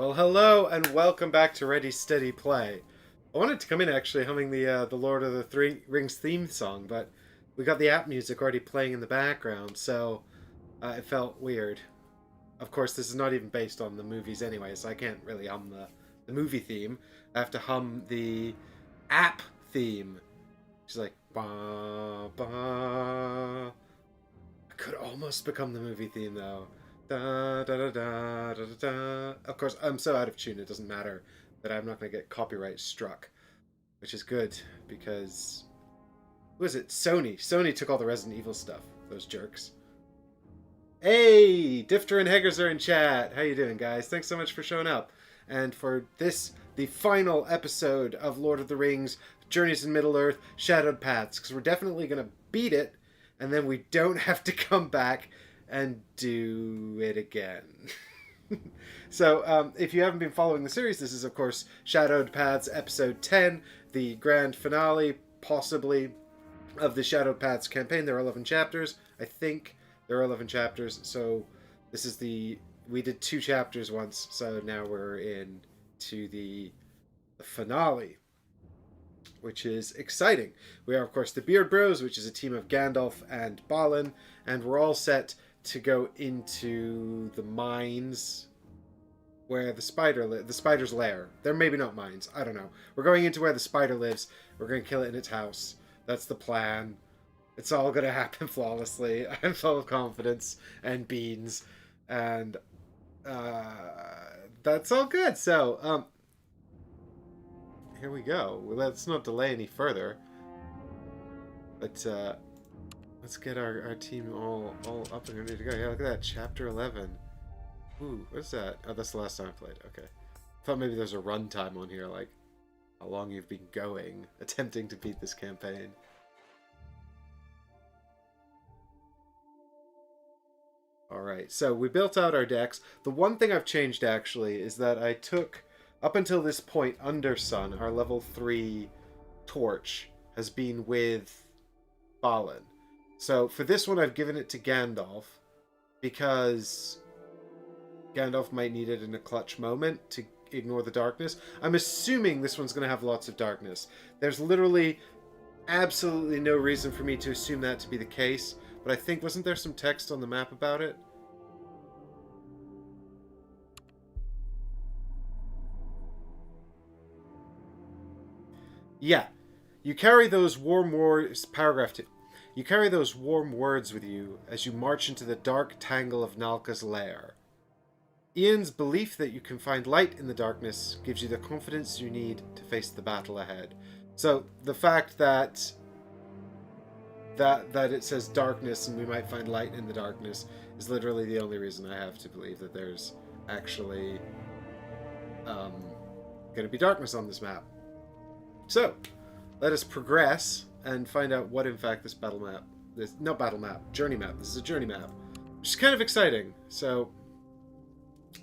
Well, hello and welcome back to Ready Steady Play. I wanted to come in actually humming the Lord of the Rings theme song, but we got the app music already playing in the background, so it felt weird. Of course, this is not even based on the movies anyway, so I can't really hum the movie theme. I have to hum the app theme. She's like, ba ba. It could almost become the movie theme though. Da, da, da, da, da, da, da. Of course, I'm so out of tune it doesn't matter that I'm not going to get copyright struck, which is good because who is it? Sony. Sony took all the Resident Evil stuff. Those jerks. Hey, Difter and Heggers are in chat. How you doing, guys? Thanks so much for showing up. And for this, the final episode of Lord of the Rings, Journeys in Middle-earth, Shadowed Paths, because we're definitely going to beat it, and then we don't have to come back and do it again. So, if you haven't been following the series, this is, of course, Shadowed Paths Episode 10, the grand finale, possibly, of the Shadowed Paths campaign. There are 11 chapters, I think. There are 11 chapters, so this is we did 2 chapters once, so now we're in to the finale, which is exciting. We are, of course, the Beard Bros, which is a team of Gandalf and Balin, and we're all set to go into the mines where the spider's lair. They're maybe not mines, I don't know. We're going into where the spider lives. We're going to kill it in its house. That's the plan. It's all going to happen flawlessly. I'm full of confidence and beans. And that's all good. So, here we go. Well, let's not delay any further. But let's get our team all up and ready to go. Yeah, look at that. Chapter 11. Ooh, what's that? Oh, that's the last time I played. Okay. Thought maybe there's a runtime on here, like how long you've been going, attempting to beat this campaign. Alright, so we built out our decks. The one thing I've changed, actually, is that I took, up until this point, Undersun, our level 3 torch, has been with Balin. So for this one, I've given it to Gandalf, because Gandalf might need it in a clutch moment to ignore the darkness. I'm assuming this one's going to have lots of darkness. There's literally absolutely no reason for me to assume that to be the case. But I think, wasn't there some text on the map about it? Yeah. You carry those warm words, paragraph 2. You carry those warm words with you as you march into the dark tangle of Nalka's lair. Ian's belief that you can find light in the darkness gives you the confidence you need to face the battle ahead. So the fact that it says darkness and we might find light in the darkness is literally the only reason I have to believe that there's actually going to be darkness on this map. So let us progress and find out what in fact this journey map. This is a journey map, which is kind of exciting. So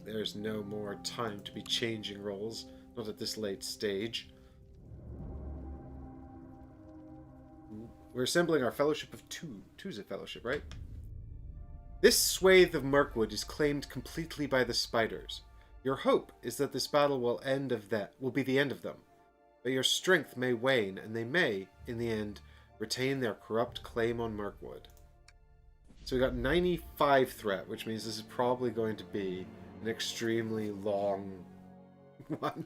there's no more time to be changing roles, not at this late stage. We're assembling our Fellowship of Two. Two's a fellowship, right? This swathe of Mirkwood is claimed completely by the spiders. Your hope is that this battle will be the end of them. But your strength may wane, and they may, in the end, retain their corrupt claim on Mirkwood. So we got 95 threat, which means this is probably going to be an extremely long one.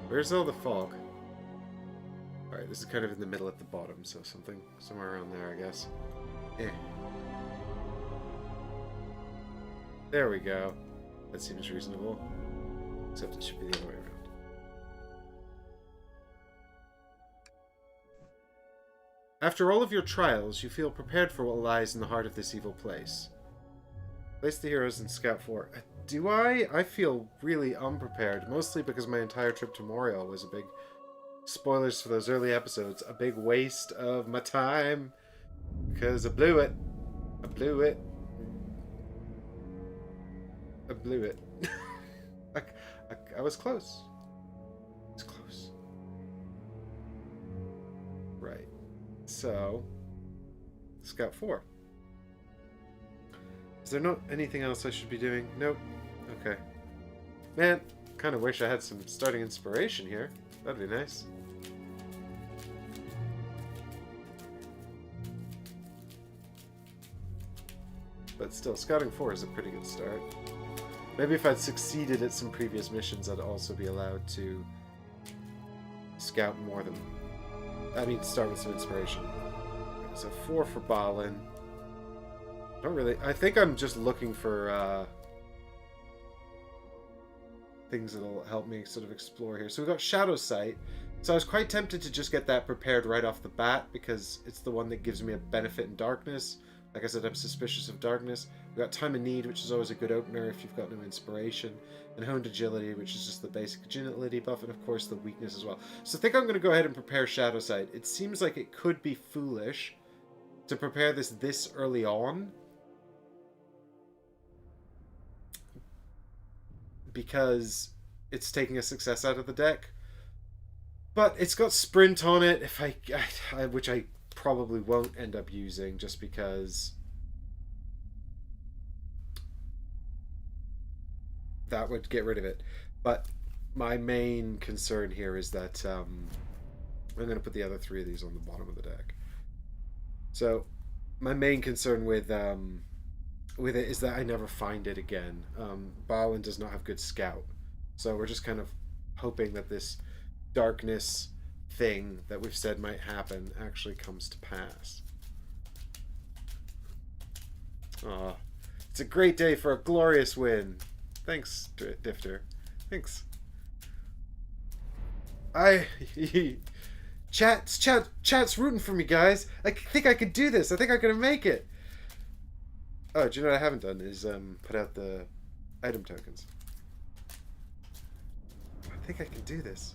Where's all the fog? Alright, this is kind of in the middle at the bottom, so somewhere around there, I guess. There we go. That seems reasonable. Except it should be the other way around. After all of your trials, you feel prepared for what lies in the heart of this evil place. Place the heroes in Scout 4. Do I? I feel really unprepared, mostly because my entire trip to Montreal was a big... Spoilers for those early episodes. A big waste of my time. Because I blew it. I blew it. I blew it. I was close. It's close. so Scout 4. Is there not anything else I should be doing? Nope. Okay. Man, kind of wish I had some starting inspiration here. That'd be nice. But still, Scouting 4 is a pretty good start. Maybe if I'd succeeded at some previous missions, I'd also be allowed to scout more than... I mean, start with some inspiration. So 4 for Balin. I don't really... I think I'm just looking for things that'll help me sort of explore here. So we've got Shadow Sight. So I was quite tempted to just get that prepared right off the bat because it's the one that gives me a benefit in darkness. Like I said, I'm suspicious of darkness. We've got Time of Need, which is always a good opener if you've got no inspiration. And Honed Agility, which is just the basic agility buff, and of course the weakness as well. So I think I'm going to go ahead and prepare Shadow Sight. It seems like it could be foolish to prepare this early on, because it's taking a success out of the deck. But it's got Sprint on it, if which I probably won't end up using, just because that would get rid of it. But my main concern here is that I'm going to put the other 3 of these on the bottom of the deck. So my main concern with it is that I never find it again. Balin does not have good scout, so we're just kind of hoping that this darkness thing that we've said might happen actually comes to pass. Aw, it's a great day for a glorious win. Thanks, Difter. Thanks. Chat's rooting for me, guys. I think I could do this. I think I'm gonna make it. Oh, do you know what I haven't done is put out the item tokens. I think I can do this.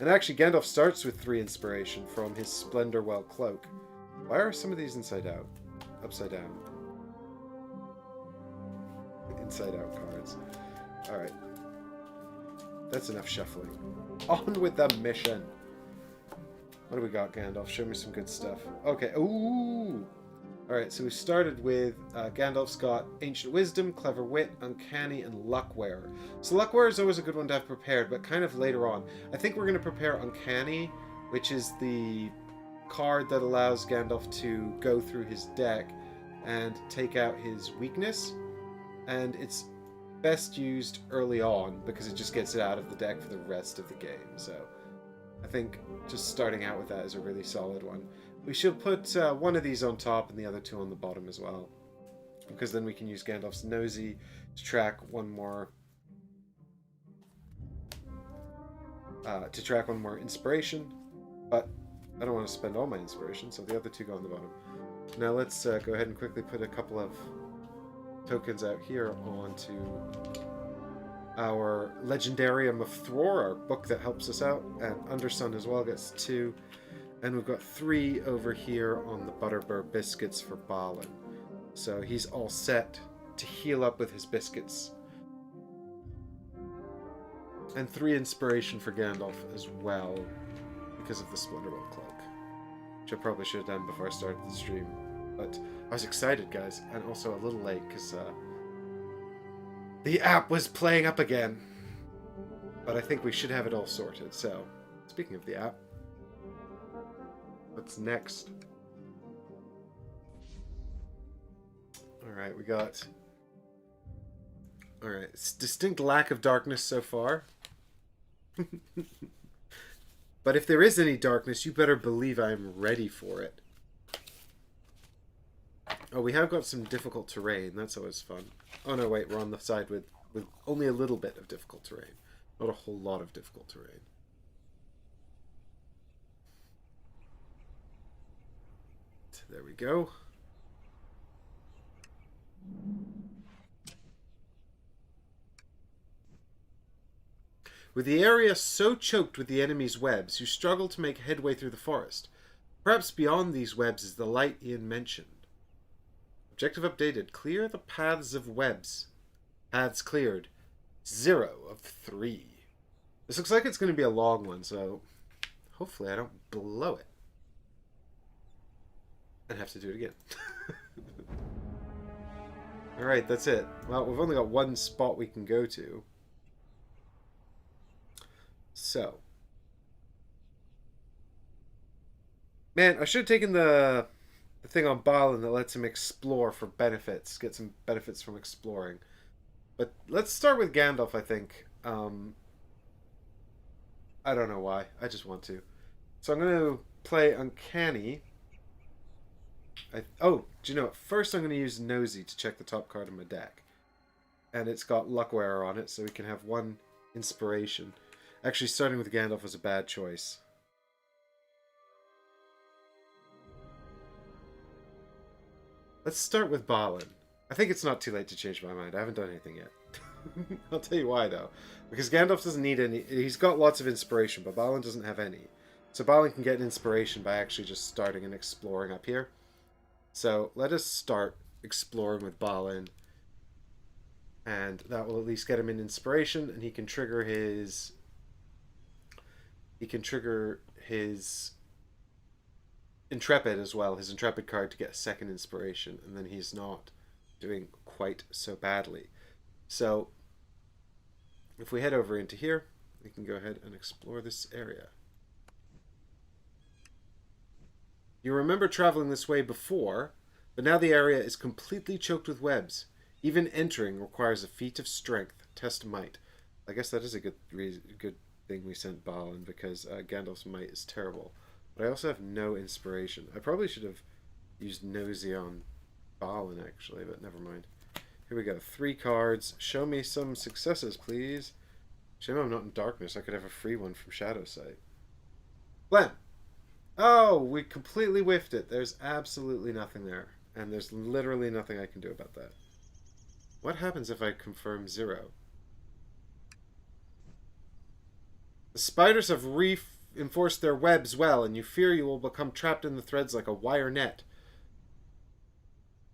And actually, Gandalf starts with 3 inspiration from his Splendorwell cloak. Why are some of these inside out? Upside down. Inside out cards. Alright. That's enough shuffling. On with the mission. What do we got, Gandalf? Show me some good stuff. Okay. Ooh! Alright, so we started with Gandalf's got Ancient Wisdom, Clever Wit, Uncanny, and Luckwearer. So Luckwearer is always a good one to have prepared, but kind of later on. I think we're going to prepare Uncanny, which is the card that allows Gandalf to go through his deck and take out his weakness. And it's best used early on because it just gets it out of the deck for the rest of the game. So I think just starting out with that is a really solid one. We should put one of these on top and the other 2 on the bottom as well, because then we can use Gandalf's Nosy to track one more inspiration. But I don't want to spend all my inspiration, so the other 2 go on the bottom. Now let's go ahead and quickly put a couple of tokens out here onto our Legendarium of Thror, our book that helps us out, and Undersun as well gets 2. And we've got 3 over here on the Butterbur biscuits for Balin. So he's all set to heal up with his biscuits. And 3 inspiration for Gandalf as well, because of the Splendorwell cloak. Which I probably should have done before I started the stream. But I was excited, guys, and also a little late, because the app was playing up again. But I think we should have it all sorted. So, speaking of the app, what's next? Alright, we got... Alright, it's distinct lack of darkness so far. But if there is any darkness, you better believe I'm ready for it. Oh, we have got some difficult terrain. That's always fun. Oh no, wait, we're on the side with only a little bit of difficult terrain. Not a whole lot of difficult terrain. There we go. With the area so choked with the enemy's webs, you struggle to make headway through the forest. Perhaps beyond these webs is the light Ian mentioned. Objective updated. Clear the paths of webs. Paths cleared. 0 of 3. This looks like it's going to be a long one, so hopefully I don't blow it. And have to do it again. Alright, that's it. Well, we've only got one spot we can go to. So. Man, I should have taken the thing on Balin that lets him explore for benefits. Get some benefits from exploring. But let's start with Gandalf, I think. I don't know why. I just want to. So I'm going to play Uncanny. Oh, do you know what? First I'm going to use Nosy to check the top card of my deck. And it's got Luckwearer on it, so we can have one inspiration. Actually, starting with Gandalf was a bad choice. Let's start with Balin. I think it's not too late to change my mind. I haven't done anything yet. I'll tell you why, though. Because Gandalf doesn't need any... He's got lots of inspiration, but Balin doesn't have any. So Balin can get an inspiration by actually just starting and exploring up here. So let us start exploring with Balin. And that will at least get him an inspiration, and he can trigger his... He can trigger his... Intrepid as well, his Intrepid card, to get a second inspiration, and then he's not doing quite so badly. So, if we head over into here, we can go ahead and explore this area. You remember traveling this way before, but now the area is completely choked with webs. Even entering requires a feat of strength. Test might. I guess that is a good thing we sent Balin, because Gandalf's might is terrible. But I also have no inspiration. I probably should have used Nosy on Balin, actually, but never mind. Here we go. 3 cards. Show me some successes, please. Shame I'm not in darkness. I could have a free one from Shadowsight. Blam! Oh, we completely whiffed it. There's absolutely nothing there. And there's literally nothing I can do about that. What happens if I confirm 0? The spiders have reinforced their webs well, and you fear you will become trapped in the threads like a wire net.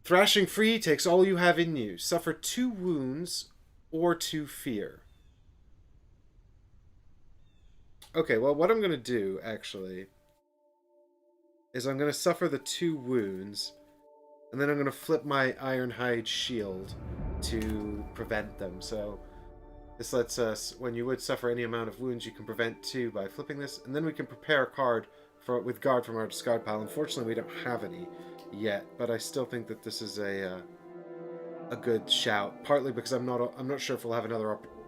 Thrashing free takes all you have in you. Suffer 2 wounds or 2 fear. Okay, well, what I'm going to do, actually, is I'm going to suffer the 2 wounds, and then I'm going to flip my Ironhide shield to prevent them. So this lets us, when you would suffer any amount of wounds, you can prevent 2 by flipping this, and then we can prepare a card with guard from our discard pile. Unfortunately, we don't have any yet, but I still think that this is a good shout. Partly because I'm not sure if we'll have another opportunity.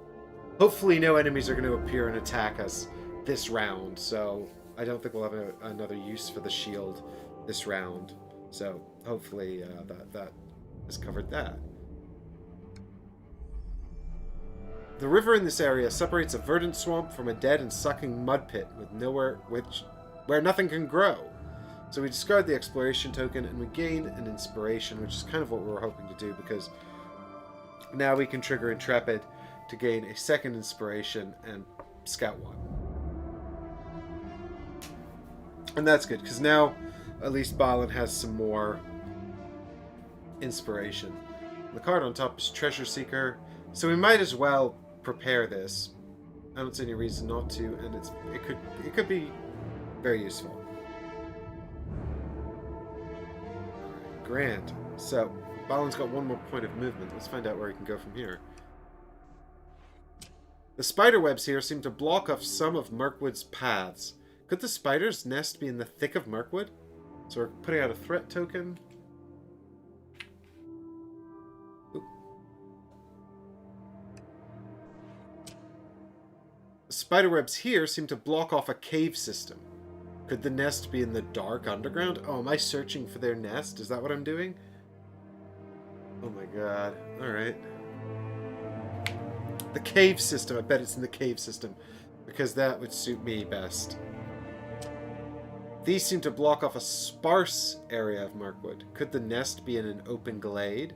Hopefully, no enemies are going to appear and attack us this round, so I don't think we'll have another use for the shield this round. So hopefully that has covered that. The river in this area separates a verdant swamp from a dead and sucking mud pit with where nothing can grow. So we discard the exploration token and we gain an inspiration, which is kind of what we were hoping to do, because now we can trigger Intrepid to gain a second inspiration and scout 1. And that's good, because now at least Balin has some more inspiration. The card on top is Treasure Seeker, so we might as well prepare this. I don't see any reason not to, and it could be very useful. Alright, grand. So, Balin's got 1 more point of movement. Let's find out where he can go from here. The spider webs here seem to block off some of Mirkwood's paths. Could the spider's nest be in the thick of Mirkwood? So we're putting out a threat token. Oop. The spider webs here seem to block off a cave system. Could the nest be in the dark underground? Oh, am I searching for their nest? Is that what I'm doing? Oh my god. Alright. The cave system. I bet it's in the cave system, because that would suit me best. These seem to block off a sparse area of Mirkwood. Could the nest be in an open glade?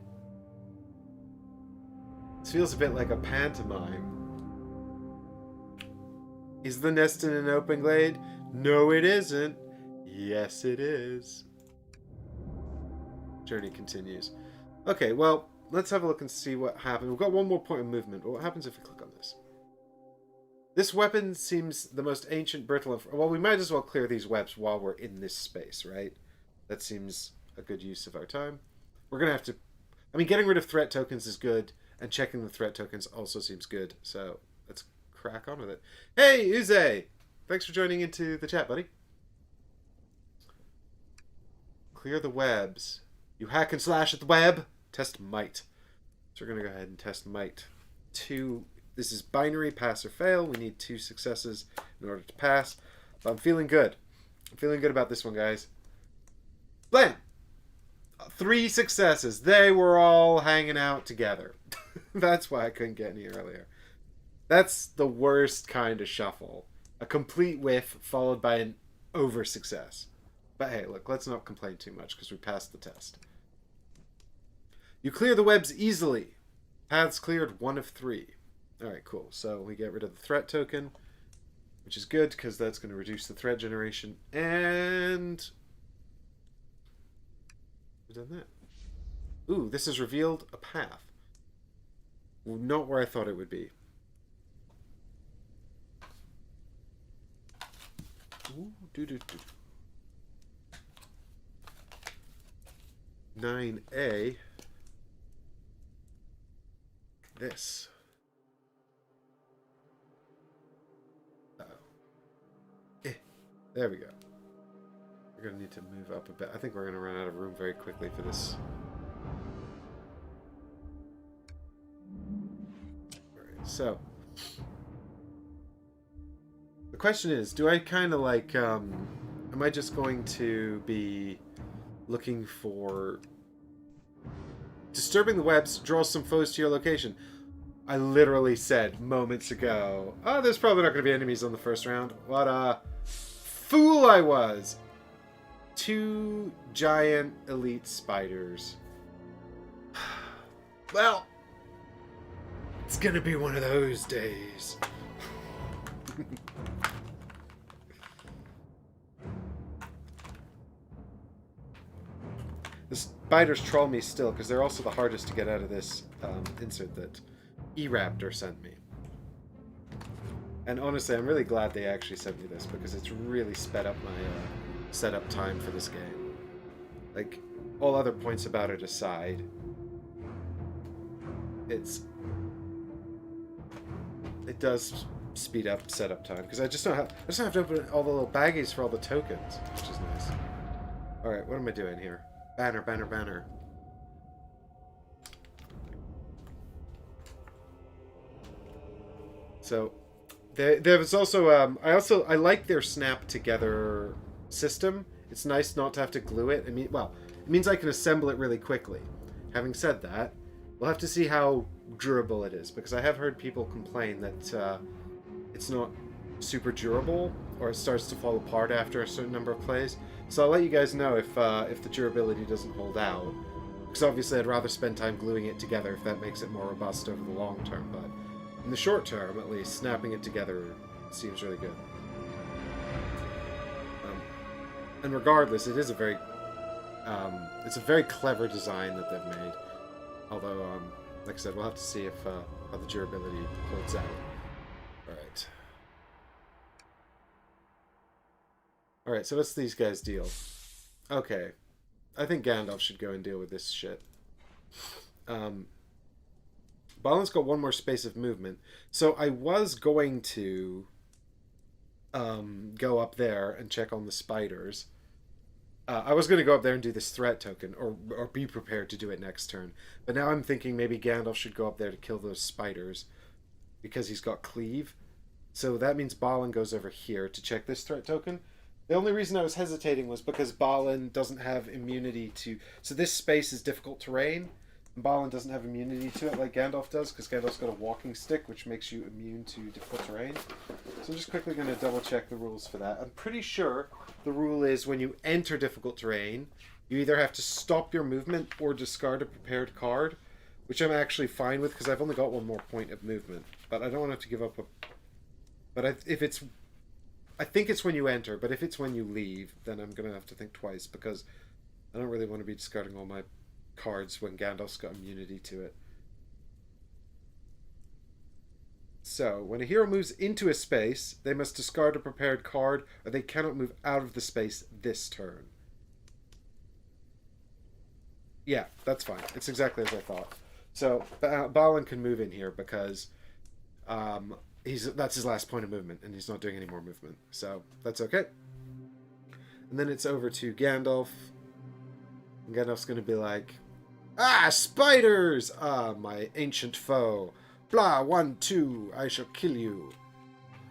This feels a bit like a pantomime. Is the nest in an open glade? No, it isn't. Yes, it is. Journey continues. Okay, well, let's have a look and see what happens. We've got 1 more point of movement, but what happens if we click on this? This weapon seems the most ancient, brittle of... Well, we might as well clear these webs while we're in this space, right? That seems a good use of our time. We're going to have to... I mean, getting rid of threat tokens is good, and checking the threat tokens also seems good, so let's crack on with it. Hey, Uze! Thanks for joining into the chat, buddy. Clear the webs. You hack and slash at the web. Test might. So we're going to go ahead and test might. This is binary, pass or fail. We need 2 successes in order to pass. But I'm feeling good. I'm feeling good about this one, guys. Blam! 3 successes. They were all hanging out together. That's why I couldn't get any earlier. That's the worst kind of shuffle. A complete whiff followed by an over success. But hey, look, let's not complain too much because we passed the test. You clear the webs easily. Paths cleared 1 of 3. Alright, cool. So we get rid of the threat token, which is good because that's going to reduce the threat generation. And we've done that. Ooh, this has revealed a path. Not where I thought it would be. Ooh, 9A. This. There we go. We're going to need to move up a bit. I think we're going to run out of room very quickly for this. Alright, so. The question is, do I kind of like, am I just going to be looking for... Disturbing the webs draws some foes to your location. I literally said moments ago, oh, there's probably not going to be enemies on the first round. What a fool I was. 2 giant elite spiders. Well, it's going to be one of those days. The spiders troll me still, because they're also the hardest to get out of this insert that E-Raptor sent me. And honestly, I'm really glad they actually sent me this, because it's really sped up my setup time for this game. Like, all other points about it aside, it does speed up setup time, because I just don't have to open all the little baggies for all the tokens, which is nice. Alright, what am I doing here? Banner, banner, banner. So, there was also, I like their snap together system. It's nice not to have to glue it. I mean, well, it means I can assemble it really quickly. Having said that, we'll have to see how durable it is, because I have heard people complain that it's not super durable, or it starts to fall apart after a certain number of plays. So I'll let you guys know if the durability doesn't hold out. Because obviously I'd rather spend time gluing it together if that makes it more robust over the long term, but in the short term, at least, snapping it together seems really good. And regardless, it is a very it's a very clever design that they've made. Although, like I said, we'll have to see if how the durability holds out. Alright. Alright, so what's these guys' deal? Okay. I think Gandalf should go and deal with this shit. Balin's got 1 more space of movement. So I was going to go up there and check on the spiders. I was going to go up there and do this threat token, or be prepared to do it next turn. But now I'm thinking maybe Gandalf should go up there to kill those spiders, because he's got cleave. So that means Balin goes over here to check this threat token. The only reason I was hesitating was because Balin doesn't have immunity to... So this space is difficult terrain, and Balin doesn't have immunity to it like Gandalf does, because Gandalf's got a walking stick, which makes you immune to difficult terrain. So I'm just quickly going to double check the rules for that. I'm pretty sure the rule is when you enter difficult terrain, you either have to stop your movement or discard a prepared card, which I'm actually fine with, because I've only got 1 more point of movement. But I don't want to have to give up a... But if it's... I think it's when you enter, but if it's when you leave, then I'm going to have to think twice, because I don't really want to be discarding all my cards when Gandalf's got immunity to it. So, when a hero moves into a space, they must discard a prepared card, or they cannot move out of the space this turn. Yeah, that's fine. It's exactly as I thought. So, Balin can move in here because that's his last point of movement, and he's not doing any more movement. So, that's okay. And then it's over to Gandalf. And Gandalf's going to be like, "Ah, spiders! Ah, my ancient foe. Blah, 1, 2, I shall kill you."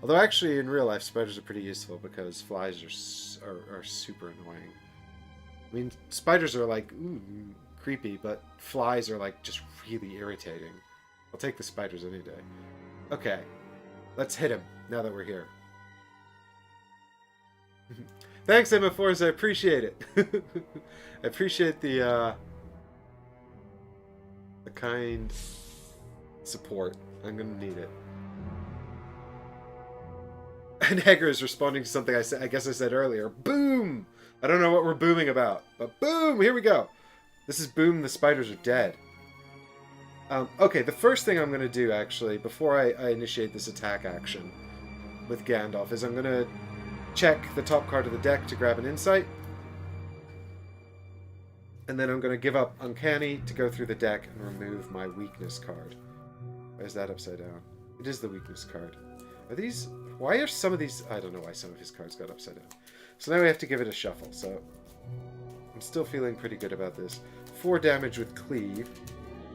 Although actually in real life spiders are pretty useful because flies are super annoying. I mean, spiders are like creepy, but flies are like just really irritating. I'll take the spiders any day. Okay, let's hit him now that we're here. Thanks, Emma Force. I appreciate it. I appreciate the kind support. I'm gonna need it. And Hager is responding to something I guess I said earlier. Boom! I don't know what we're booming about, but boom! Here we go. This is boom. The spiders are dead. Okay, the first thing I'm gonna do actually before I initiate this attack action with Gandalf is I'm gonna check the top card of the deck to grab an insight. And then I'm going to give up Uncanny to go through the deck and remove my weakness card. Why is that upside down? It is the weakness card. Are these... Why are some of these... I don't know why some of his cards got upside down. So now we have to give it a shuffle, so... I'm still feeling pretty good about this. 4 damage with Cleave.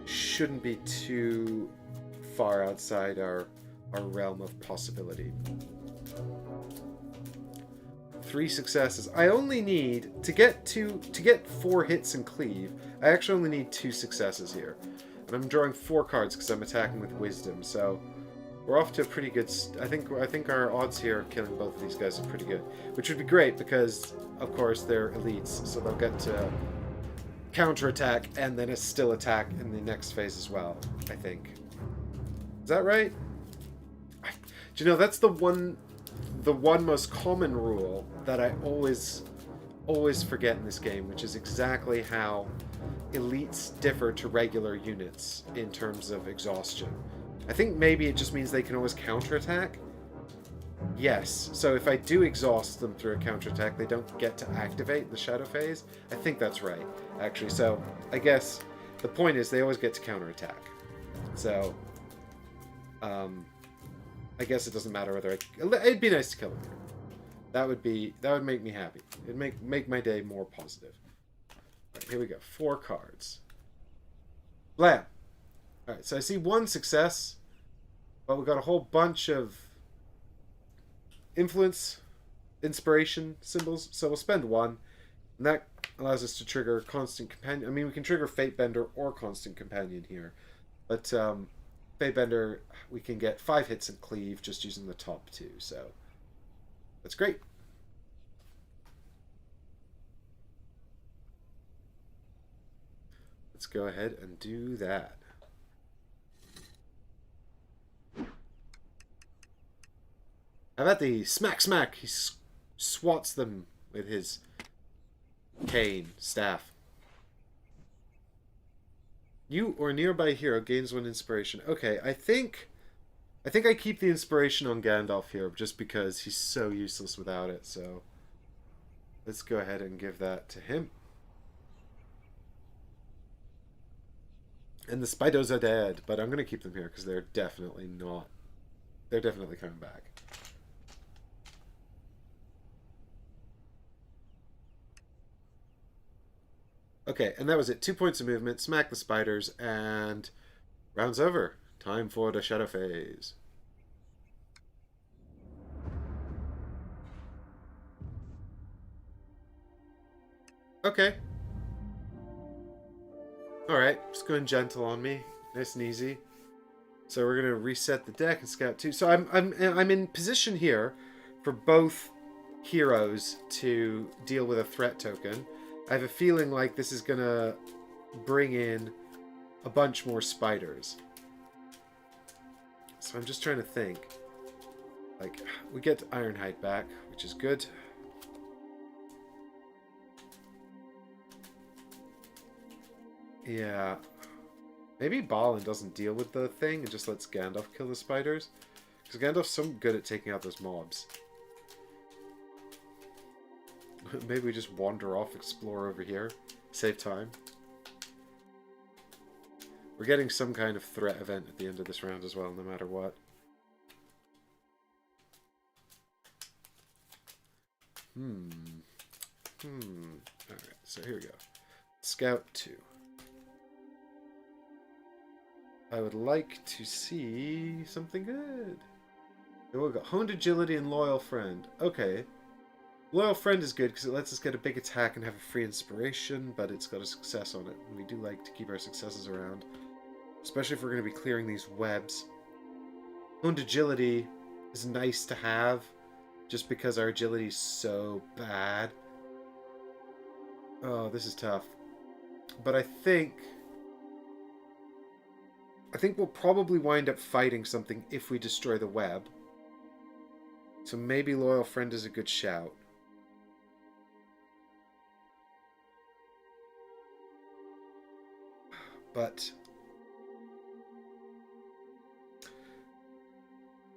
Shouldn't be too far outside our realm of possibility. 3 successes. I only need to get 4 hits and Cleave. I actually only need 2 successes here, and I'm drawing 4 cards because I'm attacking with Wisdom. So we're off to a pretty good. I think our odds here of killing both of these guys are pretty good, which would be great because of course they're elites, so they'll get to counterattack and then a still attack in the next phase as well. I think. Is that right? Do you know that's the one most common rule that I always forget in this game, which is exactly how elites differ to regular units in terms of exhaustion. I think maybe it just means they can always counterattack. Yes, so if I do exhaust them through a counterattack, they don't get to activate the shadow phase. I think that's right, actually. So I guess the point is they always get to counterattack. So, I guess it doesn't matter whether it'd be nice to kill him here. That would make me happy. It'd make my day more positive. All right, here we go. 4 cards. Blam. All right, so I see 1 success, but we've got a whole bunch of influence, inspiration symbols. So we'll spend 1, and that allows us to trigger Constant Companion. I mean, we can trigger Fatebender or Constant Companion here, but Fatebender, we can get 5 hits and Cleave just using the top 2, so that's great. Let's go ahead and do that. How about the smack smack? He swats them with his cane staff. You or nearby hero gains 1 inspiration. Okay, I think I keep the inspiration on Gandalf here just because he's so useless without it. So let's go ahead and give that to him. And the Spidos are dead, but I'm going to keep them here because they're definitely not. They're definitely coming back. Okay, and that was it. 2 points of movement, smack the spiders, and round's over. Time for the shadow phase. Okay. Alright, just going gentle on me. Nice and easy. So we're gonna reset the deck and scout 2. So I'm in position here for both heroes to deal with a threat token. I have a feeling like this is gonna bring in a bunch more spiders. So I'm just trying to think. Like, we get Ironhide back, which is good. Yeah. Maybe Balin doesn't deal with the thing and just lets Gandalf kill the spiders. Because Gandalf's so good at taking out those mobs. Maybe we just wander off, explore over here. Save time. We're getting some kind of threat event at the end of this round as well, no matter what. Alright, so here we go. Scout 2. I would like to see something good. Then we've got Honed Agility and Loyal Friend. Okay. Loyal Friend is good because it lets us get a big attack and have a free inspiration, but it's got a success on it. And we do like to keep our successes around. Especially if we're going to be clearing these webs. Honed Agility is nice to have, just because our agility is so bad. Oh, this is tough. But I think we'll probably wind up fighting something if we destroy the web. So maybe Loyal Friend is a good shout. But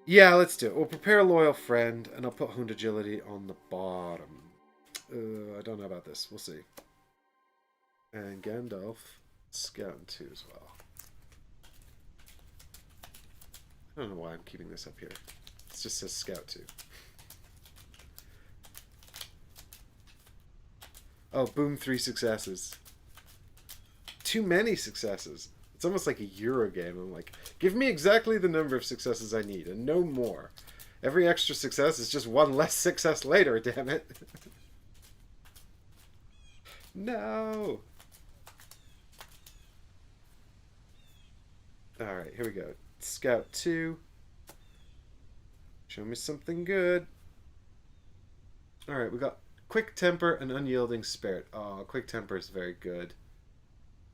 yeah, let's do it. We'll prepare a Loyal Friend, and I'll put Honed Agility on the bottom. I don't know about this. We'll see. And Gandalf, Scout 2 as well. I don't know why I'm keeping this up here. It just says Scout 2. Oh, boom, 3 successes. Too many successes. It's almost like a Euro game. I'm like, give me exactly the number of successes I need, and no more. Every extra success is just one less success later, damn it. No! Alright, here we go. Scout 2. Show me something good. Alright, we got Quick Temper and Unyielding Spirit. Oh, Quick Temper is very good.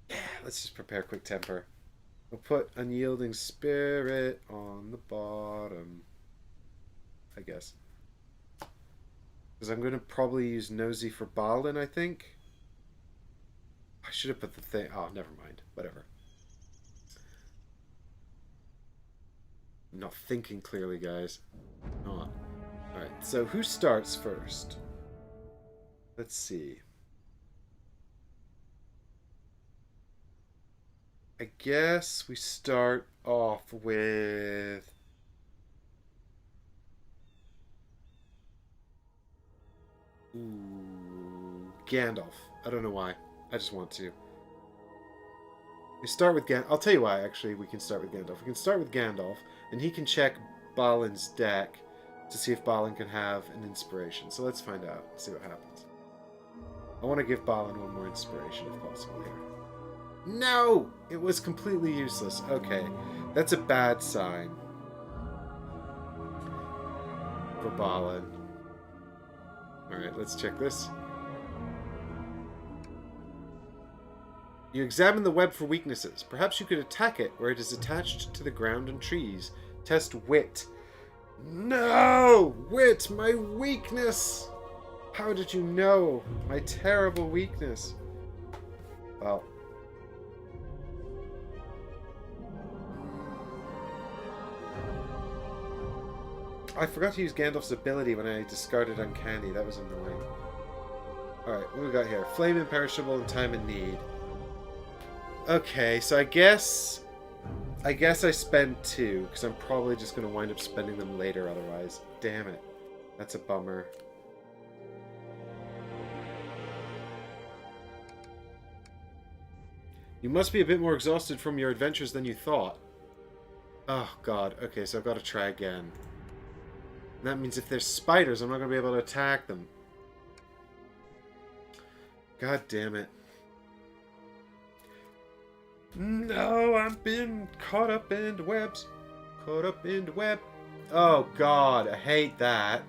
Yeah, let's just prepare Quick Temper. We'll put Unyielding Spirit on the bottom, I guess. Because I'm going to probably use Nosy for Balin, I think. I should have put the thing... Oh, never mind. Whatever. I'm not thinking clearly, guys. Come on. Alright, so who starts first? Let's see. I guess we start off with... Ooh, Gandalf. I don't know why. I just want to. We start with Gandalf. I'll tell you why, actually, we can start with Gandalf. We can start with Gandalf, and he can check Balin's deck to see if Balin can have an inspiration. So let's find out. See what happens. I want to give Balin one more inspiration if possible here. No! It was completely useless. Okay. That's a bad sign for Balin. Alright, let's check this. You examine the web for weaknesses. Perhaps you could attack it where it is attached to the ground and trees. Test wit. No! Wit, my weakness! How did you know? My terrible weakness. Well. I forgot to use Gandalf's ability when I discarded Uncanny. That was annoying. Alright, what do we got here? Flame Imperishable and Time in Need. Okay, so I guess I spend 2, because I'm probably just going to wind up spending them later otherwise. Damn it. That's a bummer. You must be a bit more exhausted from your adventures than you thought. Oh, God. Okay, so I've got to try again. And that means if there's spiders, I'm not going to be able to attack them. God damn it. No, I'm being caught up in webs. Caught up in the web. Oh, God. I hate that.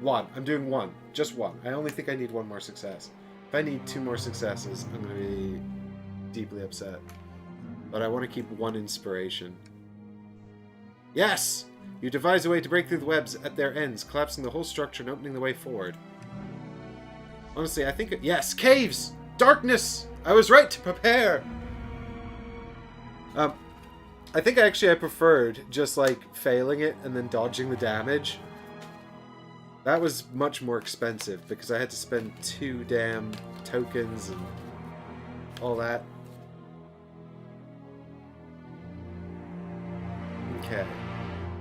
1. I'm doing 1. Just 1. I only think I need 1 more success. If I need 2 more successes, I'm going to be deeply upset. But I want to keep 1 inspiration. Yes! You devise a way to break through the webs at their ends, collapsing the whole structure and opening the way forward. Honestly, I think... Yes! Caves! Darkness! I was right to prepare! Um, I think actually I preferred just like failing it and then dodging the damage. That was much more expensive because I had to spend 2 damn tokens and all that. Okay.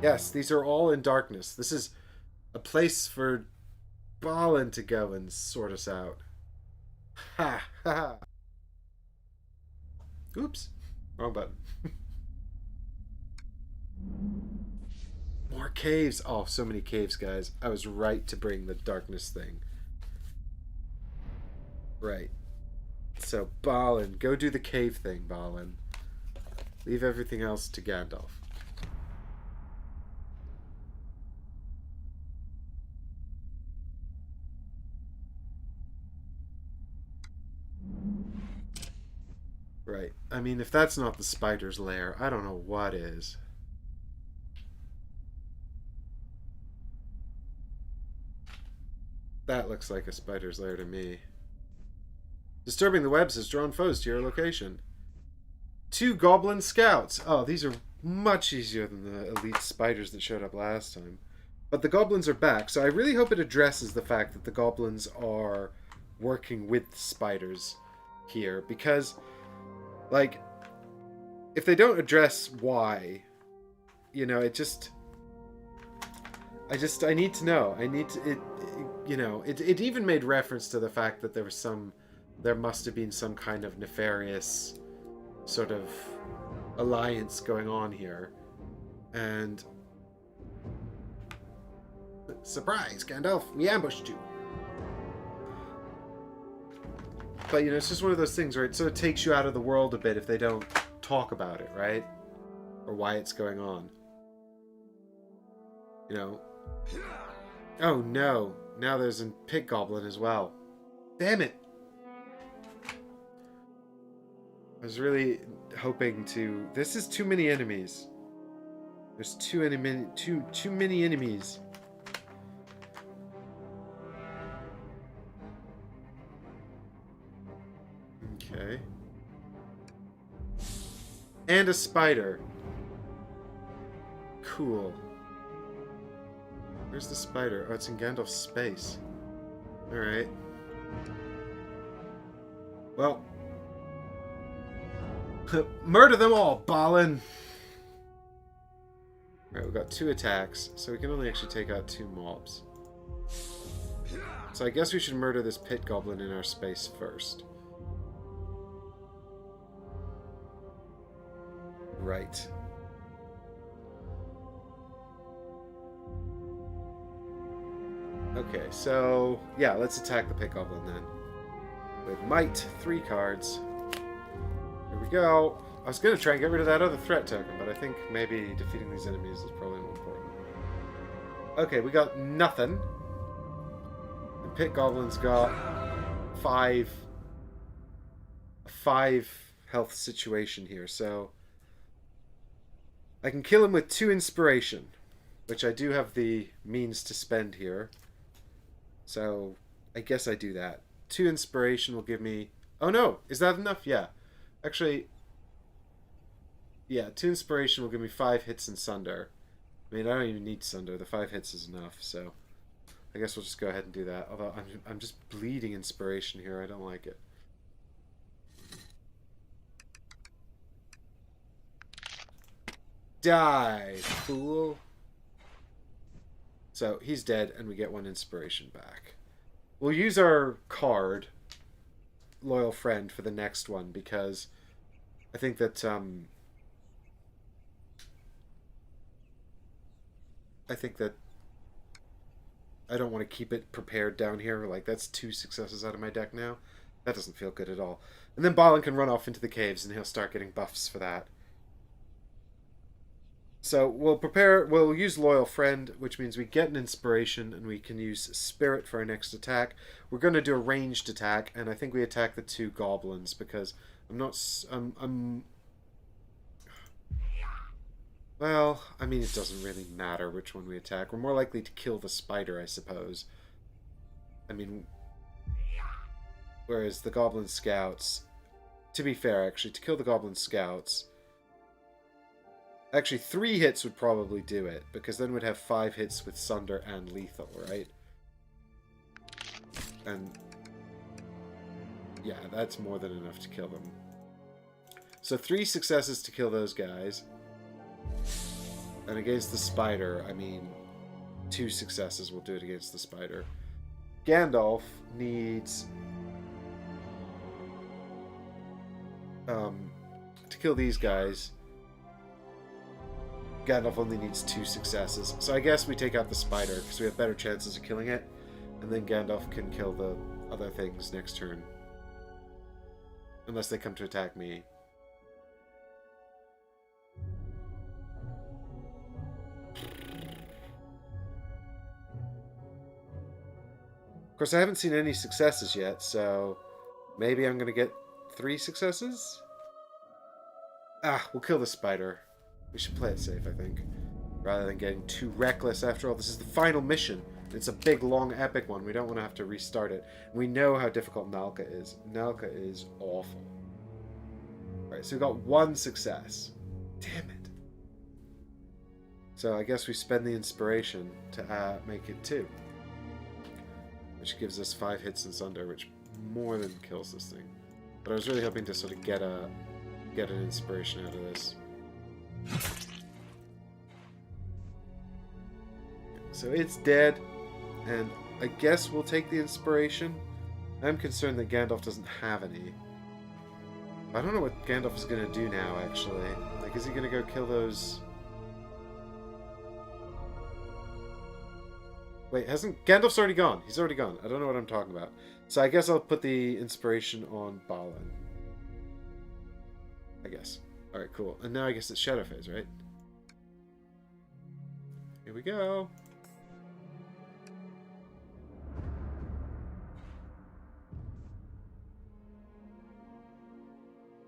Yes, these are all in darkness. This is a place for Balin to go and sort us out. Ha ha ha. Oops. Wrong button. More caves. Oh, so many caves, guys. I was right to bring the darkness thing. Right. So, Balin, go do the cave thing, Balin. Leave everything else to Gandalf. Right. I mean, if that's not the spider's lair, I don't know what is. That looks like a spider's lair to me. Disturbing the webs has drawn foes to your location. 2 goblin scouts. Oh, these are much easier than the elite spiders that showed up last time. But the goblins are back, so I really hope it addresses the fact that the goblins are working with spiders here. Because, like, if they don't address why, you know, it just... I need to know. I need to... It even made reference to the fact that there must have been some kind of nefarious sort of alliance going on here. And surprise, Gandalf, we ambushed you. But it's just one of those things where it sort of takes you out of the world a bit if they don't talk about it, right? Or why it's going on. Oh no, now there's a pit goblin as well. Damn it. I was really hoping to... This is too many enemies. There's too many enemies. Okay. And a spider. Cool. Where's the spider? Oh, it's in Gandalf's space. Alright. Well... Murder them all, Balin! Alright, we've got 2 attacks, so we can only actually take out 2 mobs. So I guess we should murder this pit goblin in our space first. Right. Okay, so... yeah, let's attack the pit goblin then. With Might, 3 cards. Here we go. I was going to try and get rid of that other threat token, but I think maybe defeating these enemies is probably more important. Okay, we got nothing. The pit goblin's got 5 health situation here, so I can kill him with 2 inspiration, which I do have the means to spend here. So I guess I do that. 2 inspiration will give me... Oh no! Is that enough? Yeah. Actually, yeah, 2 inspiration will give me 5 hits in Sunder. I mean, I don't even need Sunder. The 5 hits is enough, so I guess we'll just go ahead and do that. Although I'm just bleeding inspiration here. I don't like it. Die, fool. So he's dead, and we get 1 inspiration back. We'll use our card... Loyal Friend for the next one because I think that I don't want to keep it prepared down here. Like, that's 2 successes out of my deck now. That doesn't feel good at all. And then Balin can run off into the caves and he'll start getting buffs for that. So we'll use Loyal Friend, which means we get an inspiration and we can use Spirit for our next attack. We're going to do a ranged attack, and I think we attack the 2 goblins because well, I mean, it doesn't really matter which one we attack. We're more likely to kill the spider, I suppose. I mean, whereas the goblin scouts, to be fair, actually, to kill the goblin scouts, Actually, 3 hits would probably do it, because then we'd have 5 hits with Sunder and Lethal, right? And yeah, that's more than enough to kill them. So 3 successes to kill those guys. And against the spider, I mean, 2 successes will do it against the spider. Gandalf needs to kill these guys. Gandalf only needs 2 successes. So I guess we take out the spider, because we have better chances of killing it. And then Gandalf can kill the other things next turn. Unless they come to attack me. Of course, I haven't seen any successes yet, so maybe I'm going to get 3 successes? Ah, we'll kill the spider. We should play it safe, I think. Rather than getting too reckless. After all, this is the final mission. It's a big, long, epic one. We don't want to have to restart it. We know how difficult Nalka is. Nalka is awful. Alright, so we got 1 success. Damn it. So I guess we spend the inspiration to make it 2. Which gives us 5 hits in Sunder, which more than kills this thing. But I was really hoping to sort of get an inspiration out of this. So it's dead, and I guess we'll take the inspiration. I'm concerned that Gandalf doesn't have any. I don't know what Gandalf is going to do now, actually. Like, is he going to go kill those... Wait, Gandalf's already gone. He's already gone. I don't know what I'm talking about. So I guess I'll put the inspiration on Balin. I guess. Alright, cool. And now I guess it's Shadow Phase, right? Here we go.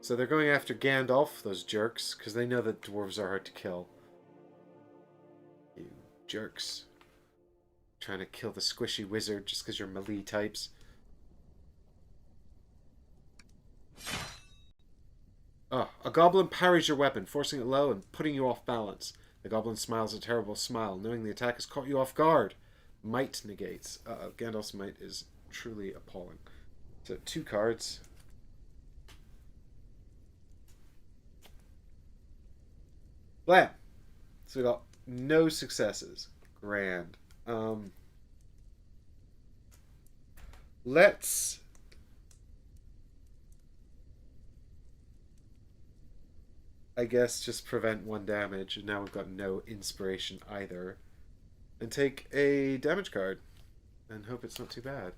So they're going after Gandalf, those jerks, because they know that dwarves are hard to kill. You jerks. Trying to kill the squishy wizard just because you're melee types. Oh, a goblin parries your weapon, forcing it low and putting you off balance. The goblin smiles a terrible smile, knowing the attack has caught you off guard. Might negates. Gandalf's might is truly appalling. So 2 cards. Blam! So we got no successes. Grand. Let's I guess just prevent 1 damage, and now we've got no inspiration either. And take a damage card and hope it's not too bad.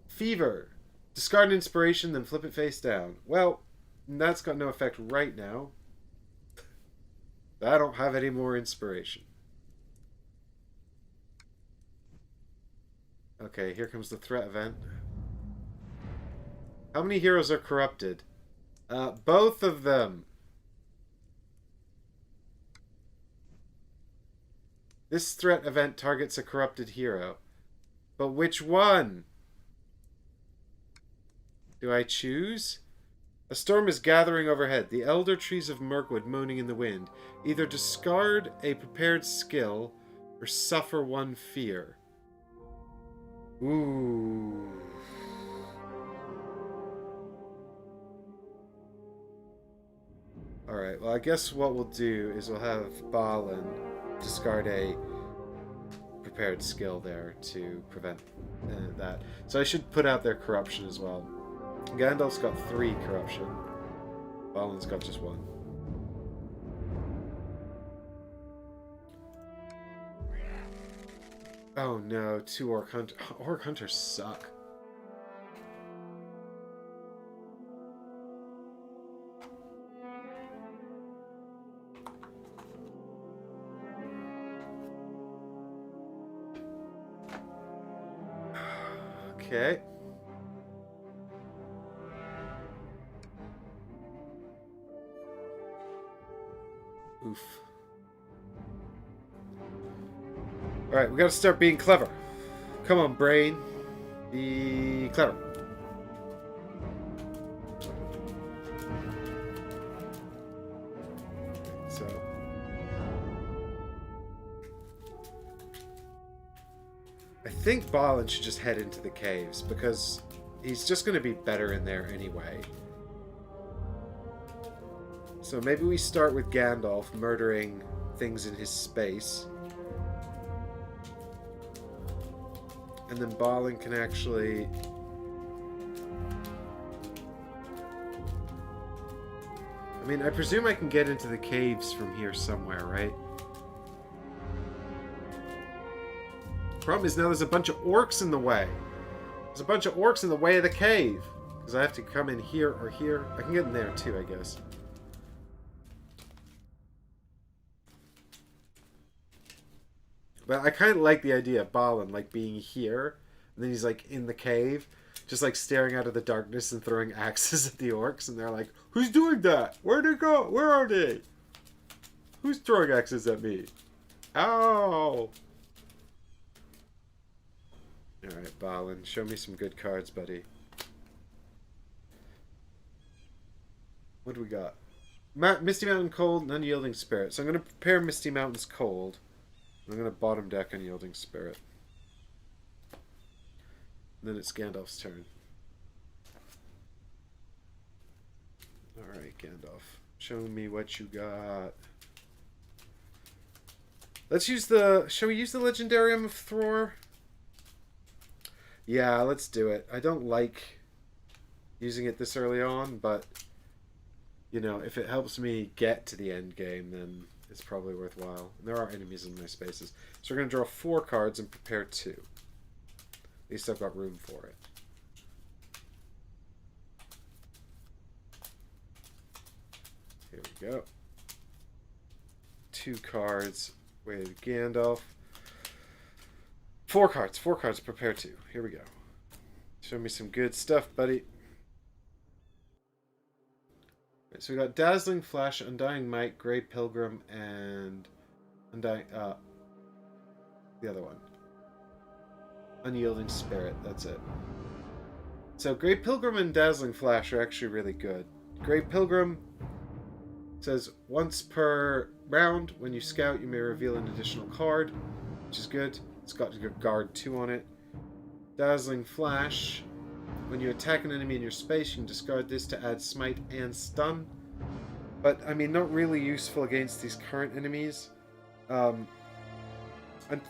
Fever. Discard an inspiration, then flip it face down. Well, that's got no effect right now. I don't have any more inspiration. Okay, here comes the threat event. How many heroes are corrupted? Both of them. This threat event targets a corrupted hero. But which one? Do I choose? A storm is gathering overhead, the elder trees of Mirkwood moaning in the wind. Either discard a prepared skill or suffer 1 fear. Ooh. Alright, well I guess what we'll do is we'll have Balin discard a prepared skill there to prevent that. So I should put out their corruption as well. Gandalf's got 3 corruption. Balin's got just 1. Oh no, 2 Orc Hunters. Orc Hunters suck. Okay. Oof. Alright, we gotta start being clever. Come on, brain. Be clever. so... I think Balin should just head into the caves, because he's just going to be better in there anyway. So maybe we start with Gandalf murdering things in his space. And then Balin can actually... I mean, I presume I can get into the caves from here somewhere, right? Problem is now there's a bunch of orcs in the way. There's a bunch of orcs in the way of the cave. Because I have to come in here or here. I can get in there too, I guess. But I kind of like the idea of Balin, like, being here. And then he's, like, in the cave. Just, like, staring out of the darkness and throwing axes at the orcs. And they're like, who's doing that? Where'd they go? Where are they? Who's throwing axes at me? Ow! Alright, Balin, show me some good cards, buddy. What do we got? Misty Mountain Cold and Unyielding Spirit. So I'm going to prepare Misty Mountain's Cold. I'm going to bottom deck Unyielding Spirit. And then it's Gandalf's turn. Alright, Gandalf. Show me what you got. Let's use the... Shall we use the Legendarium of Thror? Yeah, let's do it. I don't like using it this early on, but... You know, if it helps me get to the end game, then it's probably worthwhile. And there are enemies in my spaces. So we're going to draw 4 cards and prepare 2. At least I've got room for it. Here we go. 2 cards with Gandalf. 4 cards. 4 cards, prepare 2. Here we go. Show me some good stuff, buddy. Right, so we got Dazzling Flash, Undying Might, Grey Pilgrim, and Undying... the other one. Unyielding Spirit, that's it. So Grey Pilgrim and Dazzling Flash are actually really good. Grey Pilgrim says once per round, when you scout, you may reveal an additional card, which is good. It's got a good guard 2 on it. Dazzling Flash, when you attack an enemy in your space, you can discard this to add smite and stun. But, I mean, not really useful against these current enemies. I'm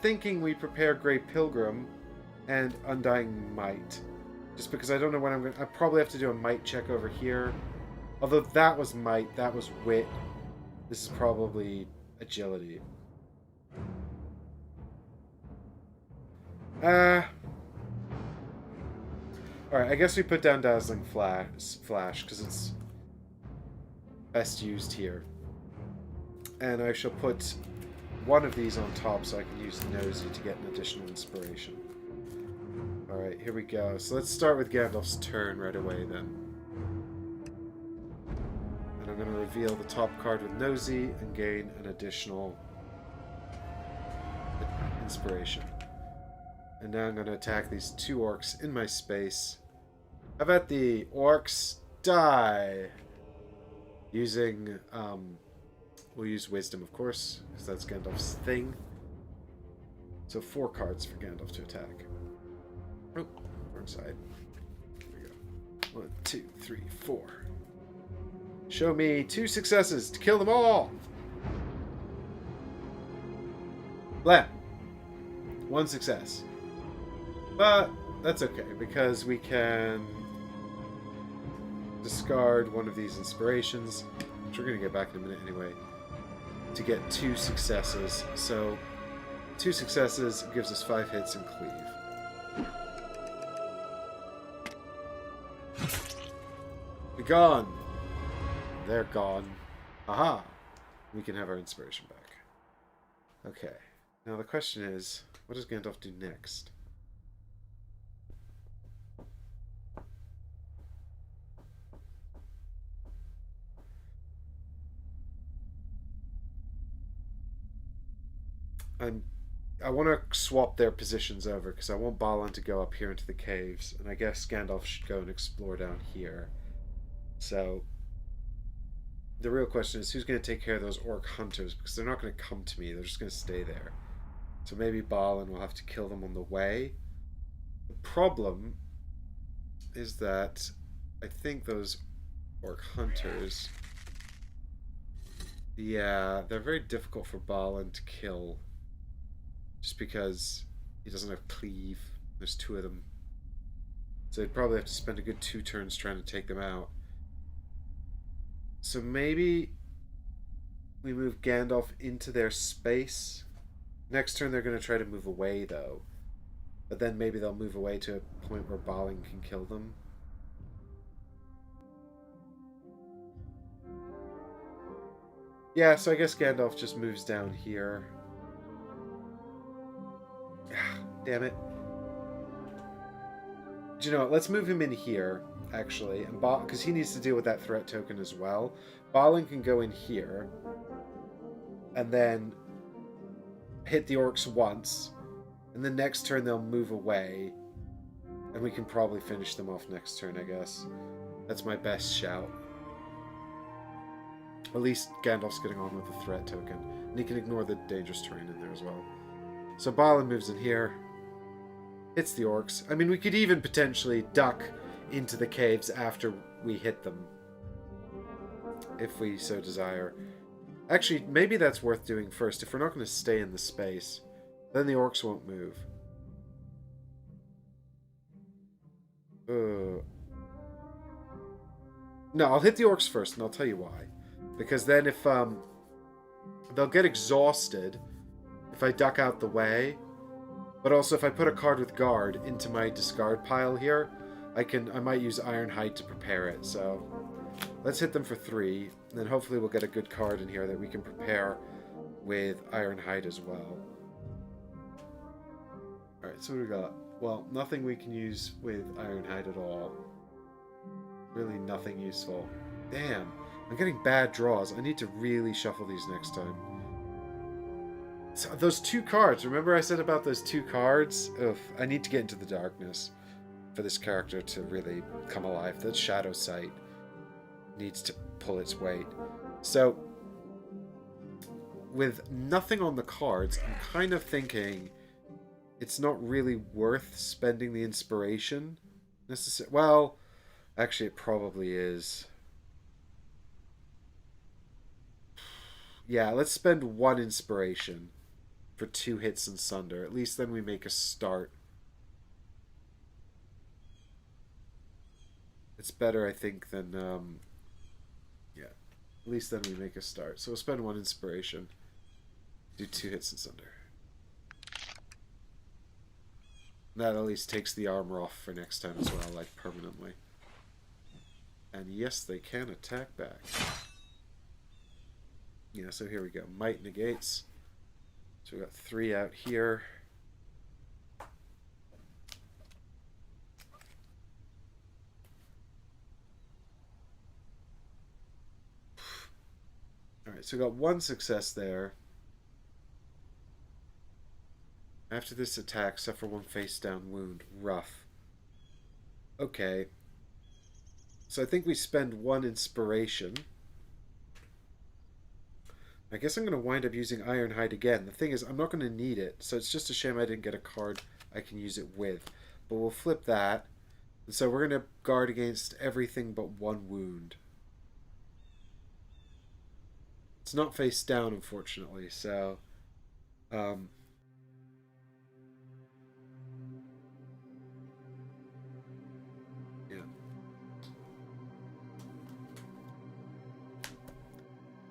thinking we prepare Grey Pilgrim and Undying Might. Just because I don't know when I'm going to... I probably have to do a Might check over here. Although that was Might, that was Wit. This is probably Agility. Alright, I guess we put down Dazzling Flash, because it's best used here. And I shall put one of these on top so I can use the Nosy to get an additional inspiration. Alright, here we go. So let's start with Gandalf's turn right away then. And I'm going to reveal the top card with Nosy and gain an additional inspiration. And now I'm going to attack these 2 orcs in my space. How about the orcs die? Using, we'll use Wisdom, of course, because that's Gandalf's thing. So 4 cards for Gandalf to attack. Oh, wrong side. Here we go. 1, 2, 3, 4. Show me 2 successes to kill them all! Blam! 1 success. But that's okay, because we can discard one of these inspirations, which we're going to get back in a minute anyway, to get 2 successes. So 2 successes gives us 5 hits and cleave. Be gone! They're gone. Aha! We can have our inspiration back. Okay. Now the question is, what does Gandalf do next? I want to swap their positions over because I want Balin to go up here into the caves, and I guess Gandalf should go and explore down here. So the real question is who's going to take care of those orc hunters, because they're not going to come to me. They're just going to stay there. So maybe Balin will have to kill them on the way. The problem is that I think those orc hunters, yeah, they're very difficult for Balin to kill. Just because he doesn't have cleave. There's two of them. So he'd probably have to spend a good 2 turns trying to take them out. So maybe we move Gandalf into their space. Next turn they're going to try to move away, though. But then maybe they'll move away to a point where Balin can kill them. Yeah, so I guess Gandalf just moves down here. Damn it. Do you know what? Let's move him in here, actually. And because he needs to deal with that threat token as well. Balin can go in here. And then hit the orcs once. And then next turn they'll move away. And we can probably finish them off next turn, I guess. That's my best shout. At least Gandalf's getting on with the threat token. And he can ignore the dangerous terrain in there as well. So Balin moves in here. Hits the orcs. I mean, we could even potentially duck into the caves after we hit them. If we so desire. Actually, maybe that's worth doing first. If we're not going to stay in the space, then the orcs won't move. No, I'll hit the orcs first, and I'll tell you why. Because then if they'll get exhausted if I duck out the way. But also if I put a card with guard into my discard pile here, I might use Ironhide to prepare it. So let's hit them for 3, and then hopefully we'll get a good card in here that we can prepare with Ironhide as well. Alright, so what do we got? Well, nothing we can use with Ironhide at all. Really nothing useful. Damn, I'm getting bad draws. I need to really shuffle these next time. So those 2 cards, remember I said about those 2 cards? Ugh, I need to get into the darkness for this character to really come alive. That Shadow Sight needs to pull its weight. So, with nothing on the cards, I'm kind of thinking it's not really worth spending the inspiration. Well, actually it probably is. Yeah, let's spend 1 inspiration for 2 hits and Sunder. At least then we make a start. It's better, I think, than... yeah, at least then we make a start. So we'll spend 1 inspiration. Do 2 hits and Sunder. That at least takes the armor off for next time as well, like permanently. And yes, they can attack back. Yeah, so here we go. Might negates. So we got 3 out here. Alright, so we got 1 success there. After this attack, suffer 1 face down wound. Rough. Okay. So I think we spend 1 inspiration. I guess I'm going to wind up using Ironhide again. The thing is, I'm not going to need it, so it's just a shame I didn't get a card I can use it with. But we'll flip that. And so we're going to guard against everything but 1 wound. It's not face down, unfortunately, so... yeah.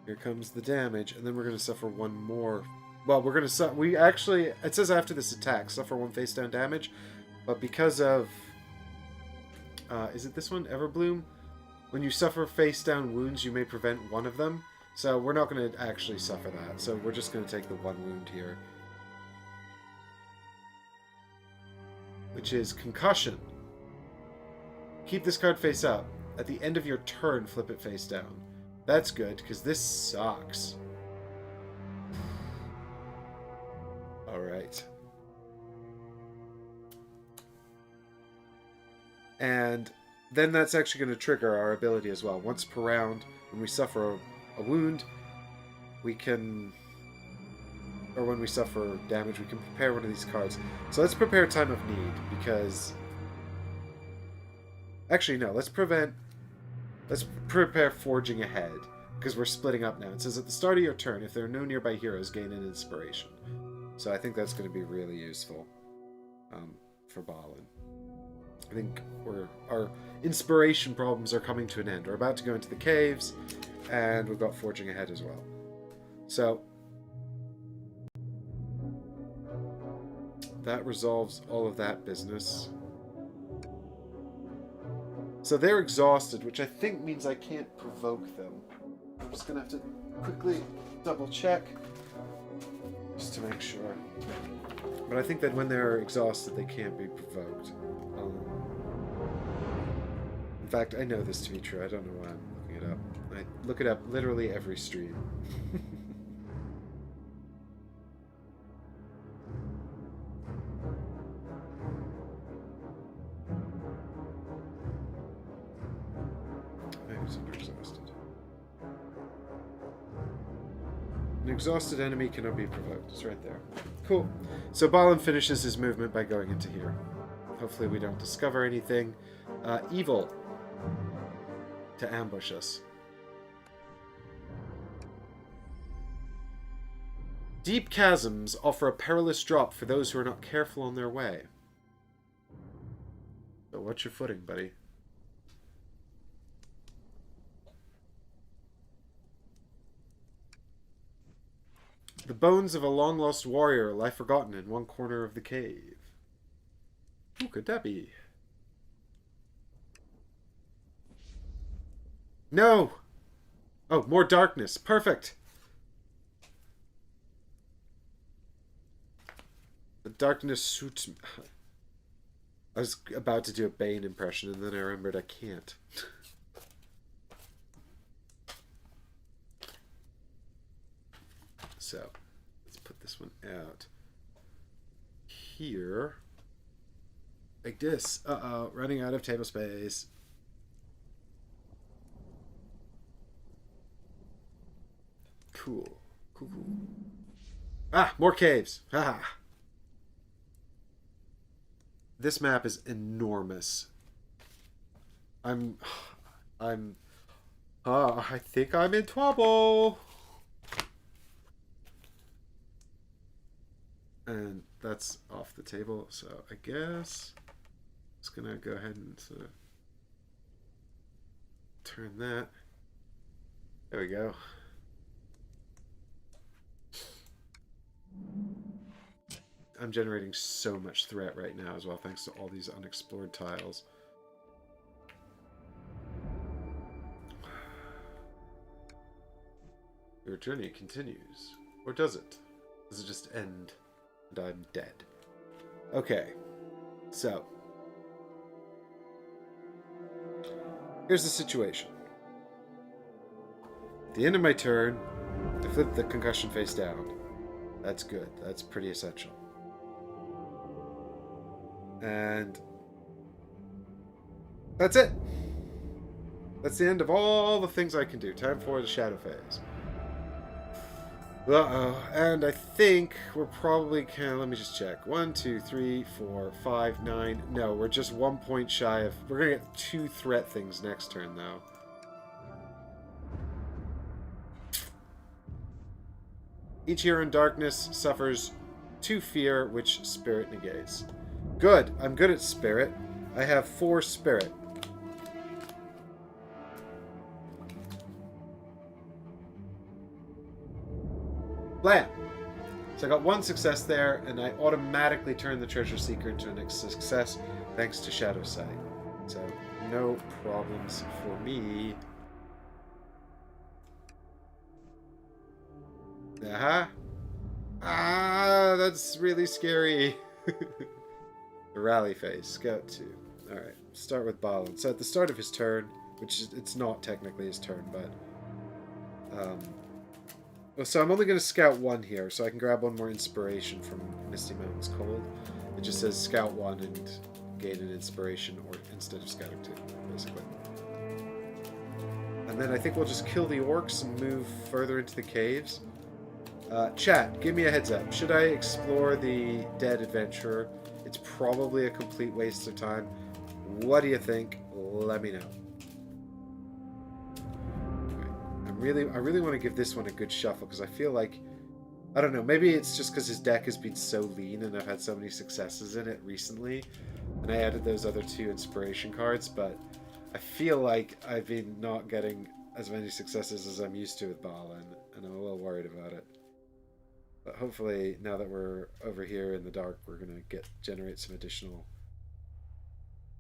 Here comes the damage, and then we're going to suffer 1 more. Well, we're going to we actually, it says after this attack, suffer 1 face down damage, but because of, is it this one, Everbloom? When you suffer face down wounds, you may prevent 1 of them. So we're not going to actually suffer that. So we're just going to take the 1 wound here, which is concussion. Keep this card face up. At the end of your turn, flip it face down. That's good, because this sucks. Alright. And then that's actually going to trigger our ability as well. Once per round, when we suffer a wound, we can, or when we suffer damage, we can prepare one of these cards. So let's prepare Time of Need, because... Actually, no, let's prepare Forging Ahead, because we're splitting up now. It says at the start of your turn, if there are no nearby heroes, gain an inspiration. So I think that's going to be really useful for Balin. I think our inspiration problems are coming to an end. We're about to go into the caves, and we've got Forging Ahead as well. So that resolves all of that business. So they're exhausted, which I think means I can't provoke them. I'm just going to have to quickly double check, just to make sure. But I think that when they're exhausted, they can't be provoked. In fact, I know this to be true. I don't know why I'm looking it up. I look it up literally every stream. An exhausted enemy cannot be provoked. It's right there. Cool. So Balin finishes his movement by going into here. Hopefully we don't discover anything evil to ambush us. Deep chasms offer a perilous drop for those who are not careful on their way. So watch your footing, buddy. The bones of a long-lost warrior lie forgotten in one corner of the cave. Who could that be? No! Oh, more darkness. Perfect! The darkness suits me. I was about to do a Bane impression, and then I remembered I can't. So, let's put this one out here. Like this. Uh-oh, running out of table space. Cool. Cool. Ah, more caves. Haha. This map is enormous. I think I'm in trouble. And that's off the table, so I guess I'm just gonna go ahead and sort of turn that. There we go. I'm generating so much threat right now as well, thanks to all these unexplored tiles. Your journey continues. Or does it? Does it just end? And I'm dead. Okay, so here's the situation. At the end of my turn, I flip the concussion face down. That's good. That's pretty essential. And that's it. That's the end of all the things I can do. Time for the shadow phase. Uh-oh. And I think we're probably... let me just check. 1, 2, 3, 4, 5, 9. No, we're just 1 point shy of... We're going to get 2 threat things next turn, though. Each hero in darkness suffers 2 fear, which spirit negates. Good. I'm good at spirit. I have 4 spirit. Blam! So I got 1 success there, and I automatically turned the Treasure Seeker into a success thanks to Shadow Sight. So, no problems for me. Aha! Ah, that's really scary. The rally phase, Scout 2. Alright, start with Balin. So at the start of his turn, which is, it's not technically his turn, but... so I'm only going to Scout 1 here, so I can grab 1 more inspiration from Misty Mountains Cold. It just says Scout 1 and gain an inspiration or instead of Scouting 2, basically. And And then I think we'll just kill the orcs and move further into the caves. Chat, give me a heads up. Should I explore the Dead Adventurer? It's probably a complete waste of time. What do you think? Let me know. Right. I really want to give this one a good shuffle because I feel like, I don't know, maybe it's just because his deck has been so lean and I've had so many successes in it recently, and I added those other 2 inspiration cards, but I feel like I've been not getting as many successes as I'm used to with Bala, and I'm a little worried about it. But hopefully, now that we're over here in the dark, we're going to generate some additional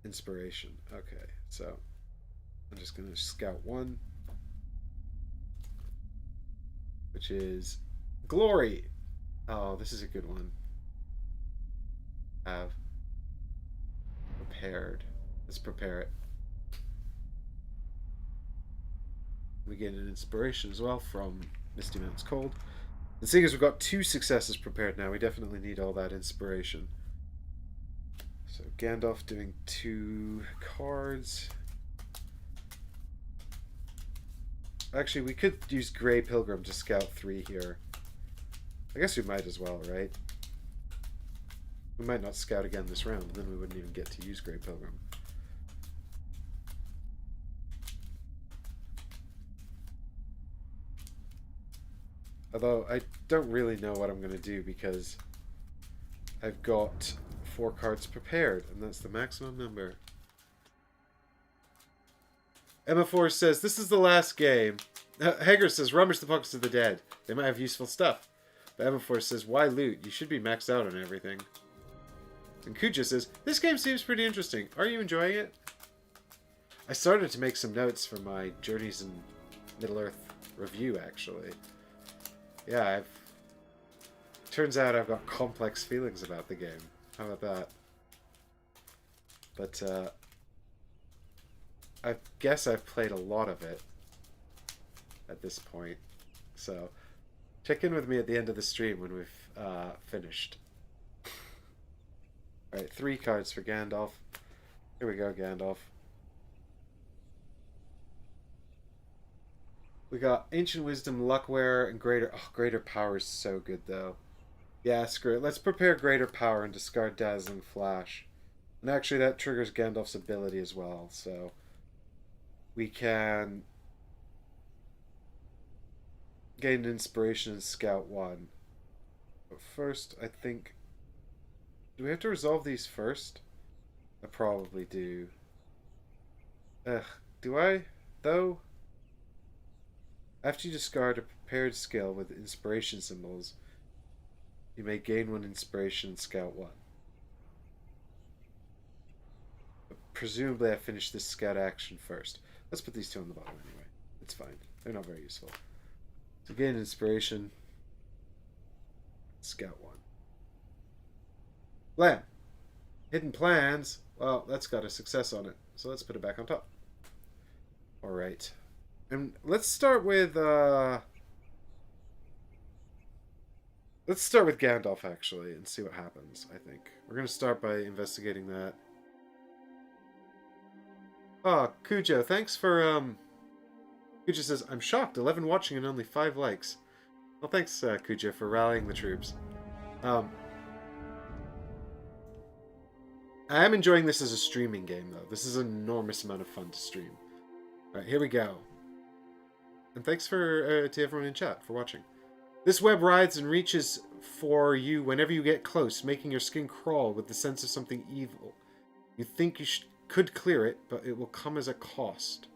inspiration. Okay, so I'm just going to scout 1, which is Glory. Oh, this is a good one. Have prepared. Let's prepare it. We get an inspiration as well from Misty Mountains Cold. And seeing as we've got 2 successes prepared now, we definitely need all that inspiration. So Gandalf doing 2 cards. Actually, we could use Grey Pilgrim to scout 3 here. I guess we might as well, right? We might not scout again this round, and then we wouldn't even get to use Grey Pilgrim. Although, I don't really know what I'm going to do because I've got 4 cards prepared, and that's the maximum number. Emma Force says, this is the last game. Hager says, rummage the pockets of the dead. They might have useful stuff. But Emma Force says, why loot? You should be maxed out on everything. And Kuja says, this game seems pretty interesting. Are you enjoying it? I started to make some notes for my Journeys in Middle-earth review, actually. Yeah, turns out I've got complex feelings about the game. How about that? But, I guess I've played a lot of it at this point. So, check in with me at the end of the stream when we've finished. Alright, 3 cards for Gandalf. Here we go, Gandalf. We got Ancient Wisdom, Luckwear, and Greater... Oh, Greater Power is so good, though. Yeah, screw it. Let's prepare Greater Power and discard Dazzling Flash. And actually, that triggers Gandalf's ability as well, so... We can... gain inspiration and scout 1. But first, I think... Do we have to resolve these first? I probably do. Ugh, do I? Though? After you discard a prepared skill with inspiration symbols, you may gain 1 inspiration and scout 1. But presumably I finished this scout action first. Let's put these 2 on the bottom anyway. It's fine. They're not very useful. So gain inspiration. Scout 1. Plan. Hidden plans. Well, that's got a success on it. So let's put it back on top. Alright. And let's start with Gandalf, actually, and see what happens, I think. We're going to start by investigating that. Oh, Cujo, thanks for, Cujo says, I'm shocked, 11 watching and only 5 likes. Well, thanks, Cujo, for rallying the troops. I am enjoying this as a streaming game, though. This is an enormous amount of fun to stream. Alright, here we go. And thanks for to everyone in chat for watching. This web writhes and reaches for you whenever you get close, making your skin crawl with the sense of something evil. You think you could clear it, but it will come as a cost.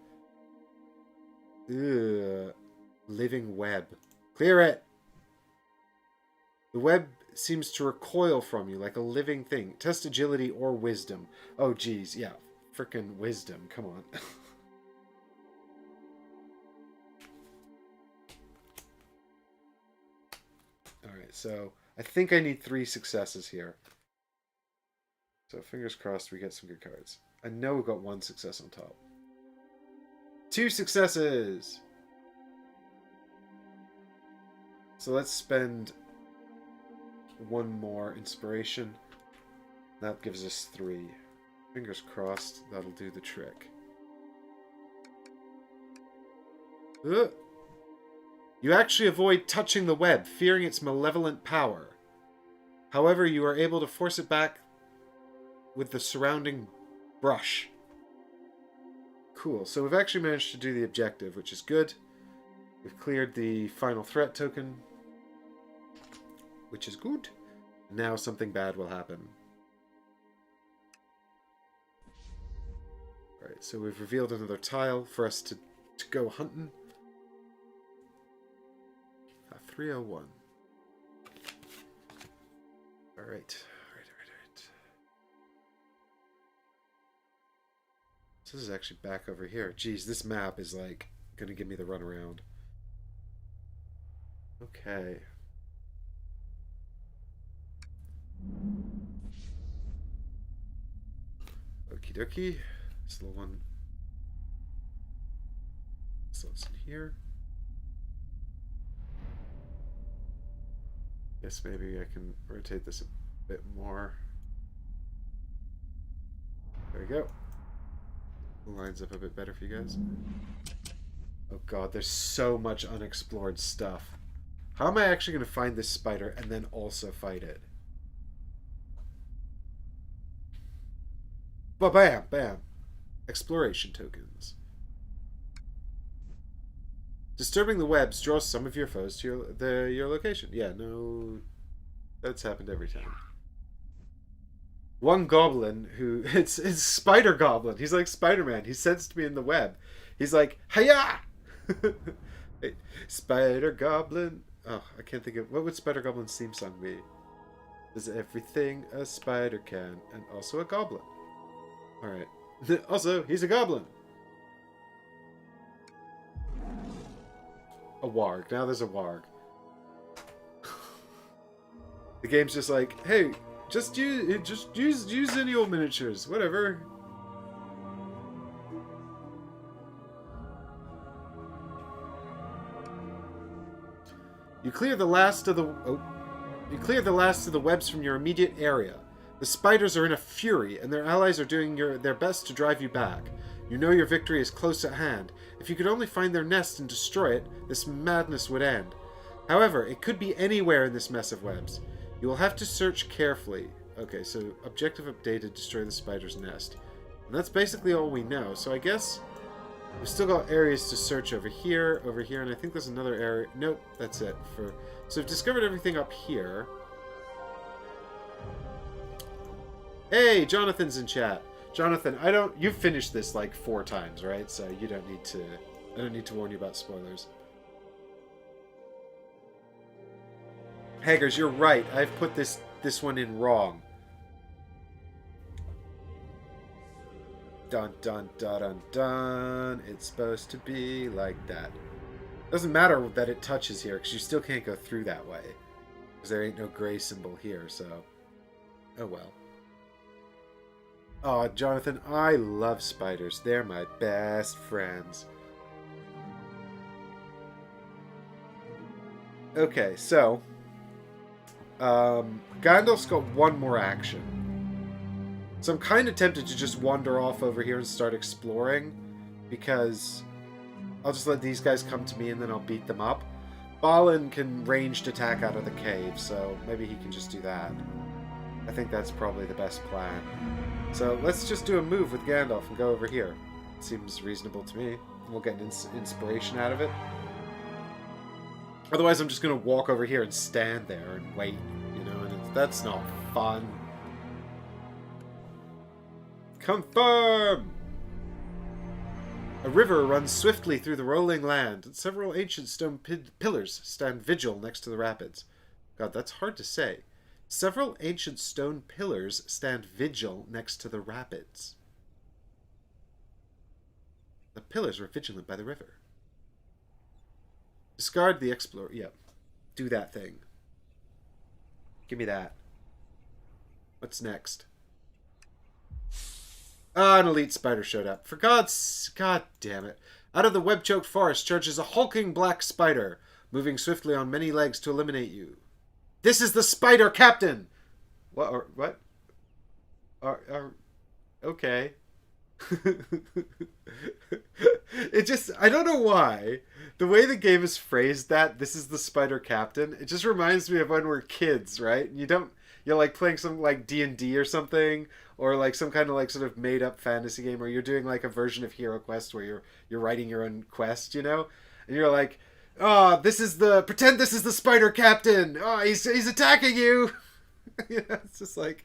Ugh. Living web. Clear it! The web seems to recoil from you like a living thing. Test agility or wisdom. Oh, geez. Yeah. Frickin' wisdom. Come on. Alright, so I think I need 3 successes here. So fingers crossed we get some good cards. I know we've got 1 success on top. 2 successes! So let's spend 1 more inspiration. That gives us 3. Fingers crossed that'll do the trick. Ugh. You actually avoid touching the web, fearing its malevolent power. However, you are able to force it back with the surrounding brush. Cool. So we've actually managed to do the objective, which is good. We've cleared the final threat token, which is good. Now something bad will happen. Alright, so we've revealed another tile for us to go hunting. 301. Alright. So this is actually back over here. Jeez, this map is like gonna give me the runaround. Okay. Okie dokie. This little one. So it's in here. Guess maybe I can rotate this a bit more. There we go. Lines up a bit better for you guys. Oh god, there's so much unexplored stuff. How am I actually going to find this spider and then also fight it? Ba-bam, bam. Exploration tokens. Disturbing the webs draws some of your foes to your location. Yeah, no... That's happened every time. One goblin who... It's Spider Goblin. He's like Spider-Man. He sensed me in the web. He's like, Hiya! Hey, Spider Goblin. Oh, I can't think of... What would Spider Goblin's theme song be? Does everything a spider can. And also a goblin. Alright. Also, he's a goblin. A warg. Now there's a warg. The game's just like, hey, just use any old miniatures, whatever. You clear the last of the webs from your immediate area. The spiders are in a fury, and their allies are doing their best to drive you back. You know your victory is close at hand. If you could only find their nest and destroy it, this madness would end. However, it could be anywhere in this mess of webs. You will have to search carefully. Okay, so objective updated, destroy the spider's nest. And that's basically all we know. So I guess we've still got areas to search over here, and I think there's another area. Nope, that's it. So we've discovered everything up here. Hey, Jonathan's in chat. Jonathan, you've finished this like 4 times, right? So you don't need to, I don't need to warn you about spoilers. Haggers, you're right. I've put this one in wrong. Dun dun dun dun dun. It's supposed to be like that. Doesn't matter that it touches here, because you still can't go through that way. Because there ain't no gray symbol here, so... Oh well. Aw, Jonathan, I love spiders. They're my best friends. Okay, so... Gandalf's got one more action. So I'm kind of tempted to just wander off over here and start exploring, because I'll just let these guys come to me and then I'll beat them up. Balin can ranged attack out of the cave, so maybe he can just do that. I think that's probably the best plan. So let's just do a move with Gandalf and go over here. Seems reasonable to me. We'll get an inspiration out of it. Otherwise, I'm just going to walk over here and stand there and wait, you know, and that's not fun. Confirm! A river runs swiftly through the rolling land, and several ancient stone pillars stand vigil next to the rapids. God, that's hard to say. Several ancient stone pillars stand vigil next to the rapids. The pillars were vigilant by the river. Discard the explorer. Yep. Do that thing. Give me that. What's next? Ah, an elite spider showed up. For God damn it. Out of the web-choked forest charges a hulking black spider, moving swiftly on many legs to eliminate you. This is the spider captain! What? Okay. It just, I don't know why. The way the game is phrased that, this is the Spider Captain, it just reminds me of when we're kids, right? You're like playing some like D&D or something, or like some kind of like sort of made up fantasy game, or you're doing like a version of Hero Quest where you're writing your own quest, you know? And you're like, oh, pretend this is the Spider Captain. Oh, he's attacking you. Yeah, it's just like,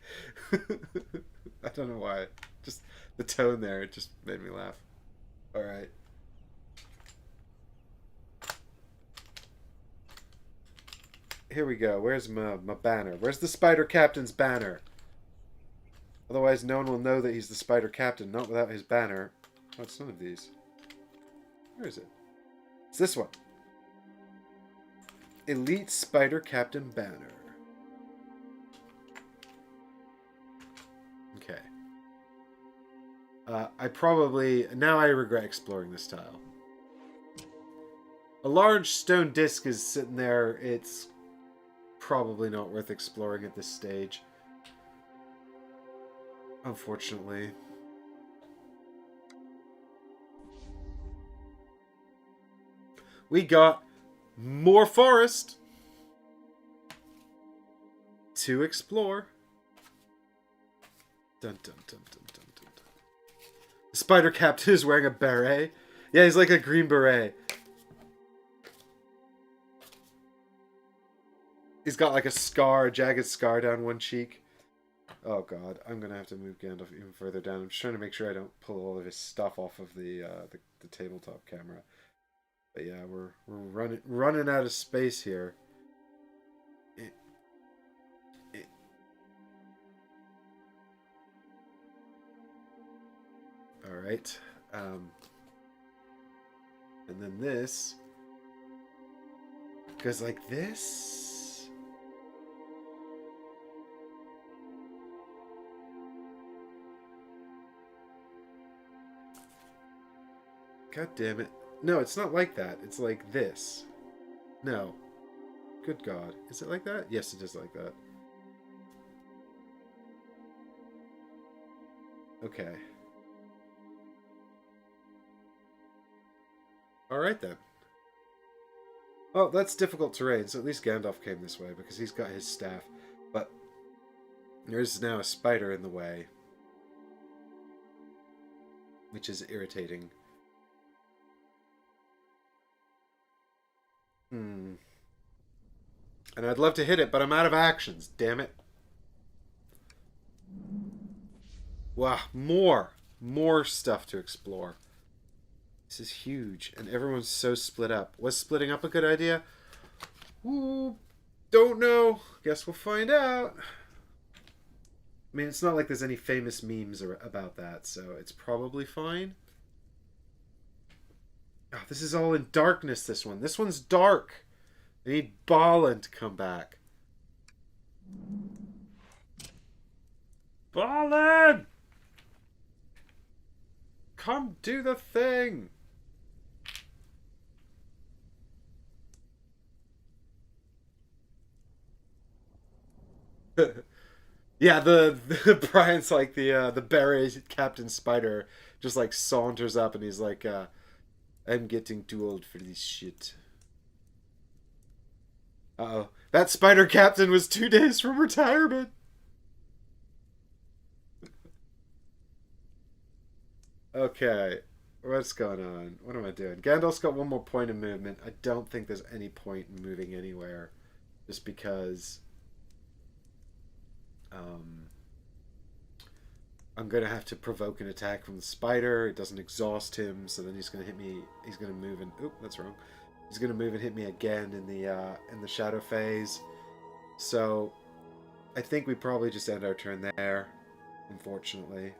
I don't know why. Just the tone there, it just made me laugh. All right. Here we go. Where's my banner? Where's the Spider Captain's banner? Otherwise, no one will know that he's the Spider Captain, not without his banner. Oh, it's none of these. Where is it? It's this one. Elite Spider Captain banner. Okay. Now I regret exploring this tile. A large stone disc is sitting there. It's probably not worth exploring at this stage. Unfortunately. We got more forest to explore. Dun dun dun dun dun dun dun. The Spider Captain is wearing a beret. Yeah, he's like a green beret. He's got like a jagged scar down one cheek. Oh god, I'm gonna have to move Gandalf even further down. I'm just trying to make sure I don't pull all of his stuff off of the tabletop camera. But yeah, we're running out of space here. All right, and then this goes like this. God damn it. No, it's not like that. It's like this. No. Good God. Is it like that? Yes, it is like that. Okay. Alright then. Well, that's difficult terrain, so at least Gandalf came this way because he's got his staff. But there is now a spider in the way, which is irritating. And I'd love to hit it, but I'm out of actions, damn it. Wow, more stuff to explore. This is huge, and everyone's so split up. Was splitting up a good idea? Ooh, don't know. Guess we'll find out. I mean, it's not like there's any famous memes about that, so it's probably fine. Oh, this is all in darkness, this one. This one's dark. I need Balin to come back. Balin! Come do the thing! Yeah, the Brian's like the beret Captain Spider just like saunters up and he's like, I'm getting too old for this shit. Uh-oh. That Spider Captain was 2 days from retirement. Okay. What's going on? What am I doing? Gandalf's got one more point of movement. I don't think there's any point in moving anywhere. Just because... I'm going to have to provoke an attack from the spider. It doesn't exhaust him, so then he's going to hit me. He's going to move and... Oop, that's wrong. He's going to move and hit me again in the shadow phase. So, I think we probably just end our turn there, unfortunately.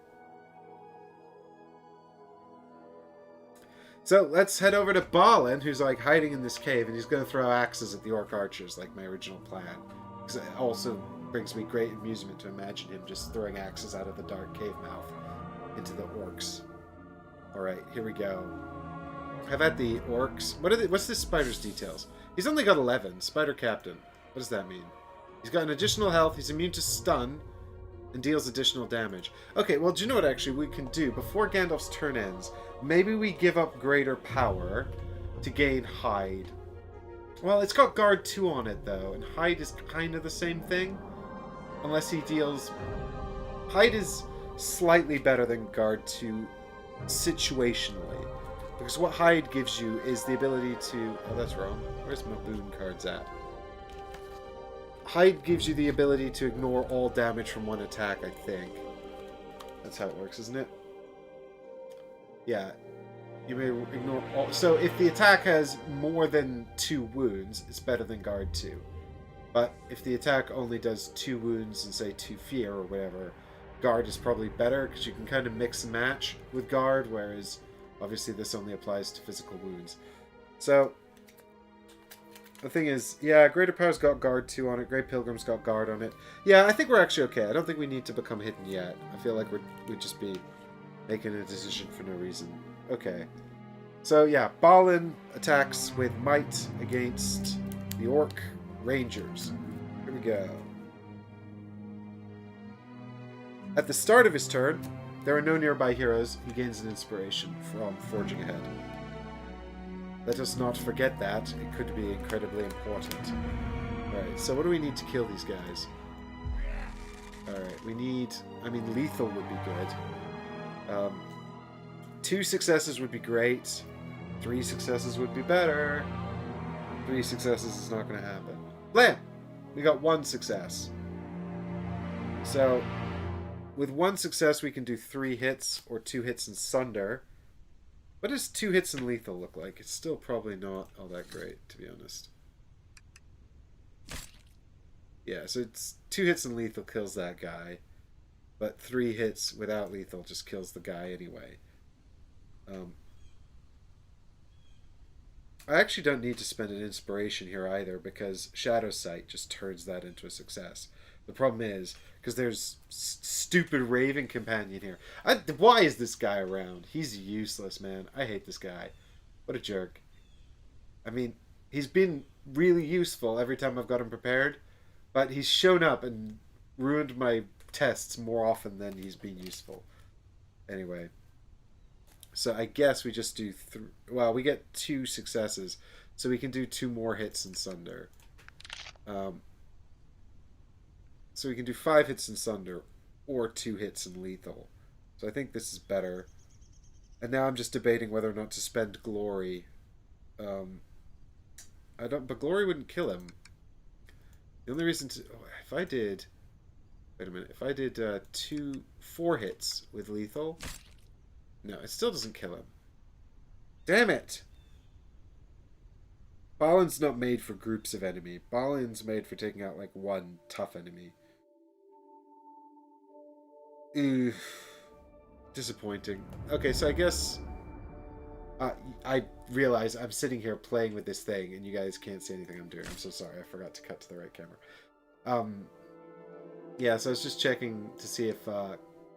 So, let's head over to Balin, who's like hiding in this cave, and he's going to throw axes at the orc archers, like my original plan. Because it also brings me great amusement to imagine him just throwing axes out of the dark cave mouth into the orcs. Alright, here we go. Have at the orcs. What's this spider's details? He's only got 11. Spider Captain. What does that mean? He's got an additional health. He's immune to stun. and deals additional damage. Okay, well, do you know what actually we can do? Before Gandalf's turn ends, maybe we give up greater power to gain Hide. Well, it's got Guard 2 on it, though, and Hide is kind of the same thing. Unless he deals... Hide is slightly better than Guard 2 situationally. Because what Hide gives you is the ability to... Oh, that's wrong. Where's my boon cards at? Hide gives you the ability to ignore all damage from one attack, I think. That's how it works, isn't it? Yeah. You may ignore all... So if the attack has more than 2 wounds, it's better than Guard 2. But if the attack only does 2 wounds and, say, 2 fear or whatever, Guard is probably better, because you can kind of mix and match with Guard, whereas obviously this only applies to physical wounds. So, the thing is, yeah, Greater Power's got Guard 2 on it, Grey Pilgrim's got Guard on it. Yeah, I think we're actually okay. I don't think we need to become hidden yet. I feel like we'd just be making a decision for no reason. Okay. So, yeah, Balin attacks with might against the Orc Rangers. Here we go. At the start of his turn, there are no nearby heroes. He gains an inspiration from forging ahead. Let us not forget that. It could be incredibly important. Alright, so what do we need to kill these guys? Alright, we need... I mean, lethal would be good. 2 successes would be great. 3 successes would be better. 3 successes is not going to happen. Blam! We got 1 success. So, with 1 success, we can do 3 hits or 2 hits and sunder. What does 2 hits and lethal look like? It's still probably not all that great, to be honest. Yeah, so it's 2 hits and lethal kills that guy. But 3 hits without lethal just kills the guy anyway. I actually don't need to spend an inspiration here either, because Shadow Sight just turns that into a success. The problem is, because there's stupid Raven Companion here. Why is this guy around? He's useless, man. I hate this guy. What a jerk. I mean, he's been really useful every time I've got him prepared, but he's shown up and ruined my tests more often than he's been useful. Anyway. So I guess we just do... Well, we get 2 successes, so we can do 2 more hits and sunder. So we can do 5 hits and sunder, or 2 hits and lethal. So I think this is better. And now I'm just debating whether or not to spend glory. But glory wouldn't kill him. The only reason to... Oh, if I did... Wait a minute. If I did 4 hits with lethal... No, it still doesn't kill him. Damn it! Balin's not made for groups of enemy. Balin's made for taking out, like, 1 tough enemy. Ooh. Disappointing. Okay, so I guess... I realize I'm sitting here playing with this thing, and you guys can't see anything I'm doing. I'm so sorry. I forgot to cut to the right camera. Yeah, so I was just checking to see if...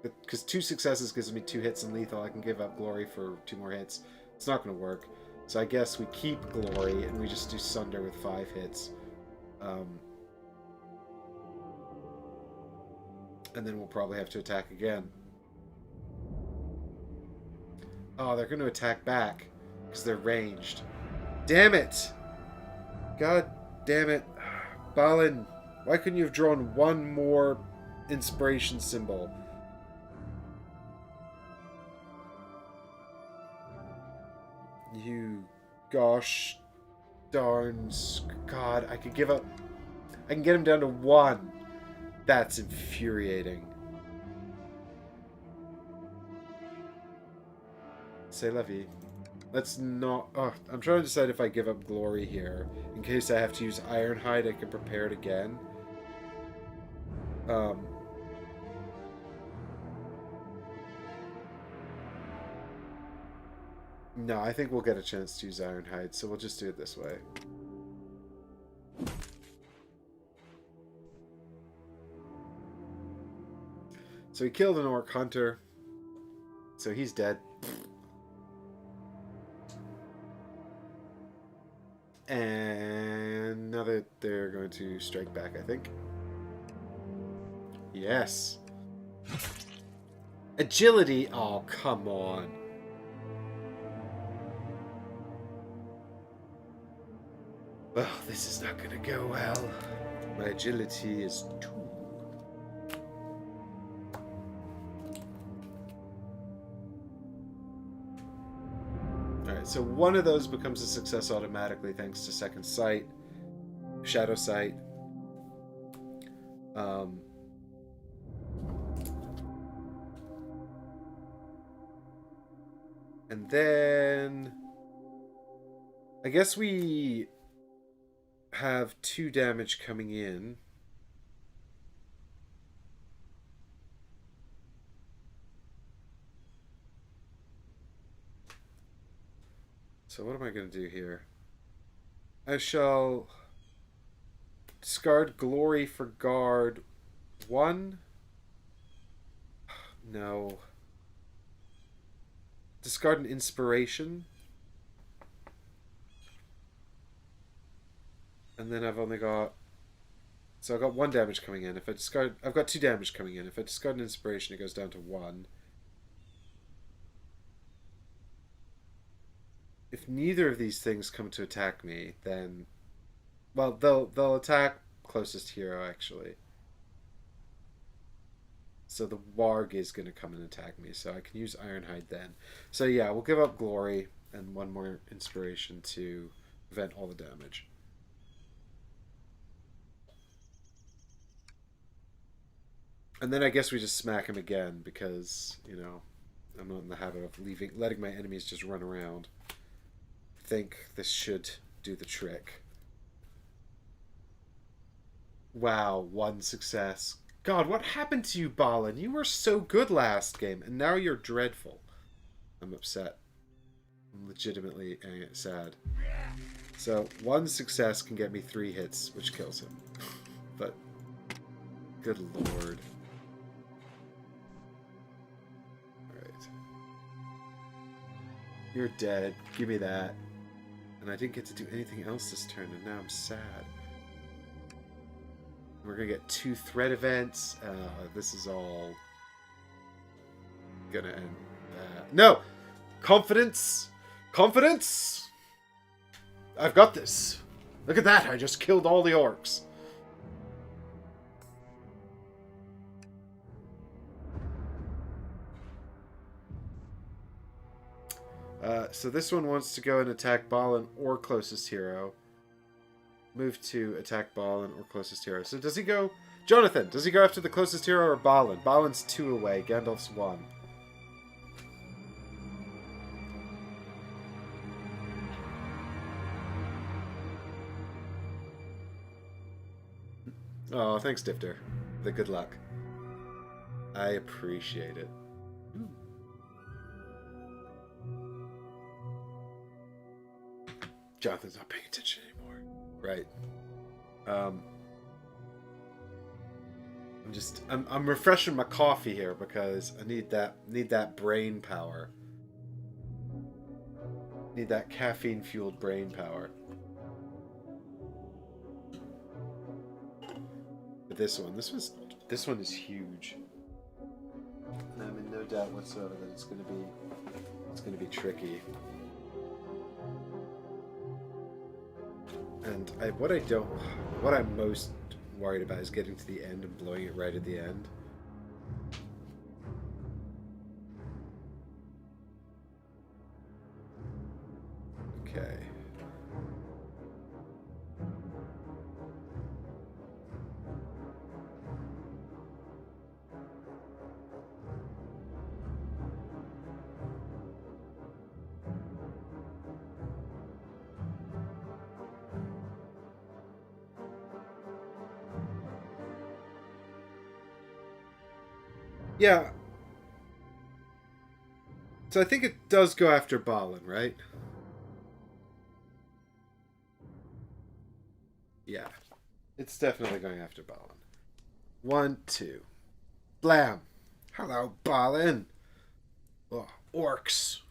because 2 successes gives me 2 hits and lethal. I can give up glory for 2 more hits. It's not going to work. So I guess we keep glory and we just do sunder with 5 hits. And then we'll probably have to attack again. Oh, they're going to attack back because they're ranged. Damn it! God damn it. Balin, why couldn't you have drawn 1 more inspiration symbol? You gosh darn... God, I could give up... I can get him down to 1. That's infuriating. C'est la vie. Let's not... Oh, I'm trying to decide if I give up glory here. In case I have to use Ironhide, I can prepare it again. No, I think we'll get a chance to use Ironhide, so we'll just do it this way. So he killed an Orc Hunter. So he's dead. And now that they're going to strike back, I think. Yes. Agility? Oh, come on. Well, this is not gonna go well. My agility is 2. Alright, so one of those becomes a success automatically thanks to Second Sight. Shadow Sight. And then I guess we have 2 damage coming in. So what am I going to do here? I shall discard Glory for guard 1. No. Discard an inspiration. And then I've only got... So I've got 1 damage coming in. If I discard... I've got 2 damage coming in. If I discard an inspiration, it goes down to 1. If neither of these things come to attack me, then... Well, they'll attack closest hero, actually. So the Warg is going to come and attack me, so I can use Ironhide then. So yeah, we'll give up Glory and 1 more inspiration to prevent all the damage. And then I guess we just smack him again because, you know, I'm not in the habit of letting my enemies just run around. I think this should do the trick. Wow, 1 success. God, what happened to you, Balin? You were so good last game, and now you're dreadful. I'm upset. I'm legitimately sad. So, 1 success can get me 3 hits, which kills him. But, good lord. Alright. You're dead. Give me that. And I didn't get to do anything else this turn, and now I'm sad. We're gonna get 2 threat events. This is all gonna end. No! Confidence! Confidence! I've got this. Look at that, I just killed all the orcs. So this one wants to go and attack Balin or closest hero. Move to attack Balin or closest hero. So does he go... Jonathan, does he go after the closest hero or Balin? Balin's 2 away. Gandalf's 1. Oh, thanks, Difter. The good luck. I appreciate it. Ooh. Jonathan's not paying attention anymore. Right. I'm refreshing my coffee here because I need that brain power. Need that caffeine fueled brain power. But this one is huge. And I'm in no doubt whatsoever that it's gonna be tricky. And what I'm most worried about is getting to the end and blowing it right at the end. Okay. Yeah. So I think it does go after Balin, right? Yeah. It's definitely going after Balin. 1, 2. Blam! Hello, Balin! Oh, orcs!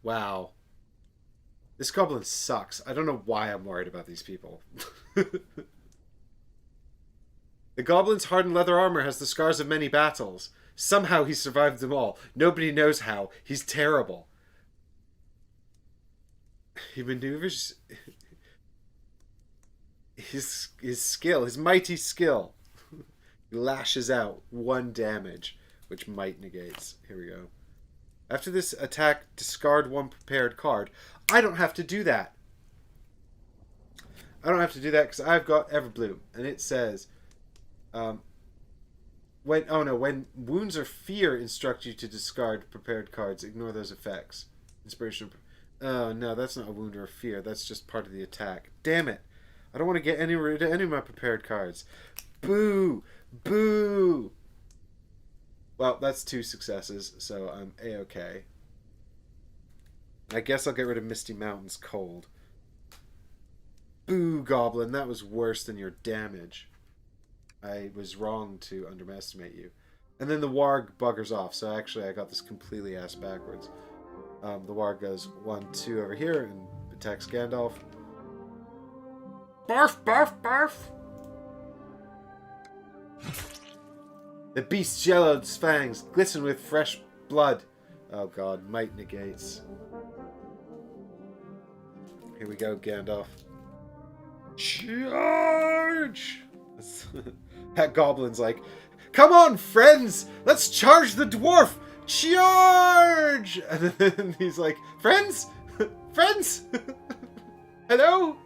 Wow. This goblin sucks. I don't know why I'm worried about these people. The goblin's hardened leather armor has the scars of many battles. Somehow he survived them all. Nobody knows how. He's terrible. He maneuvers his skill, his mighty skill. He lashes out 1 damage, which might negates. Here we go. After this attack, discard 1 prepared card. I don't have to do that. I don't have to do that because I've got Everbloom, and it says, when wounds or fear instruct you to discard prepared cards, ignore those effects. Inspiration. Oh no, that's not a wound or a fear. That's just part of the attack. Damn it! I don't want to get rid of any of my prepared cards. Boo! Boo! Well, that's 2 successes, so I'm A-okay. I guess I'll get rid of Misty Mountain's Cold. Boo, Goblin, that was worse than your damage. I was wrong to underestimate you. And then the Warg buggers off, so actually I got this completely ass backwards. The Warg goes 1-2 over here and attacks Gandalf. Barf, barf, barf! The beast's yellowed fangs glisten with fresh blood. Oh god, might negates. Here we go, Gandalf. Charge! That goblin's like, come on, friends! Let's charge the dwarf! Charge! And then he's like, friends? Friends? Hello?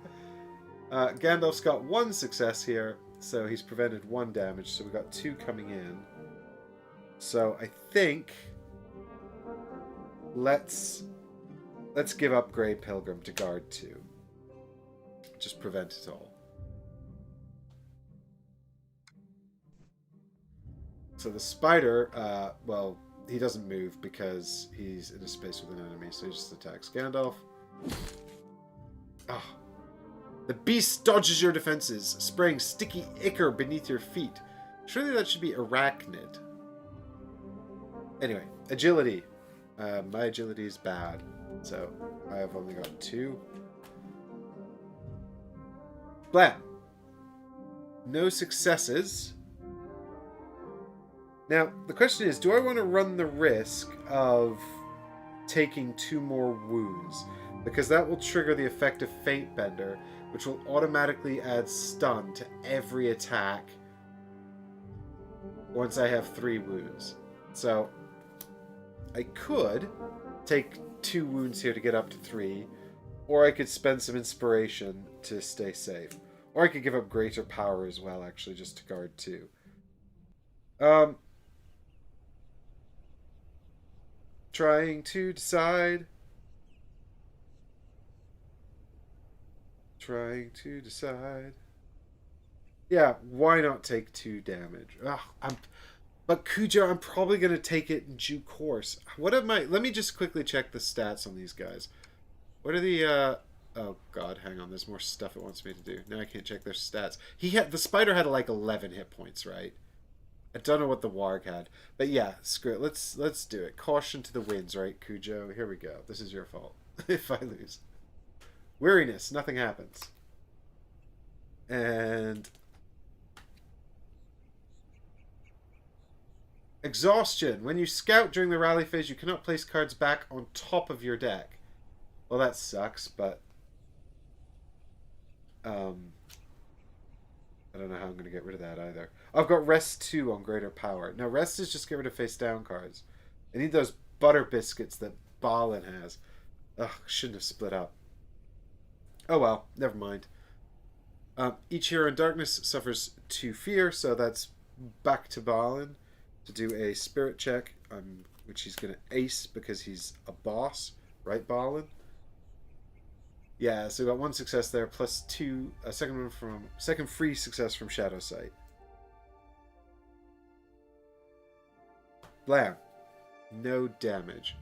Gandalf's got 1 success here, so he's prevented 1 damage, so we got 2 coming in. So I think let's give up Grey Pilgrim to guard 2. Just prevent it all. So the spider, well, he doesn't move because he's in a space with an enemy, so he just attacks Gandalf. Ah. The beast dodges your defenses, spraying sticky ichor beneath your feet. Surely that should be arachnid. Anyway, agility. My agility is bad, so I have only got 2. Blam! No successes. Now, the question is, do I want to run the risk of taking 2 more wounds? Because that will trigger the effect of Fate Bender, which will automatically add stun to every attack once I have 3 wounds. So, I could take 2 wounds here to get up to 3, or I could spend some inspiration to stay safe. Or I could give up greater power as well, actually, just to guard 2. Trying to decide. Trying to decide. Yeah, why not take 2 damage? Ugh, but Cujo, I'm probably going to take it in due course. What am I... Let me just quickly check the stats on these guys. What are the... Oh, God, hang on. There's more stuff it wants me to do. Now I can't check their stats. The spider had, like, 11 hit points, right? I don't know what the Warg had. But, yeah, screw it. Let's do it. Caution to the winds, right, Cujo? Here we go. This is your fault if I lose. Weariness. Nothing happens. And... Exhaustion. When you scout during the rally phase, you cannot place cards back on top of your deck. Well, that sucks, but... I don't know how I'm going to get rid of that either. I've got Rest 2 on Greater Power. No, Rest is just get rid of face down cards. I need those butter biscuits that Balin has. Ugh, shouldn't have split up. Oh well, never mind. Each hero in darkness suffers 2 fear, so that's back to Balin to do a spirit check, which he's going to ace because he's a boss, right, Balin? Yeah, so we got 1 success there, plus 2, a second free success from Shadow Sight. Blam. No damage.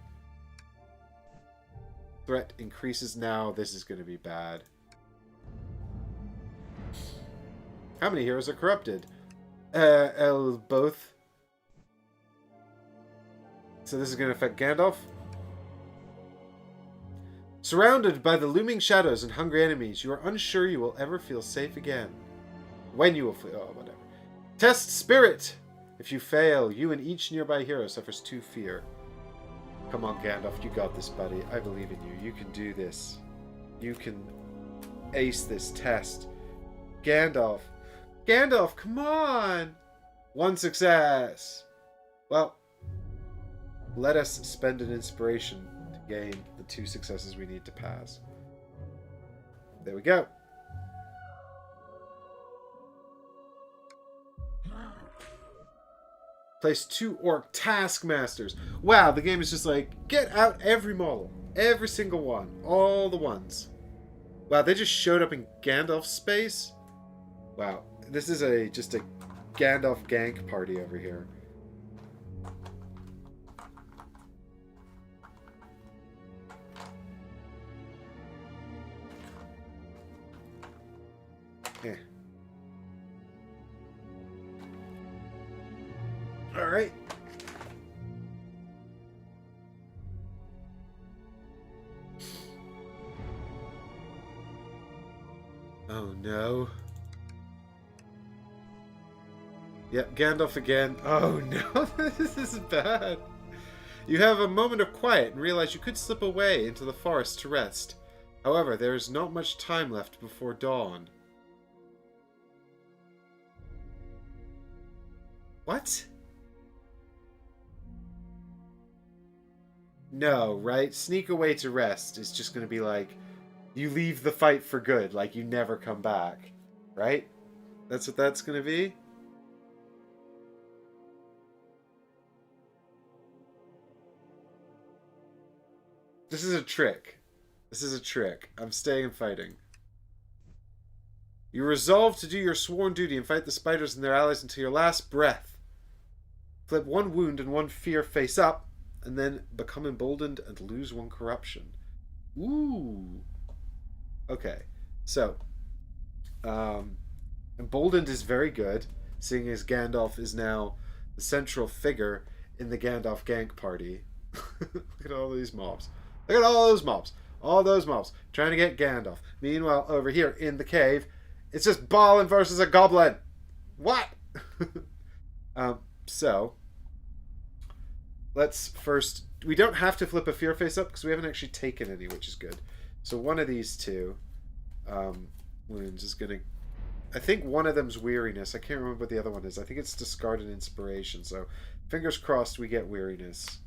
Threat increases now. This is going to be bad. How many heroes are corrupted? Both. So this is going to affect Gandalf. Surrounded by the looming shadows and hungry enemies, you are unsure you will ever feel safe again. When you will feel... Oh, whatever. Test spirit! If you fail, you and each nearby hero suffers 2 fear. Come on, Gandalf, you got this, buddy. I believe in you. You can do this. You can ace this test. Gandalf. Gandalf, come on! 1 success! Well, let us spend an inspiration to gain the 2 successes we need to pass. There we go. Place 2 orc taskmasters. Wow, the game is just like, get out every model. Every single one. All the ones. Wow, they just showed up in Gandalf's space? Wow, this is just a Gandalf gank party over here. Eh. Alright. Oh no. Yep, Gandalf again. Oh no, this is bad. You have a moment of quiet and realize you could slip away into the forest to rest. However, there is not much time left before dawn. What? No, right? Sneak away to rest is just going to be like, you leave the fight for good, like you never come back. Right? That's what that's going to be? This is a trick. This is a trick. I'm staying and fighting. You resolve to do your sworn duty and fight the spiders and their allies until your last breath. Flip 1 wound and 1 fear face up, and then become emboldened and lose 1 corruption. Ooh. Okay. So, emboldened is very good, seeing as Gandalf is now the central figure in the Gandalf gank party. Look at all these mobs. Look at all those mobs. All those mobs trying to get Gandalf. Meanwhile, over here in the cave, it's just Balin versus a goblin. What? So, let's first... We don't have to flip a fear face up because we haven't actually taken any, which is good. So one of these 2 wounds is going to... I think one of them's weariness. I can't remember what the other one is. I think it's discard and inspiration. So, fingers crossed we get weariness.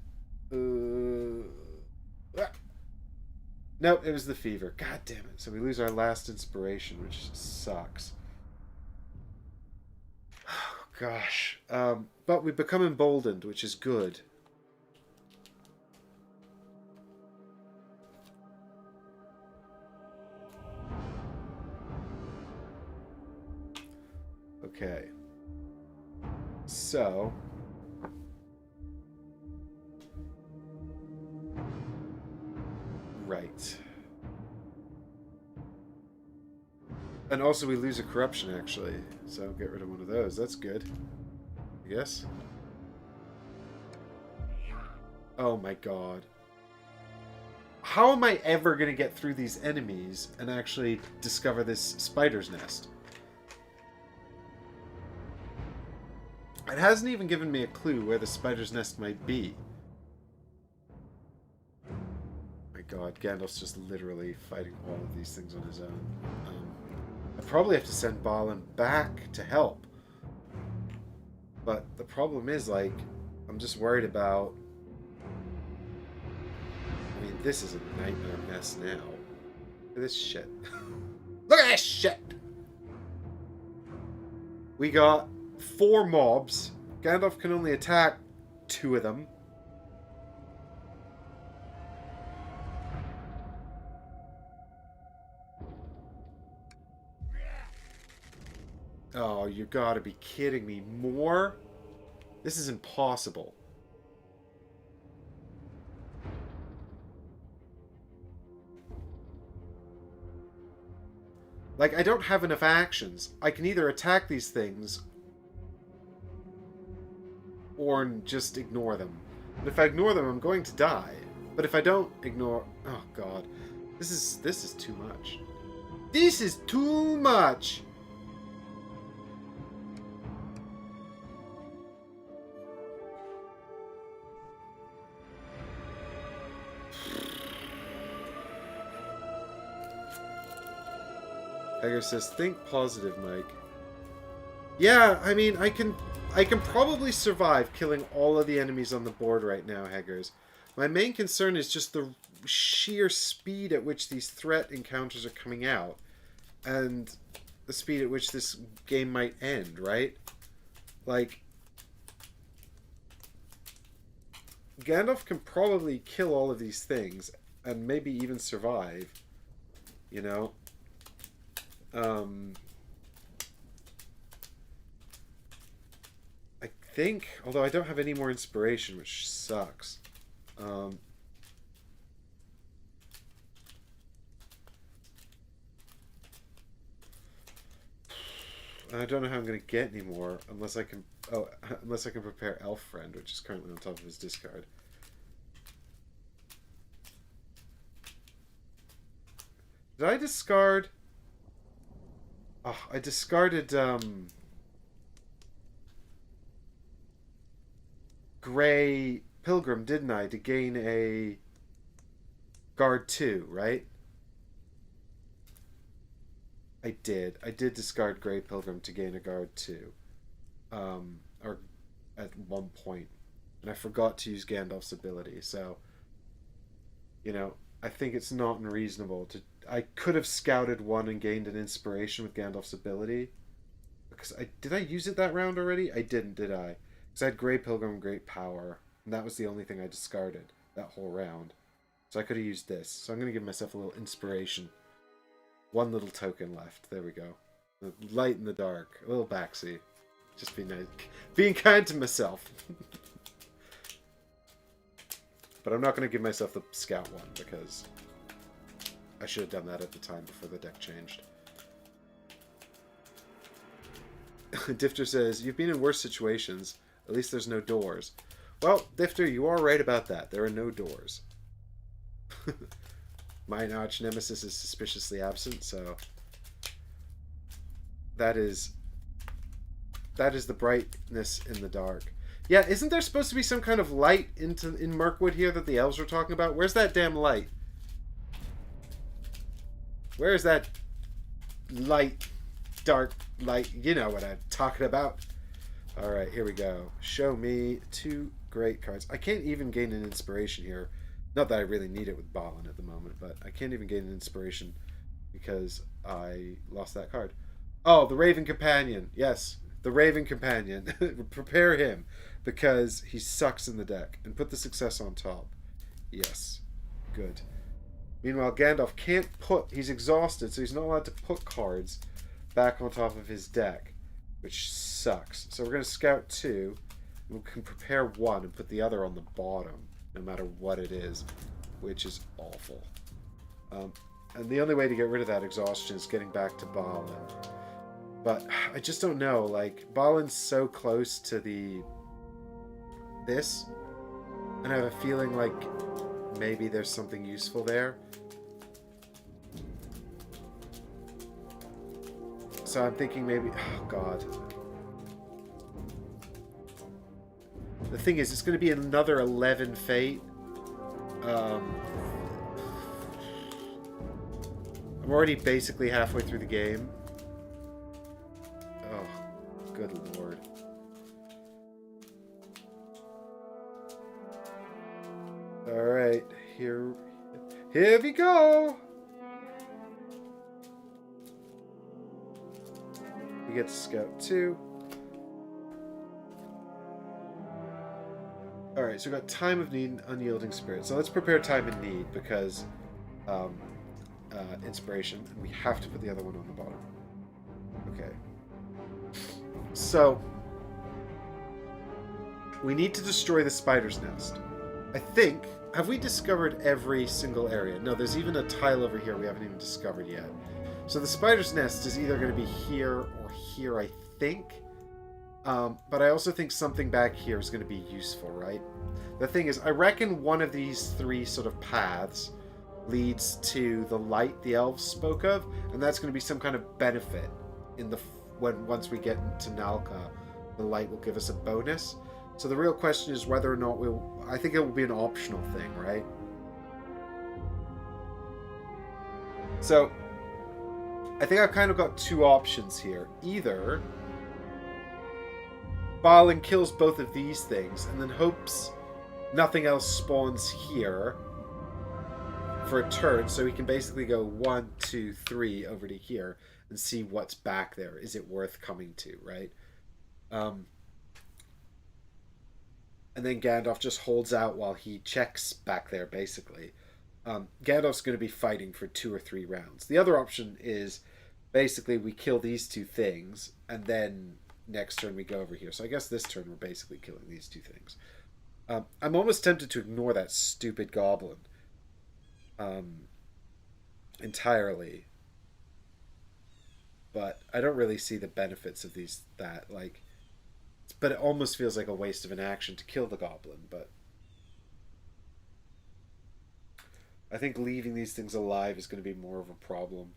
Nope, it was the fever. God damn it. So we lose our last inspiration, which sucks. Oh, gosh. But we become emboldened, which is good. Okay. So... Right. And also we lose a corruption, actually. So get rid of one of those. That's good. I guess. Oh my god. How am I ever going to get through these enemies and actually discover this spider's nest? It hasn't even given me a clue where the spider's nest might be. God, Gandalf's just literally fighting all of these things on his own. I probably have to send Balin back to help. But the problem is, like, I'm just worried about... I mean, this is a nightmare mess now. Look at this shit. Look at this shit! We got 4 mobs. Gandalf can only attack 2 of them. Oh, you gotta be kidding me. More? This is impossible. Like, I don't have enough actions. I can either attack these things or just ignore them. But if I ignore them, I'm going to die. But if I don't ignore... Oh, God. This is too much. This is too much! Hager says, think positive, Mike. Yeah, I mean, I can probably survive killing all of the enemies on the board right now, Haggers. My main concern is just the sheer speed at which these threat encounters are coming out. And the speed at which this game might end, right? Like, Gandalf can probably kill all of these things and maybe even survive, you know? I think, although I don't have any more inspiration, which sucks. I don't know how I'm going to get any more unless I can. Oh, unless I can prepare Elf Friend, which is currently on top of his discard. Did I discard? Oh, I discarded Grey Pilgrim, didn't I, to gain a Guard 2, right? I did. I did discard Grey Pilgrim to gain a Guard 2. Or at one point. And I forgot to use Gandalf's ability, so... You know, I think it's not unreasonable to... I could have scouted one and gained an inspiration with Gandalf's ability. Because did I use it that round already? I didn't, did I? Because I had Grey Pilgrim, Great Power. And that was the only thing I discarded that whole round. So I could have used this. So I'm going to give myself a little inspiration. One little token left. There we go. The light in the dark. A little backseat. Just be nice. Being kind to myself. But I'm not going to give myself the scout one because I should have done that at the time before the deck changed. Difter says, you've been in worse situations. At least there's no doors. Well, Difter, you are right about that. There are no doors. My arch nemesis is suspiciously absent, so that is the brightness in the dark. Yeah, isn't there supposed to be some kind of light in Mirkwood here that the elves were talking about? Where's that damn light? Where is that light, dark light? You know what I'm talking about. All right, here we go. Show me 2 great cards. I can't even gain an inspiration here. Not that I really need it with Balin at the moment, but I can't even gain an inspiration because I lost that card. Oh, the Raven Companion. Yes, the Raven Companion. Prepare him because he sucks in the deck. And put the success on top. Yes, good. Meanwhile, Gandalf can't put... He's exhausted, so he's not allowed to put cards back on top of his deck, which sucks. So we're going to scout 2, and we can prepare 1 and put the other on the bottom. No matter what it is, which is awful. And the only way to get rid of that exhaustion is getting back to Balin. But I just don't know. Like, Balin's so close to this, and I have a feeling like maybe there's something useful there. So I'm thinking maybe... Oh, God. The thing is, it's going to be another 11 Fate. I'm already basically halfway through the game. Oh, good lord. Alright, here we go! We get to scout 2. Alright, so we've got Time of Need and Unyielding Spirit. So let's prepare Time of Need because inspiration, and we have to put the other one on the bottom. Okay. So we need to destroy the spider's nest. I think, have we discovered every single area? No, there's even a tile over here we haven't even discovered yet. So the spider's nest is either going to be here or here, I think. But I also think something back here is going to be useful, right? The thing is, I reckon one of these 3 sort of paths leads to the light the elves spoke of, and that's going to be some kind of benefit in the once we get into Nalka, the light will give us a bonus. So the real question is whether or not I think it will be an optional thing, right? So I think I've kind of got two options here. Either Balin kills both of these things and then hopes nothing else spawns here for a turn, so he can basically go 1, 2, 3 over to here and see what's back there. Is it worth coming to, right? And then Gandalf just holds out while he checks back there, basically. Gandalf's going to be fighting for 2 or 3 rounds. The other option is basically we kill these 2 things, and then next turn we go over here. So I guess this turn we're basically killing these 2 things. I'm almost tempted to ignore that stupid goblin entirely. But I don't really see the benefits of but it almost feels like a waste of an action to kill the goblin, but I think leaving these things alive is going to be more of a problem.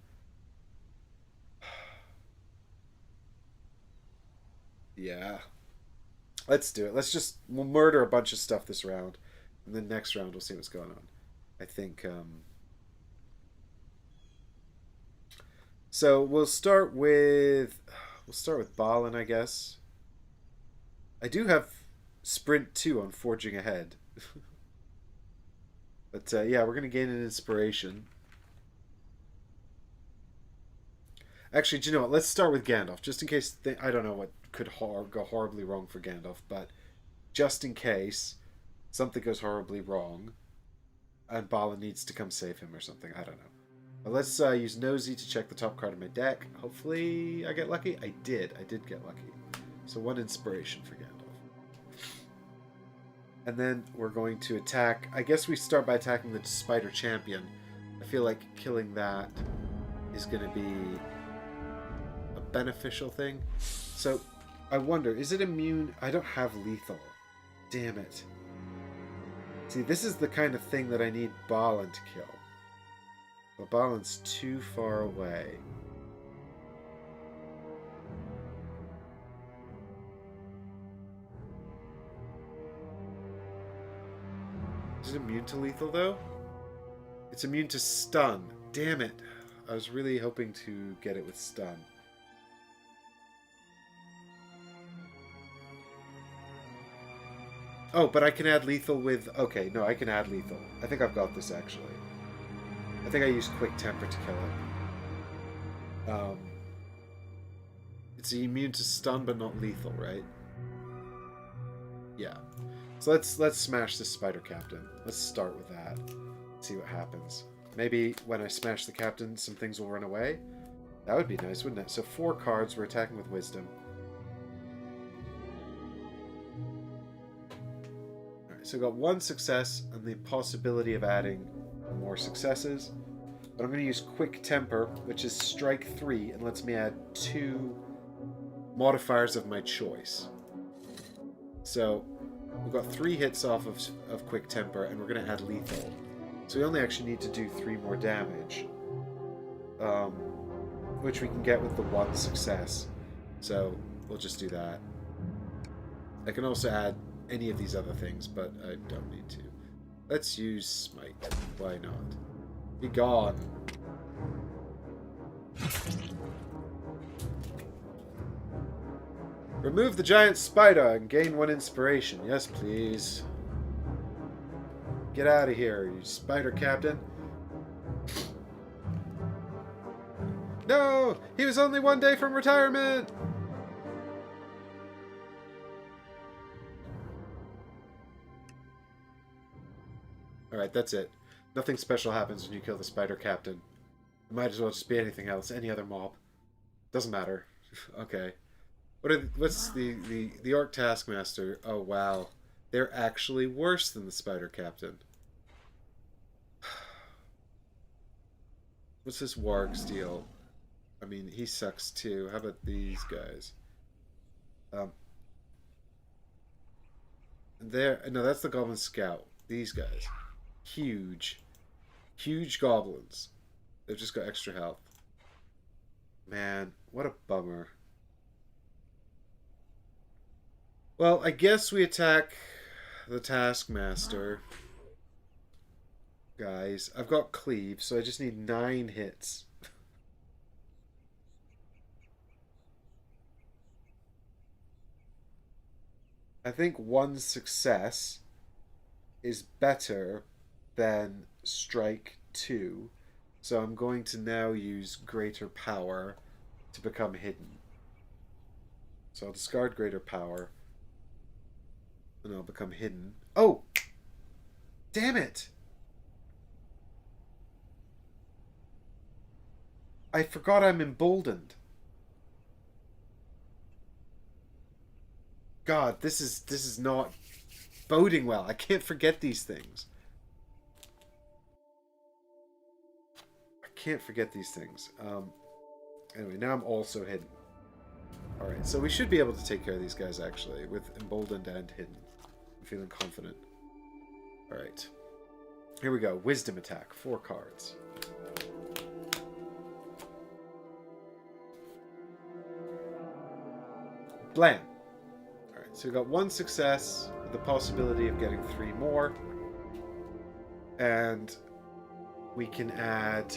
Yeah. Let's do it. We'll murder a bunch of stuff this round, and then next round we'll see what's going on. I think, so we'll start with Balin, I guess. I do have Sprint 2 on Forging Ahead. But yeah, we're going to gain an inspiration. Actually, do you know what? Let's start with Gandalf, just in case... I don't know what could go horribly wrong for Gandalf, but just in case something goes horribly wrong and Balin needs to come save him or something. I don't know. But let's use Nosy to check the top card of my deck. Hopefully I get lucky. I did get lucky. So 1 inspiration for Gandalf. And then we're going to attack. I guess we start by attacking the Spider Champion. I feel like killing that is going to be a beneficial thing. So I wonder, is it immune? I don't have lethal. Damn it. See, this is the kind of thing that I need Balin to kill. But Balin's too far away. Is it immune to lethal, though? It's immune to stun. Damn it. I was really hoping to get it with stun. Oh, but I can add lethal with... Okay, no, I can add lethal. I think I've got this, actually. I think I used Quick Temper to kill it. It's immune to stun, but not lethal, right? Yeah. So let's smash this Spider Captain. Let's start with that. See what happens. Maybe when I smash the Captain, some things will run away. That would be nice, wouldn't it? So 4 cards, we're attacking with Wisdom. Alright, so I got 1 success and the possibility of adding more successes. But I'm going to use Quick Temper, which is strike 3, and lets me add 2 modifiers of my choice. So we've got 3 hits off of Quick Temper, and we're going to add lethal. So we only actually need to do 3 more damage. Which we can get with the 1 success. So we'll just do that. I can also add any of these other things, but I don't need to. Let's use Smite. Why not? Be gone. Remove the giant spider and gain 1 inspiration. Yes, please. Get out of here, you Spider Captain. No! He was only 1 day from retirement! Alright, that's it. Nothing special happens when you kill the Spider Captain. It might as well just be anything else, any other mob. Doesn't matter. Okay. What's the Orc Taskmaster? Oh, wow. They're actually worse than the Spider Captain. What's this Warg's deal? I mean, he sucks too. How about these guys? No, that's the Goblin Scout. These guys. Huge. Huge goblins. They've just got extra health. Man, what a bummer. Well, I guess we attack the Taskmaster. Guys, I've got Cleave, so I just need 9 hits. I think one success is better than strike 2. So I'm going to now use greater power to become hidden. So I'll discard greater power. And I'll become hidden. Oh! Damn it! I forgot I'm emboldened. God, this is not boding well. I can't forget these things. I can't forget these things. Anyway, now I'm also hidden. Alright, so we should be able to take care of these guys, actually, with emboldened and hidden. I'm feeling confident. Alright. Here we go. Wisdom attack. 4 cards. Blam. Alright, so we got 1 success with the possibility of getting 3 more. And we can add...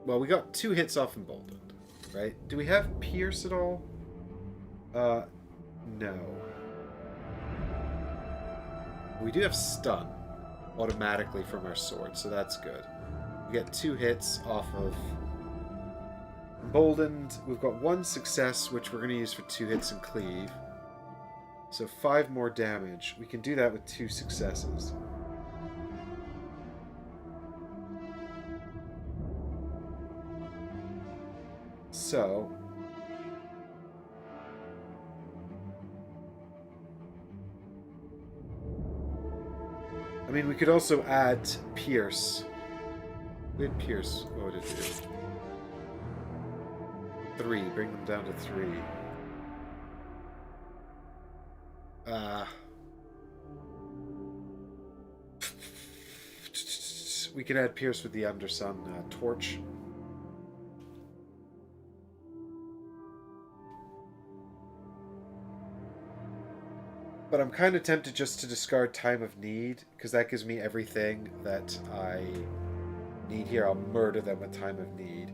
Well, we got 2 hits off emboldened, right? Do we have Pierce at all? No. We do have Stun automatically from our sword, so that's good. We get 2 hits off of emboldened. We've got 1 success, which we're going to use for 2 hits and cleave. So 5 more damage. We can do that with 2 successes. So... I mean, we could also add Pierce. We had Pierce. What would it do? 3. Bring them down to 3. We can add Pierce with the Undersun torch. But I'm kind of tempted just to discard Time of Need, because that gives me everything that I need here. I'll murder them with Time of Need.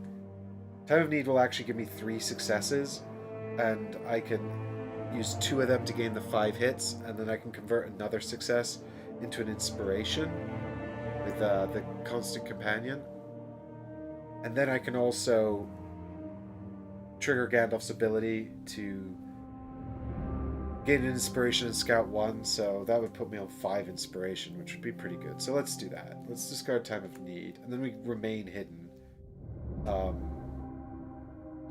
Time of Need will actually give me 3 successes, and I can use 2 of them to gain the 5 hits, and then I can convert another success into an inspiration with the Constant Companion. And then I can also trigger Gandalf's ability to gain an inspiration in Scout 1, so that would put me on 5 inspiration, which would be pretty good. So let's do that. Let's discard Time of Need, and then we remain hidden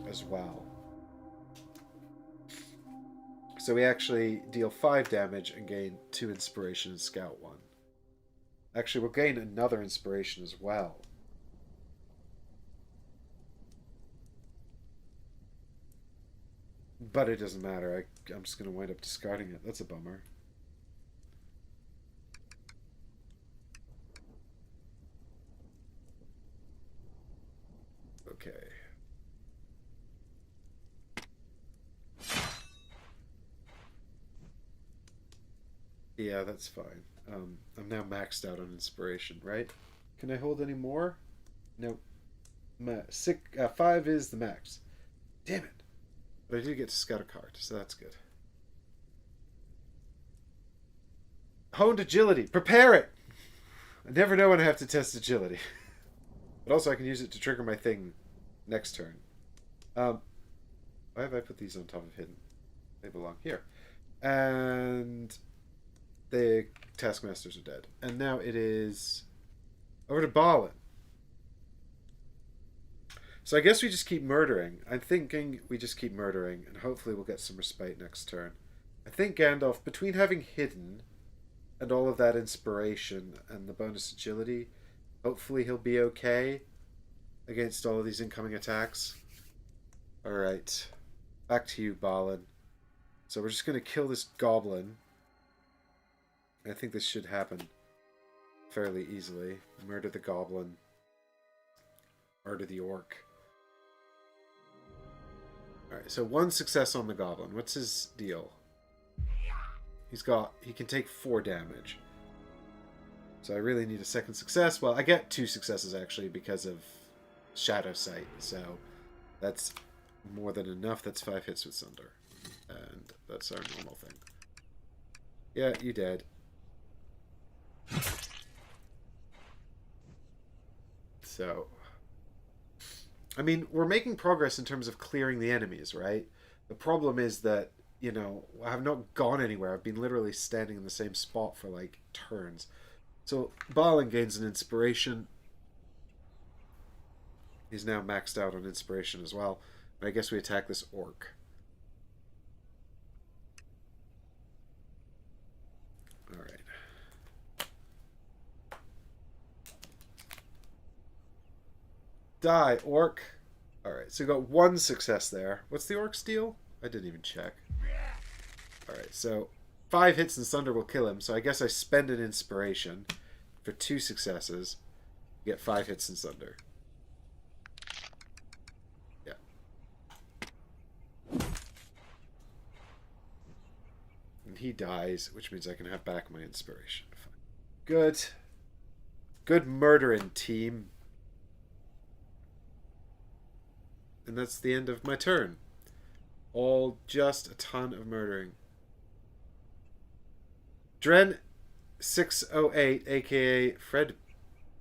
as well. So we actually deal 5 damage and gain 2 inspiration in Scout 1. Actually, we'll gain another inspiration as well. But it doesn't matter. I'm just going to wind up discarding it. That's a bummer. Okay. Yeah, that's fine. I'm now maxed out on inspiration, right? Can I hold any more? Nope. 5 is the max. Damn it. But I did get to scout a card, so that's good. Honed agility. Prepare it! I never know when I have to test agility. But also I can use it to trigger my thing next turn. Why have I put these on top of hidden? They belong here. And the Taskmasters are dead. And now it is over to Balin. So I guess we just keep murdering. I'm thinking we just keep murdering, and hopefully we'll get some respite next turn. I think Gandalf, between having hidden and all of that inspiration and the bonus agility, hopefully he'll be okay against all of these incoming attacks. Alright. Back to you, Balin. So we're just going to kill this goblin. I think this should happen fairly easily. Murder the goblin. Murder the orc. Alright, so 1 success on the goblin. What's his deal? He can take 4 damage. So I really need a 2nd success. Well, I get 2 successes actually because of Shadow Sight. So that's more than enough. That's 5 hits with Sunder. And that's our normal thing. Yeah, you did. So, I mean, we're making progress in terms of clearing the enemies, right? The problem is that, you know, I have not gone anywhere. I've been literally standing in the same spot for like turns. So, Balin gains an inspiration. He's now maxed out on inspiration as well. And I guess we attack this orc. Alright. Die, orc. Alright, so we got one success there. What's the orc's deal? I didn't even check. Alright, so 5 hits and Sunder will kill him, so I guess I spend an inspiration for 2 successes. Get 5 hits and Sunder. Yeah. And he dies, which means I can have back my inspiration. Fine. Good. Good murdering, team. And that's the end of my turn. All just a ton of murdering. Dren 608, aka Fred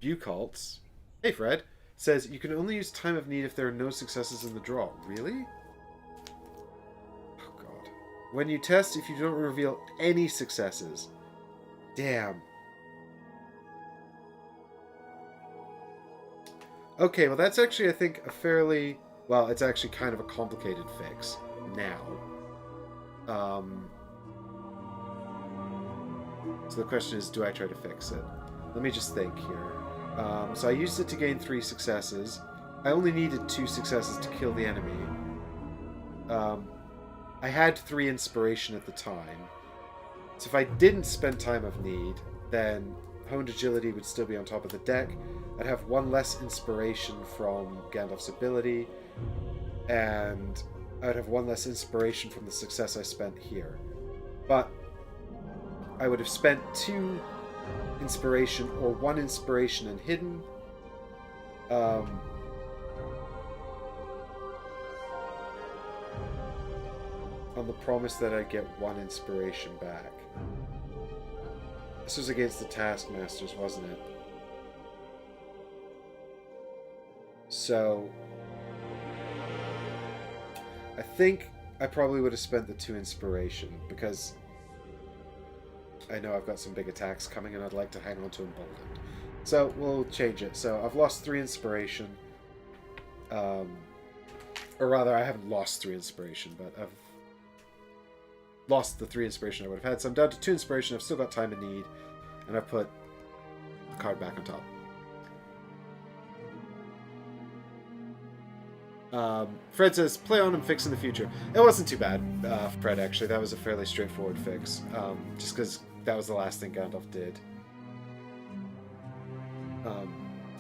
Buchaltz. Hey Fred. Says you can only use Time of Need if there are no successes in the draw. Really? Oh god. When you test, if you don't reveal any successes. Damn. Okay, well that's actually, I think, a fairly... Well, it's actually kind of a complicated fix now. So the question is, do I try to fix it? Let me just think here. So I used it to gain 3 successes. I only needed 2 successes to kill the enemy. I had 3 inspiration at the time. So if I didn't spend Time of Need, then Honed Agility would still be on top of the deck. I'd have 1 less inspiration from Gandalf's ability, and I'd have 1 less inspiration from the success I spent here. But I would have spent 2 inspiration or 1 inspiration and hidden. On the promise that I'd get 1 inspiration back. This was against the Taskmasters, wasn't it? So I think I probably would have spent the 2 inspiration, because I know I've got some big attacks coming and I'd like to hang on to Emboldened. So we'll change it. So I've lost 3 inspiration. Or rather, I haven't lost 3 inspiration, but I've lost the 3 inspiration I would have had. So I'm down to 2 inspiration. I've still got Time of Need. And I've put the card back on top. Fred says, play on and fix in the future. It wasn't too bad, Fred, actually. That was a fairly straightforward fix. Just because that was the last thing Gandalf did.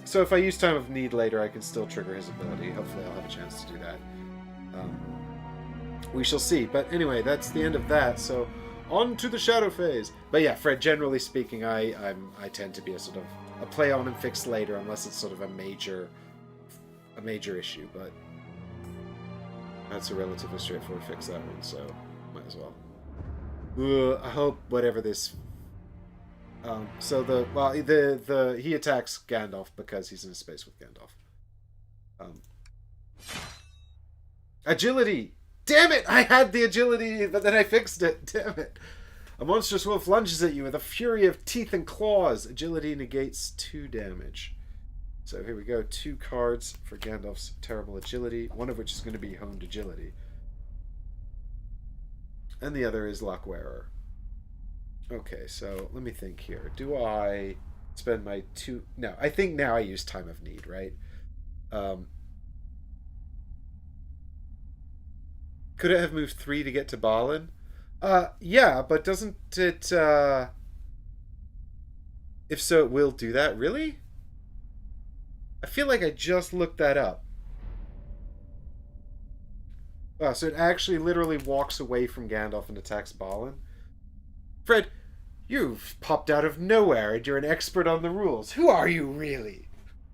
So if I use Time of Need later, I can still trigger his ability. Hopefully I'll have a chance to do that. We shall see. But anyway, that's the end of that. So on to the Shadow phase. But yeah, Fred, generally speaking, I tend to be a sort of a play on and fix later, unless it's sort of a major issue. But that's a relatively straightforward fix, that one, so might as well. I hope whatever this... so he attacks Gandalf because he's in space with Gandalf. Agility! Damn it! I had the agility, but then I fixed it. Damn it. A monstrous wolf lunges at you with a fury of teeth and claws. Agility negates 2 damage. So here we go. 2 cards for Gandalf's terrible agility. One of which is going to be Honed Agility. And the other is Luckwearer. Okay, so let me think here. Do I spend my 2... No, I think now I use Time of Need, right? Could it have moved 3 to get to Balin? Yeah, but doesn't it... If so, it will do that. Really? I feel like I just looked that up. Wow, so it actually literally walks away from Gandalf and attacks Balin? Fred, you've popped out of nowhere and you're an expert on the rules. Who are you, really?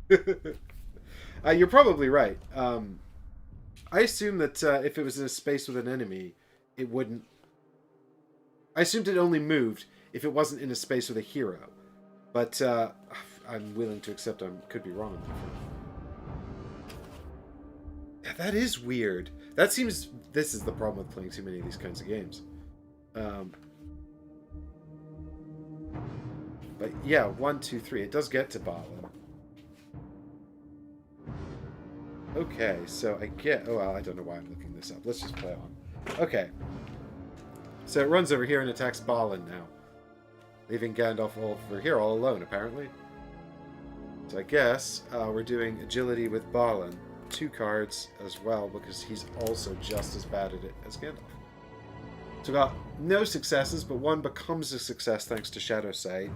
You're probably right. I assume that if it was in a space with an enemy, it wouldn't... I assumed it only moved if it wasn't in a space with a hero. But I'm willing to accept I could be wrong on that. Yeah, that is weird. That seems... This is the problem with playing too many of these kinds of games. But yeah, 1, 2, 3. It does get to Balin. Okay, so I get... Oh, well, I don't know why I'm looking this up. Let's just play on. Okay. So it runs over here and attacks Balin now. Leaving Gandalf over here all alone, apparently. So I guess we're doing agility with Balin. 2 cards as well, because he's also just as bad at it as Gandalf. So we got no successes, but one becomes a success thanks to Shadow Sight.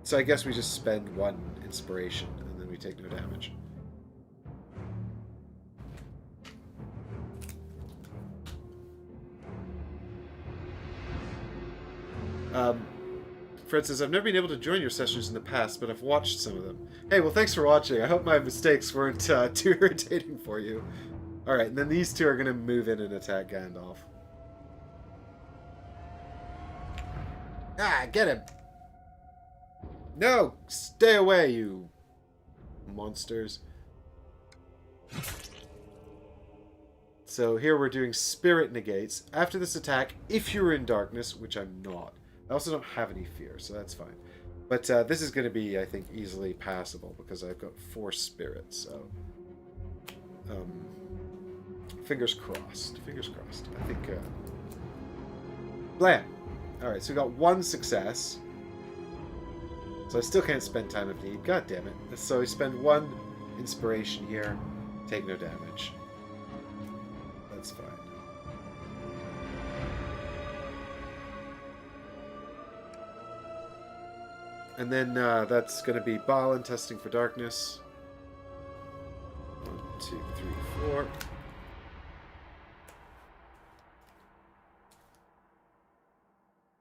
So I guess we just spend 1 inspiration, and then we take no damage. Fred says, I've never been able to join your sessions in the past, but I've watched some of them. Hey, well, thanks for watching. I hope my mistakes weren't too irritating for you. Alright, and then these 2 are going to move in and attack Gandalf. Ah, get him! No! Stay away, you monsters. So here we're doing Spirit Negates. After this attack, if you're in darkness, which I'm not, I also don't have any fear, so that's fine. But this is going to be, I think, easily passable because I've got 4 spirits, so... fingers crossed. Fingers crossed. I think... Blam! Alright, so we got 1 success. So I still can't spend time of need. God damn it. So we spend 1 inspiration here. Take no damage. That's fine. And then that's going to be Balin testing for darkness. 1, 2, 3, 4.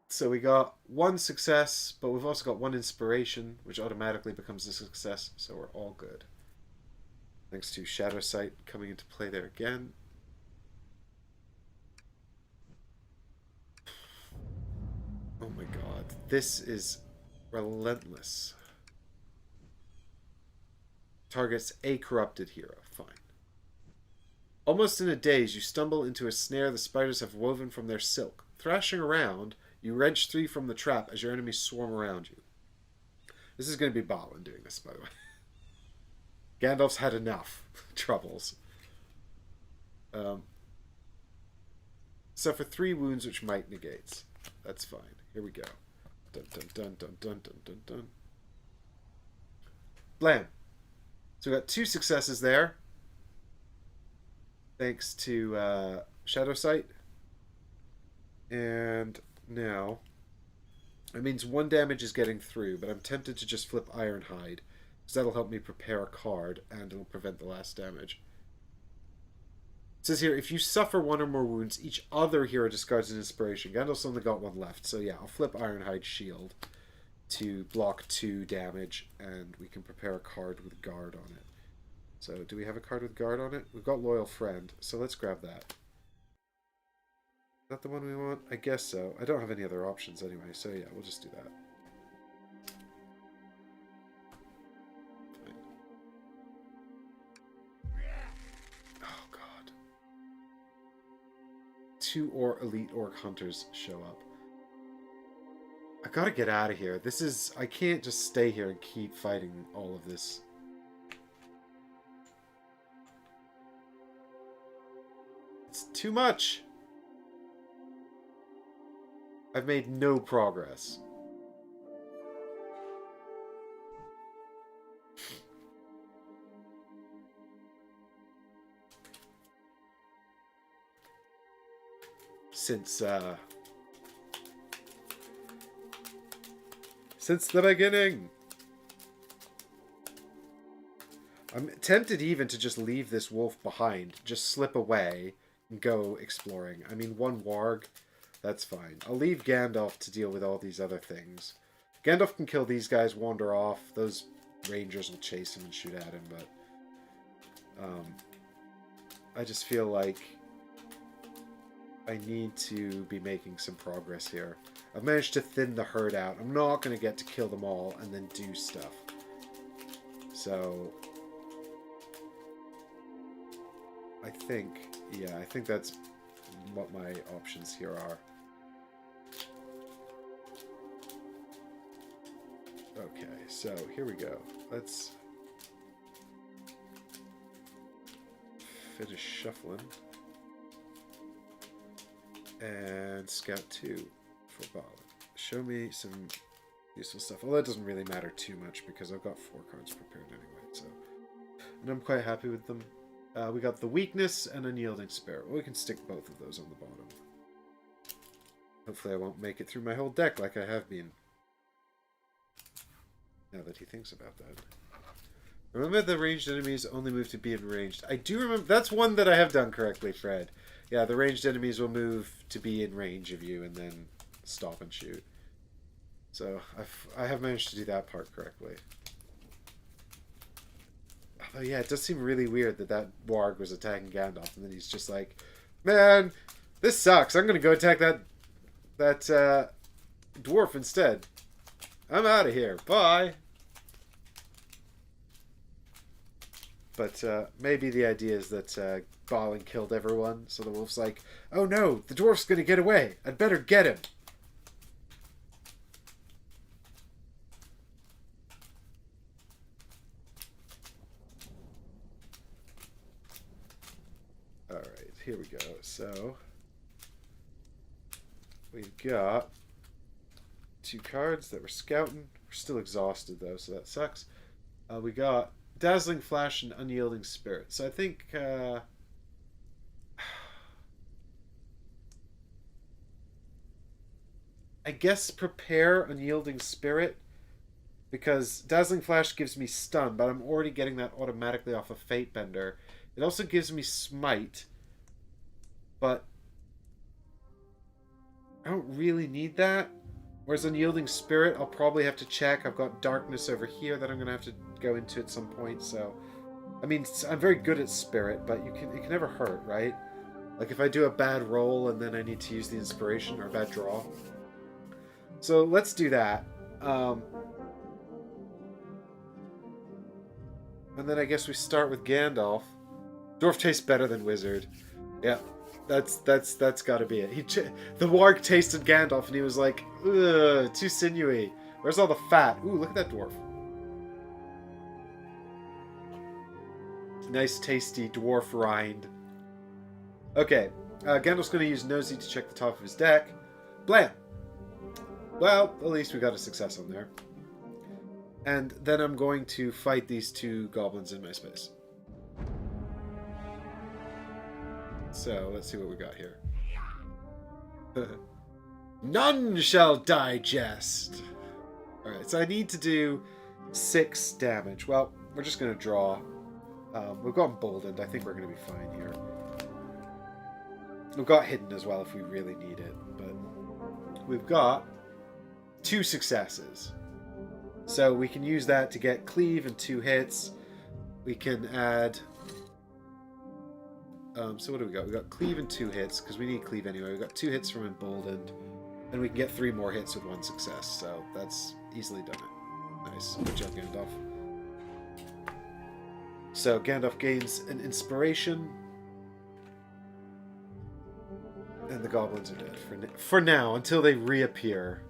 So we got 1 success, but we've also got 1 inspiration, which automatically becomes a success, so we're all good. Thanks to Shadow Sight coming into play there again. Oh my god, this is relentless. Targets a corrupted hero. Fine. Almost in a daze, you stumble into a snare the spiders have woven from their silk. Thrashing around, you wrench 3 from the trap as your enemies swarm around you. This is going to be Balin doing this, by the way. Gandalf's had enough troubles. So for 3 wounds, which might negates. That's fine. Here we go. Dun dun dun dun dun dun dun dun. Blam. So we got 2 successes there. Thanks to Shadow Sight. And now, it means 1 damage is getting through, but I'm tempted to just flip Ironhide, because that'll help me prepare a card, and it'll prevent the last damage. It says here, if you suffer 1 or more wounds, each other hero discards an inspiration. Gandalf's only got 1 left, so yeah, I'll flip Ironhide Shield to block 2 damage, and we can prepare a card with Guard on it. So, do we have a card with Guard on it? We've got Loyal Friend, so let's grab that. Is that the one we want? I guess so. I don't have any other options anyway, so yeah, we'll just do that. Fine. Oh god. 2 Elite Orc Hunters show up. I gotta get out of here. This is... I can't just stay here and keep fighting all of this. It's too much! I've made no progress. Since the beginning. I'm tempted even to just leave this wolf behind. Just slip away and go exploring. I mean, 1 warg... That's fine. I'll leave Gandalf to deal with all these other things. Gandalf can kill these guys, wander off. Those rangers will chase him and shoot at him, but... I just feel like... I need to be making some progress here. I've managed to thin the herd out. I'm not going to get to kill them all and then do stuff. So, I think, yeah, I think that's what my options here are. Okay, so here we go. Let's finish shuffling. And Scout 2 for Balin. Show me some useful stuff. Although it doesn't really matter too much because I've got 4 cards prepared anyway. So, and I'm quite happy with them. We got the Weakness and Unyielding Spirit. Well, we can stick both of those on the bottom. Hopefully I won't make it through my whole deck like I have been. Now that he thinks about that. Remember the ranged enemies only move to be in ranged. I do remember. That's one that I have done correctly, Fred. Yeah, the ranged enemies will move to be in range of you and then stop and shoot. So I have managed to do that part correctly. Oh yeah, it does seem really weird that that warg was attacking Gandalf and then he's just like, man, this sucks. I'm gonna go attack that dwarf instead. I'm out of here. Bye. But maybe the idea is that Balin killed everyone, so the wolf's like, oh no, the dwarf's gonna get away. I'd better get him. Alright, here we go. So, we've got 2 cards that we're scouting. We're still exhausted though, so that sucks. We got Dazzling Flash and Unyielding Spirit. So I think I guess prepare Unyielding Spirit because Dazzling Flash gives me stun, but I'm already getting that automatically off of Fate Bender. It also gives me Smite, but I don't really need that. Whereas Unyielding Spirit, I'll probably have to check. I've got Darkness over here that I'm going to have to go into at some point, so... I mean, I'm very good at Spirit, but it can never hurt, right? Like, if I do a bad roll and then I need to use the Inspiration, or a bad draw. So, let's do that. And then I guess we start with Gandalf. Dwarf tastes better than Wizard. Yeah. That's got to be it. The warg tasted Gandalf and he was like, ugh, too sinewy. Where's all the fat? Ooh, look at that dwarf. Nice, tasty dwarf rind. Okay, Gandalf's going to use Nosy to check the top of his deck. Blam! Well, at least we got a success on there. And then I'm going to fight these 2 goblins in my space. So, let's see what we got here. None shall digest! Alright, so I need to do 6 damage. Well, we're just going to draw. We've got Emboldened. I think we're going to be fine here. We've got Hidden as well if we really need it. But we've got 2 successes. So we can use that to get Cleave and 2 hits. We can add... so what do we got? We got Cleave and 2 hits, because we need Cleave anyway. We got 2 hits from Emboldened, and we can get 3 more hits with 1 success. So that's easily done it. Nice. Good job, Gandalf. So Gandalf gains an Inspiration, and the goblins are dead for now, until they reappear.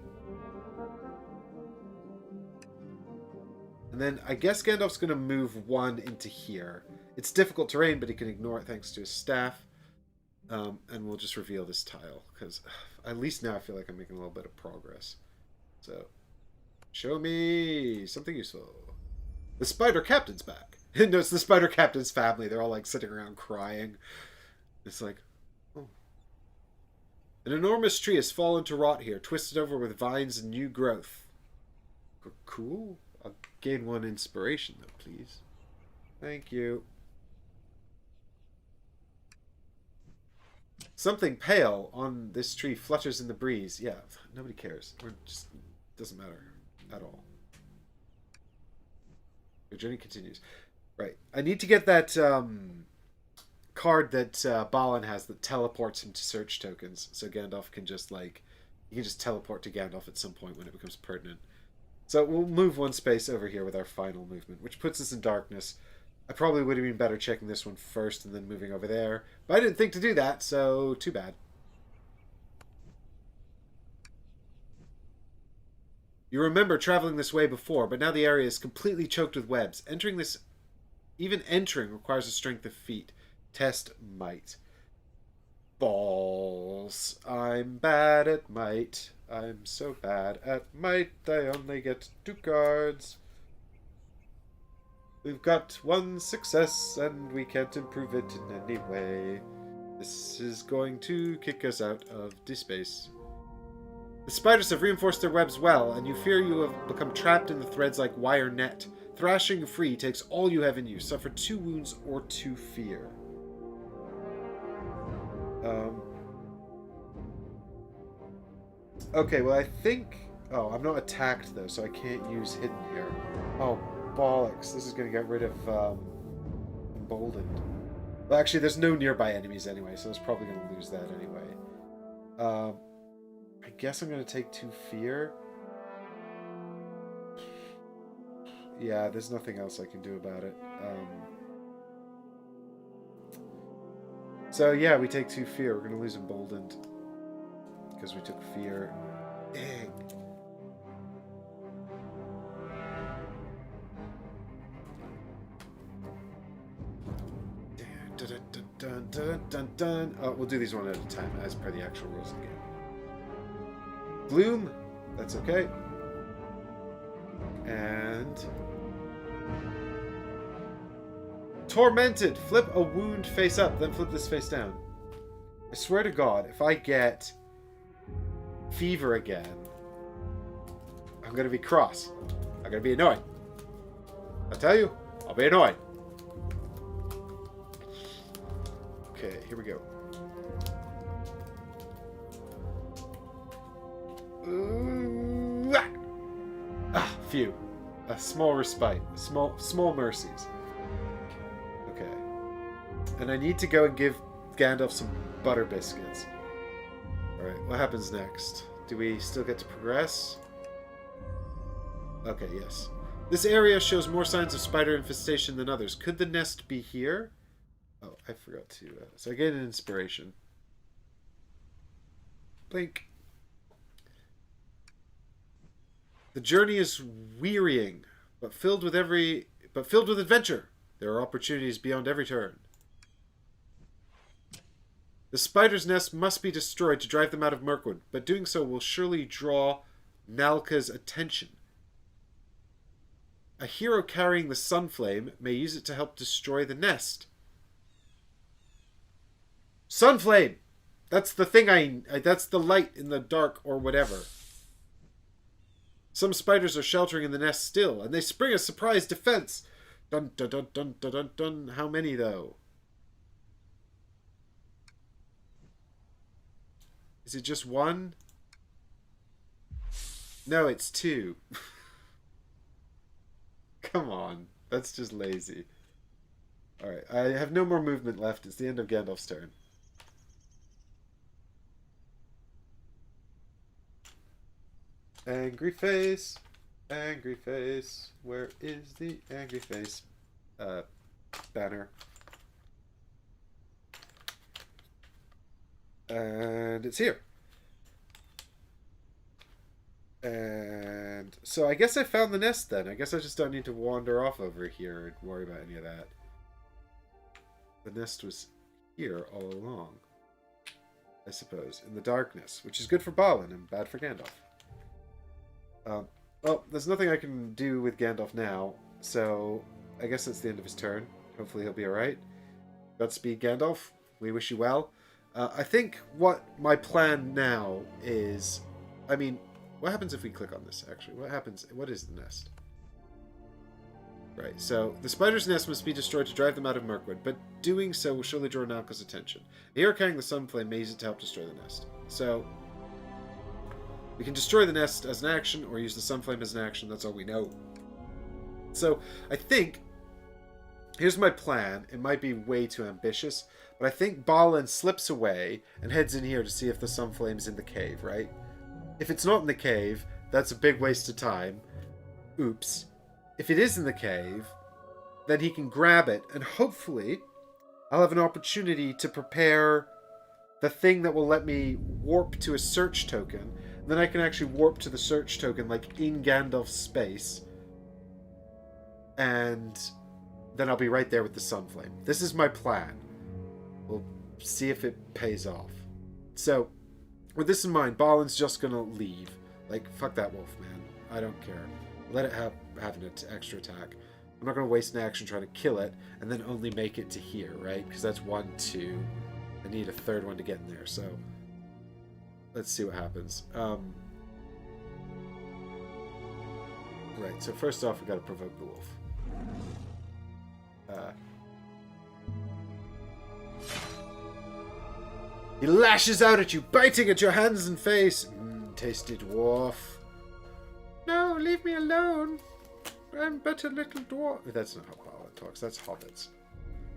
And then I guess Gandalf's going to move 1 into here. It's difficult terrain, but he can ignore it thanks to his staff. And we'll just reveal this tile, because at least now I feel like I'm making a little bit of progress. So, show me something useful. The Spider Captain's back. No, it's the Spider Captain's family. They're all like sitting around crying. It's like, oh. An enormous tree has fallen to rot here, twisted over with vines and new growth. Cool. I'll gain 1 Inspiration, though, please. Thank you. Something pale on this tree flutters in the breeze. Yeah, nobody cares. Or just doesn't matter at all. Your journey continues. Right. I need to get that card that Balin has that teleports him to search tokens, so Gandalf can just like you can just teleport to Gandalf at some point when it becomes pertinent. So we'll move one space over here with our final movement, which puts us in darkness. I probably would have been better checking this one first and then moving over there, but I didn't think to do that, so too bad. You remember traveling this way before, but now the area is completely choked with webs. Even entering requires a strength of feet. Test might. Balls. I'm bad at might. I'm so bad at might. I only get 2 cards. We've got 1 success and we can't improve it in any way. This is going to kick us out of the space. The spiders have reinforced their webs well, and you fear you have become trapped in the threads like wire net. Thrashing free takes all you have in you. Suffer 2 wounds or 2 fear. Okay, well I think... Oh, I'm not attacked though, so I can't use hidden here. Oh, bollocks. This is going to get rid of emboldened. Well, actually, there's no nearby enemies anyway, so it's probably going to lose that anyway. I guess I'm going to take 2 fear. Yeah, there's nothing else I can do about it. So yeah, we take 2 fear. We're going to lose emboldened because we took fear. Dang. Dun, dun, dun, dun, dun, dun. Oh, we'll do these one at a time as per the actual rules of the game. Gloom, that's okay. And Tormented. Flip a wound face up, then flip this face down. I swear to God, if I get fever again, I'm going to be cross. I'm going to be annoyed. I tell you, I'll be annoyed. Okay, here we go. Phew. A small respite. Small mercies. Okay. And I need to go and give Gandalf some butter biscuits. Alright, what happens next? Do we still get to progress? Okay, yes. This area shows more signs of spider infestation than others. Could the nest be here? Oh, I forgot to... so I get an inspiration. Blink. The journey is wearying, but filled with adventure. There are opportunities beyond every turn. The spider's nest must be destroyed to drive them out of Mirkwood, but doing so will surely draw Nalka's attention. A hero carrying the Sunflame may use it to help destroy the nest. Sunflame! That's the thing that's the light in the dark or whatever. Some spiders are sheltering in the nest still, and they spring a surprise defense. Dun dun dun dun dun dun dun. How many, though? Is it just 1? No, it's 2. Come on. That's just lazy. Alright, I have no more movement left. It's the end of Gandalf's turn. Angry face. Angry face. Where is the angry face? Banner. And it's here. And so I guess I found the nest then. I guess I just don't need to wander off over here and worry about any of that. The nest was here all along, I suppose, in the darkness, which is good for Balin and bad for Gandalf. Well, there's nothing I can do with Gandalf now, so I guess that's the end of his turn. Hopefully he'll be alright. Godspeed, Gandalf. We wish you well. I think what my plan now is... I mean, what happens if we click on this, actually? What happens? What is the nest? Right, so the spider's nest must be destroyed to drive them out of Mirkwood, but doing so will surely draw Nalka's attention. The hero carrying the Sunflame may use it to help destroy the nest. So... we can destroy the nest as an action, or use the Sunflame as an action. That's all we know. So, I think Here's my plan. It might be way too ambitious, but I think Balin slips away and heads in here to see if the Sunflame's in the cave, right? If it's not in the cave, that's a big waste of time. Oops. If it is in the cave, then he can grab it, and hopefully I'll have an opportunity to prepare the thing that will let me warp to a search token. And then I can actually warp to the search token, like, in Gandalf's space. And then I'll be right there with the Sunflame. This is my plan. We'll see if it pays off. So, with this in mind, Balin's just gonna leave. Like, fuck that wolf, man. I don't care. Let it have an extra attack. I'm not gonna waste an action trying to kill it, and then only make it to here, right? Because that's 1, 2. I need a third one to get in there, so... Let's see what happens. Right, so first off, we gotta provoke the wolf. He lashes out at you, biting at your hands and face. Tasty dwarf. No, leave me alone. I'm but a little dwarf. That's not how Balin talks. That's hobbits.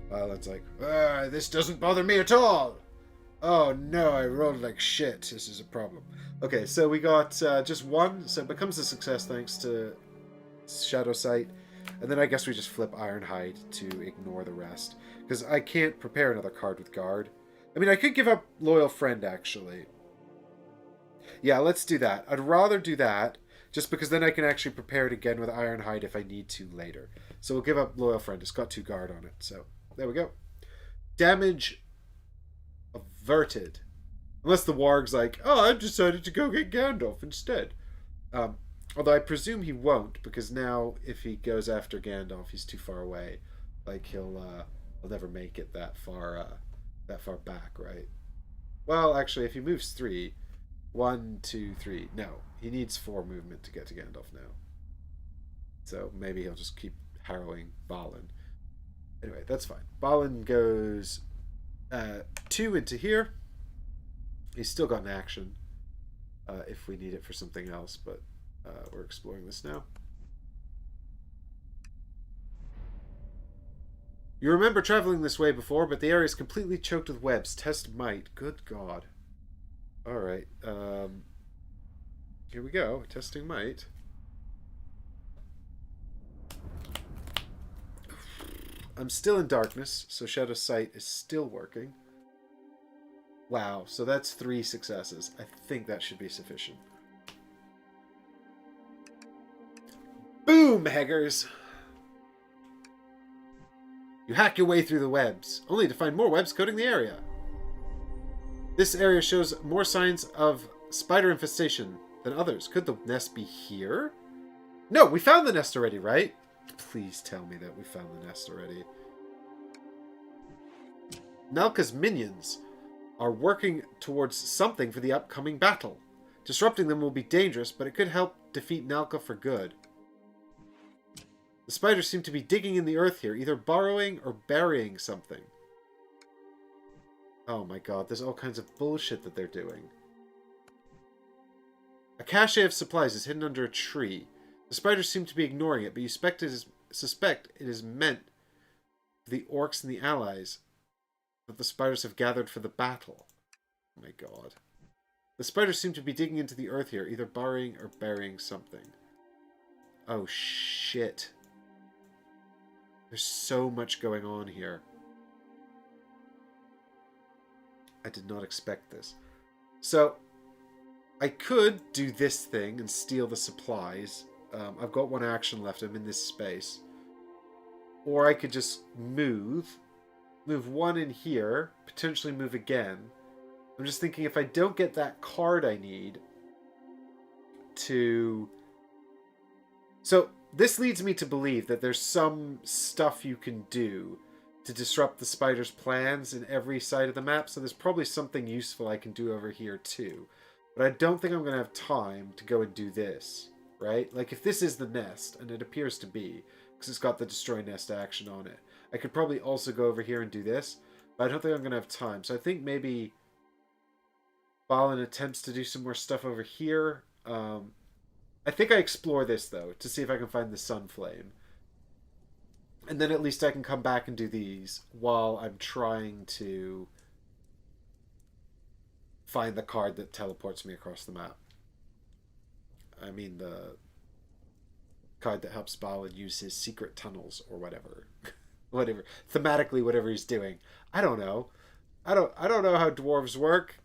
Balin's like, this doesn't bother me at all. Oh no, I rolled like shit. This is a problem. Okay, so we got just one. So it becomes a success thanks to Shadow Sight. And then I guess we just flip Ironhide to ignore the rest. Because I can't prepare another card with Guard. I mean, I could give up Loyal Friend, actually. Yeah, let's do that. I'd rather do that, just because then I can actually prepare it again with Ironhide if I need to later. So we'll give up Loyal Friend. It's got 2 Guard on it. So, there we go. Damage averted. Unless the Warg's like, oh, I've decided to go get Gandalf instead. Although I presume he won't, because now if he goes after Gandalf, he's too far away. Like, he'll never make it that far back, right? Well, actually, if he moves 3, 1, 2, 3. No, he needs 4 movement to get to Gandalf now. So maybe he'll just keep harrowing Balin. Anyway, that's fine. Balin goes 2 into here. He's still got an action if we need it for something else, but we're exploring this now. You remember traveling this way before, but the area is completely choked with webs. Test might. Good God. Alright. Here we go. Testing might. I'm still in darkness, so Shadow Sight is still working. Wow, so that's 3 successes. I think that should be sufficient. Boom, Heggers! You hack your way through the webs, only to find more webs coating the area. This area shows more signs of spider infestation than others. Could the nest be here? No, we found the nest already, right? Please tell me that we found the nest already. Nalka's minions are working towards something for the upcoming battle. Disrupting them will be dangerous, but it could help defeat Nalka for good. The spiders seem to be digging in the earth here, either burrowing or burying something. Oh my god, there's all kinds of bullshit that they're doing. A cache of supplies is hidden under a tree. The spiders seem to be ignoring it, but you suspect it is meant for the orcs and the allies that the spiders have gathered for the battle. Oh my god. The spiders seem to be digging into the earth here, either burrowing or burying something. Oh shit. There's so much going on here. I did not expect this. So, I could do this thing and steal the supplies. I've got 1 action left. I'm in this space. Or I could just move 1 in here, potentially move again. I'm just thinking if I don't get that card I need to... So, this leads me to believe that there's some stuff you can do to disrupt the spider's plans in every side of the map, so there's probably something useful I can do over here too. But I don't think I'm going to have time to go and do this, right? Like, if this is the nest, and it appears to be, because it's got the destroy nest action on it, I could probably also go over here and do this, but I don't think I'm going to have time. So I think maybe Balin attempts to do some more stuff over here. I think I explore this, though, to see if I can find the Sunflame. And then at least I can come back and do these while I'm trying to find the card that teleports me across the map. I mean the card that helps Balin use his secret tunnels or whatever. Whatever. Thematically, whatever he's doing. I don't know. I don't know how dwarves work.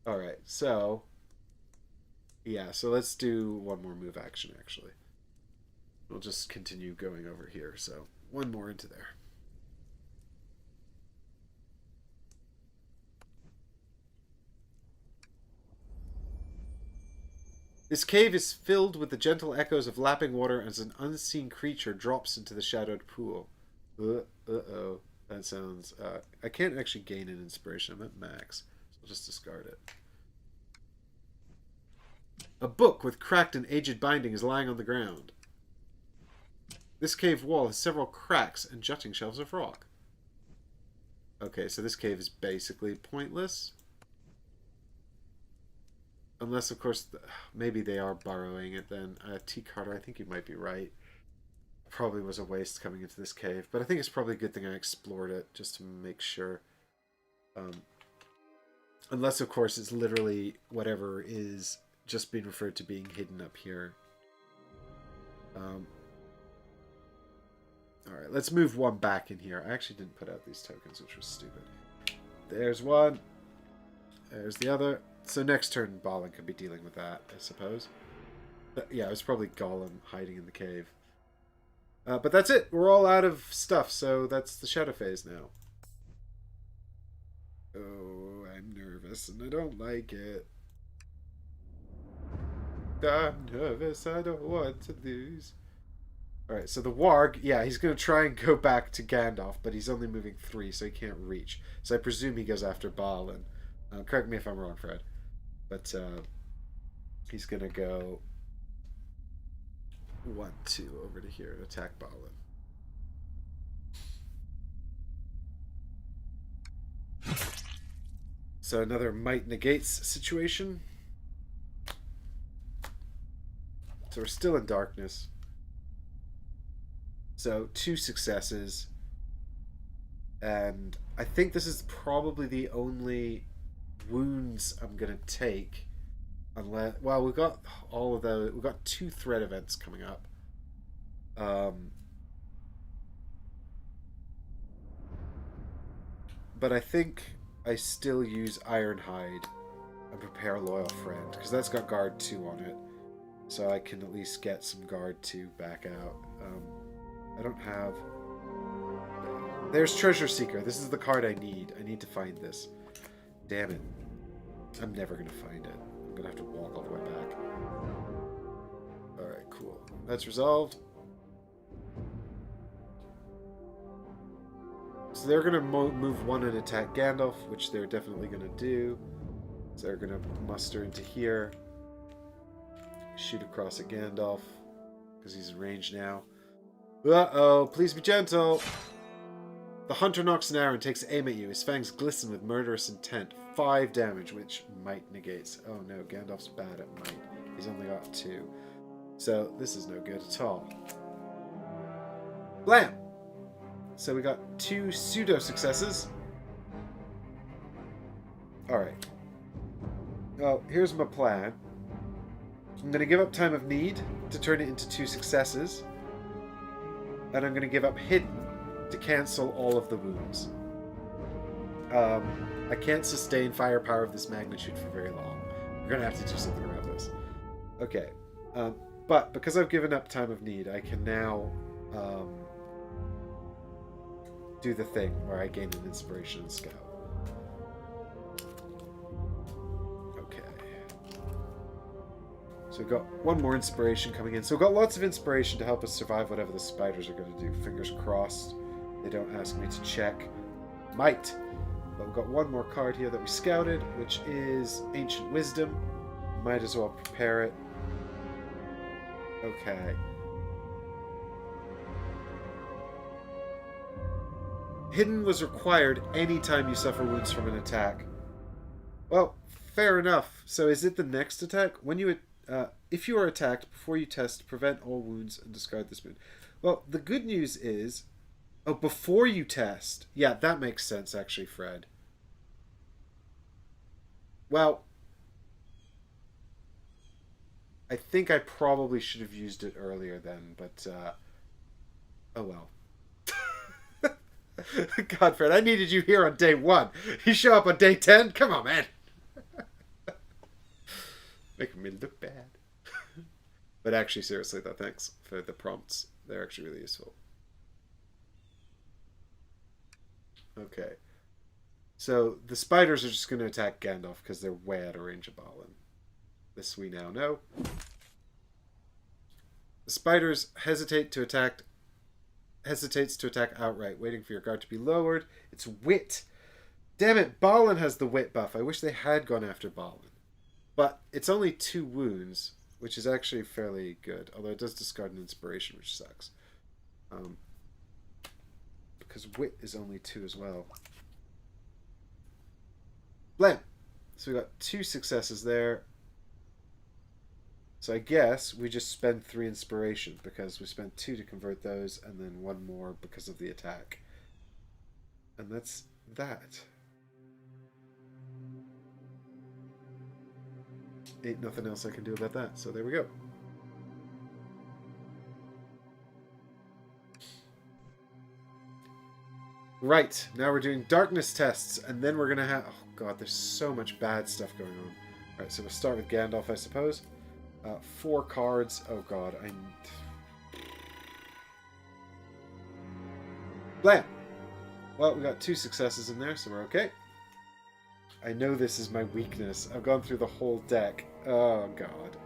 Alright, so yeah, so let's do one more move action actually. We'll just continue going over here, so one more into there. This cave is filled with the gentle echoes of lapping water as an unseen creature drops into the shadowed pool. Uh-oh. That sounds... I can't actually gain an inspiration. I'm at max. So I'll just discard it. A book with cracked and aged binding is lying on the ground. This cave wall has several cracks and jutting shelves of rock. Okay, so this cave is basically pointless. Unless, of course, maybe they are borrowing it then. T. Carter, I think you might be right. Probably was a waste coming into this cave. But I think it's probably a good thing I explored it, just to make sure. Unless, of course, it's literally whatever is just being referred to being hidden up here. Alright, let's move one back in here. I actually didn't put out these tokens, which was stupid. There's one. There's the other. So next turn, Balin could be dealing with that, I suppose. But yeah, it was probably Gollum hiding in the cave. But that's it. We're all out of stuff, so that's the shadow phase now. Oh, I'm nervous, and I don't like it. I'm nervous. I don't want to lose. Alright, so the Warg, yeah, he's going to try and go back to Gandalf, but he's only moving 3, so he can't reach. So I presume he goes after Balin. Correct me if I'm wrong, Fred. But he's going to go 1, 2 over to here and attack Balin. So another might negates situation. So we're still in darkness. So 2 successes. And I think this is probably the only wounds I'm going to take. Unless, well, we've got all of those. We've got 2 threat events coming up. But I think I still use Ironhide and prepare Loyal Friend, because that's got Guard 2 on it. So I can at least get some Guard 2 back out. I don't have... There's Treasure Seeker. This is the card I need. I need to find this. Damn it. I'm never going to find it. I'm going to have to walk all the way back. Alright, cool. That's resolved. So they're going to move 1 and attack Gandalf, which they're definitely going to do. So they're going to muster into here. Shoot across at Gandalf, because he's in range now. Uh-oh, please be gentle. The hunter knocks an arrow and takes aim at you. His fangs glisten with murderous intent. 5 damage, which might negates. Oh no, Gandalf's bad at might. He's only got 2. So this is no good at all. Blam! So we got 2 pseudo successes. Alright. Well, here's my plan. I'm going to give up Time of Need to turn it into 2 successes. And I'm going to give up Hidden to cancel all of the wounds. I can't sustain firepower of this magnitude for very long. We're going to have to do something about this. Okay. But because I've given up Time of Need, I can now do the thing where I gain an inspiration and scout. So we've got 1 more inspiration coming in. So we've got lots of inspiration to help us survive whatever the spiders are going to do. Fingers crossed they don't ask me to check. Might. But we've got 1 more card here that we scouted, which is Ancient Wisdom. Might as well prepare it. Okay. Hidden was required anytime you suffer wounds from an attack. Well, fair enough. So is it the next attack? When you... If you are attacked, before you test, prevent all wounds and discard this moon. Well, the good news is... Oh, before you test. Yeah, that makes sense, actually, Fred. Well, I think I probably should have used it earlier then, but, oh well. God, Fred, I needed you here on day 1. You show up on day 10? Come on, man. Making me look bad. But actually, seriously, though, thanks for the prompts. They're actually really useful. Okay. So, the spiders are just going to attack Gandalf because they're way out of range of Balin. This we now know. The spiders hesitates to attack outright, waiting for your guard to be lowered. It's wit. Damn it, Balin has the wit buff. I wish they had gone after Balin. But it's only 2 wounds, which is actually fairly good. Although it does discard an inspiration, which sucks. Because wit is only 2 as well. Blam! So we got 2 successes there. So I guess we just spend 3 inspiration because we spent 2 to convert those and then 1 more because of the attack. And that's that. Ain't nothing else I can do about that, so there we go. Right, now we're doing darkness tests, and then we're gonna have... Oh god, there's so much bad stuff going on. Alright, so we'll start with Gandalf, I suppose. 4 cards. Oh god, Blam! Well, we got 2 successes in there, so we're okay. I know this is my weakness. I've gone through the whole deck. Oh god.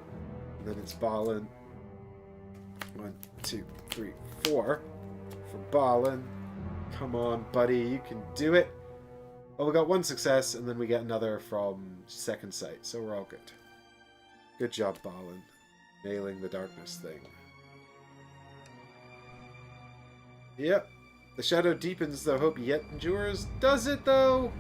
And then it's Balin. 1, 2, 3, 4. For Balin. Come on, buddy, you can do it. Well, we got 1 success, and then we get another from Second Sight, so we're all good. Good job, Balin. Nailing the darkness thing. Yep. The shadow deepens, though hope yet endures. Does it, though?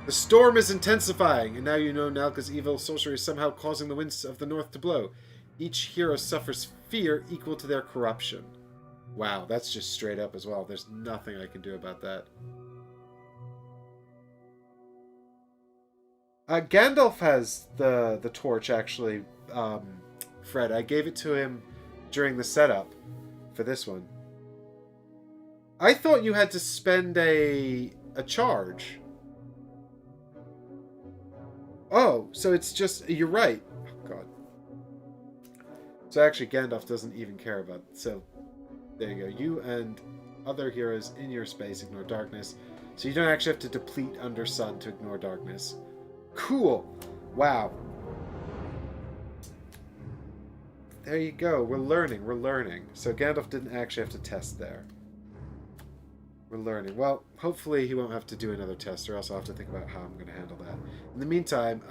The storm is intensifying, and now you know Nalka's evil sorcery is somehow causing the winds of the north to blow. Each hero suffers fear equal to their corruption. Wow, that's just straight up as well. There's nothing I can do about that. Gandalf has the torch, actually, Fred. I gave it to him during the setup for this one. I thought you had to spend a charge. Oh, so it's just... You're right. Oh, God. So actually, Gandalf doesn't even care about it. So, there you go. You and other heroes in your space ignore darkness. So you don't actually have to deplete Under Sun to ignore darkness. Cool. Wow. There you go. We're learning. So Gandalf didn't actually have to test there. We're learning. Well, hopefully he won't have to do another test, or else I'll have to think about how I'm going to handle that. In the meantime,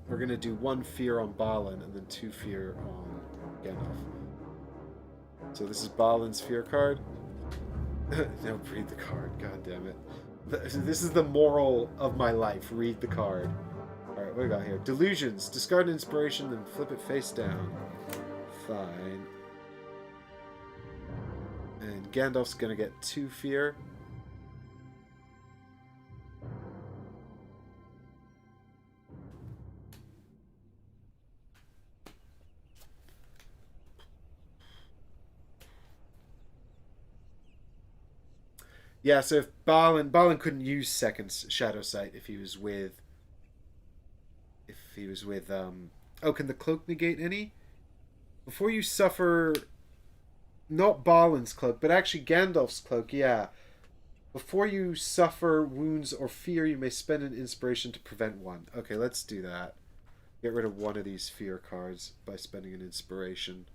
we're going to do 1 fear on Balin, and then 2 fear on Gandalf. So this is Balin's fear card. No, read the card. God damn it. This is the moral of my life. Read the card. Alright, what do we got here? Delusions. Discard an inspiration, then flip it face down. Fine. And Gandalf's gonna get 2 fear. Yeah, so if Balin couldn't use second Shadow Sight if he was with... Oh, can the cloak negate any? Before you suffer... Not Balin's cloak, but actually Gandalf's cloak, yeah. Before you suffer wounds or fear, you may spend an inspiration to prevent 1. Okay, let's do that. Get rid of 1 of these fear cards by spending an inspiration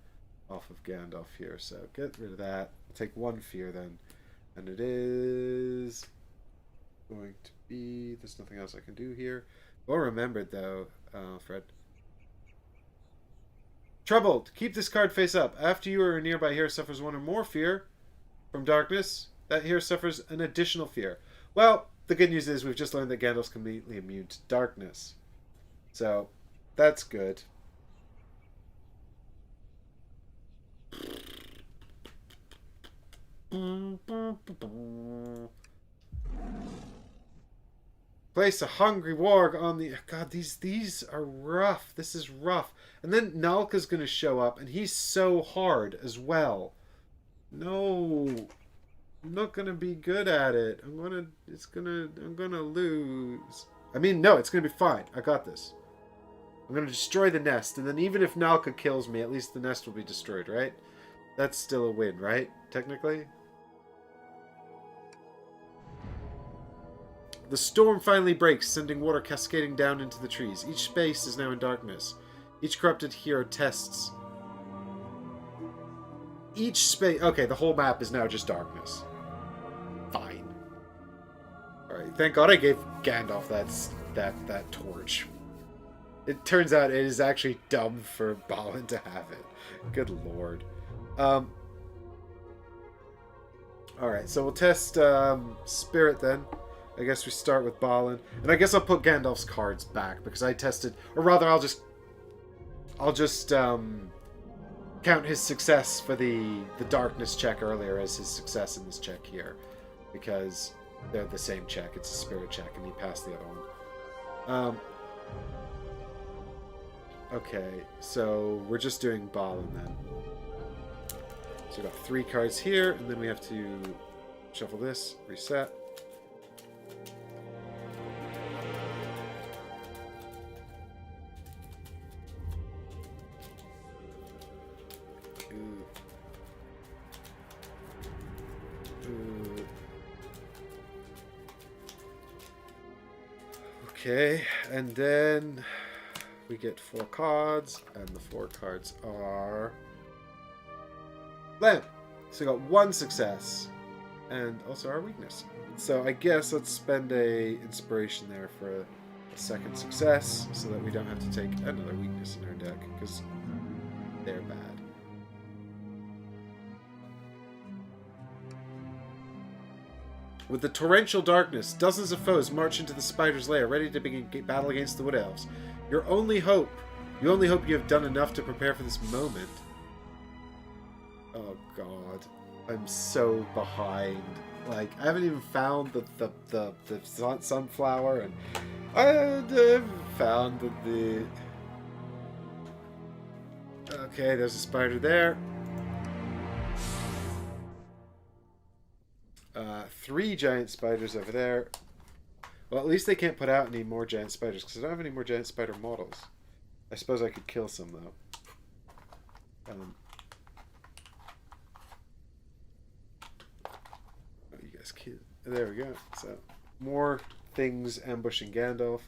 off of Gandalf here. So get rid of that. Take 1 fear then. And it is going to be... There's nothing else I can do here. Well remembered, though, Fred. Troubled. Keep this card face up. After you or a nearby hero suffers 1 or more fear from darkness, that hero suffers an additional fear. Well, the good news is we've just learned that Gandalf's completely immune to darkness. So, that's good. Place a hungry warg on the... God, these are rough. This is rough. And then Nalka's gonna show up, and he's so hard as well. No. I'm not gonna be good at it. I'm gonna lose. I mean, no, it's gonna be fine. I got this. I'm gonna destroy the nest, and then even if Nalka kills me, at least the nest will be destroyed, right? That's still a win, right? Technically? The storm finally breaks, sending water cascading down into the trees. Each space is now in darkness. Each corrupted hero tests. Each space... Okay, the whole map is now just darkness. Fine. Alright, thank God I gave Gandalf that torch. It turns out it is actually dumb for Balin to have it. Good lord. Alright, so we'll test Spirit then. I guess we start with Balin. And I guess I'll put Gandalf's cards back because I tested... Or rather, I'll just count his success for the darkness check earlier as his success in this check here. Because they're the same check. It's a Spirit check and he passed the other one. Okay, so we're just doing Balin then. So we've got 3 cards here, and then we have to shuffle this, reset. Okay, and then we get 4 cards, and the 4 cards are Lamp. So we got 1 success, and also our weakness. So I guess let's spend a inspiration there for a second success, so that we don't have to take another weakness in our deck, because they're bad. With the torrential darkness, dozens of foes march into the spider's lair, ready to begin battle against the Wood Elves. You only hope you have done enough to prepare for this moment. Oh god, I'm so behind. Like, I haven't even found the sunflower, and I haven't found the... Okay, there's a spider there. 3 giant spiders over there. Well, at least they can't put out any more giant spiders, because I don't have any more giant spider models. I suppose I could kill some, though. Oh, you guys kill. There we go. So, more things ambushing Gandalf.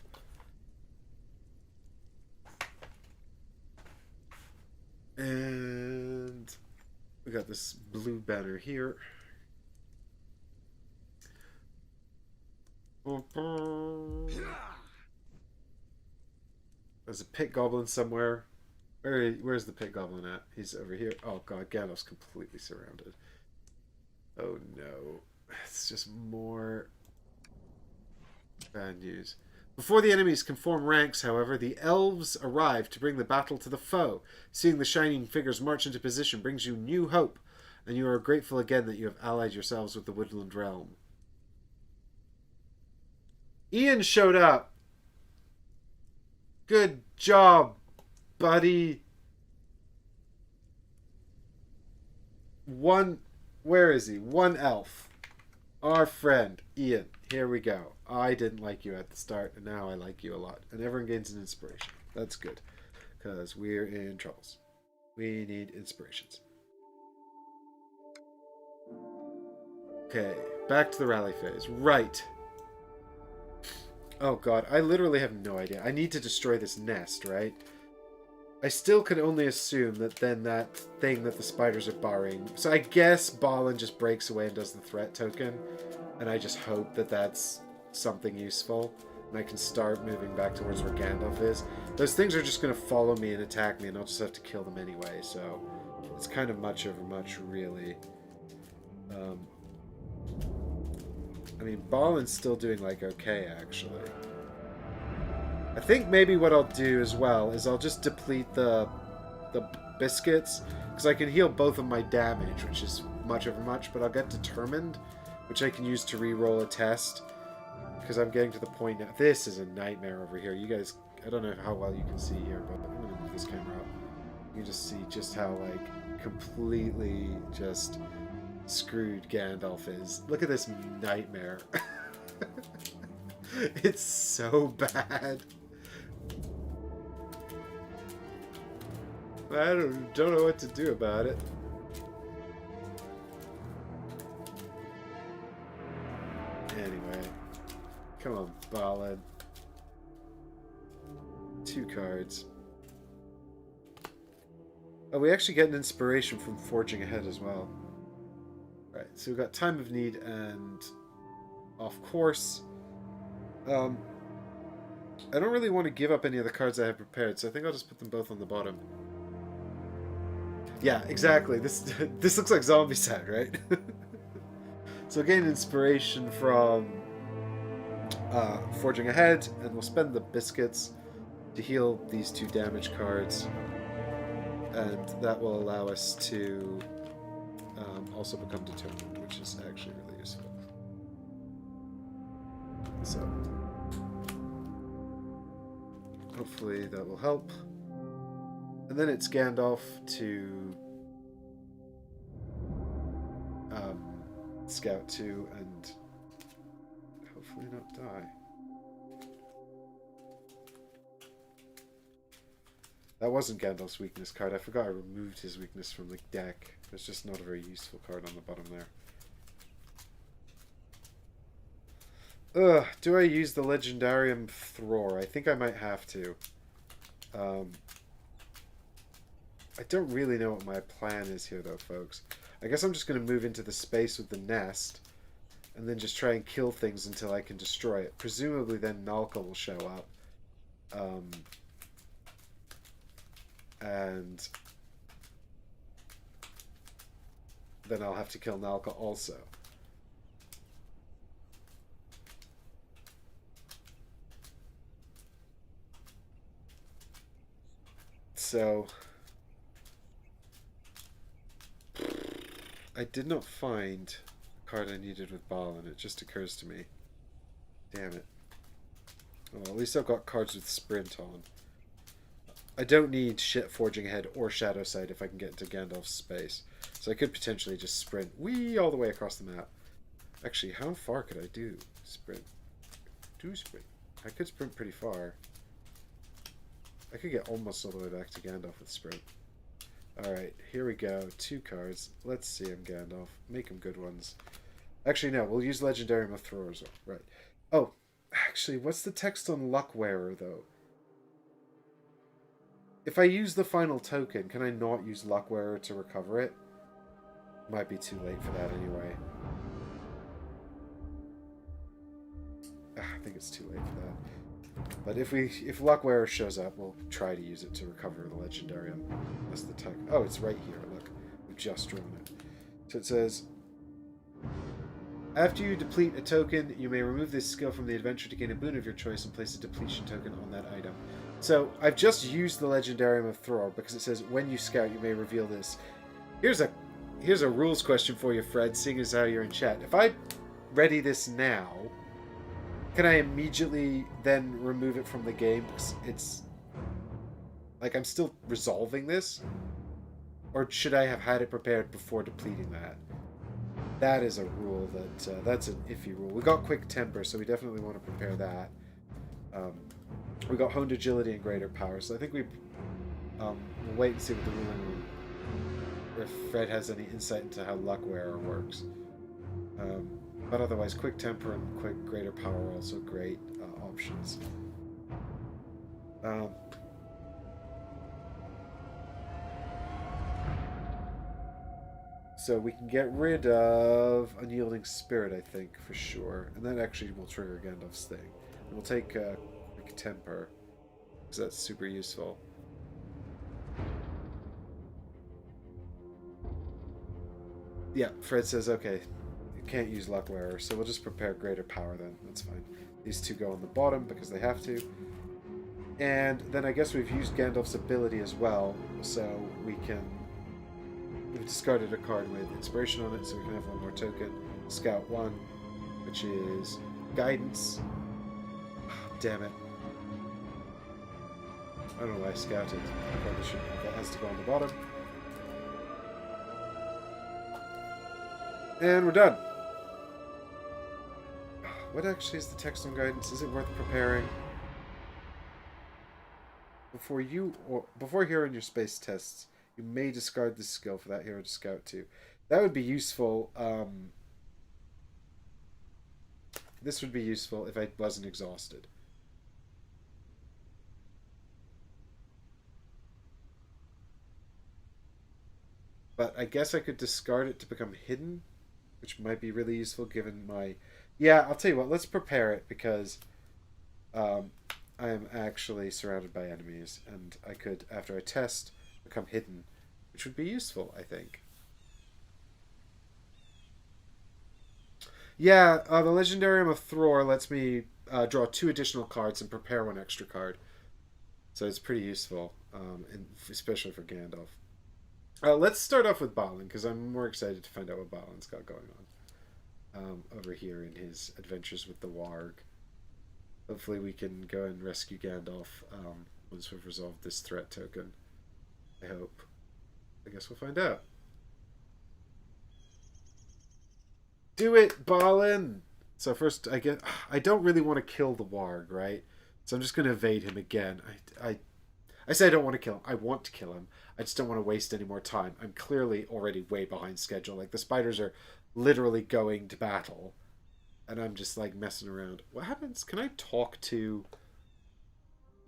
And we got this blue banner here. There's a pit goblin somewhere. Where's the pit goblin at? He's over here. Oh god, Gandalf's completely surrounded. Oh no. It's just more bad news. Before the enemies can form ranks, however, the elves arrive to bring the battle to the foe. Seeing the shining figures march into position brings you new hope, and you are grateful again that you have allied yourselves with the Woodland Realm. Ian showed up. Good job, buddy. Where is he? 1 elf. Our friend, Ian. Here we go. I didn't like you at the start, and now I like you a lot. And everyone gains an inspiration. That's good, because we're in troubles. We need inspirations. Okay, back to the rally phase. Right. Oh god, I literally have no idea. I need to destroy this nest, right? I still can only assume that then that thing that the spiders are barring... So I guess Balin just breaks away and does the threat token. And I just hope that that's something useful. And I can start moving back towards where Gandalf is. Those things are just going to follow me and attack me, and I'll just have to kill them anyway. So it's kind of much over much, really. I mean, Balin's still doing, like, okay, actually. I think maybe what I'll do as well is I'll just deplete the biscuits, because I can heal both of my damage, which is much over much, but I'll get Determined, which I can use to re-roll a test, because I'm getting to the point now. This is a nightmare over here. You guys, I don't know how well you can see here, but I'm going to move this camera up. You can just see just how, like, completely just screwed Gandalf is. Look at this nightmare. It's so bad. I don't know what to do about it. Anyway, come on, Balin. 2 cards. Oh, we actually get an inspiration from Forging Ahead as well. Right, so we've got Time of Need and Off Course. I don't really want to give up any of the cards I have prepared, so I think I'll just put them both on the bottom. Yeah, exactly. This looks like Zombicide, right? So gain inspiration from Forging Ahead, and we'll spend the biscuits to heal these 2 damage cards, and that will allow us to also become Determined, which is actually really useful. So hopefully that will help. And then it's Gandalf to scout to and hopefully not die. That wasn't Gandalf's weakness card. I forgot I removed his weakness from the deck. It's just not a very useful card on the bottom there. Ugh, do I use the Legendarium Thror? I think I might have to. I don't really know what my plan is here, though, folks. I guess I'm just going to move into the space with the nest, and then just try and kill things until I can destroy it. Presumably, then Nalka will show up. And then I'll have to kill Nalka also. So I did not find the card I needed with Balin. It just occurs to me. Damn it. Well, at least I've got cards with Sprint on. I don't need shit Forging Ahead or Shadow Sight if I can get into Gandalf's space. So I could potentially just sprint all the way across the map. Actually, how far could I do sprint? I could sprint pretty far. I could get almost all the way back to Gandalf with sprint. Alright, here we go. 2 cards. Let's see him, Gandalf. Make them good ones. Actually, no. We'll use Legendarium of Thror. Right. Oh, actually, what's the text on Luckwearer, though? If I use the final token, can I not use Luckwearer to recover it? Might be too late for that anyway. I think it's too late for that. But if Luckwearer shows up, we'll try to use it to recover the Legendarium. That's the tech. Oh, it's right here. Look, we've just drawn it. So it says, after you deplete a token, you may remove this skill from the adventure to gain a boon of your choice and place a depletion token on that item. So I've just used the Legendarium of Thror because it says when you scout, you may reveal this. Here's a rules question for you, Fred, seeing as how you're in chat. If I ready this now, can I immediately then remove it from the game? It's like I'm still resolving this, or should I have had it prepared before depleting that? That is a rule that's an iffy rule. We got Quick Temper, so we definitely want to prepare that. We got Honed Agility and Greater Power, so I think we'll wait and see what the ruling, or if Fred has any insight into how Luckwearer works. But otherwise, Quick Temper and Greater Power are also great options. So we can get rid of Unyielding Spirit, I think, for sure. And that actually will trigger Gandalf's thing. And we'll take Quick Temper, because that's super useful. Yeah, Fred says, okay, you can't use Luckwearer, so we'll just prepare Greater Power then. That's fine. These 2 go on the bottom because they have to. And then I guess we've used Gandalf's ability as well, so we can We've discarded a card with inspiration on it, so we can have one more token. Scout 1, which is guidance. Damn it. I don't know why I scouted. I probably shouldn't have. That has to go on the bottom. And we're done. What actually is the text on guidance? Is it worth preparing? Before hearing your space tests, you may discard this skill for that hero to scout to. That would be useful. This would be useful if I wasn't exhausted. But I guess I could discard it to become hidden, which might be really useful given my... Yeah, I'll tell you what, let's prepare it because I am actually surrounded by enemies, and I could, after I test, become hidden, which would be useful, I think. Yeah, the Legendarium of Thror lets me draw 2 additional cards and prepare 1 extra card. So it's pretty useful, especially for Gandalf. Let's start off with Balin, because I'm more excited to find out what Balin's got going on over here in his adventures with the Warg. Hopefully we can go and rescue Gandalf once we've resolved this threat token. I hope. I guess we'll find out. Do it, Balin! So first, I don't really want to kill the Warg, right? So I'm just going to evade him again. I say I don't want to kill him. I want to kill him. I just don't want to waste any more time. I'm clearly already way behind schedule. Like, the spiders are literally going to battle. And I'm just, like, messing around. What happens? Can I talk to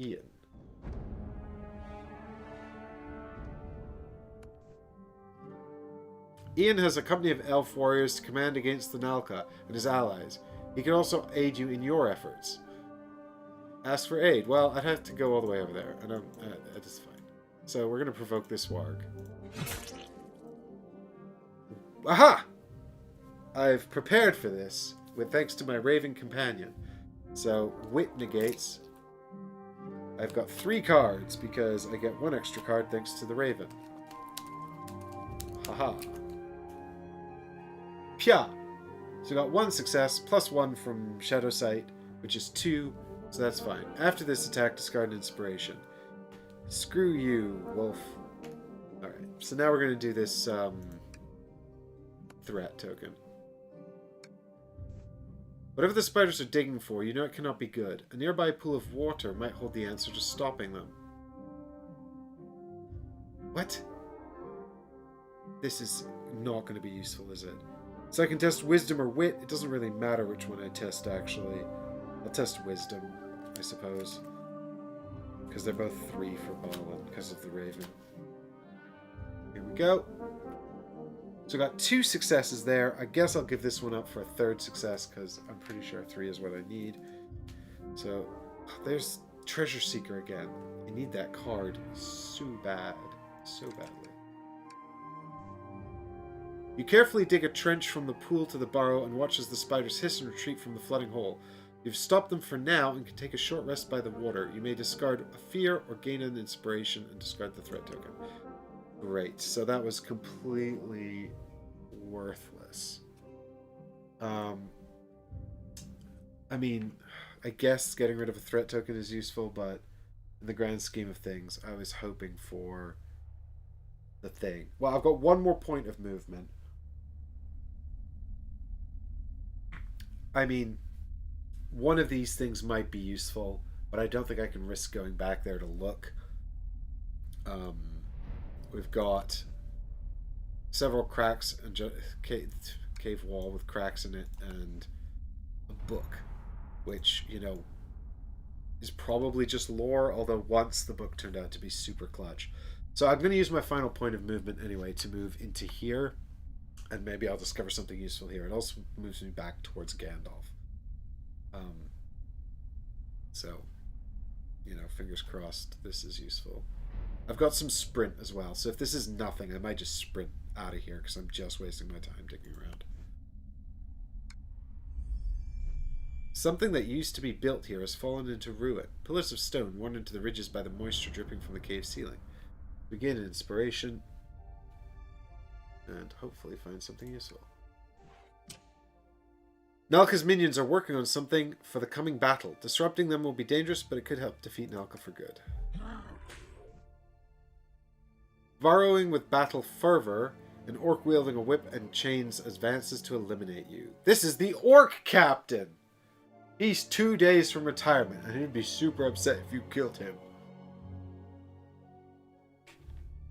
Ian? Ian has a company of elf warriors to command against the Nalka and his allies. He can also aid you in your efforts. Ask for aid. Well, I'd have to go all the way over there. And that is fine. So we're going to provoke this Warg. Aha! I've prepared for this with thanks to my Raven companion. So Wit negates. I've got 3 cards because I get 1 extra card thanks to the Raven. Haha. Pya! So I got 1 success plus 1 from Shadow Sight, which is 2. So that's fine. After this attack, discard an inspiration. Screw you, wolf. Alright, so now we're going to do this threat token. Whatever the spiders are digging for, you know it cannot be good. A nearby pool of water might hold the answer to stopping them. What? This is not going to be useful, is it? So I can test Wisdom or Wit. It doesn't really matter which one I test, actually. I'll test Wisdom, I suppose. Because they're both 3 for Balin, because of the Raven. Here we go. So I got 2 successes there. I guess I'll give this one up for a 3rd success, because I'm pretty sure 3 is what I need. So, there's Treasure Seeker again. I need that card so bad. So badly. You carefully dig a trench from the pool to the burrow and watch as the spiders hiss and retreat from the flooding hole. You've stopped them for now and can take a short rest by the water. You may discard a fear or gain an inspiration and discard the threat token. Great. So that was completely worthless. I mean, I guess getting rid of a threat token is useful, but in the grand scheme of things, I was hoping for the thing. Well, I've got 1 more point of movement. I mean, one of these things might be useful, but I don't think I can risk going back there to look. We've got several cracks and cave wall with cracks in it, and a book, which, you know, is probably just lore, although once the book turned out to be super clutch. So I'm going to use my final point of movement anyway to move into here, and maybe I'll discover something useful here. It also moves me back towards Gandalf. So, you know, fingers crossed this is useful. I've got some sprint as well, so if this is nothing, I might just sprint out of here because I'm just wasting my time digging around. Something that used to be built here has fallen into ruin. Pillars of stone worn into the ridges by the moisture dripping from the cave ceiling. Begin inspiration. and hopefully find something useful. Nalka's minions are working on something for the coming battle. Disrupting them will be dangerous, but it could help defeat Nalka for good. Burrowing with battle fervor, an orc wielding a whip and chains advances to eliminate you. This is the orc captain! He's 2 days from retirement, and he'd be super upset if you killed him.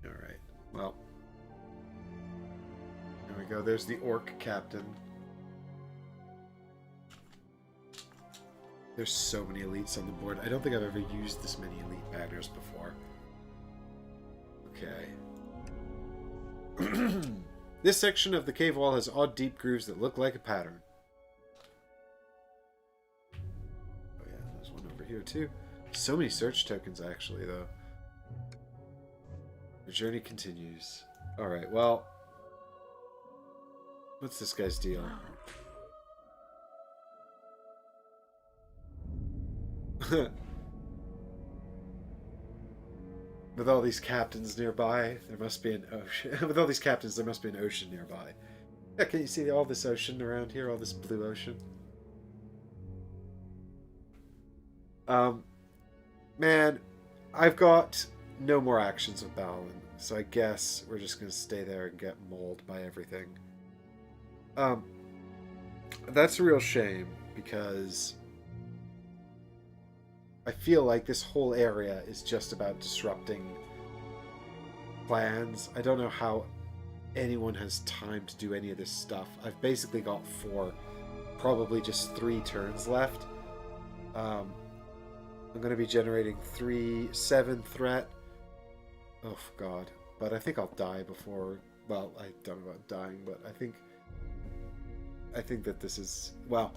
Alright, well. There we go, there's the orc captain. There's so many elites on the board. I don't think I've ever used this many elite banners before. Okay. This section of the cave wall has odd deep grooves that look like a pattern. Oh yeah, there's one over here too. So many search tokens actually, though. The journey continues. Alright, well... what's this guy's deal? With all these captains nearby, there must be an ocean. With all these captains, there must be an ocean nearby. Yeah, can you see all this ocean around here? All this blue ocean? Man, I've got no more actions with Balin, so I guess we're just going to stay there and get mauled by everything. That's a real shame, because I feel like this whole area is just about disrupting plans. I don't know how anyone has time to do any of this stuff. I've basically got 4, probably just 3 turns left. I'm going to be generating 7 threat. Oh, God. But I think I'll die before... well, I don't know about dying, but I think that this is... well...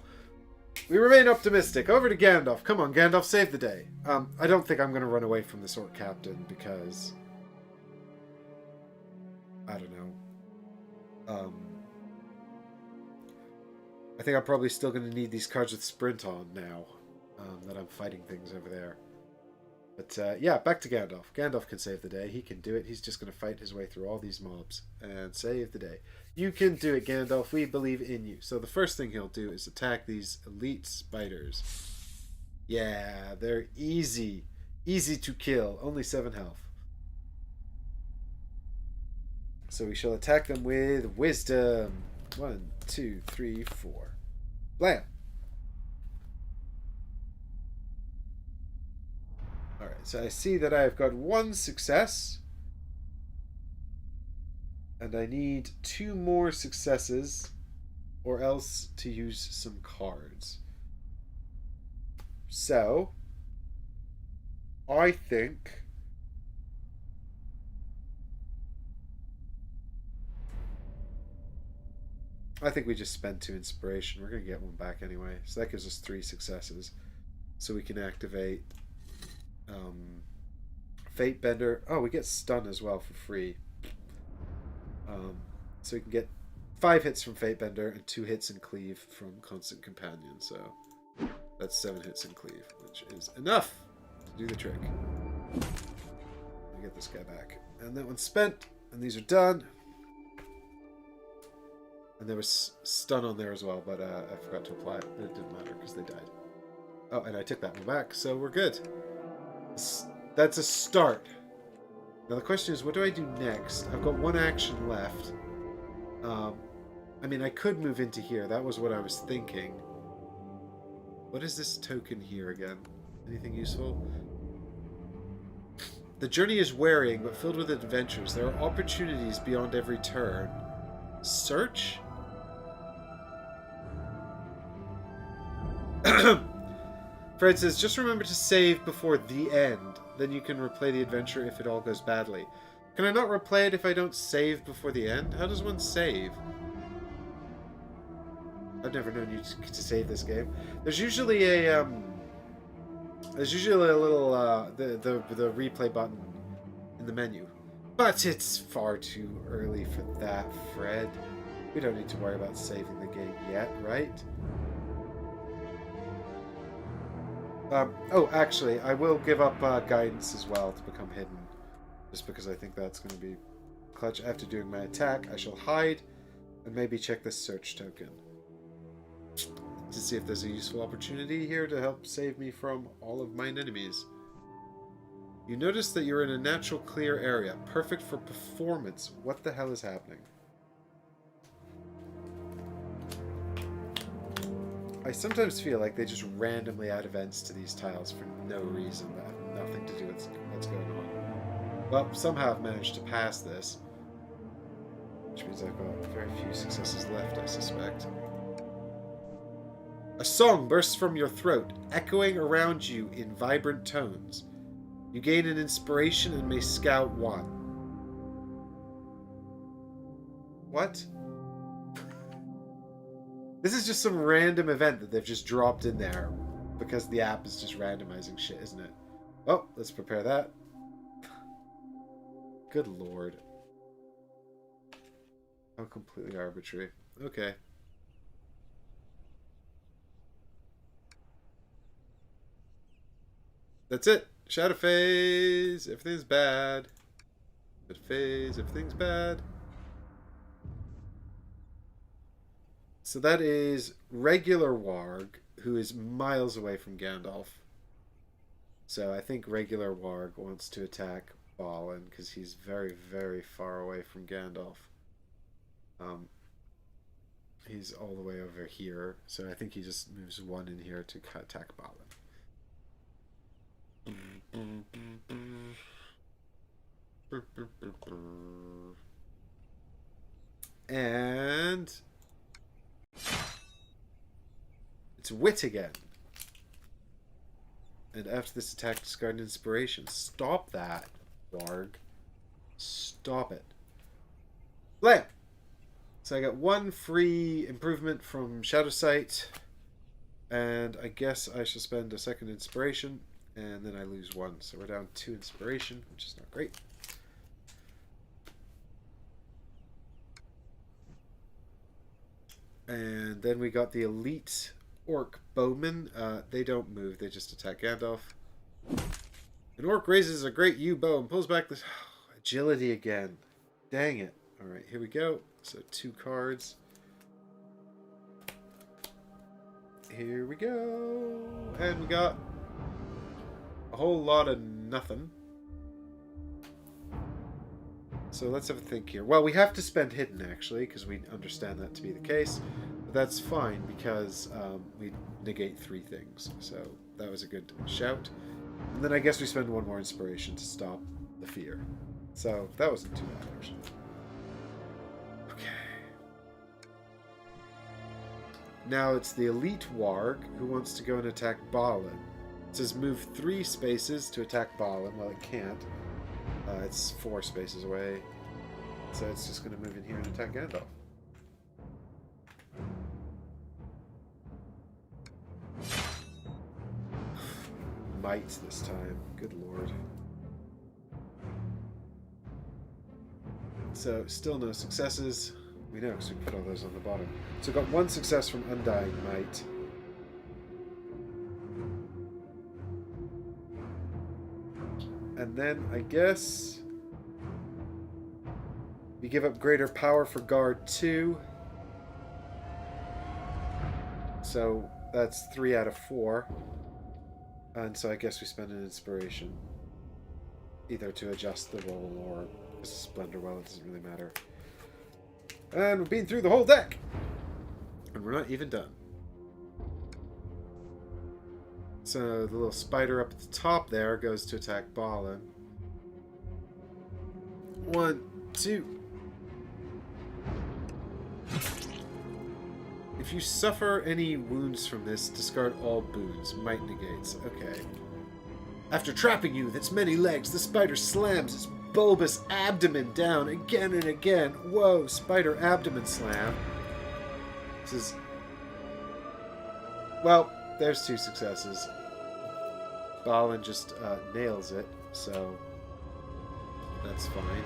we remain optimistic. Over to Gandalf. Come on, Gandalf, save the day. I don't think I'm going to run away from this orc captain because... I don't know. I think I'm probably still going to need these cards with Sprint on now that I'm fighting things over there. But yeah, back to Gandalf. Gandalf can save the day. He can do it. He's just going to fight his way through all these mobs and save the day. You can do it, Gandalf. We believe in you. So the first thing he'll do is attack these elite spiders. Yeah, they're easy. Easy to kill. Only 7 health. So we shall attack them with wisdom. 1, 2, 3, 4. Blam! Alright, so I see that I've got 1 success. And I need 2 more successes, or else to use some cards. So, I think... we just spend 2 inspiration. We're going to get 1 back anyway. So that gives us 3 successes. So we can activate Fate Bender. Oh, we get stun as well for free. So we can get 5 hits from Fate Bender and 2 hits in Cleave from Constant Companion. So that's 7 hits in Cleave, which is enough to do the trick. Let me get this guy back. And that one's spent, and these are done. And there was stun on there as well, but I forgot to apply it. It didn't matter because they died. Oh, and I took that one back, so we're good. That's a start. Now the question is, what do I do next? I've got 1 action left. I mean, I could move into here. That was what I was thinking. What is this token here again? Anything useful? The journey is wearying, but filled with adventures. There are opportunities beyond every turn. Search? Fred says, just remember to save before the end. Then you can replay the adventure if it all goes badly. Can I not replay it if I don't save before the end? How does one save? I've never known you to save this game. There's usually a little the replay button in the menu, but it's far too early for that, Fred. We don't need to worry about saving the game yet, right? Oh, actually, I will give up guidance as well to become hidden, just because I think that's going to be clutch after doing my attack. I shall hide and maybe check this search token to see if there's a useful opportunity here to help save me from all of mine enemies. You notice that you're in a natural clear area, perfect for performance. What the hell is happening? I sometimes feel like they just randomly add events to these tiles for no reason that have nothing to do with what's going on. Well, somehow I've managed to pass this, which means I've got very few successes left, I suspect. A song bursts from your throat, echoing around you in vibrant tones. You gain an inspiration and may scout one. What? This is just some random event that they've just dropped in there because the app is just randomizing shit, isn't it? Oh, let's prepare that. Good lord. How completely arbitrary. Okay. That's it. Shadow phase. Everything's bad. Shadow phase. Everything's bad. So that is regular Warg, who is miles away from Gandalf. So I think regular Warg wants to attack Balin because he's very, very far away from Gandalf. He's all the way over here, so I think he just moves one in here to attack Balin. And it's Wit again. And after this attack, discard an inspiration. Stop that, Warg. Stop it. Blam! So I got one free improvement from Shadow Sight. And I guess I shall spend a second inspiration. And then I lose one. So we're down 2 inspiration, which is not great. And then we got the elite orc bowmen. They don't move, they just attack Gandalf. An orc raises a great yew bow and pulls back this agility again. Dang it. Alright, here we go. So 2 cards. Here we go. And we got a whole lot of nothing. So let's have a think here. Well, we have to spend hidden, actually, because we understand that to be the case. But that's fine, because we negate 3 things. So that was a good shout. And then I guess we spend 1 more inspiration to stop the fear. So that wasn't too bad, actually. Okay. Now it's the elite Warg who wants to go and attack Balin. It says move 3 spaces to attack Balin. Well, it can't. It's 4 spaces away. So it's just going to move in here and attack Gandalf. Might this time. Good lord. So, still no successes. We know because we put all those on the bottom. So got 1 success from Undying Might. And then, I guess, we give up greater power for guard 2. So that's 3 out of 4. And so I guess we spend an inspiration. Either to adjust the roll or Splendor well, it doesn't really matter. And we've been through the whole deck! And we're not even done. So the little spider up at the top there goes to attack Balin. 1, 2. If you suffer any wounds from this, discard all boons. Might negates. Okay. After trapping you with its many legs, the spider slams its bulbous abdomen down again and again. Whoa, spider abdomen slam. This is... Well, there's 2 successes. Balin just nails it, so that's fine.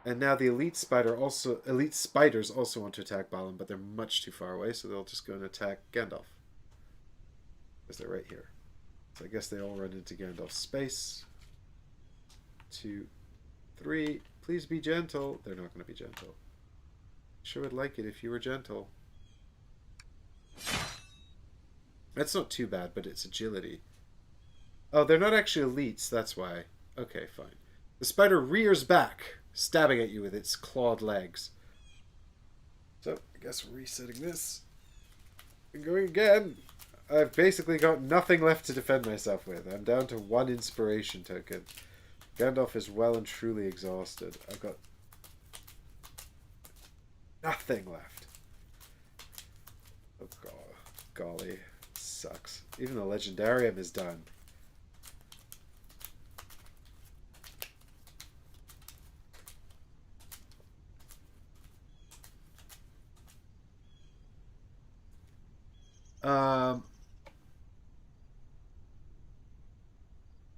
And now the elite spiders also want to attack Balin, but they're much too far away, so they'll just go and attack Gandalf. Because they're right here. So I guess they all run into Gandalf's space. 2, 3. Please be gentle. They're not going to be gentle. Sure would like it if you were gentle. That's not too bad, but it's agility. Oh, they're not actually elites, that's why. Okay, fine. The spider rears back, stabbing at you with its clawed legs. So, I guess we're resetting this. And going again. I've basically got nothing left to defend myself with. I'm down to 1 inspiration token. Gandalf is well and truly exhausted. I've got nothing left. Oh god, golly, sucks. Even the Legendarium is done.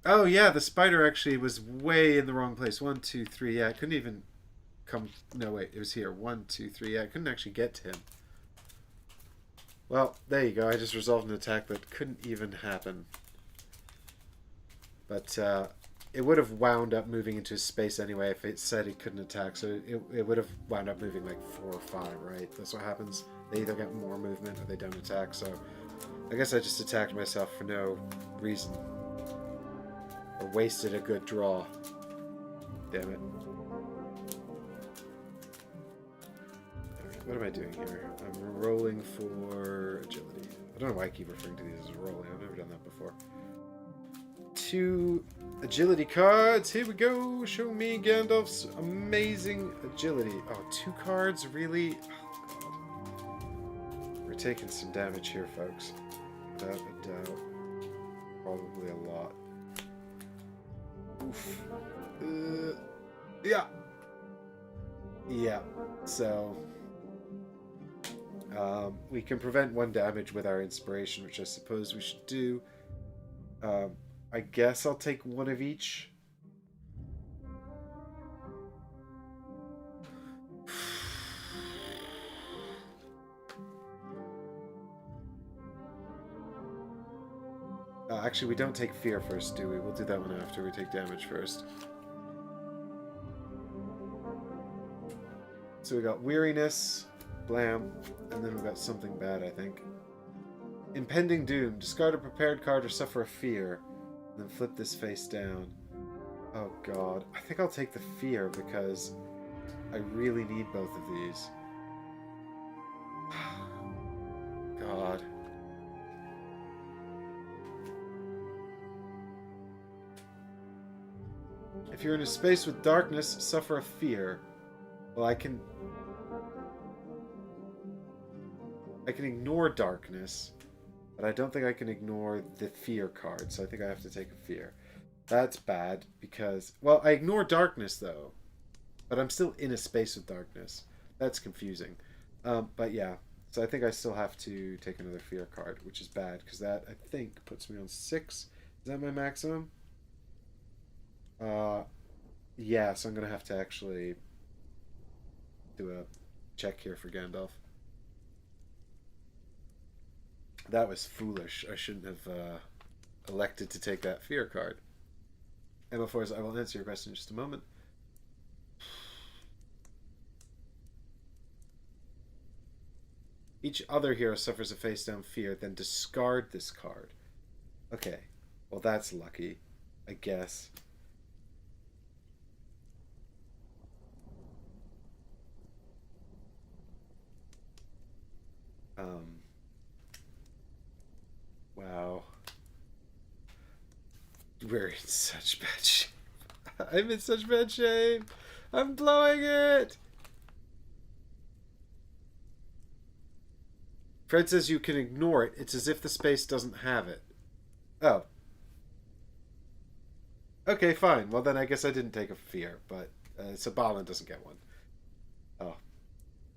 Oh yeah, the spider actually was way in the wrong place. 1, 2, 3. Yeah, I couldn't even come. No wait, it was here. 1, 2, 3. Yeah, I couldn't actually get to him. Well, there you go. I just resolved an attack that couldn't even happen. But it would have wound up moving into his space anyway if it said he couldn't attack. So it would have wound up moving like 4 or 5, right? That's what happens. They either get more movement or they don't attack. So I guess I just attacked myself for no reason. Or wasted a good draw. Damn it. What am I doing here? I'm rolling for agility. I don't know why I keep referring to these as rolling. I've never done that before. 2 agility cards. Here we go. Show me Gandalf's amazing agility. Oh, 2 cards? Really? Oh, God. We're taking some damage here, folks. Without a doubt. Probably a lot. Oof. Yeah. Yeah. So... we can prevent 1 damage with our inspiration, which I suppose we should do. I guess I'll take 1 of each. Actually, we don't take fear first, do we? We'll do that one after we take damage first. So we got weariness, blam, and then we got something bad, I think. Impending doom. Discard a prepared card or suffer a fear. And then flip this face down. Oh god. I think I'll take the fear because I really need both of these. God. If you're in a space with darkness, suffer a fear. Well, I can ignore darkness, but I don't think I can ignore the fear card, so I think I have to take a fear. That's bad, because... Well, I ignore darkness, though, but I'm still in a space with darkness. That's confusing. But yeah, so I think I still have to take another fear card, which is bad, because that, I think, puts me on 6. Is that my maximum? Yeah, so I'm going to have to actually do a check here for Gandalf. That was foolish. I shouldn't have elected to take that fear card. Emma Forrest, I will answer your question in just a moment. Each other hero suffers a face-down fear, then discard this card. Okay, well that's lucky, I guess. Wow. We're in such bad shape. I'm in such bad shape. I'm blowing it. Fred says you can ignore it. It's as if the space doesn't have it. Oh. Okay, fine. Well, then I guess I didn't take a fear, but so Balin doesn't get one. Oh.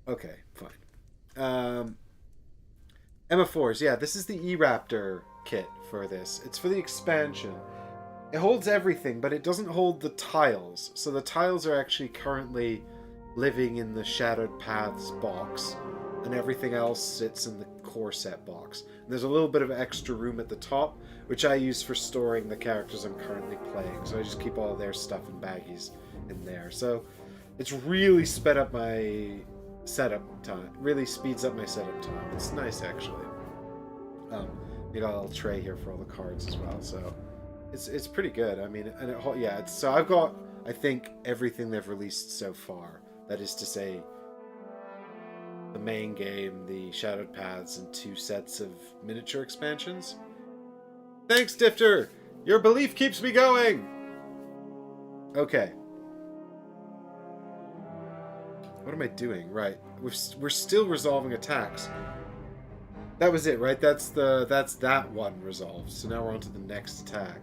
Okay, fine. Emma Fours, yeah, this is the E-Raptor kit for this. It's for the expansion. It holds everything, but it doesn't hold the tiles. So the tiles are actually currently living in the Shadowed Paths box, and everything else sits in the core set box. And there's a little bit of extra room at the top, which I use for storing the characters I'm currently playing. So I just keep all their stuff in baggies in there. So it's really sped up my setup time. Really speeds up my setup time. It's nice, actually. We got a little tray here for all the cards as well. So it's pretty good. I mean, and yeah. So I've got, I think, everything they've released so far. That is to say, the main game, the Shadowed Paths, and 2 sets of miniature expansions. Thanks, Difter! Your belief keeps me going! Okay. What am I doing? Right. We're still resolving attacks. That was it, right? That's that one resolved. So now we're on to the next attack.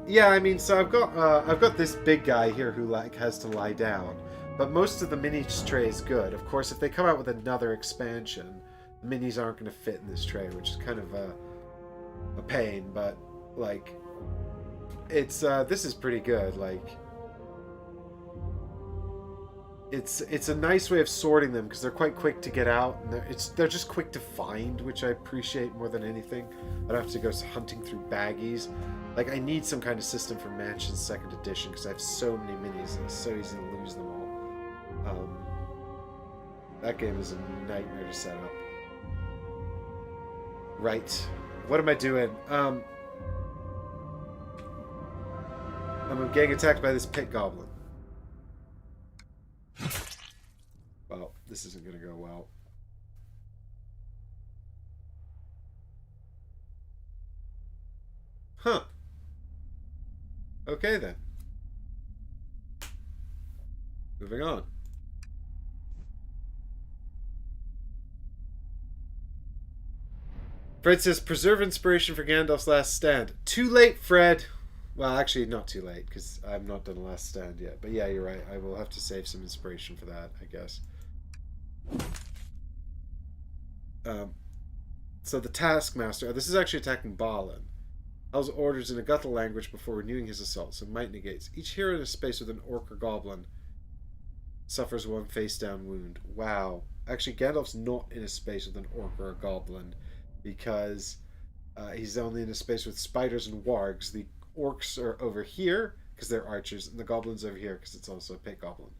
Yeah, I mean, so I've got this big guy here who like has to lie down, but most of the mini tray is good. Of course, if they come out with another expansion, the minis aren't going to fit in this tray, which is kind of a pain. But like, it's this is pretty good. Like, it's a nice way of sorting them because they're quite quick to get out, and they're just quick to find, which I appreciate more than anything. I don't have to go hunting through baggies. Like, I need some kind of system for Mansions 2nd Edition because I have so many minis and it's so easy to lose them all. That game is a nightmare to set up. Right. What am I doing? I'm getting attacked by this pit goblin. Well, this isn't going to go well. Huh. Okay, then. Moving on. Fred says, preserve inspiration for Gandalf's last stand. Too late, Fred! Well, actually, not too late, because I've not done a last stand yet. But yeah, you're right. I will have to save some inspiration for that, I guess. So the Taskmaster... this is actually attacking Balin. Howls orders in a Guttural language before renewing his assault, so might negates. Each hero in a space with an orc or goblin suffers 1 face-down wound. Wow. Actually, Gandalf's not in a space with an orc or a goblin, because he's only in a space with spiders and wargs. The orcs are over here, because they're archers, and the goblins over here, because it's also a pit goblin.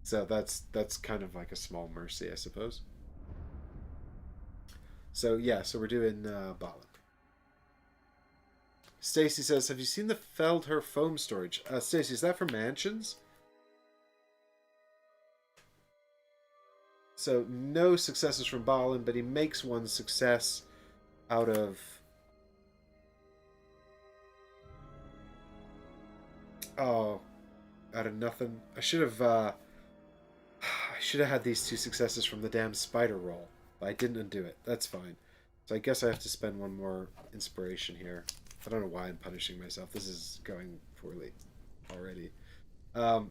So that's kind of like a small mercy, I suppose. So yeah, so we're doing Balin. Stacy says, have you seen the Feldherr foam storage? Stacy, is that for Mansions? So no successes from Balin, but he makes 1 success out of... oh, out of nothing. I should have had these 2 successes from the damn spider roll, but I didn't undo it. That's fine. So I guess I have to spend 1 more inspiration here. I don't know why I'm punishing myself. This is going poorly already. But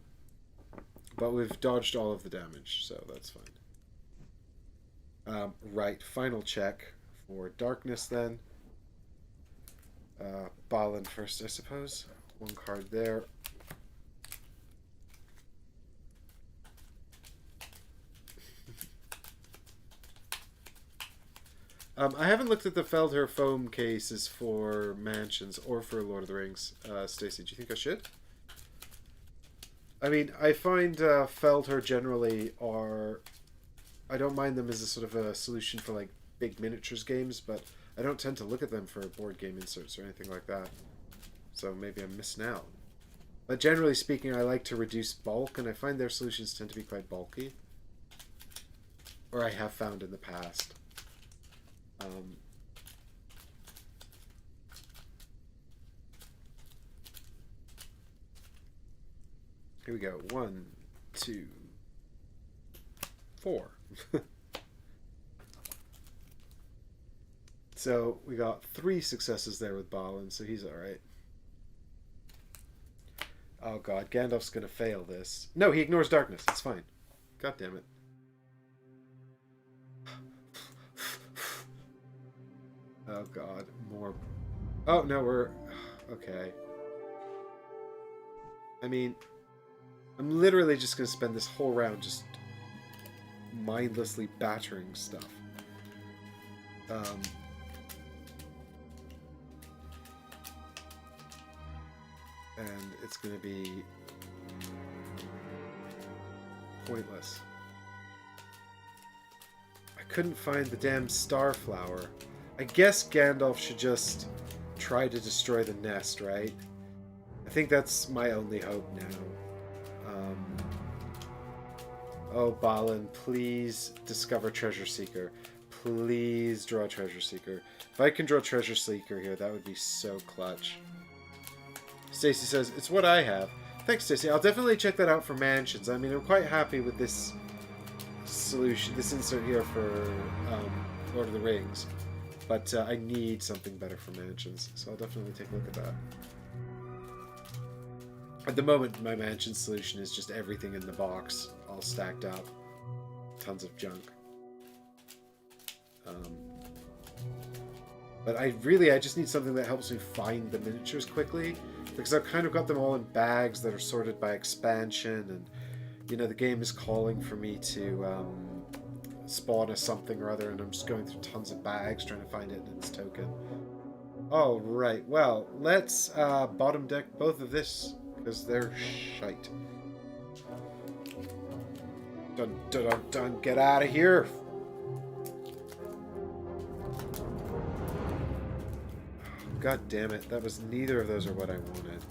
we've dodged all of the damage, so that's fine. Right, final check for darkness then. Balin first, I suppose. 1 card there. I haven't looked at the Feldherr foam cases for Mansions or for Lord of the Rings. Stacey, do you think I should? I mean, I find Feldherr generally are... I don't mind them as a sort of a solution for like big miniatures games, but I don't tend to look at them for board game inserts or anything like that. So maybe I'm missing out. But generally speaking, I like to reduce bulk, and I find their solutions tend to be quite bulky. Or I have found in the past. Here we go. 1, 2, 4. So we got 3 successes there with Balin, so he's alright. Oh god, Gandalf's gonna fail this. No, he ignores darkness. It's fine. God damn it. Oh god, more... oh, no, we're... okay. I mean, I'm literally just gonna spend this whole round just mindlessly battering stuff. Um, and it's going to be pointless. I couldn't find the damn star flower. I guess Gandalf should just try to destroy the nest, right? I think that's my only hope now. Oh, Balin, please discover Treasure Seeker. Please draw Treasure Seeker. If I can draw Treasure Seeker here, that would be so clutch. Stacy says, it's what I have. Thanks, Stacy. I'll definitely check that out for mansions. I mean, I'm quite happy with this solution, this insert here for Lord of the Rings. But I need something better for mansions, so I'll definitely take a look at that. At the moment, my mansion solution is just everything in the box, all stacked up. Tons of junk. But I just need something that helps me find the miniatures quickly, because I've kind of got them all in bags that are sorted by expansion, and, you know, the game is calling for me to spawn a something or other, and I'm just going through tons of bags trying to find it in its token. Alright, well, let's bottom deck both of this, because they're shite. Dun dun dun dun, get out of here! God damn it, that was neither of those are what I wanted.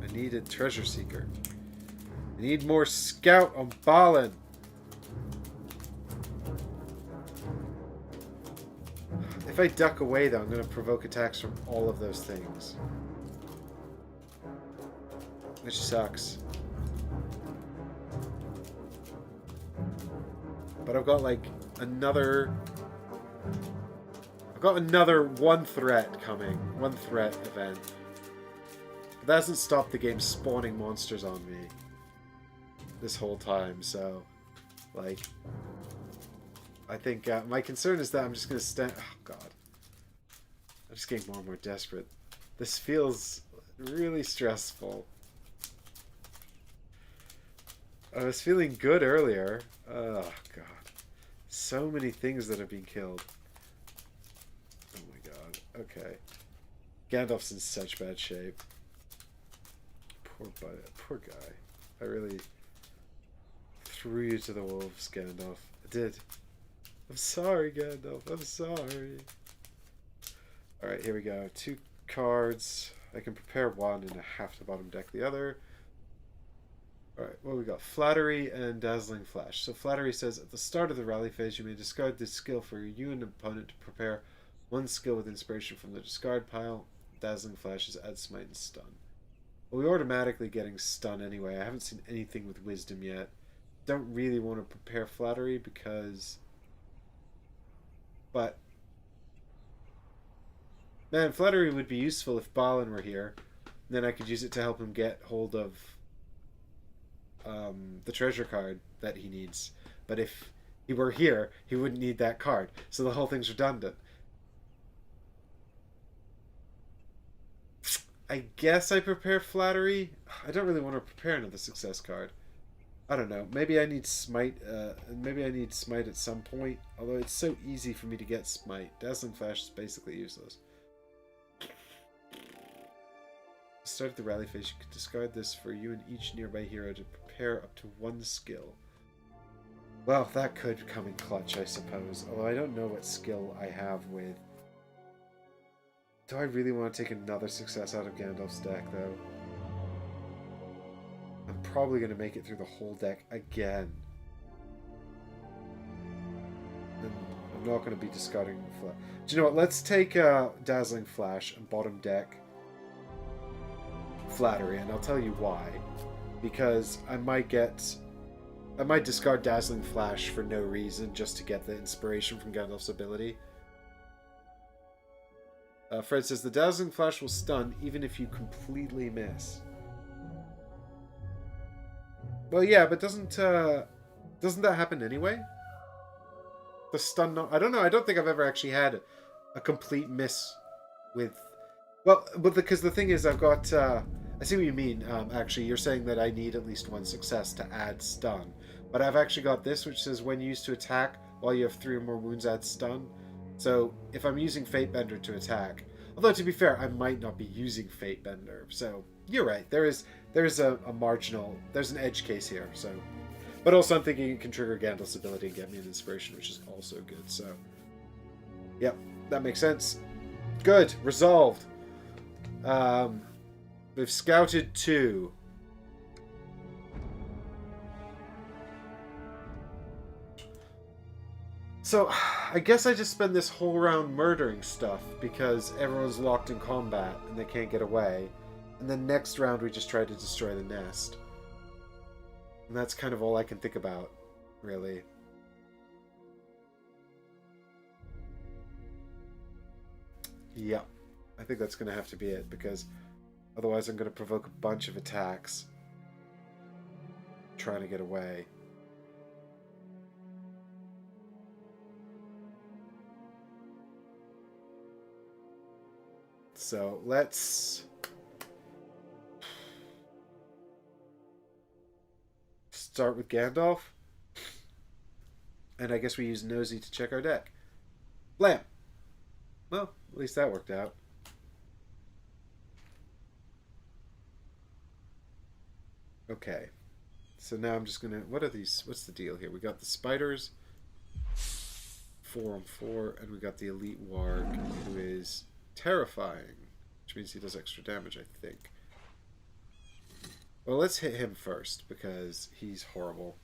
I needed Treasure Seeker. I need more Scout on Balin! If I duck away, though, I'm going to provoke attacks from all of those things. Which sucks. But I've got, like, another... I've got another one threat coming. One threat event. But that hasn't stopped the game spawning monsters on me this whole time, so... Like... I think my concern is that I'm just going to stand... Oh, God. I'm just getting more and more desperate. This feels really stressful. I was feeling good earlier. Oh, God. So many things that have been killed. Oh, my God. Okay. Gandalf's in such bad shape. Poor guy. I really threw you to the wolves, Gandalf. I did. I'm sorry, Gandalf. I'm sorry. Alright, here we go. 2 cards. I can prepare one and I have to bottom deck the other. Alright, well, we got Flattery and Dazzling Flash. So Flattery says, at the start of the rally phase, you may discard this skill for you and an opponent to prepare one skill with inspiration from the discard pile. Dazzling Flash is add smite and stun. Well, we're automatically getting stun anyway. I haven't seen anything with wisdom yet. Don't really want to prepare Flattery because... But... Man, Flattery would be useful if Balin were here. Then I could use it to help him get hold of the treasure card that he needs. But if he were here, he wouldn't need that card. So the whole thing's redundant. I guess I prepare Flattery. I don't really want to prepare another success card. I don't know. Maybe I need Smite. Maybe I need Smite at some point. Although it's so easy for me to get Smite. Dazzling Flash is basically useless. Start the rally phase. You could discard this for you and each nearby hero to prepare up to one skill. Well, that could come in clutch, I suppose. Although I don't know what skill I have with... Do I really want to take another success out of Gandalf's deck, though? I'm probably going to make it through the whole deck again. And I'm not going to be discarding... Do you know what? Let's take Dazzling Flash and bottom deck Flattery, and I'll tell you why. Because I might discard Dazzling Flash for no reason, just to get the inspiration from Gandalf's ability. Fred says, the Dazzling Flash will stun even if you completely miss. Well, yeah, but doesn't that happen anyway? The stun... I don't know, I don't think I've ever actually had a complete miss with... Well, but because the thing is, I've got... I see what you mean, actually. You're saying that I need at least one success to add stun. But I've actually got this, which says when used to attack, while you have 3 or more wounds, add stun. So if I'm using Fatebender to attack, although to be fair, I might not be using Fatebender, so you're right. There's a marginal, there's an edge case here. So, but also I'm thinking it can trigger Gandalf's ability and get me an inspiration, which is also good. So, yep, that makes sense. Good, resolved. We've scouted 2. So, I guess I just spend this whole round murdering stuff because everyone's locked in combat and they can't get away. And then next round we just try to destroy the nest. And that's kind of all I can think about, really. Yep. I think that's going to have to be it because otherwise I'm going to provoke a bunch of attacks trying to get away. So let's start with Gandalf. And I guess we use Nosy to check our deck. Blam! Well, at least that worked out. Okay. So now I'm just gonna... What are these? What's the deal here? We got the spiders. 4 on 4. And we got the Elite Warg, who is terrifying. Which means he does extra damage, I think. Well, let's hit him first, because he's horrible.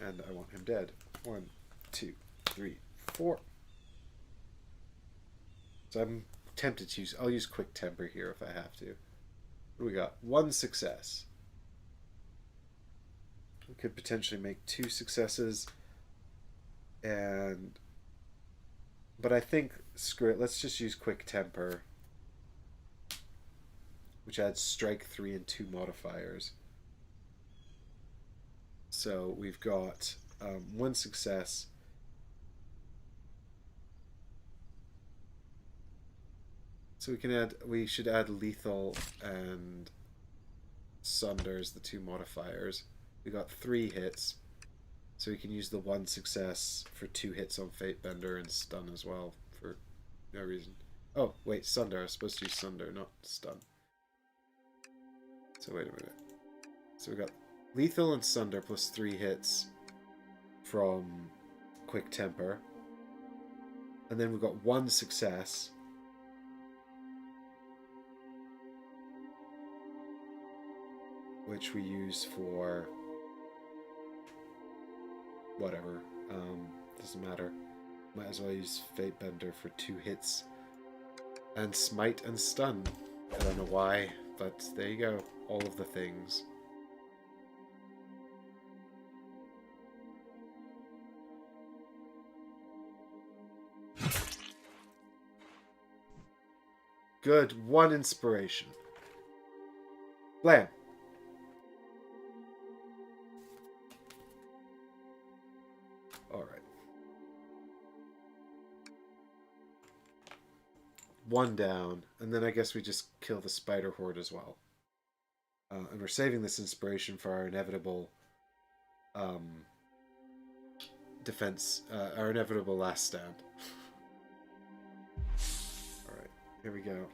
And I want him dead. 1, 2, 3, 4. So I'm tempted to use... I'll use Quick Temper here if I have to. What do we got? 1 success. We could potentially make 2 successes. And... But I think... Screw it. Let's just use Quick Temper. Which adds Strike 3 and 2 modifiers. So we've got 1 success. So we should add Lethal and Sunder as the 2 modifiers. We got 3 hits. So we can use the 1 success for 2 hits on Fatebender and Stun as well for no reason. Oh, wait, Sunder. I was supposed to use Sunder, not Stun. So wait a minute. So we got Lethal and Sunder plus 3 hits from Quick Temper. And then we've got 1 success. Which we use for whatever. Doesn't matter. Might as well use Fatebender for 2 hits. And Smite and Stun. I don't know why, but there you go. All of the things. Good. 1 inspiration. Blam. Alright. 1 down. And then I guess we just kill the spider horde as well. And we're saving this inspiration for our inevitable defense, our inevitable last stand. Alright, here we go.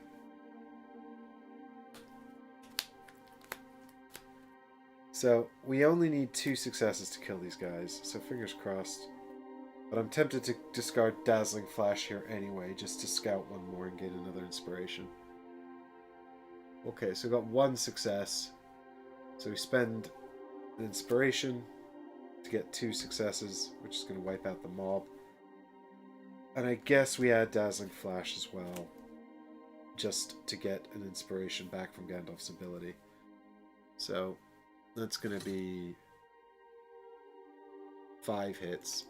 So, we only need 2 successes to kill these guys, so fingers crossed. But I'm tempted to discard Dazzling Flash here anyway, just to scout 1 more and gain another inspiration. Okay, so we got 1 success. So we spend an inspiration to get 2 successes, which is going to wipe out the mob. And I guess we add Dazzling Flash as well, just to get an inspiration back from Gandalf's ability. So that's going to be 5 hits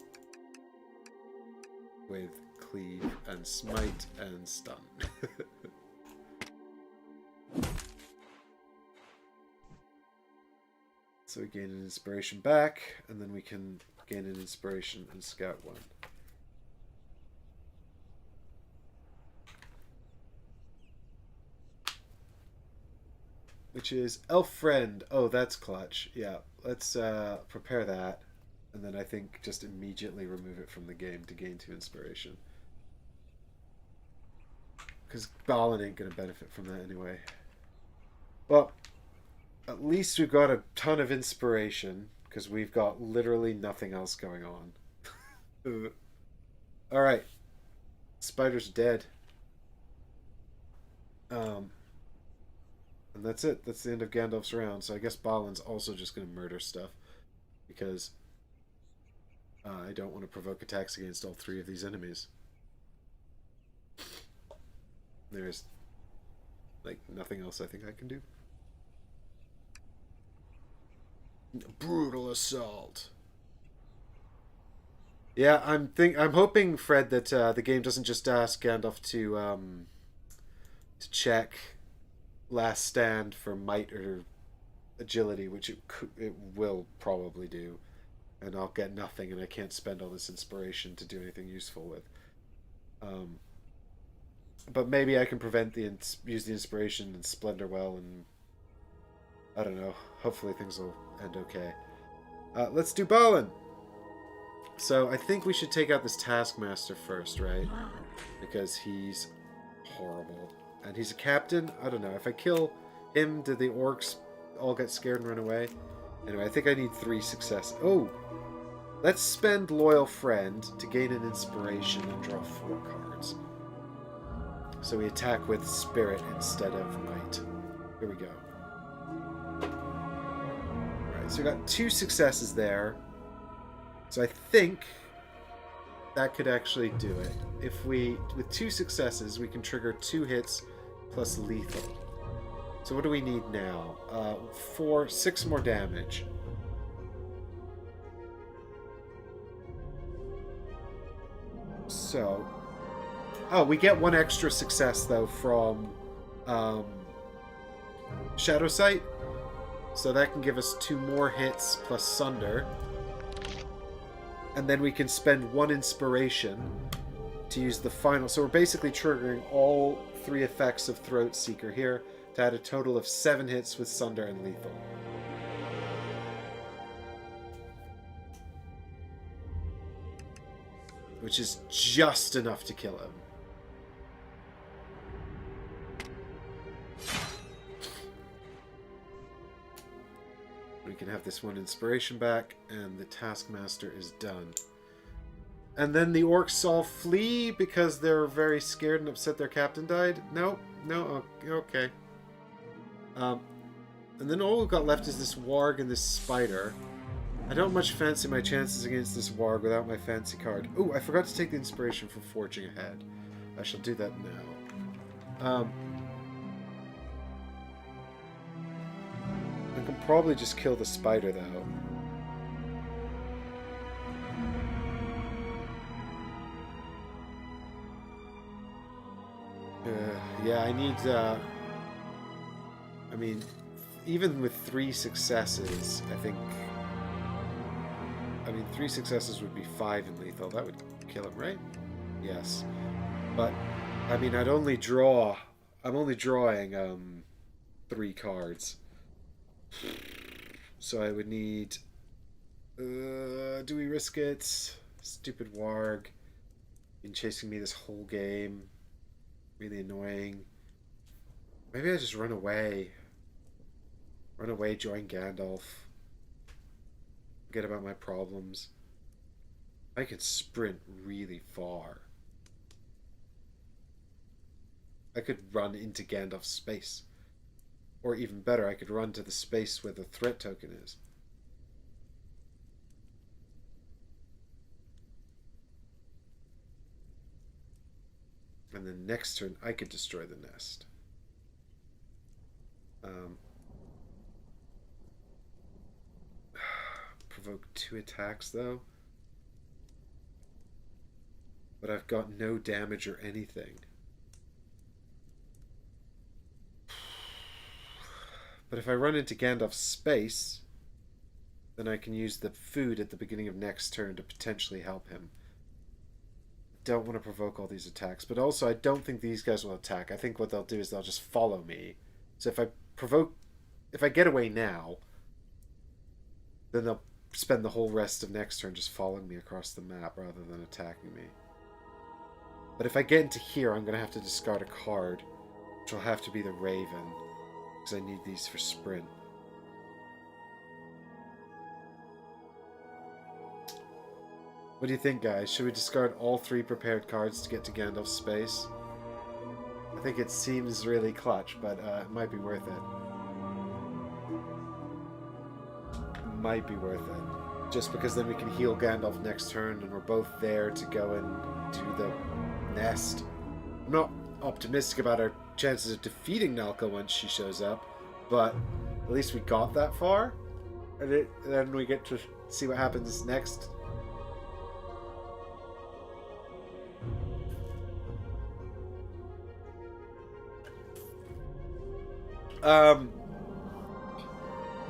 with Cleave and Smite and Stun. So we gain an inspiration back, and then we can gain an inspiration and scout 1. Which is Elf Friend. Oh, that's clutch. Yeah, let's prepare that. And then I think just immediately remove it from the game to gain 2 inspiration. because Balin ain't going to benefit from that anyway. Well, at least we've got a ton of inspiration, because we've got literally nothing else going on. Alright. Spider's dead. And that's it. That's the end of Gandalf's round. So I guess Balin's also just going to murder stuff. Because I don't want to provoke attacks against all three of these enemies. There's like nothing else I think I can do. Brutal assault. Yeah, I'm hoping, Fred, that the game doesn't just ask Gandalf to check Last Stand for might or agility, which it will probably do, and I'll get nothing, and I can't spend all this inspiration to do anything useful with. But maybe I can use the inspiration in Splendor well, and I don't know. Hopefully things will end okay. Let's do Balin. So I think we should take out this Taskmaster first, right? Because he's horrible. And he's a captain. I don't know. If I kill him, do the orcs all get scared and run away? Anyway, I think I need 3 successes. Oh! Let's spend Loyal Friend to gain an inspiration and draw 4 cards. So we attack with Spirit instead of Might. Here we go. Alright, so we got 2 successes there. So I think that could actually do it. If we, with 2 successes, we can trigger 2 hits plus lethal. So what do we need now? 6 more damage. So, oh, we get 1 extra success though from Shadow Sight. So that can give us 2 more hits plus Sunder. And then we can spend 1 inspiration to use the final. So we're basically triggering all 3 effects of Throat Seeker here to add a total of 7 hits with Sunder and Lethal. Which is just enough to kill him. We can have this 1 inspiration back, and the Taskmaster is done. And then the orcs all flee because they're very scared and upset their captain died? No, okay. And then all we've got left is this warg and this spider. I don't much fancy my chances against this warg without my fancy card. Ooh, I forgot to take the inspiration for Forging Ahead. I shall do that now. I can probably just kill the spider, though. Yeah, I need, I mean, even with 3 successes, I think... I mean, 3 successes would be 5 in lethal. That would kill him, right? Yes. But, I mean, I'm only drawing, 3 cards. So I would need... do we risk it? Stupid warg. Been chasing me this whole game. Really annoying. Maybe I just run away. Run away, join Gandalf. Forget about my problems. I can sprint really far. I could run into Gandalf's space. Or even better, I could run to the space where the threat token is. And then next turn, I could destroy the nest. Provoke 2 attacks, though. But I've got no damage or anything. But if I run into Gandalf's space, then I can use the food at the beginning of next turn to potentially help him. Don't want to provoke all these attacks, but also I don't think these guys will attack. I think what they'll do is they'll just follow me. So if I get away now, then they'll spend the whole rest of next turn just following me across the map rather than attacking me. But if I get into here, I'm going to have to discard a card, which will have to be the Raven, because I need these for sprint. What do you think, guys? Should we discard all 3 prepared cards to get to Gandalf's space? I think it seems really clutch, but it might be worth it. Might be worth it. Just because then we can heal Gandalf next turn, and we're both there to go and do the nest. I'm not optimistic about our chances of defeating Nalka once she shows up, but at least we got that far. And then we get to see what happens next.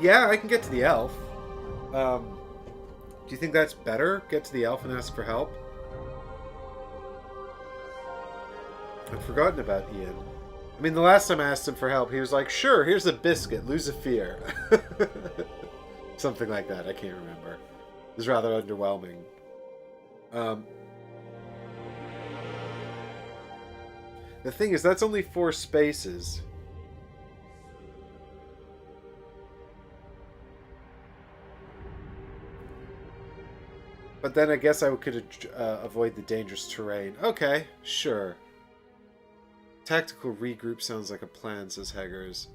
Yeah, I can get to the elf. Do you think that's better? Get to the elf and ask for help? I'd forgotten about Ian. I mean, the last time I asked him for help, he was like, sure, here's a biscuit, lose a fear. Something like that, I can't remember. It was rather underwhelming. The thing is, that's only 4 spaces. But then I guess I could avoid the dangerous terrain. Okay, sure. Tactical regroup sounds like a plan, says Haggers.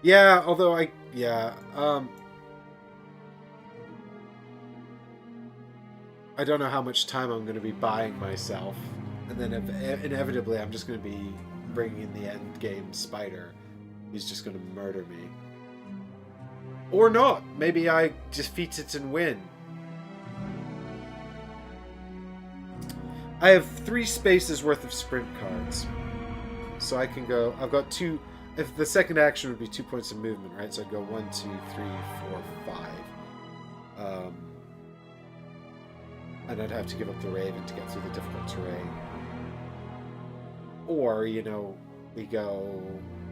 Yeah, although I don't know how much time I'm going to be buying myself. And then inevitably I'm just going to be bringing in the end game spider. He's just going to murder me. Or not. Maybe I defeat it and win. I have 3 spaces worth of sprint cards. So I can go... I've got 2... If the second action would be 2 points of movement, right? So I'd go 1, 2, 3, 4, 5. And I'd have to give up the Raven to get through the difficult terrain. Or, you know, we go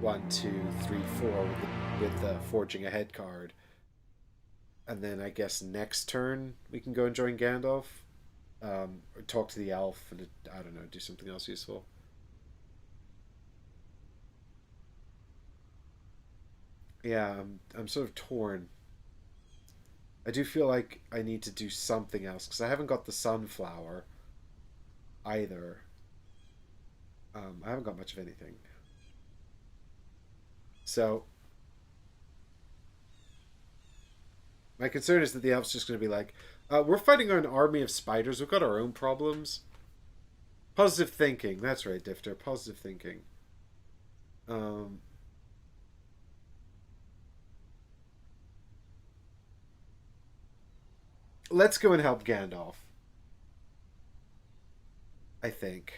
1, 2, 3, 4 with the Forging Ahead card. And then I guess next turn we can go and join Gandalf. Or talk to the elf and, I don't know, do something else useful. Yeah, I'm sort of torn. I do feel like I need to do something else, because I haven't got the Sunflower either. I haven't got much of anything. So my concern is that the elf's just going to be like, we're fighting an army of spiders. We've got our own problems. Positive thinking. That's right, Difter. Positive thinking. Let's go and help Gandalf. I think.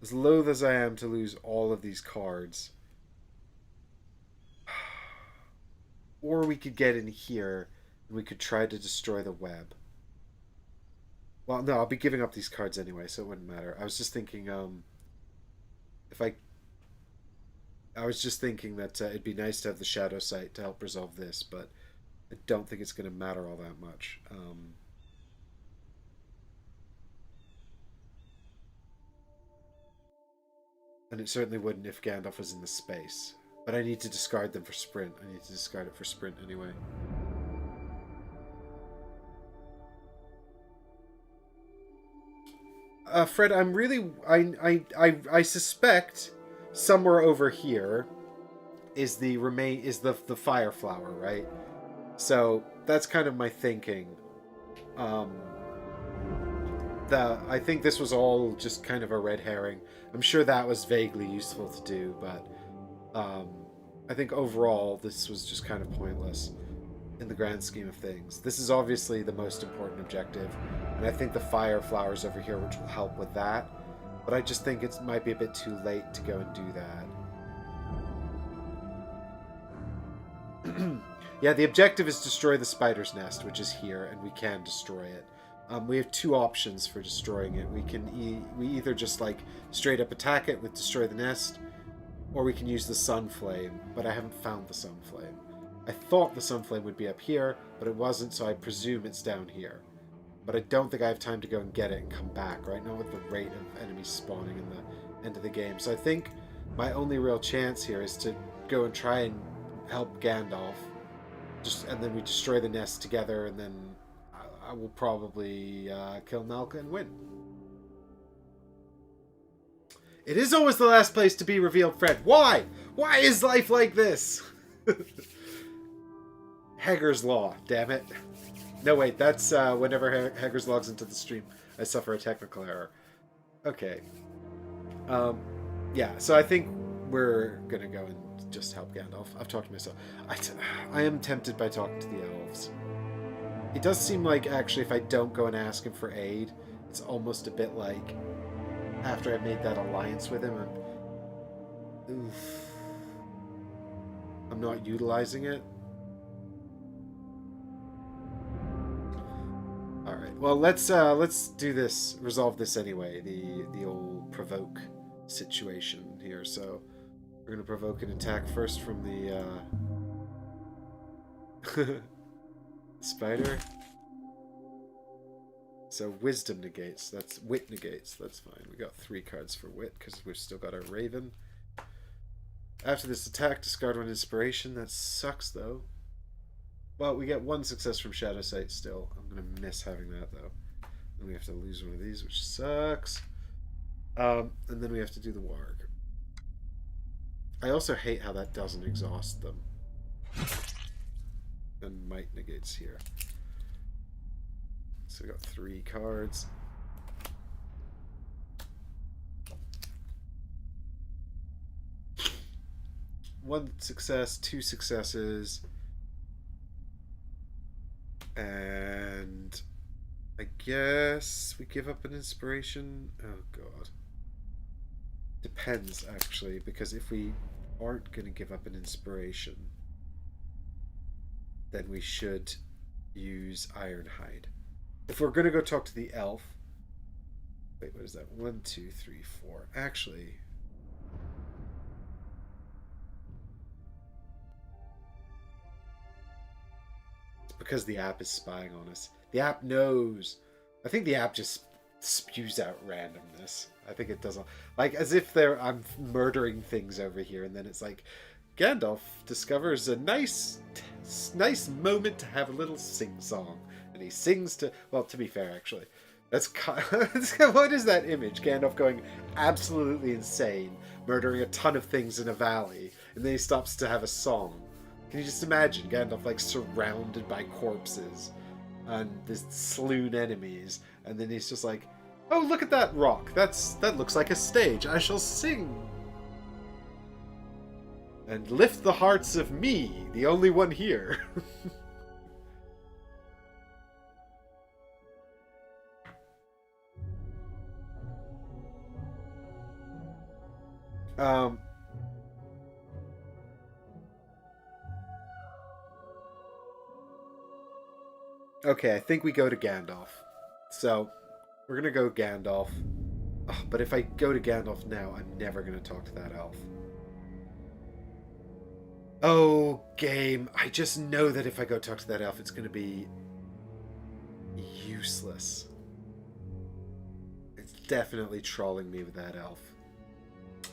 As loath as I am to lose all of these cards. Or we could get in here and we could try to destroy the web. Well, no, I'll be giving up these cards anyway, so it wouldn't matter. I was just thinking, I was just thinking that it'd be nice to have the Shadow Sight to help resolve this, but I don't think it's going to matter all that much. And it certainly wouldn't if Gandalf was in the space. But I need to discard them for sprint. I need to discard it for sprint anyway. Fred, I'm really... I suspect somewhere over here is the fire flower, right? So that's kind of my thinking. I think this was all just kind of a red herring. I'm sure that was vaguely useful to do, but I think overall this was just kind of pointless in the grand scheme of things. This is obviously the most important objective, and I think the fire flowers over here, which will help with that. But I just think it might be a bit too late to go and do that. Yeah, the objective is destroy the spider's nest, which is here, and we can destroy it. We have 2 options for destroying it. We either just like straight up attack it with destroy the nest, or we can use the Sunflame, but I haven't found the Sunflame. I thought the Sunflame would be up here, but it wasn't, so I presume it's down here. But I don't think I have time to go and get it and come back, right? Not with the rate of enemies spawning in the end of the game. So I think my only real chance here is to go and try and help Gandalf. And then we destroy the nest together, and then I will probably kill Malka and win. It is always the last place to be revealed, Fred. Why? Why is life like this? Hager's Law, damn it. No, wait, that's whenever Hager's logs into the stream, I suffer a technical error. Okay. Yeah, so I think we're going to go and just help Gandalf. I've talked to myself. I am tempted by talking to the elves. It does seem like, actually, if I don't go and ask him for aid, it's almost a bit like, after I made that alliance with him, I'm not utilizing it. Alright, well, let's do this, resolve this anyway, the old provoke situation here. So we're going to provoke an attack first from the spider. So wisdom negates, that's wit negates, that's fine. We got 3 cards for wit because we've still got our raven. After this attack, discard 1 inspiration. That sucks though. Well, we get 1 success from Shadow Sight still. I'm going to miss having that though. And we have to lose 1 of these, which sucks. And then we have to do the warg. I also hate how that doesn't exhaust them. And might negates here. So we got 3 cards. One success, 2 successes. And I guess we give up an inspiration. Oh god. Depends, actually, because if we aren't going to give up an inspiration, then we should use Ironhide. If we're going to go talk to the elf... Wait, what is that? 1, 2, 3, 4. Actually... It's because the app is spying on us. The app knows. I think the app just spews out randomness. I think it doesn't... Like, as if I'm murdering things over here, and then it's like... Gandalf discovers a nice moment to have a little sing-song. And he sings to... Well, to be fair, actually. That's what is that image? Gandalf going absolutely insane, murdering a ton of things in a valley, and then he stops to have a song. Can you just imagine Gandalf, like, surrounded by corpses and this slewn enemies, and then he's just like, oh, look at that rock. That looks like a stage. I shall sing. And lift the hearts of me, the only one here. Okay, I think we go to Gandalf. So, we're gonna go Gandalf. Oh, but if I go to Gandalf now, I'm never gonna talk to that elf. Oh, game. I just know that if I go talk to that elf, it's gonna be useless. It's definitely trolling me with that elf.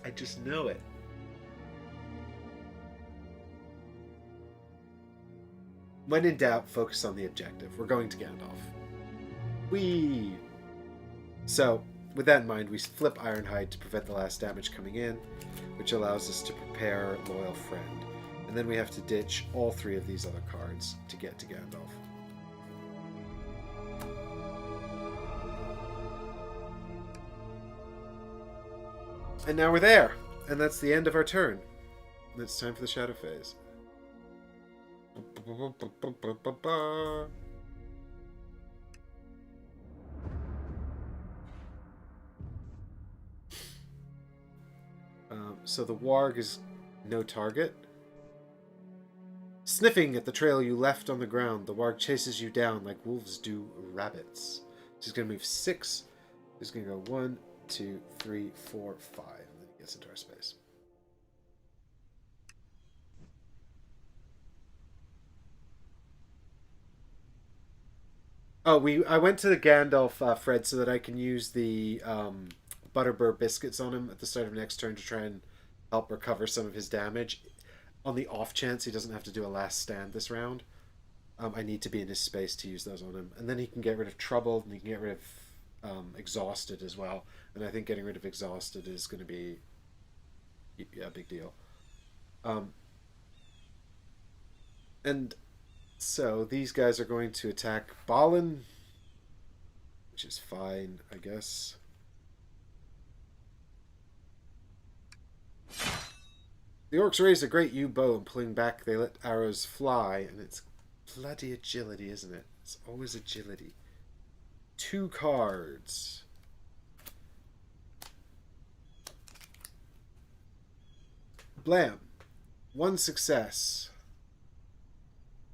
I just know it. When in doubt, focus on the objective. We're going to Gandalf. Whee! So, with that in mind, we flip Ironhide to prevent the last damage coming in, which allows us to prepare Loyal Friend. And then we have to ditch all 3 of these other cards to get to Gandalf. And now we're there! And that's the end of our turn. And it's time for the Shadow Phase. So the warg is no target. Sniffing at the trail you left on the ground, the warg chases you down like wolves do rabbits. She's going to move 6. She's going to go 1, 2, 3, 4, 5. And then he gets into our space. Oh, I went to the Gandalf, Fred, so that I can use the Butterbur biscuits on him at the start of next turn to try and help recover some of his damage. On the off chance he doesn't have to do a last stand this round, I need to be in his space to use those on him. And then he can get rid of Troubled, and he can get rid of Exhausted as well. And I think getting rid of Exhausted is going to be a big deal. And so these guys are going to attack Balin, which is fine, I guess. The orcs raise a great yew bow, and pulling back they let arrows fly, and it's bloody agility, isn't it? It's always agility. 2 cards. Blam. 1 success.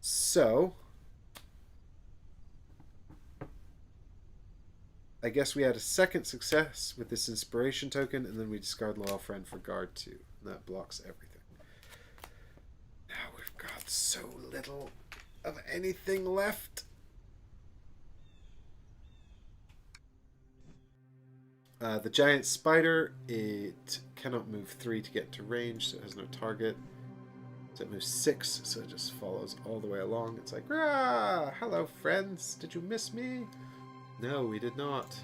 So, I guess we had a second success with this inspiration token, and then we discard Loyal Friend for guard 2. And that blocks everything. Now we've got so little of anything left. The giant spider, it cannot move 3 to get to range, so it has no target. So it moves 6, so it just follows all the way along. It's like, "Rah! Hello, friends. Did you miss me?" No, we did not.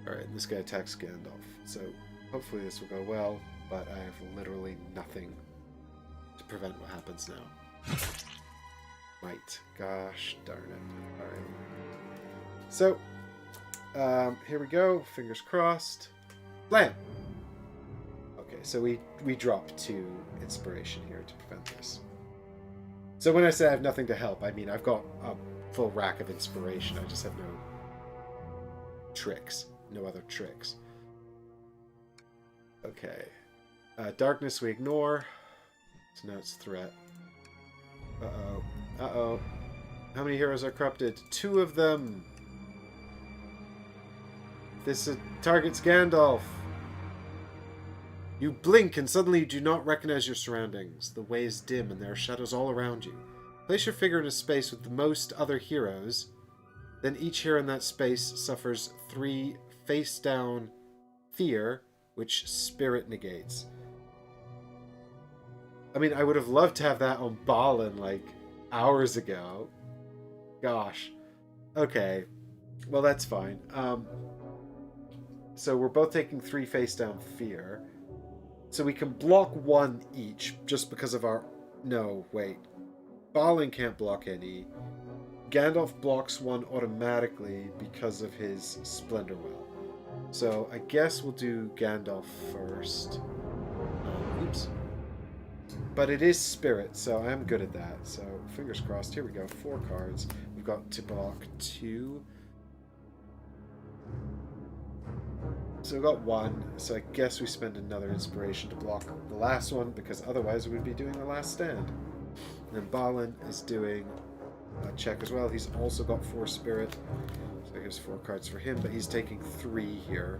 Alright, this guy attacks Gandalf. So hopefully this will go well, but I have literally nothing to prevent what happens now. Might. Gosh darn it. Alright. So, here we go. Fingers crossed. Blam! Okay, so we drop 2 inspiration here to prevent this. So when I say I have nothing to help, I mean I've got a full rack of inspiration. I just have no tricks. No other tricks. Okay. Darkness we ignore. So now it's threat. Uh-oh. Uh-oh. How many heroes are corrupted? 2 of them! This targets Gandalf. You blink and suddenly you do not recognize your surroundings. The way is dim and there are shadows all around you. Place your figure in a space with the most other heroes. Then each hero in that space suffers 3 face-down fear, which spirit negates. I mean, I would have loved to have that on Balin, like, hours ago. Gosh. Okay. Well, that's fine. So we're both taking 3 face-down fear. So we can block 1 each, just because of our... No, wait. Balin can't block any. Gandalf blocks 1 automatically because of his Splendor Well. So I guess we'll do Gandalf first. Oops. But it is Spirit, so I am good at that. So fingers crossed. Here we go. 4 cards. We've got to block 2. So we got 1. So I guess we spend another inspiration to block the last one, because otherwise we'd be doing the last stand. And then Balin is doing a check as well. He's also got 4 spirit. So here's 4 cards for him, but he's taking 3 here.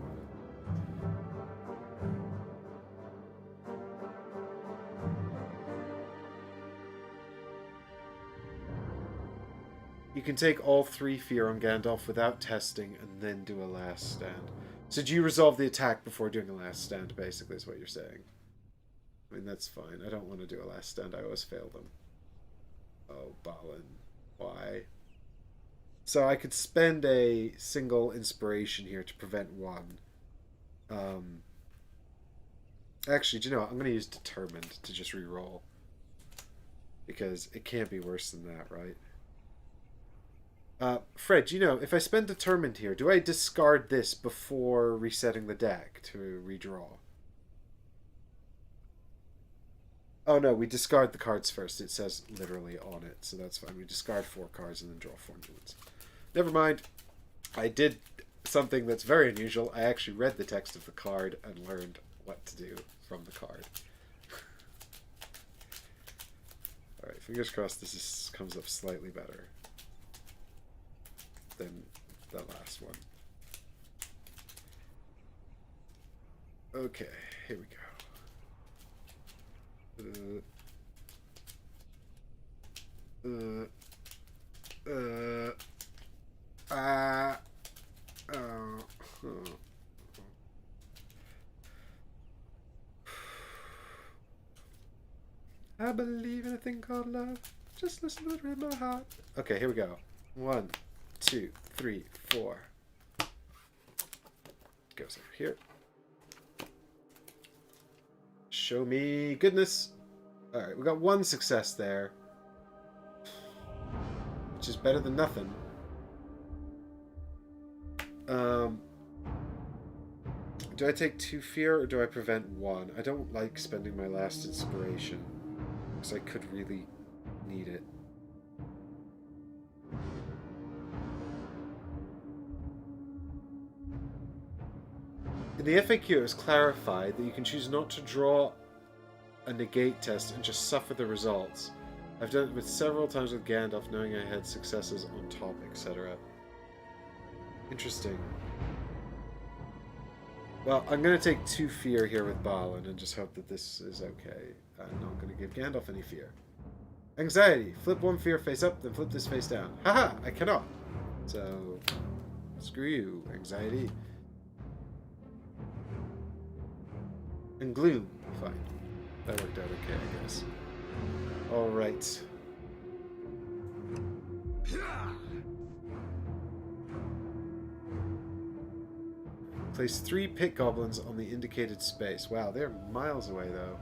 You can take all 3 fear on Gandalf without testing and then do a last stand. So do you resolve the attack before doing a last stand, basically, is what you're saying? I mean, that's fine. I don't want to do a last stand. I always fail them. Oh, Balin. Why? So I could spend a single inspiration here to prevent 1. Actually, do you know what? I'm going to use Determined to just re-roll. Because it can't be worse than that, right? Fred, you know, if I spend Determined here, do I discard this before resetting the deck to redraw? Oh no, we discard the cards first. It says literally on it, so that's fine. We discard 4 cards and then draw 4 new ones. Never mind. I did something that's very unusual. I actually read the text of the card and learned what to do from the card. Alright, fingers crossed this comes up slightly better than the last one. Okay, here we go. Uh, oh. I believe in a thing called love. Just listen to it in my heart. Okay, here we go. 1, 2, 3, 4. Goes over here. Show me goodness. Alright, we got 1 success there. Which is better than nothing. Do I take 2 fear or do I prevent 1? I don't like spending my last inspiration. Because I could really need it. In the FAQ, it was clarified that you can choose not to draw a negate test and just suffer the results. I've done it with several times with Gandalf, knowing I had successes on top, etc. Interesting. Well, I'm going to take 2 fear here with Balin and just hope that this is okay. I'm not going to give Gandalf any fear. Anxiety. Flip 1 fear face up, then flip this face down. Haha! I cannot! So, screw you, anxiety. And gloom. Fine. That worked out okay, I guess. Alright. Place 3 pit goblins on the indicated space. Wow, they're miles away, though.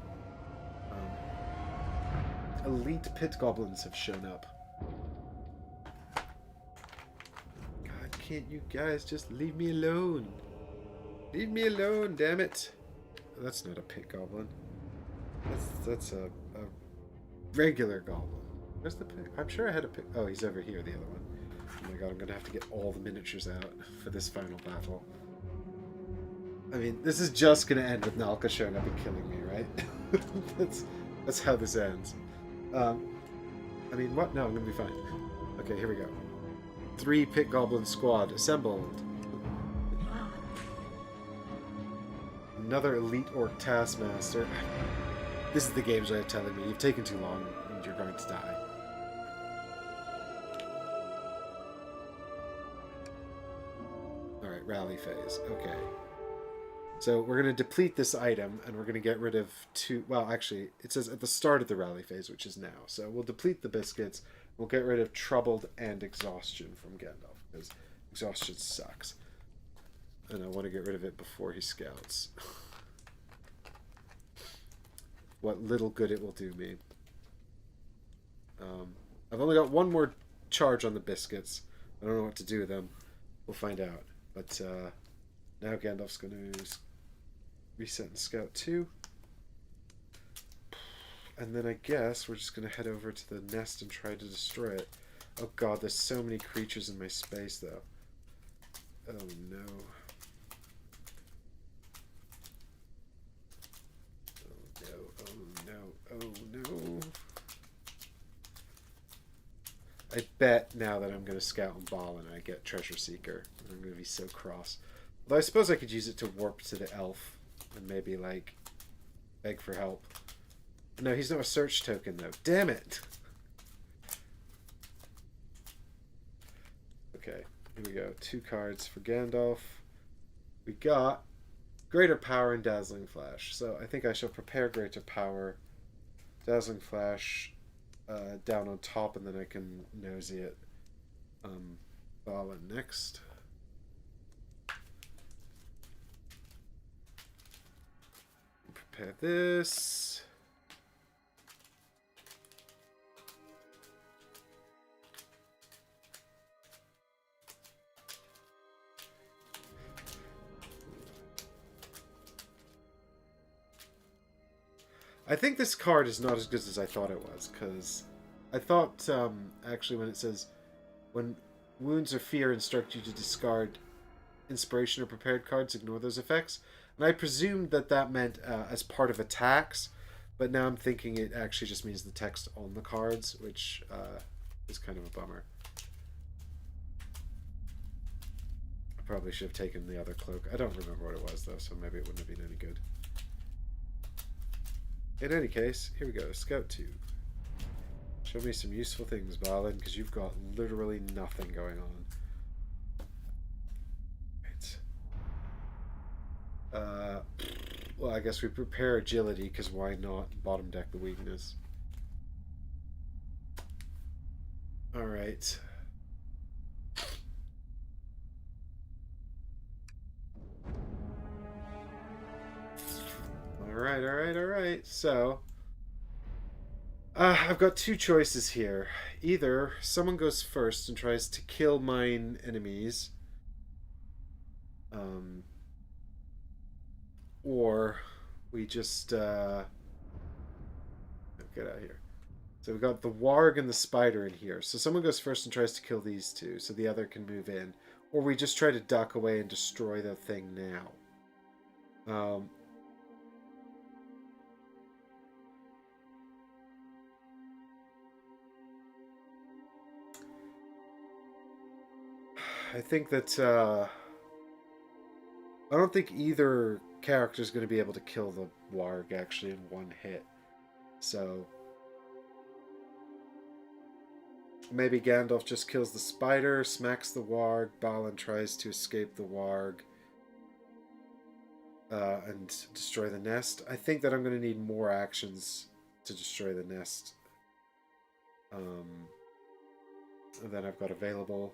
Elite pit goblins have shown up. God, can't you guys just leave me alone? Leave me alone, damn it. That's not a pit goblin. That's a regular goblin. Where's the pit? I'm sure I had a pit. Oh, he's over here, the other one. Oh my god, I'm gonna have to get all the miniatures out for this final battle. I mean, this is just gonna end with Nalka showing up and killing me, right? that's how this ends. I mean, what? No, I'm gonna be fine. Okay, here we go. 3 pit goblin squad assembled. Another elite orc taskmaster. This is the game's way of telling me you've taken too long and you're going to die. Alright, rally phase. Okay. So we're going to deplete this item and we're going to get rid of 2... Well, actually, it says at the start of the rally phase, which is now. So we'll deplete the biscuits. We'll get rid of troubled and exhaustion from Gandalf, because exhaustion sucks. And I want to get rid of it before he scouts. What little good it will do me. I've only got 1 more charge on the biscuits. I don't know what to do with them. We'll find out. But now Gandalf's going to reset and scout 2. And then I guess we're just going to head over to the nest and try to destroy it. Oh god, there's so many creatures in my space, though. Oh no. Oh no. I bet now that I'm going to scout on Balin I get Treasure Seeker. I'm going to be so cross. Although I suppose I could use it to warp to the elf and maybe, like, beg for help. No, he's not a search token, though. Damn it! Okay, here we go. 2 cards for Gandalf. We got Greater Power and Dazzling Flash. So I think I shall prepare Greater Power, Dazzling Flash down on top, and then I can nosy it. Balin next. Prepare this. I think this card is not as good as I thought it was, because I thought, actually, when it says, when wounds or fear instruct you to discard inspiration or prepared cards, ignore those effects. And I presumed that that meant as part of attacks, but now I'm thinking it actually just means the text on the cards, which is kind of a bummer. I probably should have taken the other cloak. I don't remember what it was, though, so maybe it wouldn't have been any good. In any case, here we go. Scout 2. Show me some useful things, Balin, because you've got literally nothing going on. Uh, well, I guess we prepare agility, because why not bottom deck the weakness? Alright. Alright. So, I've got two choices here. Either someone goes first and tries to kill mine enemies, or we just get out of here. So we've got the warg and the spider in here. So someone goes first and tries to kill these two, so the other can move in, or we just try to duck away and destroy the thing now. I think that I don't think either character is going to be able to kill the warg actually in one hit. So maybe Gandalf just kills the spider, smacks the warg, Balin tries to escape the warg, and destroy the nest. I think that I'm going to need more actions to destroy the nest than I've got available.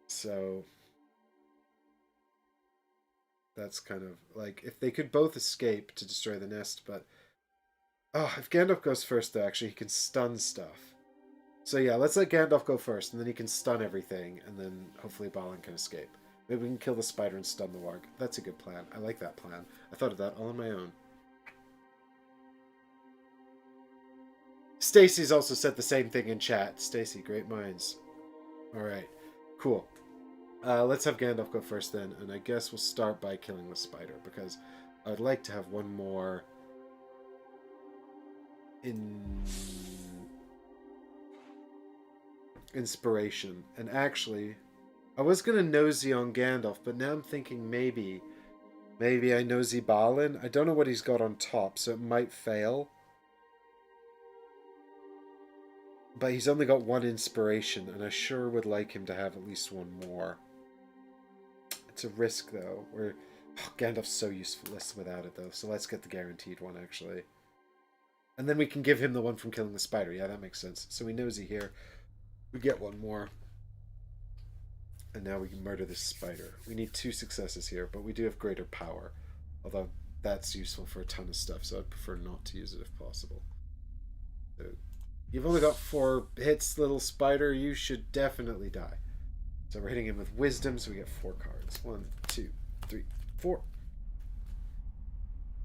So that's kind of like, if they could both escape to destroy the nest, but if Gandalf goes first though, actually he can stun stuff. So yeah, let's let Gandalf go first, and then he can stun everything, and then hopefully Balin can escape. Maybe we can kill the spider and stun the warg. That's a good plan. I like that plan. I thought of that all on my own. Stacy's also said the same thing in chat. Stacy, great minds. Alright, cool. Let's have Gandalf go first then, and I guess we'll start by killing the spider, because I'd like to have one more inspiration. And actually, I was going to nosy on Gandalf, but now I'm thinking maybe I nosy Balin. I don't know what he's got on top, so it might fail. But he's only got one inspiration, and I sure would like him to have at least one more. It's a risk, though. Gandalf's so useless without it, though. So let's get the guaranteed one, actually. And then we can give him the one from killing the spider. Yeah, that makes sense. So we nosy here. We get one more. And now we can murder this spider. We need 2 successes here, but we do have greater power. Although that's useful for a ton of stuff, so I'd prefer not to use it if possible. So, you've only got 4 hits, little spider. You should definitely die. So we're hitting him with wisdom, so we get 4 cards. 1, 2, 3, 4.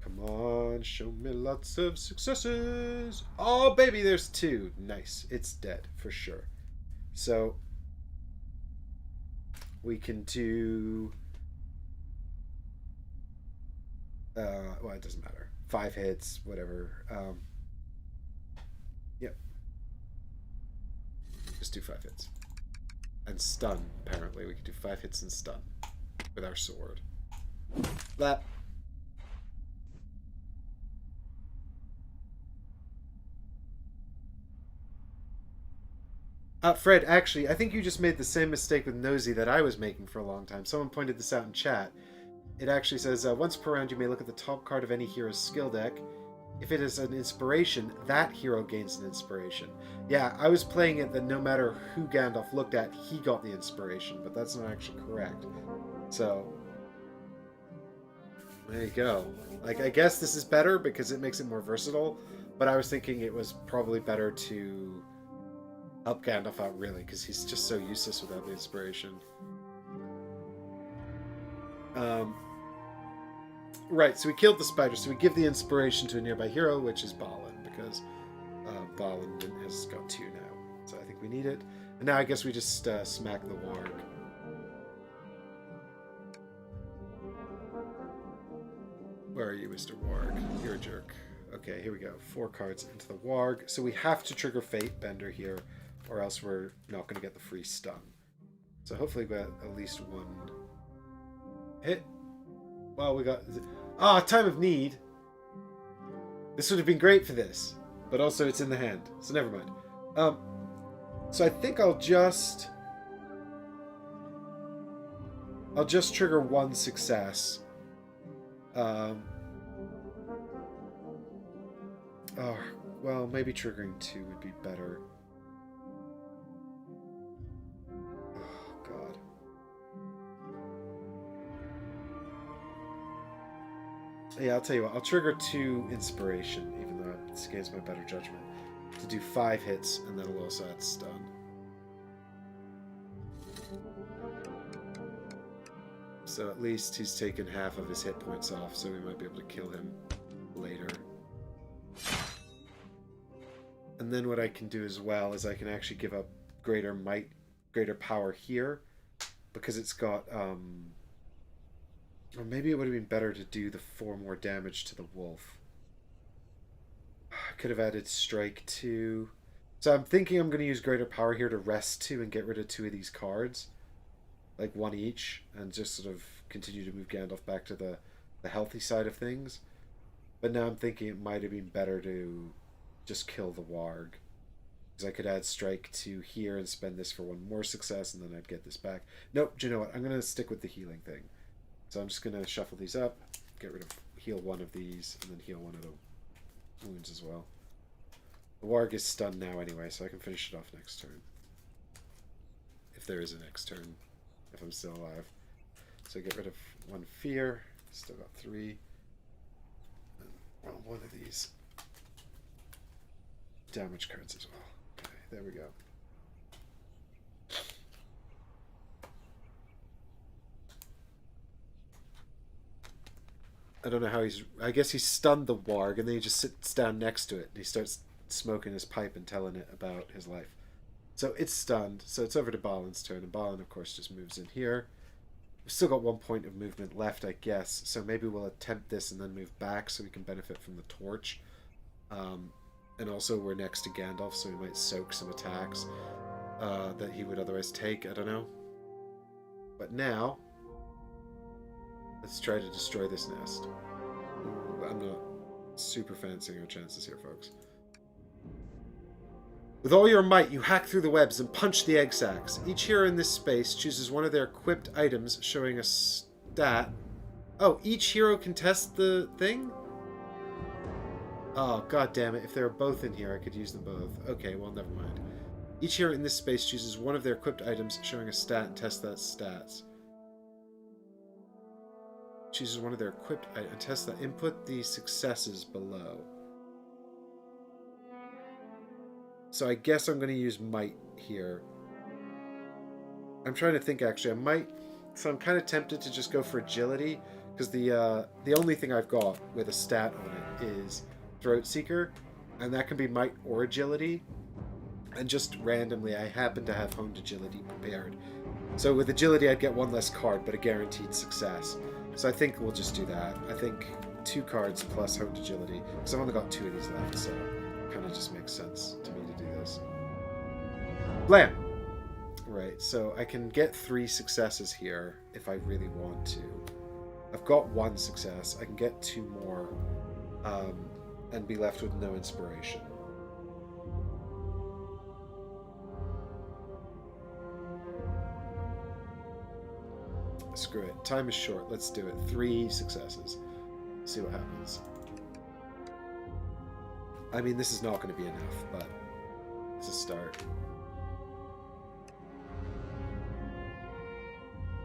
Come on, show me lots of successes. Oh, baby, there's 2. Nice. It's dead, for sure. So we can do... well, it doesn't matter. 5 hits, whatever. Yep. Just do 5 hits. And stun, apparently. We can do 5 hits and stun with our sword. That. Fred, actually, I think you just made the same mistake with Nosy that I was making for a long time. Someone pointed this out in chat. It actually says, once per round you may look at the top card of any hero's skill deck. If it is an inspiration, that hero gains an inspiration. Yeah, I was playing it that no matter who Gandalf looked at, he got the inspiration, but that's not actually correct. So, there you go. Like, I guess this is better because it makes it more versatile, but I was thinking it was probably better to help Gandalf out, really, because he's just so useless without the inspiration. Right, so we killed the spider, so we give the inspiration to a nearby hero, which is Balin, because Balin has got 2 now. So I think we need it. And now I guess we just smack the warg. Where are you, Mr. Warg? You're a jerk. Okay, here we go. 4 cards into the warg. So we have to trigger Fate Bender here, or else we're not going to get the free stun. So hopefully we got at least 1 hit. Well, we got... time of need! This would have been great for this. But also it's in the hand, so never mind. So I think I'll just trigger one success. Oh, well, maybe triggering two would be better. Oh, God. Yeah, I'll tell you what. I'll trigger 2 inspiration, even though it's against my better judgment, to do 5 hits, and then I'll also add stun. So at least he's taken half of his hit points off, so we might be able to kill him later. And then what I can do as well is I can actually give up greater might, greater power here, because it's got, or maybe it would have been better to do the 4 more damage to the wolf. I could have added strike 2. So I'm thinking I'm going to use greater power here to rest 2 and get rid of 2 of these cards. Like 1 each, and just sort of continue to move Gandalf back to the healthy side of things. But now I'm thinking it might have been better to just kill the warg. Because I could add strike 2 here and spend this for 1 more success, and then I'd get this back. Nope, do you know what? I'm going to stick with the healing thing. So I'm just going to shuffle these up, get rid of, heal 1 of these, and then heal 1 of the wounds as well. The warg is stunned now anyway, so I can finish it off next turn. If there is a next turn. If I'm still alive. So get rid of 1 fear. Still got 3. And roll 1 of these damage cards as well. Okay, there we go. I don't know how he's... I guess he's stunned the warg, and then he just sits down next to it, and he starts smoking his pipe and telling it about his life. So it's stunned, so it's over to Balin's turn, and Balin, of course, just moves in here. We've still got 1 point of movement left, I guess, so maybe we'll attempt this and then move back so we can benefit from the torch. And also we're next to Gandalf, so we might soak some attacks that he would otherwise take, I don't know. But now, let's try to destroy this nest. Ooh, I'm not super fancying our chances here, folks. With all your might, you hack through the webs and punch the egg sacs. Each hero in this space chooses one of their equipped items showing a stat. Oh, each hero can test the thing? Oh, god damn it. If they were both in here, I could use them both. Okay, well, never mind. Each hero in this space chooses one of their equipped items showing a stat and tests that stats. Chooses one of their equipped items and tests that. Input the successes below. So I guess I'm going to use might here. I'm trying to think, actually. I might... So I'm kind of tempted to just go for agility, because the only thing I've got with a stat on it is Throat Seeker, and that can be might or agility. And just randomly, I happen to have honed agility prepared. So with agility, I'd get 1 less card, but a guaranteed success. So I think we'll just do that. I think 2 cards plus honed agility, because I've only got 2 of these left, so it kind of just makes sense to me to do this. Blam! Right, so I can get 3 successes here if I really want to. I've got 1 success. I can get 2 more and be left with no inspiration. Screw it. Time is short. Let's do it. 3 successes. See what happens. I mean, this is not going to be enough, but it's a start.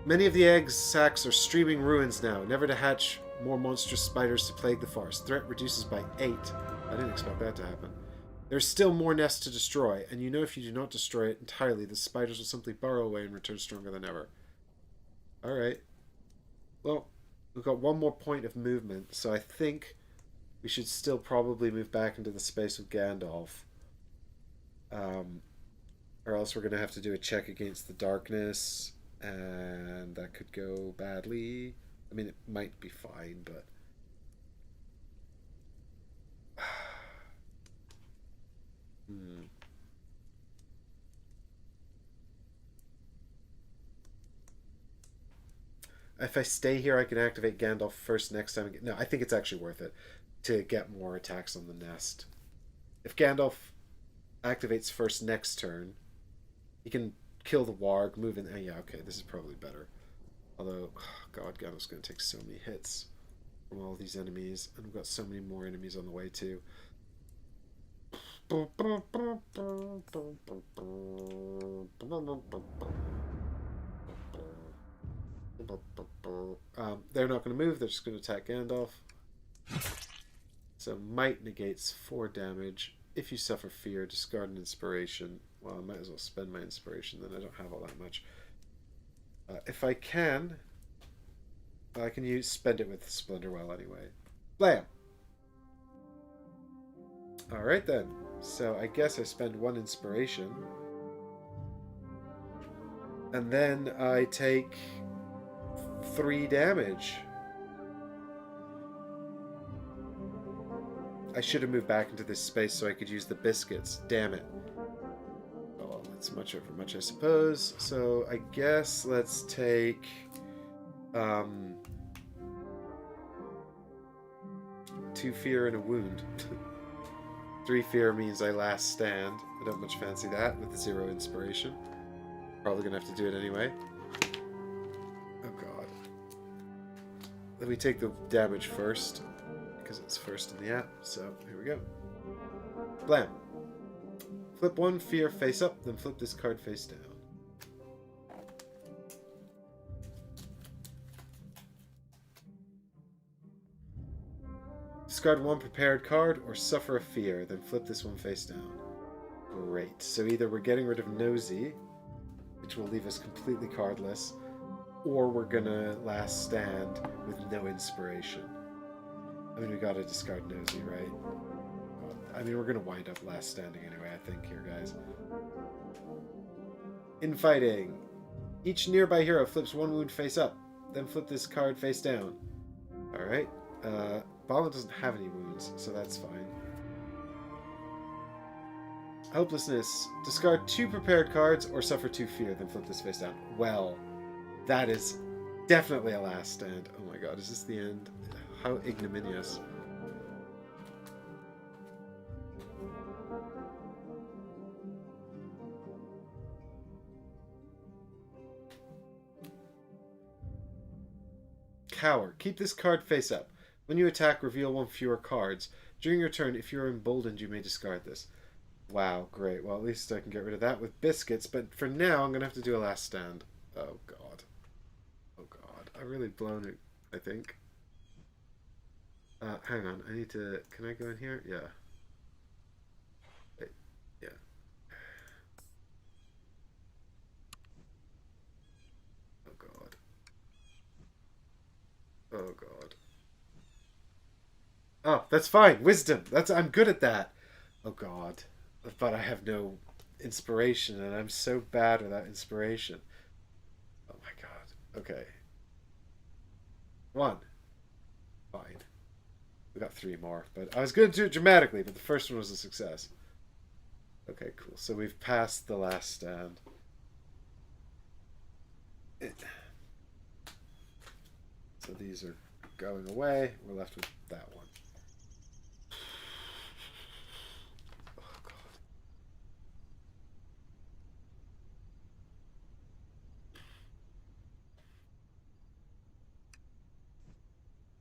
Many of the egg sacs are streaming ruins now, never to hatch more monstrous spiders to plague the forest. Threat reduces by 8. I didn't expect that to happen. There's still more nests to destroy, and you know if you do not destroy it entirely, the spiders will simply burrow away and return stronger than ever. Alright. Well, we've got 1 more point of movement, so I think we should still probably move back into the space with Gandalf. Or else we're going to have to do a check against the darkness, and that could go badly. I mean, it might be fine, but... If I stay here, I can activate Gandalf first next time. No, I think it's actually worth it to get more attacks on the nest. If Gandalf activates first next turn, He can kill the warg, move in. Yeah, okay, this is probably better. Although, oh God, Gandalf's going to take so many hits from all these enemies, and we've got so many more enemies on the way too. They're not going to move, they're just going to attack Gandalf. So might negates 4 damage. If you suffer fear, discard an inspiration. Well, I might as well spend my inspiration, then I don't have all that much. If I can spend it with Splendorwell anyway. Blam! Alright then. So I guess I spend 1 inspiration. And then I take 3 damage. I should have moved back into this space so I could use the biscuits. Damn it. Oh, that's much over much, I suppose. So I guess let's take 2 fear and a wound. 3 fear means I last stand. I don't much fancy that with 0 inspiration. Probably gonna have to do it anyway. Oh God. Let me take the damage first, because it's first in the app. So here we go. Blam. Flip 1 fear face up, then flip this card face down. Discard 1 prepared card or suffer a fear, then flip this one face down. Great. So either we're getting rid of Nosy, which will leave us completely cardless, or we're gonna last stand with no inspiration. I mean, we gotta discard Nosy, right? I mean, we're gonna wind up last standing anyway, I think, here, guys. Infighting. Each nearby hero flips 1 wound face up, then flip this card face down. Alright. Balin doesn't have any wounds, so that's fine. Helplessness. Discard 2 prepared cards or suffer 2 fear, then flip this face down. Well, that is definitely a last stand. Oh my God, is this the end? How ignominious. Cower. Keep this card face up. When you attack, reveal 1 fewer cards. During your turn, if you are emboldened, you may discard this. Wow, great. Well, at least I can get rid of that with biscuits, but for now, I'm going to have to do a last stand. Oh, God. Oh, God. I've really blown it, I think. Hang on. I need to... Can I go in here? Yeah. Wait. Yeah. Oh, God. Oh, God. Oh, that's fine. Wisdom. I'm good at that. Oh, God. But I have no inspiration, and I'm so bad without inspiration. Oh my God. Okay. 1. Fine. We got 3 more, but I was going to do it dramatically, but the first one was a success. Okay, cool. So we've passed the last stand. So these are going away. We're left with that one.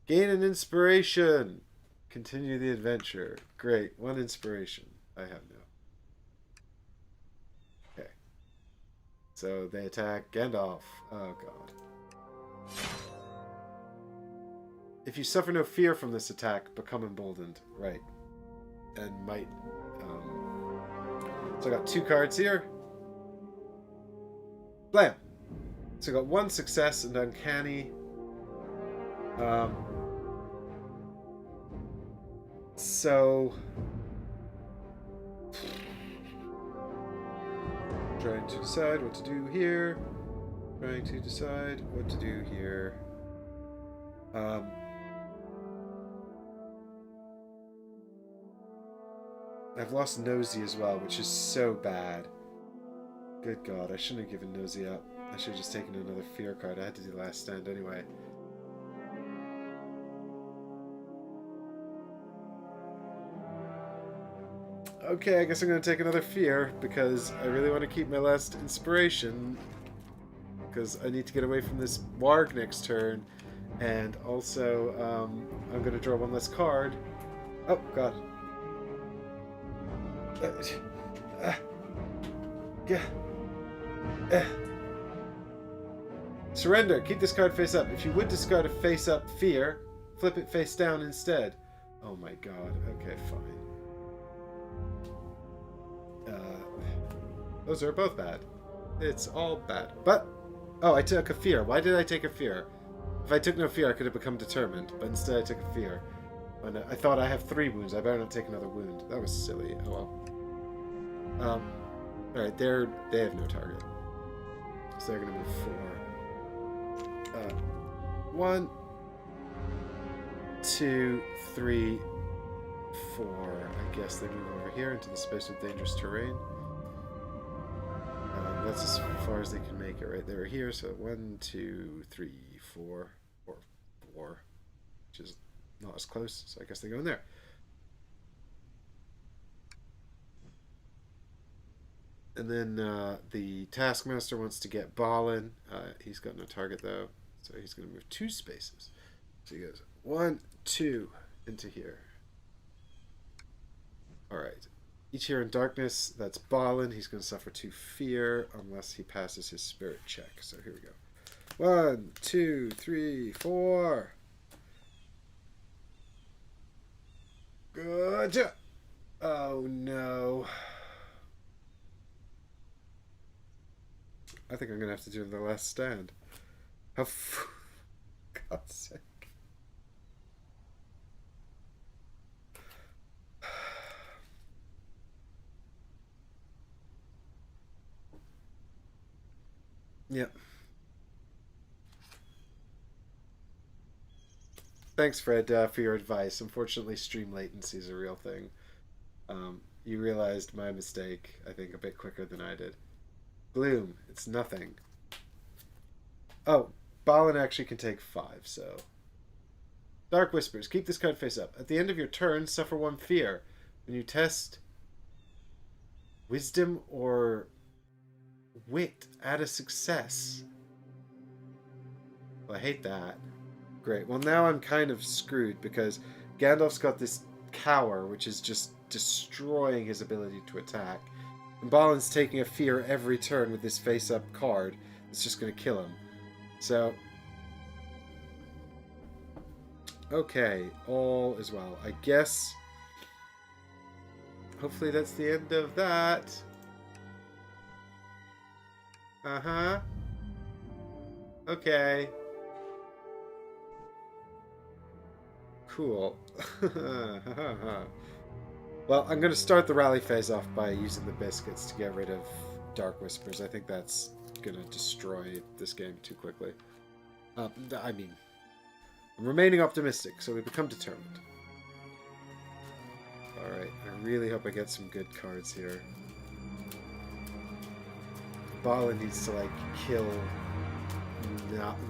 Gain an inspiration. Continue the adventure. Great. 1 inspiration. I have no. Okay. So they attack Gandalf. Oh, God. If you suffer no fear from this attack, become emboldened. Right. And might... So I got 2 cards here. Blam! So I got 1 success and uncanny. So... Trying to decide what to do here. Trying to decide what to do here. I've lost Nosy as well, which is so bad. Good God, I shouldn't have given Nosy up. I should have just taken another fear card. I had to do last stand anyway. Okay, I guess I'm going to take another fear, because I really want to keep my last inspiration. Because I need to get away from this Warg next turn. And also, I'm going to draw one less card. Oh, God. Surrender. Keep this card face up. If you would discard a face-up fear, flip it face down instead. Oh my god. Okay, fine. Those are both bad. It's all bad. But, oh, I took a fear. Why did I take a fear? If I took no fear, I could have become determined. But instead I took a fear. And I thought I have 3 wounds. I better not take another wound. That was silly. Oh well. Alright, they have no target. So they're going to move 4. 1, 2, 3, 4. I guess they move over here into the space with dangerous terrain. That's as far as they can make it, right? They were here, so 1, 2, 3, 4, or 4, which is not as close, so I guess they go in there. And then the Taskmaster wants to get Balin. He's got no target, though, so he's going to move 2 spaces. So he goes 1, 2 into here. Alright. Each here in darkness, that's Balin. He's going to suffer 2 fear unless he passes his spirit check. So here we go. 1, 2, 3, 4. Good. Oh no. I think I'm going to have to do the last stand. How God's sake. Yep. Thanks, Fred, for your advice. Unfortunately, stream latency is a real thing. You realized my mistake, I think, a bit quicker than I did. Gloom, it's nothing. Oh, Balin actually can take 5, so... Dark Whispers, keep this card face up. At the end of your turn, suffer 1 fear. When you test Wisdom or Wit, add a success. Well, I hate that. Great. Well, now I'm kind of screwed because Gandalf's got this cower, which is just destroying his ability to attack. And Balin's taking a fear every turn with this face-up card. It's just going to kill him. So... Okay, all is well. I guess... Hopefully that's the end of that. Uh-huh. Okay. Cool. Well, I'm going to start the rally phase off by using the biscuits to get rid of Dark Whispers. I think that's going to destroy this game too quickly. I mean, I'm remaining optimistic, so we become determined. Alright, I really hope I get some good cards here. Balin needs to, like, kill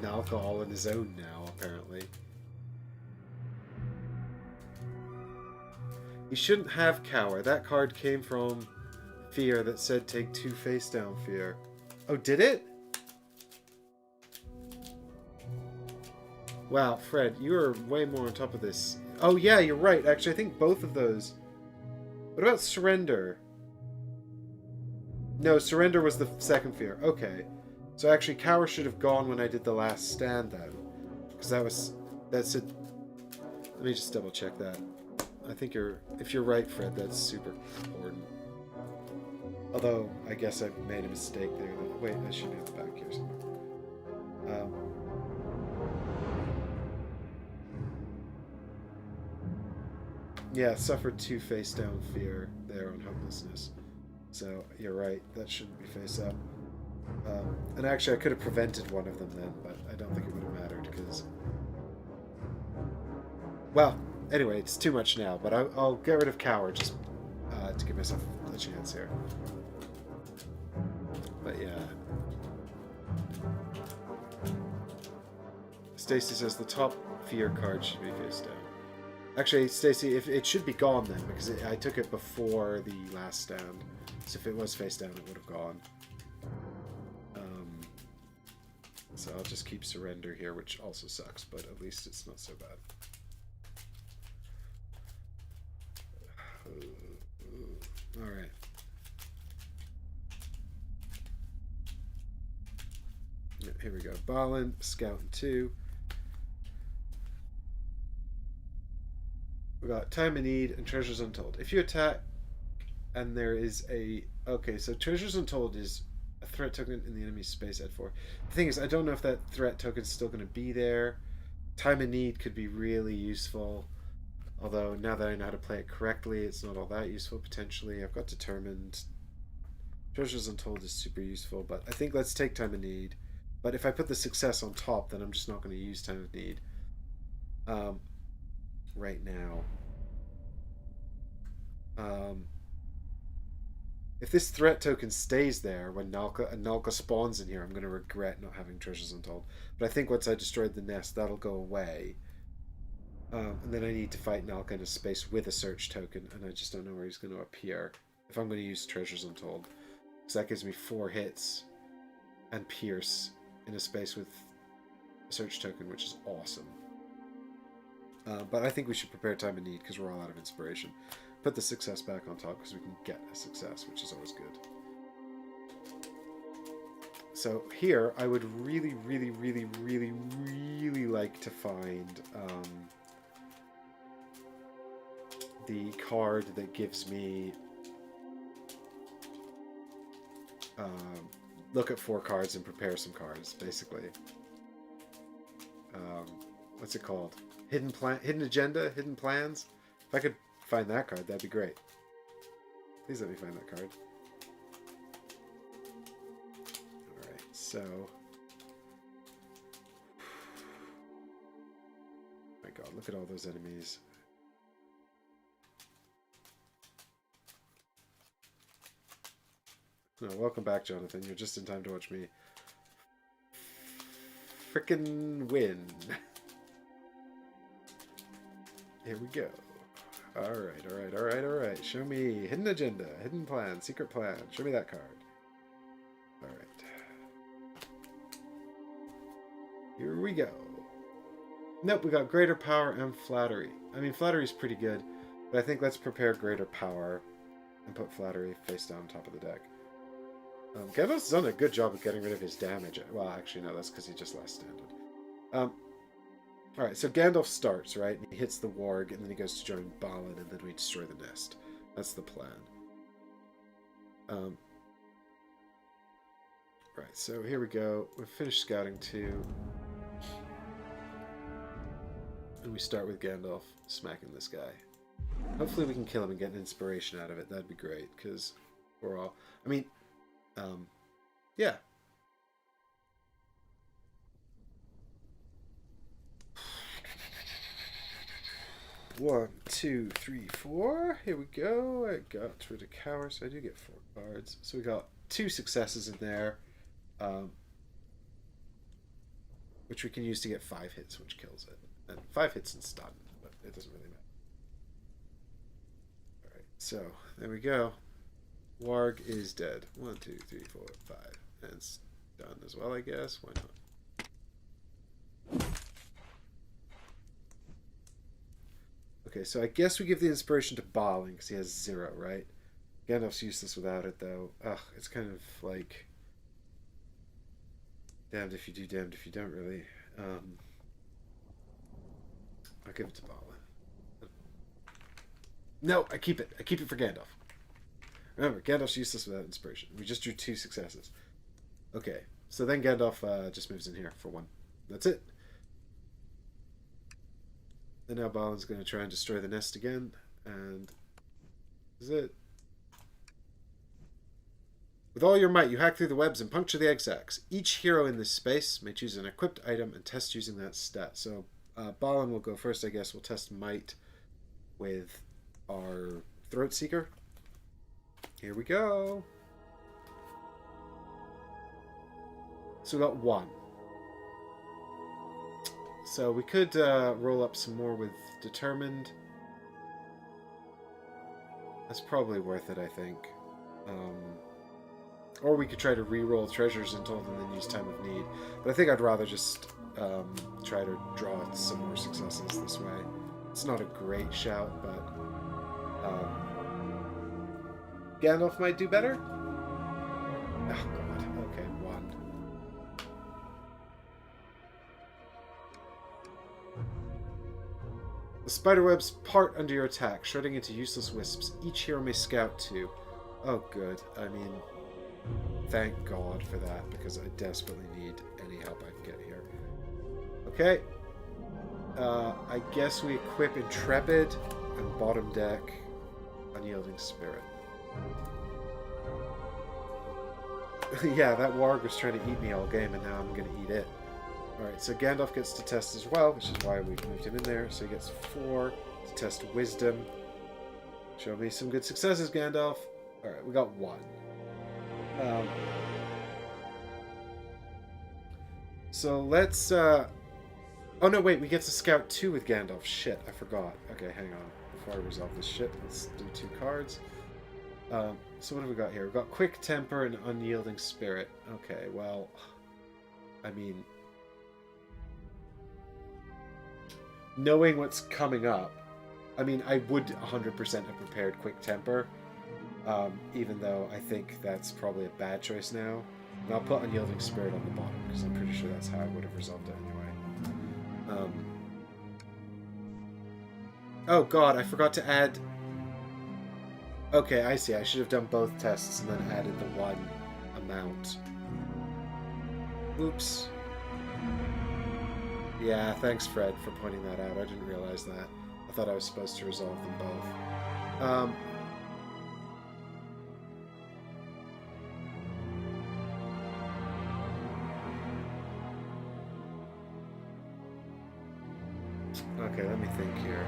Nalthal on his own now, apparently. He shouldn't have Cower. That card came from Fear that said take 2 face down Fear. Oh, did it? Wow, Fred, you are way more on top of this. Oh yeah, you're right. Actually, I think both of those... What about Surrender? No, Surrender was the second Fear. Okay. So actually, Cower should have gone when I did the last stand then. Because that's it. Let me just double check that. I think if you're right, Fred, that's super important. Although, I guess I made a mistake there. Wait, that should be on the back here somewhere. Yeah, suffered 2 face down Fear there on Hopelessness. So, you're right, that shouldn't be face up. And actually, I could have prevented one of them then, but I don't think it would have mattered, because... Well, anyway, it's too much now, but I'll get rid of Cower just to give myself a chance here. But yeah. Stacy says the top Fear card should be face down. Actually, Stacy, if it should be gone then, because I took it before the last stand. So if it was face down, it would have gone. So I'll just keep surrender here, which also sucks, but at least it's not so bad. Alright. Here we go. Balin, Scouting 2. We got Time of Need and Treasures Untold. If you attack and there is a... Okay, so Treasures Untold is a threat token in the enemy's space at 4. The thing is, I don't know if that threat token is still going to be there. Time of Need could be really useful. Although, now that I know how to play it correctly, it's not all that useful, potentially. I've got Determined. Treasures Untold is super useful, but I think let's take Time of Need. But if I put the success on top, then I'm just not going to use Time of Need right now. If this threat token stays there when Nalka spawns in here, I'm going to regret not having Treasures Untold. But I think once I destroyed the nest, that'll go away. And then I need to fight Nalka in a space with a search token, and I just don't know where he's going to appear if I'm going to use Treasures Untold. Because that gives me 4 hits and Pierce in a space with a search token, which is awesome. But I think we should prepare Time of Need because we're all out of inspiration. Put the success back on top because we can get a success, which is always good. So here, I would really, really, really, really, really like to find the card that gives me look at 4 cards and prepare some cards, basically. What's it called? Hidden agenda, hidden plans. If I could find that card, that'd be great. Please let me find that card. All right, so. Oh my God, look at all those enemies. No, welcome back, Jonathan. You're just in time to watch me frickin' win. Here we go. Alright. Show me hidden agenda, hidden plan, secret plan. Show me that card. Alright. Here we go. Nope, we got greater power and flattery. I mean, flattery's pretty good, but I think let's prepare greater power and put flattery face down on top of the deck. Gandalf's done a good job of getting rid of his damage. Well, actually, no, that's because he just last standed. Alright, so Gandalf starts, right? And he hits the warg, and then he goes to join Balin, and then we destroy the nest. That's the plan. Right, so here we go. We've finished scouting 2. And we start with Gandalf smacking this guy. Hopefully we can kill him and get an inspiration out of it. That'd be great, because we're all... I mean, yeah. One, two, three, 4. Here we go. I got rid of Cower, so I do get 4 cards. So we got 2 successes in there, which we can use to get 5 hits, which kills it. And 5 hits and stun, but it doesn't really matter. Alright, so there we go. Warg is dead. 1, 2, 3, 4, 5. And it's done as well, I guess. Why not? Okay, so I guess we give the inspiration to Balin because he has 0, right? Gandalf's useless without it, though. Ugh, it's kind of like... damned if you do, damned if you don't, really. I'll give it to Balin. No, I keep it. I keep it for Gandalf. Remember, Gandalf's useless without inspiration. We just drew 2 successes. Okay, so then Gandalf just moves in here for 1. That's it. And now Balin's going to try and destroy the nest again. And this is it. With all your might, you hack through the webs and puncture the egg sacs. Each hero in this space may choose an equipped item and test using that stat. So Balin will go first, I guess. We'll test might with our Throat Seeker. Here we go. So we got 1. So we could roll up some more with Determined. That's probably worth it, I think. Or we could try to re-roll treasures until then use Time of Need. But I think I'd rather just try to draw some more successes this way. It's not a great shout, but Gandalf might do better? Oh god, okay, 1. The spiderwebs part under your attack, shredding into useless wisps. Each hero may scout 2. Oh good, I mean, thank god for that, because I desperately need any help I can get here. Okay. I guess we equip Intrepid and bottom deck Unyielding Spirit. Yeah, that warg was trying to eat me all game, and now I'm going to eat it. Alright, so Gandalf gets to test as well, which is why we moved him in there. So he gets 4 to test Wisdom. Show me some good successes, Gandalf. Alright, we got 1. So let's... Oh no, wait, we get to scout 2 with Gandalf. Shit, I forgot. Okay, hang on. Before I resolve this shit, let's do 2 cards. So what have we got here? We've got Quick Temper and Unyielding Spirit. Okay, well... I mean... knowing what's coming up, I mean, I would 100% have prepared Quick Temper, even though I think that's probably a bad choice now. And I'll put Unyielding Spirit on the bottom, because I'm pretty sure that's how I would have resolved it anyway. Oh god, I forgot to add... Okay, I see. I should have done both tests and then added the 1 amount. Oops. Yeah, thanks, Fred, for pointing that out. I didn't realize that. I thought I was supposed to resolve them both. Okay, let me think here.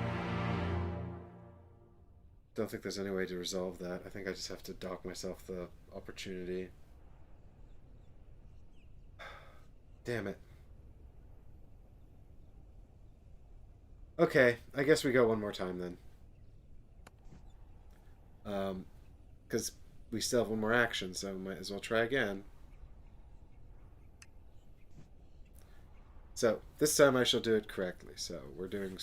Don't think there's any way to resolve that. I think I just have to dock myself the opportunity. Damn it. Okay, I guess we go one more time then. Because we still have one more action, so we might as well try again. So, this time I shall do it correctly. So, we're doing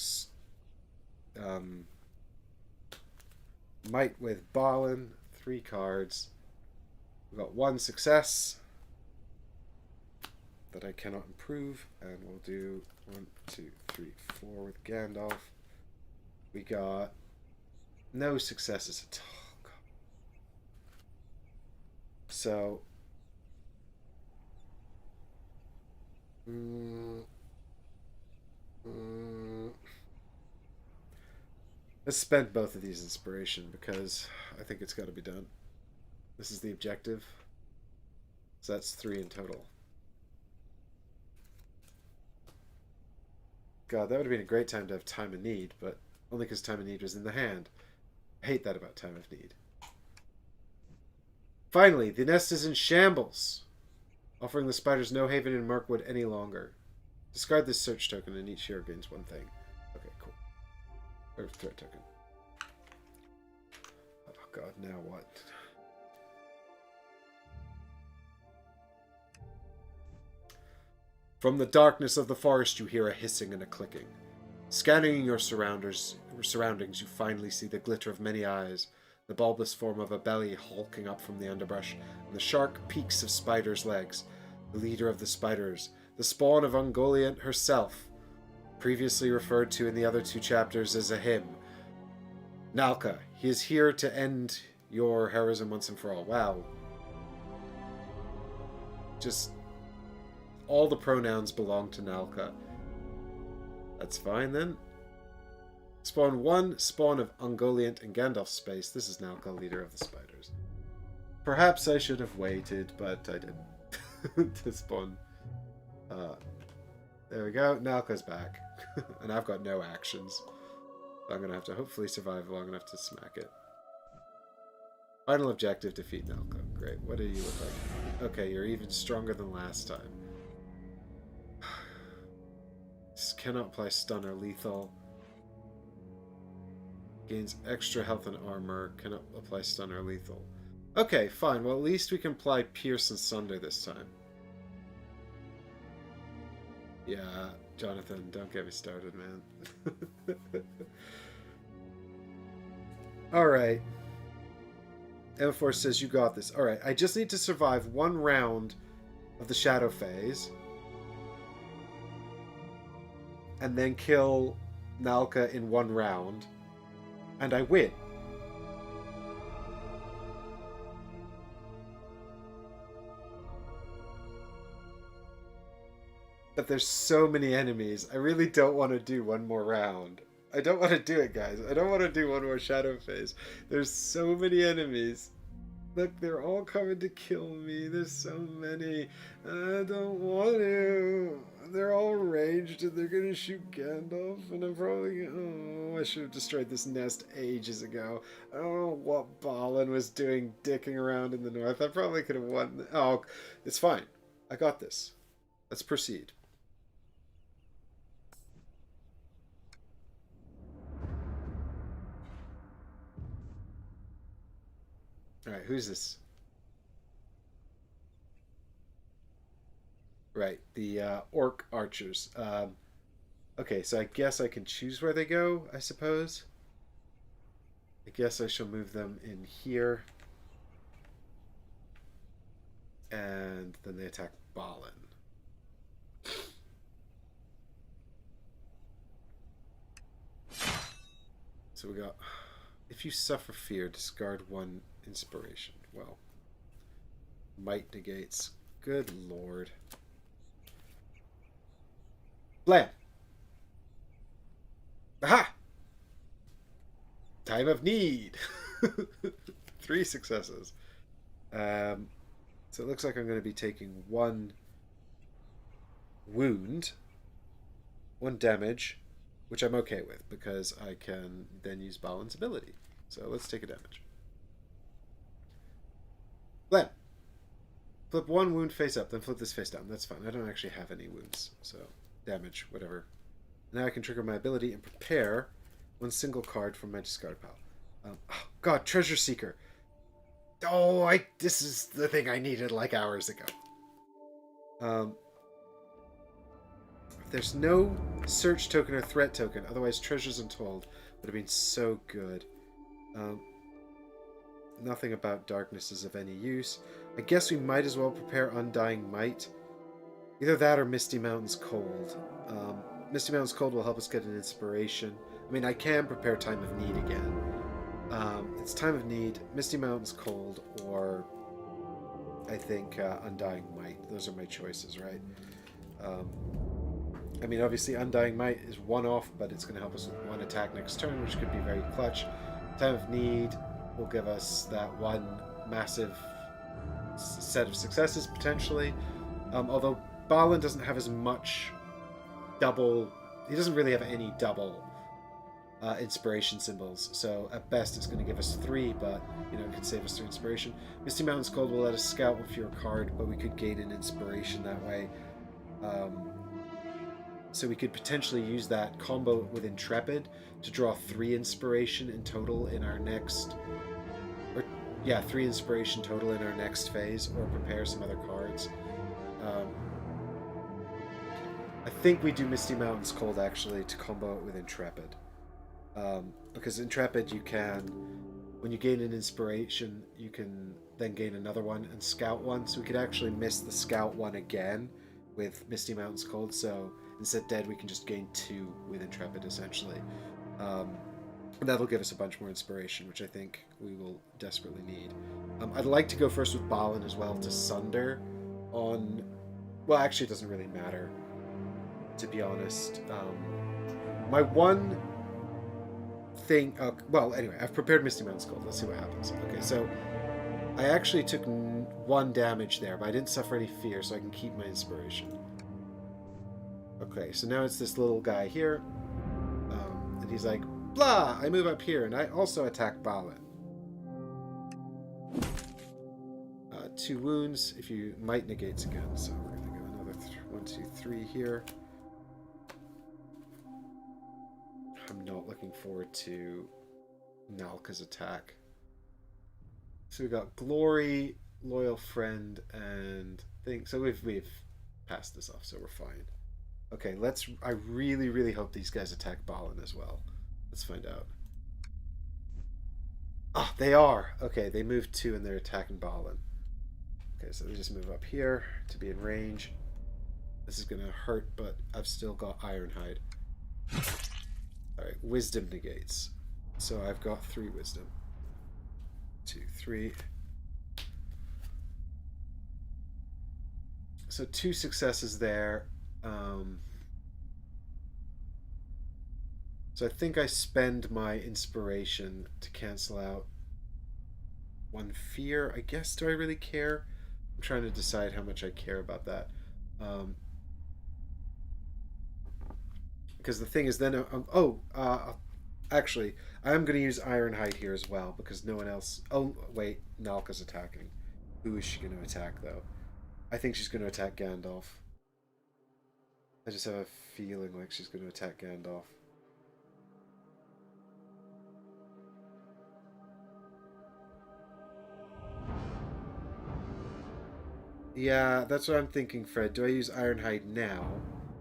Might with Balin, 3 cards. We've got 1 success that I cannot improve, and we'll do 1, 2, 3, 4 with Gandalf. We got no successes at all. So, let's spend both of these inspiration because I think it's got to be done. This is the objective. So that's 3 in total. God, that would have been a great time to have Time of Need, but only because Time of Need was in the hand. I hate that about Time of Need. Finally, the nest is in shambles, offering the spiders no haven in Mirkwood any longer. Discard this search token and each hero gains 1 thing. Okay, cool. Or threat token. Oh god, now what? From the darkness of the forest you hear a hissing and a clicking. Scanning your surroundings, you finally see the glitter of many eyes, the bulbous form of a belly hulking up from the underbrush, and the sharp peaks of spiders' legs. The leader of the spiders, the spawn of Ungoliant herself, previously referred to in the other 2 chapters as a him. Nalka, he is here to end your heroism once and for all. Wow. Just... all the pronouns belong to Nalka. That's fine then. Spawn 1, spawn of Ungoliant and Gandalf's space. This is Nalka, leader of the spiders. Perhaps I should have waited, but I didn't. To spawn. There we go. Nalka's back. And I've got no actions. I'm going to have to hopefully survive long enough to smack it. Final objective, defeat Nalka. Great. What do you look like? Okay, you're even stronger than last time. This cannot apply stun or lethal. Gains extra health and armor. Cannot apply stun or lethal. Okay, fine. Well, at least we can apply Pierce and Sunder this time. Yeah, Jonathan, don't get me started, man. Alright. M4 says you got this. Alright, I just need to survive one round of the Shadow Phase. And then kill Nalka in one round. And I win. But there's so many enemies. I really don't want to do one more round. I don't want to do it, guys. I don't want to do one more Shadow Phase. There's so many enemies. Look, they're all coming to kill me. There's so many. I don't want to. They're all raged and they're going to shoot Gandalf. And I'm probably... Oh, I should have destroyed this nest ages ago. I don't know what Balin was doing dicking around in the north. I probably could have won. Oh, it's fine. I got this. Let's proceed. Alright, who's this? Right, the orc archers. Okay, so I guess I can choose where they go, I suppose. I guess I shall move them in here. And then they attack Balin. So we got... If you suffer fear, discard one inspiration. Well, might negates. Good lord. Blam! Aha! Time of need! 3 successes. So it looks like I'm going to be taking 1 wound, 1 damage, which I'm okay with because I can then use Balin's ability. So let's take a damage. Blam! Flip 1 wound face up, then flip this face down. That's fine. I don't actually have any wounds, so damage, whatever. Now I can trigger my ability and prepare 1 single card from my discard pile. Oh God, Treasure Seeker. Oh, this is the thing I needed like hours ago. There's no search token or threat token, otherwise Treasures Untold would have been so good. Nothing about darkness is of any use. I guess we might as well prepare Undying Might. Either that or Misty Mountains Cold. Misty Mountains Cold will help us get an inspiration. I mean, I can prepare Time of Need again. It's Time of Need, Misty Mountains Cold, or I think Undying Might. Those are my choices, right? I mean, obviously Undying Might is 1 off, but it's going to help us with 1 attack next turn, which could be very clutch. Time of Need will give us that 1 massive set of successes, potentially. Although Balin doesn't have as much double... He doesn't really have any double inspiration symbols, so at best it's going to give us 3, but you know, it could save us 3 inspiration. Misty Mountains Cold will let us scout with your card, but we could gain an inspiration that way. So we could potentially use that combo with Intrepid to draw 3 inspiration in total in our next... Or, yeah, 3 inspiration total in our next phase, or prepare some other cards. I think we do Misty Mountains Cold, actually, to combo it with Intrepid. Because Intrepid, you can... When you gain an inspiration, you can then gain another one and scout one. So we could actually miss the scout one again with Misty Mountains Cold, so... Instead, we can just gain 2 with Intrepid, essentially. That'll give us a bunch more inspiration, which I think we will desperately need. I'd like to go first with Balin as well to Sunder on... Well, actually, it doesn't really matter, to be honest. My one thing... well, anyway, I've prepared Misty Mountains Cold. Let's see what happens. Okay, so I actually took 1 damage there, but I didn't suffer any fear, so I can keep my inspiration. Okay, so now it's this little guy here, and he's like, blah, I move up here, and I also attack Balin. 2 wounds, if you might negates again, so we're going to go another 1, 2, 3 here. I'm not looking forward to Nalka's attack. So we got Glory, Loyal Friend, and thing. So we've passed this off, so we're fine. Okay, let's. I really, really hope these guys attack Balin as well. Let's find out. Ah, oh, they are. Okay, they moved 2 and they're attacking Balin. Okay, so they just move up here to be in range. This is gonna hurt, but I've still got Ironhide. Alright, Wisdom negates. So I've got 3 Wisdom. 2, 3. So 2 successes there. So I think I spend my inspiration to cancel out 1 fear. I guess, do I really care? I'm trying to decide how much I care about that. Because the thing is then... actually, I'm going to use Ironhide here as well, because no one else... Oh, wait, Nalka's attacking. Who is she going to attack, though? I think she's going to attack Gandalf. I just have a feeling like she's going to attack Gandalf. Yeah, that's what I'm thinking, Fred. Do I use Ironhide now,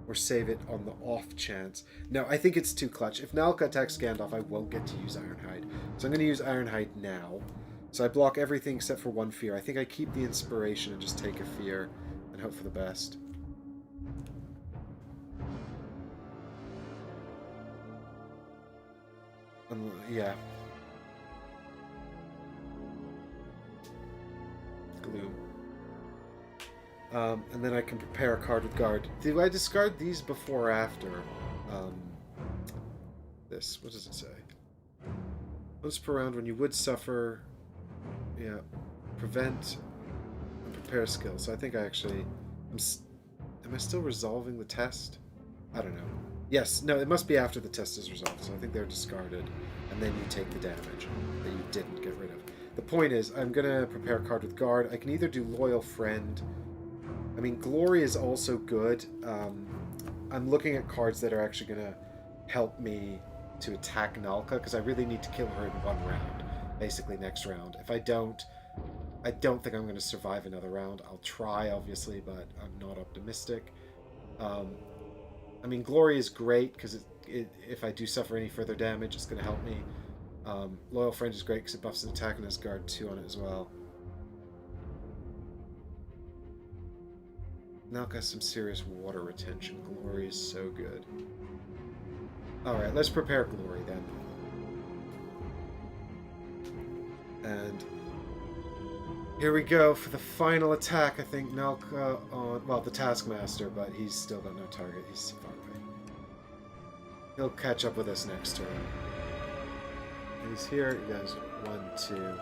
or save it on the off chance? No, I think it's too clutch. If Nalka attacks Gandalf, I won't get to use Ironhide. So I'm going to use Ironhide now. So I block everything except for 1 fear. I think I keep the inspiration and just take a fear and hope for the best. Yeah. Gloom. And then I can prepare a card with guard. Do I discard these before or after? This. What does it say? Once per round, when you would suffer... Yeah. Prevent and prepare skill. So I think I actually... Am I still resolving the test? I don't know. Yes. No, it must be after the test is resolved. So I think they're discarded. And then you take the damage that you didn't get rid of. The point is, I'm going to prepare a card with guard. I can either do Loyal Friend... I mean, Glory is also good. I'm looking at cards that are actually going to help me to attack Nalka, because I really need to kill her in 1 round, basically next round. If I don't think I'm going to survive another round. I'll try, obviously, but I'm not optimistic. I mean, Glory is great, because if I do suffer any further damage, it's going to help me. Loyal Friend is great, because it buffs an attack and has guard 2 on it as well. Nalka has some serious water retention. Glory is so good. Alright, let's prepare Glory then. And here we go for the final attack. I think Nalka on... Well, the Taskmaster, but he's still got no target. He's far away. He'll catch up with us next turn. He's here. He goes 1, 2.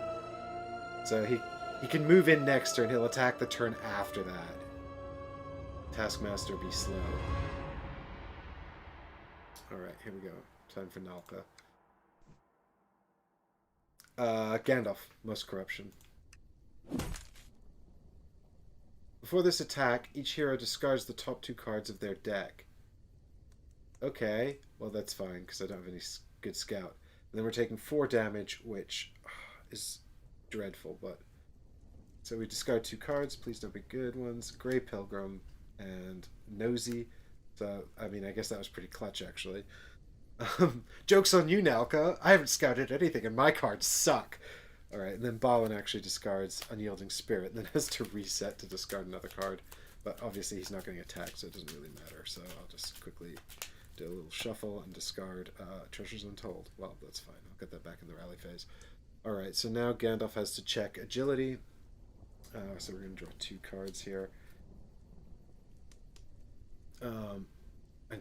So he can move in next turn. He'll attack the turn after that. Taskmaster be slow. Alright, here we go. Time for Nalka. Gandalf, most corruption. Before this attack, each hero discards the top 2 cards of their deck. Okay, well that's fine, because I don't have any good scout. And then we're taking 4 damage, which is dreadful, but... So we discard 2 cards, please don't be good ones. Grey Pilgrim and Nosy. So, I mean, I guess that was pretty clutch, actually. Joke's on you, Nalka. I haven't scouted anything, and my cards suck. Alright, and then Balin actually discards Unyielding Spirit, and then has to reset to discard another card. But obviously he's not getting attacked, so it doesn't really matter. So I'll just quickly do a little shuffle and discard Treasures Untold. Well, that's fine. I'll get that back in the rally phase. Alright, so now Gandalf has to check Agility. So we're going to draw 2 cards here. And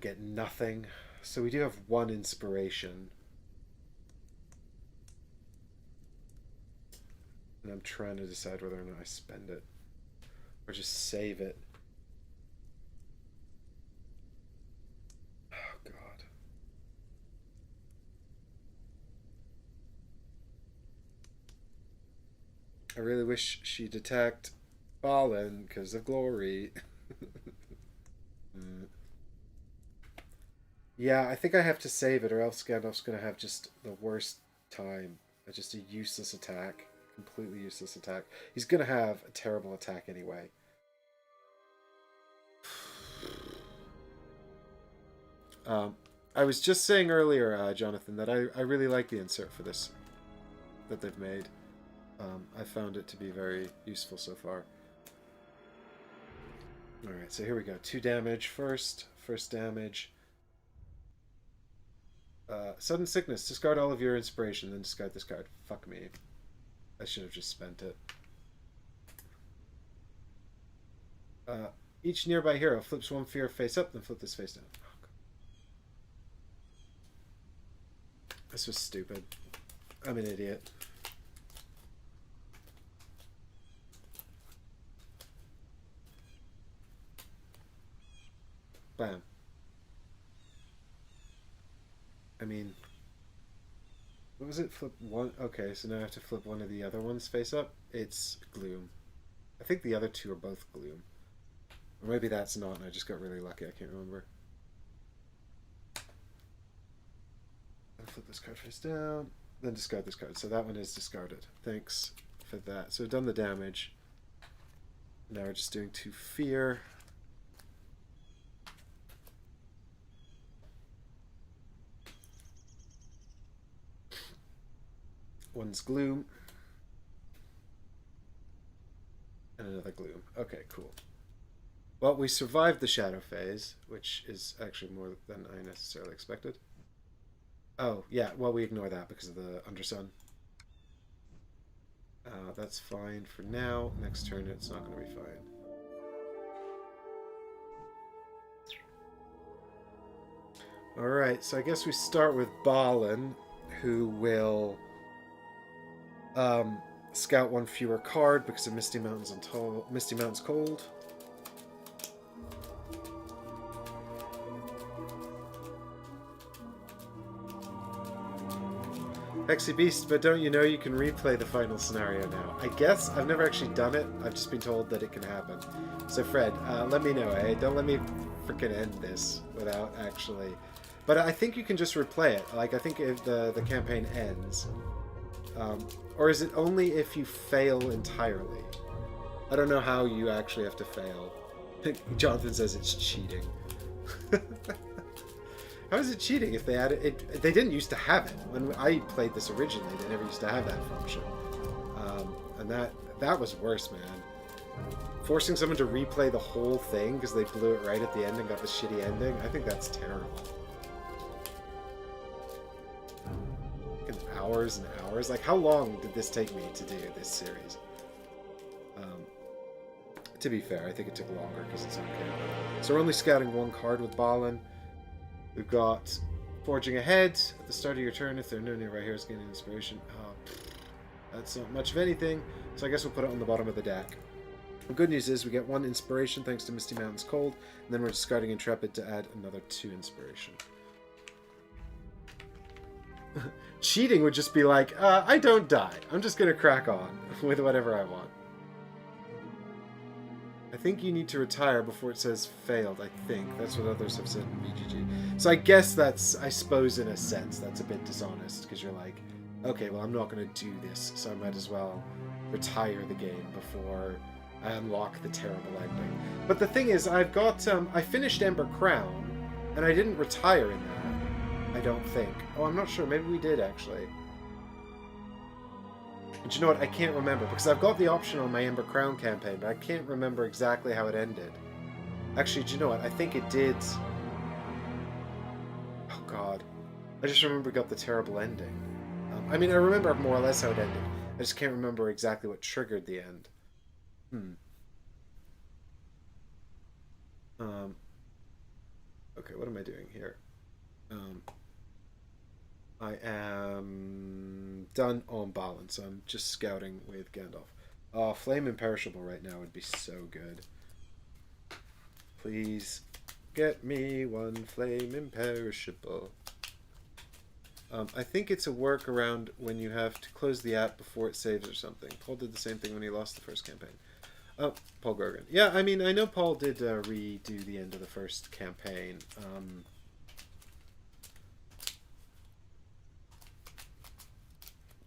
get nothing. So we do have 1 inspiration. And I'm trying to decide whether or not I spend it. Or just save it. Oh, God. I really wish she'd attacked Balin because of Glory. Yeah, I think I have to save it, or else Gandalf's going to have just the worst time. Just a useless attack. Completely useless attack. He's going to have a terrible attack anyway. I was just saying earlier, Jonathan, that I really like the insert for this that they've made. I found it to be very useful so far. Alright, so here we go. 2 damage first. First damage. Sudden sickness. Discard all of your inspiration, then discard this card. Fuck me. I should have just spent it. Each nearby hero flips 1 fear face up, then flip this face down. Oh, this was stupid. I'm an idiot. Bam. I mean, what was it? Flip one? Okay, so now I have to flip one of the other ones face up. It's Gloom. I think the other 2 are both Gloom. Or maybe that's not, and I just got really lucky. I can't remember. I'll flip this card face down, then discard this card. So that one is discarded. Thanks for that. So we've done the damage. Now we're just doing 2 fear. One's Gloom. And another Gloom. Okay, cool. Well, we survived the Shadow phase, which is actually more than I necessarily expected. Oh, yeah, well, we ignore that because of the Undersun. That's fine for now. Next turn, it's not going to be fine. Alright, so I guess we start with Balin, who will scout 1 fewer card because of Misty Mountains Misty Mountains Cold. Hexy Beast, but don't you know you can replay the final scenario now? I guess. I've never actually done it. I've just been told that it can happen. So Fred, let me know, eh? Don't let me freaking end this without actually... But I think you can just replay it. Like, I think if the campaign ends... or is it only if you fail entirely? I don't know how you actually have to fail. Jonathan says it's cheating. How is it cheating if they added it? They didn't used to have it. When I played this originally, they never used to have that function. And that was worse, man. Forcing someone to replay the whole thing because they blew it right at the end and got the shitty ending, I think that's terrible. Hours and hours. Like, how long did this take me to do this series? To be fair, I think it took longer because it's on camera. So we're only scouting 1 card with Balin. We've got Forging Ahead. At the start of your turn, if there are no nearby heroes gaining inspiration. That's not much of anything, so I guess we'll put it on the bottom of the deck. The good news is we get 1 inspiration thanks to Misty Mountains Cold, and then we're discarding Intrepid to add another 2 inspiration. Cheating would just be like, I don't die. I'm just going to crack on with whatever I want. I think you need to retire before it says failed, I think. That's what others have said in BGG. So I guess that's, I suppose in a sense, that's a bit dishonest, because you're like, okay, well I'm not going to do this, so I might as well retire the game before I unlock the terrible ending. But the thing is, I've got, I finished Ember Crown, and I didn't retire in that, I don't think. Oh, I'm not sure, maybe we did actually. But you know what, I can't remember, because I've got the option on my Ember Crown campaign, but I can't remember exactly how it ended. Actually, do you know what, I think it did... Oh god. I just remember we got the terrible ending. I mean, I remember more or less how it ended. I just can't remember exactly what triggered the end. Okay, what am I doing here? I am done on Balin, so I'm just scouting with Gandalf. Oh, Flame Imperishable right now would be so good. Please get me 1 Flame Imperishable. I think it's a workaround when you have to close the app before it saves or something. Paul did the same thing when he lost the first campaign. Oh, Paul Grogan. Yeah, I mean, I know Paul did redo the end of the first campaign.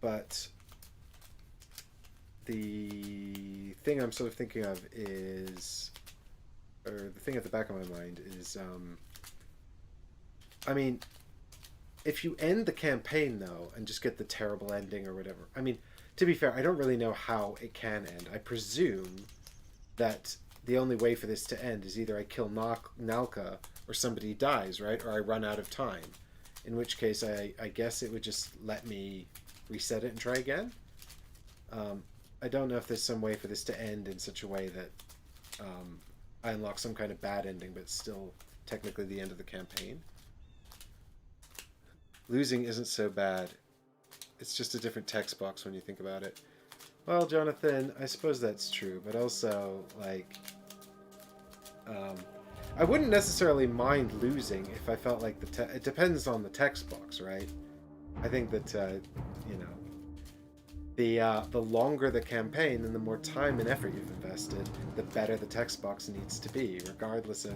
But the thing I'm sort of thinking of is, or the thing at the back of my mind is, I mean, if you end the campaign though and just get the terrible ending or whatever, I mean, to be fair, I don't really know how it can end. I presume that the only way for this to end is either I kill Nalka or somebody dies, right? Or I run out of time. In which case, I guess it would just let me reset it and try again. I don't know if there's some way for this to end in such a way that I unlock some kind of bad ending, but it's still technically the end of the campaign. Losing isn't so bad. It's just a different text box when you think about it. Well, Jonathan, I suppose that's true, but also, like, I wouldn't necessarily mind losing if I felt like it depends on the text box, right? I think that, you know, the longer the campaign and the more time and effort you've invested, the better the text box needs to be, regardless of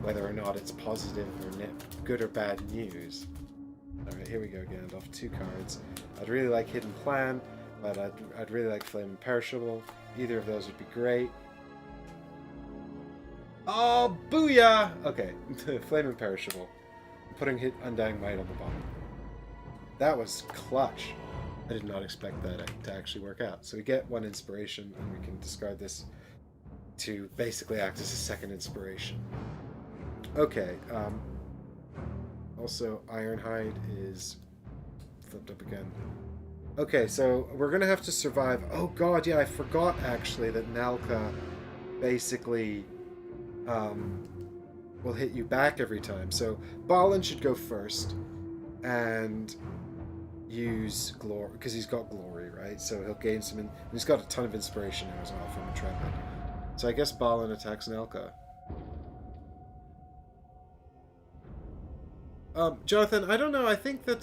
whether or not it's positive or good or bad news. Alright, here we go, Gandalf. 2 cards. I'd really like Hidden Plan, but I'd really like Flame Imperishable. Either of those would be great. Oh, booyah! Okay, Flame Imperishable. I'm putting Undying Might on the bottom. That was clutch. I did not expect that to actually work out. So we get 1 inspiration, and we can discard this to basically act as a second inspiration. Okay, also Ironhide is flipped up again. Okay, so we're gonna have to survive. Oh god, yeah, I forgot actually that Nalka basically will hit you back every time. So Balin should go first and use glory, because he's got glory, right? So he'll gain some, and he's got a ton of inspiration now as well from Intrepid. So I guess Balin attacks Nalka. Jonathan, I don't know, I think that,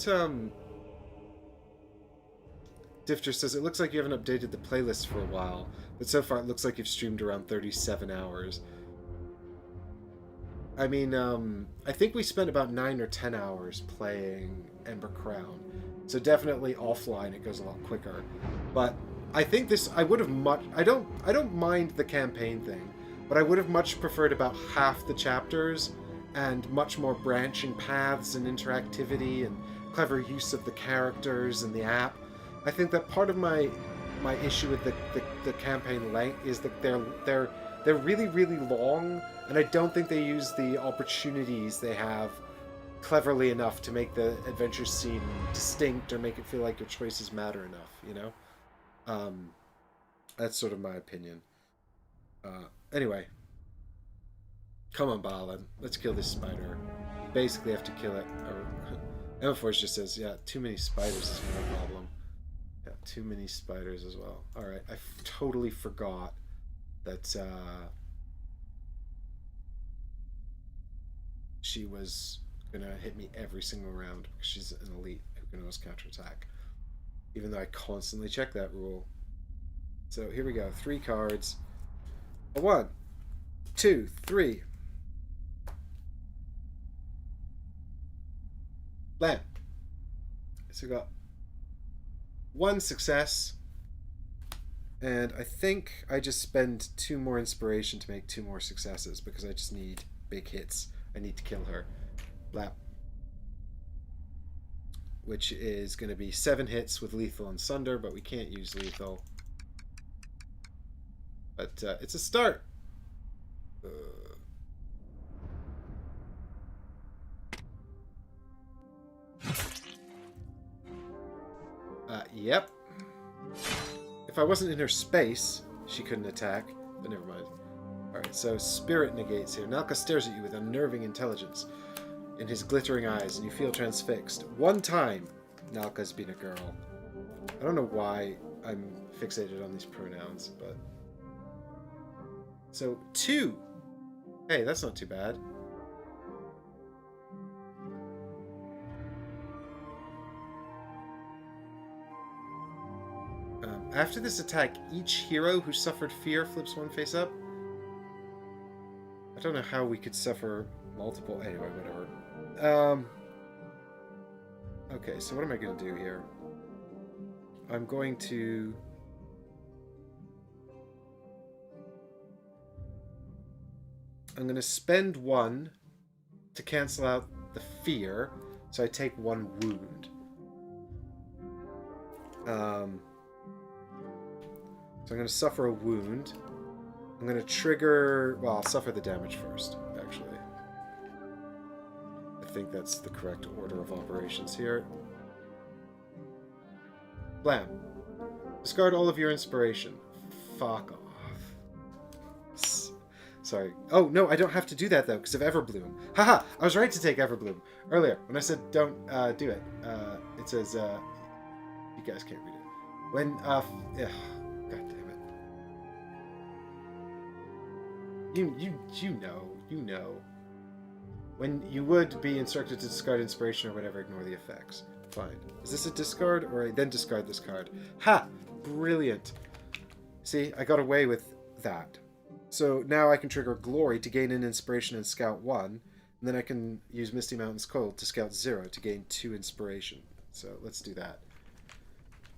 Difter says, it looks like you haven't updated the playlist for a while, but so far it looks like you've streamed around 37 hours. I mean, I think we spent about 9 or 10 hours playing Ember Crown, so definitely offline it goes a lot quicker. But I think this, I would have I don't mind the campaign thing, but I would have much preferred about half the chapters and much more branching paths and interactivity and clever use of the characters and the app. I think that part of my issue with the campaign length is that they're really, really long, and I don't think they use the opportunities they have cleverly enough to make the adventures seem distinct or make it feel like your choices matter enough, you know? That's sort of my opinion. Anyway. Come on, Balin. Let's kill this spider. You basically have to kill it. Emma Forge just says, yeah, too many spiders is my problem. Yeah, too many spiders as well. Alright, I totally forgot that she was gonna hit me every single round because she's an elite who can always counterattack. Even though I constantly check that rule. So here we go. 3 cards. A 1, 2, 3. Blam. So we got 1 success, and I think I just spend 2 more inspiration to make 2 more successes because I just need big hits. I need to kill her. Blap. Which is going to be 7 hits with lethal and sunder, but we can't use lethal. But it's a start. Yep. If I wasn't in her space, she couldn't attack, but never mind. Alright, so Spirit negates here. Nalka stares at you with unnerving intelligence in his glittering eyes, and you feel transfixed. 1 time, Nalka's been a girl. I don't know why I'm fixated on these pronouns, but... So, 2! Hey, that's not too bad. After this attack, each hero who suffered fear flips 1 face up. I don't know how we could suffer multiple... Anyway, whatever. Okay, so what am I going to do here? I'm going to... I'm going to spend 1 to cancel out the fear, so I take 1 wound. So I'm going to suffer a wound. I'm going to trigger... Well, I'll suffer the damage first, actually. I think that's the correct order of operations here. Blam. Discard all of your inspiration. Fuck off. Sorry. Oh, no, I don't have to do that, though, because of Everbloom. Haha! I was right to take Everbloom. Earlier, when I said don't do it, it says, you guys can't read it. When, ugh, God damn it. You know. When you would be instructed to discard inspiration or whatever, ignore the effects. Fine. Is this a discard, or I then discard this card? Ha! Brilliant. See, I got away with that. So now I can trigger Glory to gain an inspiration and scout 1, and then I can use Misty Mountain's Cold to scout 0 to gain 2 inspiration. So let's do that.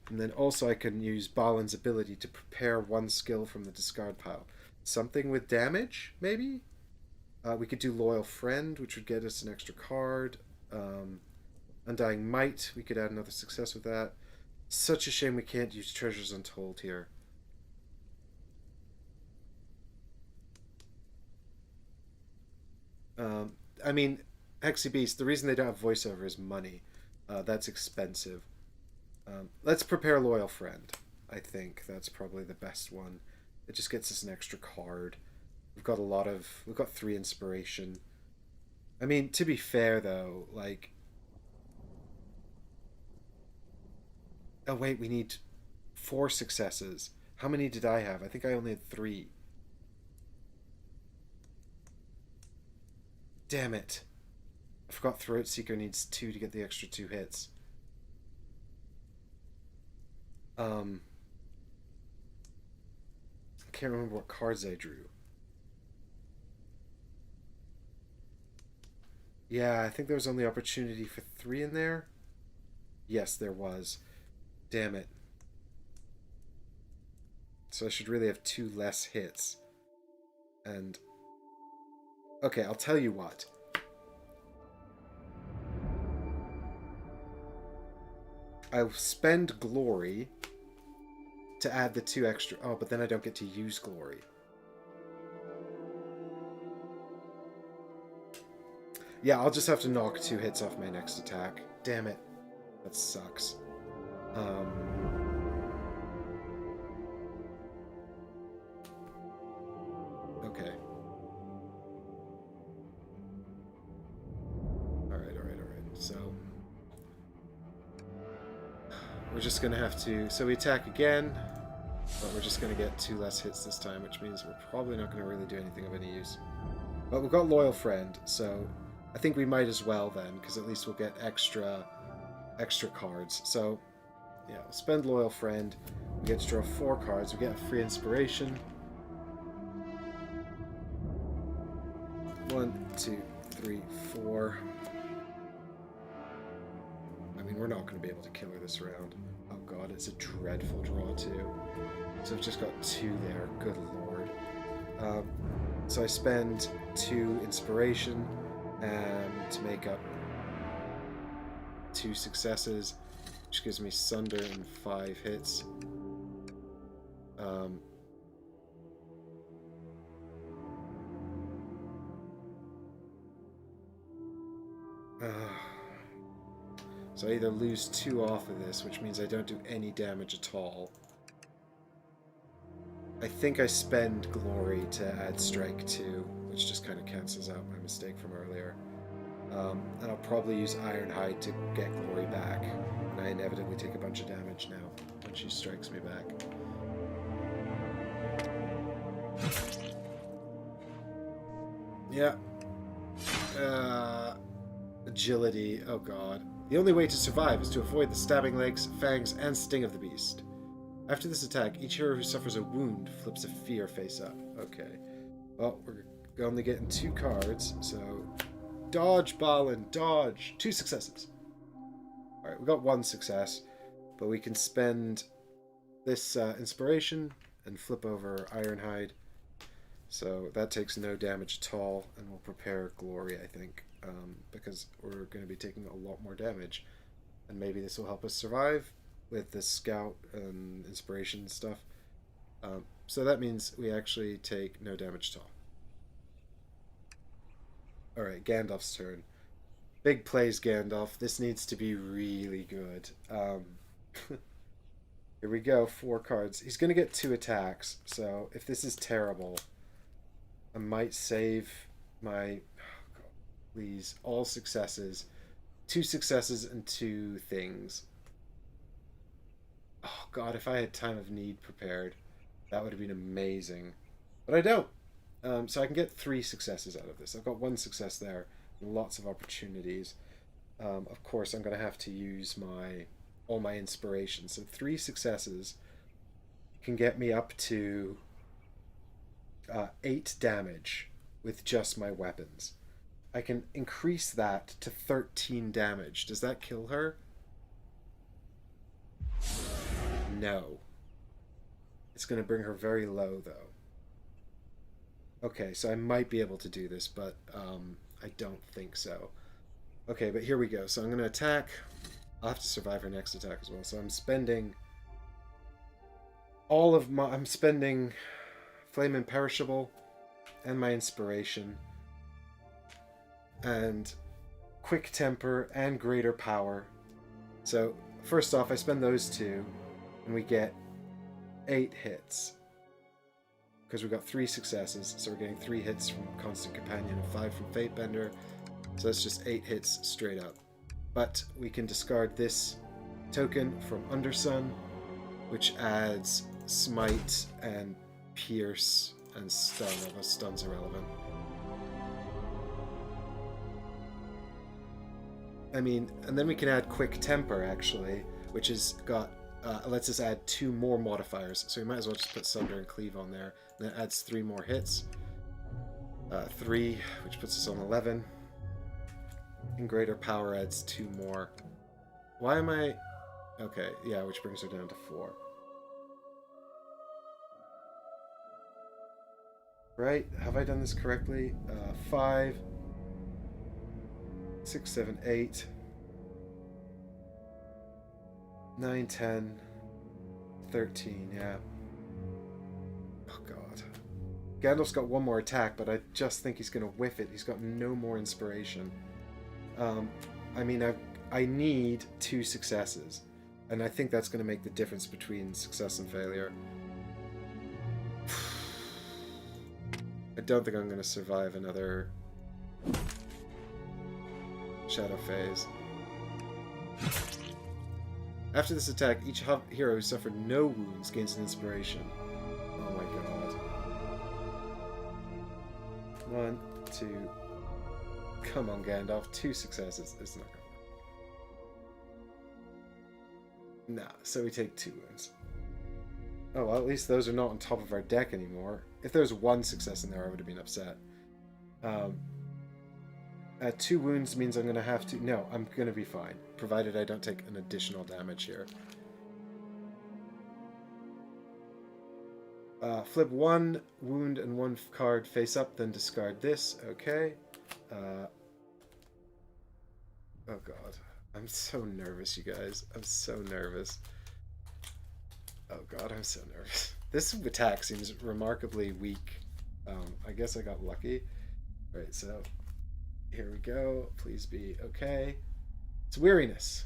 And then also I can use Balin's ability to prepare 1 skill from the discard pile. Something with damage, maybe? We could do Loyal Friend, which would get us an extra card. Undying Might, we could add another success with that. Such a shame we can't use Treasures Untold here. I mean, Hexy Beast, the reason they don't have voiceover is money. That's expensive. Let's prepare Loyal Friend. I think that's probably the best one. It just gets us an extra card. We've got 3 inspiration. I mean, to be fair though, like... Oh wait, we need 4 successes. How many did I have? I think I only had 3. Damn it. I forgot Throat Seeker needs 2 to get the extra 2 hits. I can't remember what cards I drew. Yeah, I think there was only opportunity for 3 in there. Yes, there was. Damn it. So I should really have 2 less hits. And... Okay, I'll tell you what. I'll spend Glory to add the 2 extra... Oh, but then I don't get to use Glory. Yeah, I'll just have to knock 2 hits off my next attack. Damn it. That sucks. Okay. Alright. So... We're just gonna have to... So we attack again, but we're just gonna get 2 less hits this time, which means we're probably not gonna really do anything of any use. But we've got Loyal Friend, so... I think we might as well then, because at least we'll get extra cards. So, yeah, we'll spend Loyal Friend. We get to draw 4 cards. We get a free inspiration. 1, 2, 3, 4. I mean, we're not going to be able to kill her this round. Oh god, it's a dreadful draw too. So I've just got 2 there. Good lord. So I spend 2 inspiration. To make up 2 successes, which gives me Sunder and 5 hits. So I either lose 2 off of this, which means I don't do any damage at all. I think I spend Glory to add Strike 2, which just kind of cancels out my mistake from earlier. And I'll probably use Ironhide to get Glory back. And I inevitably take a bunch of damage now when she strikes me back. Yeah. Agility. Oh god. The only way to survive is to avoid the stabbing legs, fangs, and sting of the beast. After this attack, each hero who suffers a wound flips a fear face up. Okay. Well, we're only getting 2 cards, so... Dodge, Balin, dodge! 2 successes. Alright, we got 1 success. but we can spend this inspiration and flip over Ironhide. So that takes no damage at all, and we'll prepare Glory, I think, because we're going to be taking a lot more damage. And maybe this will help us survive with the Scout and Inspiration stuff. So that means we actually take no damage at all. Alright, Gandalf's turn. Big plays, Gandalf. This needs to be really good. Here we go, 4 cards. He's going to get 2 attacks, so if this is terrible, I might save my... Oh God, please, all successes. 2 successes and 2 things. Oh God, if I had Time of Need prepared, that would have been amazing. But I don't. So I can get 3 successes out of this. I've got 1 success there. Lots of opportunities. Of course, I'm going to have to use all my inspiration. So 3 successes can get me up to 8 damage with just my weapons. I can increase that to 13 damage. Does that kill her? No. It's going to bring her very low, though. Okay, so I might be able to do this, but I don't think so. Okay, but here we go. So I'm going to attack. I'll have to survive her next attack as well. So I'm spending I'm spending Flame Imperishable and my Inspiration and Quick Temper and Greater Power. So first off, I spend those 2 and we get 8 hits. Because we got 3 successes, so we're getting 3 hits from Constant Companion and 5 from Fatebender. So that's just 8 hits straight up. But we can discard this token from Undersun, which adds Smite and Pierce and Stun, although Stun's irrelevant. I mean, and then we can add Quick Temper, actually, which has got lets us add 2 more modifiers. So we might as well just put Sunder and Cleave on there. And that adds 3 more hits. 3, which puts us on 11. And Greater Power adds 2 more. Why am I... Okay, yeah, which brings her down to 4. Right? Have I done this correctly? 5, 6, 7, 8, 9, 10, 13, yeah. Oh God. Gandalf's got 1 more attack, but I just think he's going to whiff it. He's got no more inspiration. I mean, I need 2 successes, and I think that's going to make the difference between success and failure. I don't think I'm going to survive another Shadow Phase. After this attack, each hero who suffered no wounds gains an inspiration. Oh my God. 1, 2... Come on, Gandalf. 2 successes. It's not going to work. Nah, so we take 2 wounds. Oh, well, at least those are not on top of our deck anymore. If there was 1 success in there, I would have been upset. 2 wounds means I'm going to have to... No, I'm going to be fine, provided I don't take an additional damage here. Flip 1 wound and 1 card face up, then discard this. Okay. Oh God. I'm so nervous, you guys. I'm so nervous. Oh God, I'm so nervous. This attack seems remarkably weak. I guess I got lucky. Alright, so here we go. Please be okay. It's Weariness.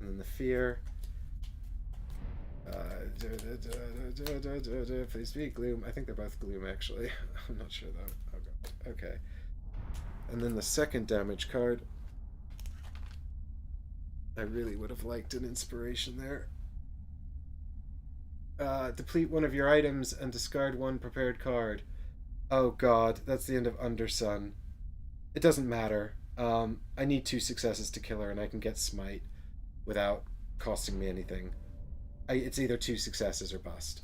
And then the Fear. Please be Gloom. I think they're both Gloom, actually. I'm not sure, though. Oh God. Okay. And then the second damage card. I really would have liked an inspiration there. Deplete 1 of your items and discard 1 prepared card. Oh God, that's the end of Undersun. It doesn't matter. I need 2 successes to kill her, and I can get Smite without costing me anything. It's either 2 successes or bust,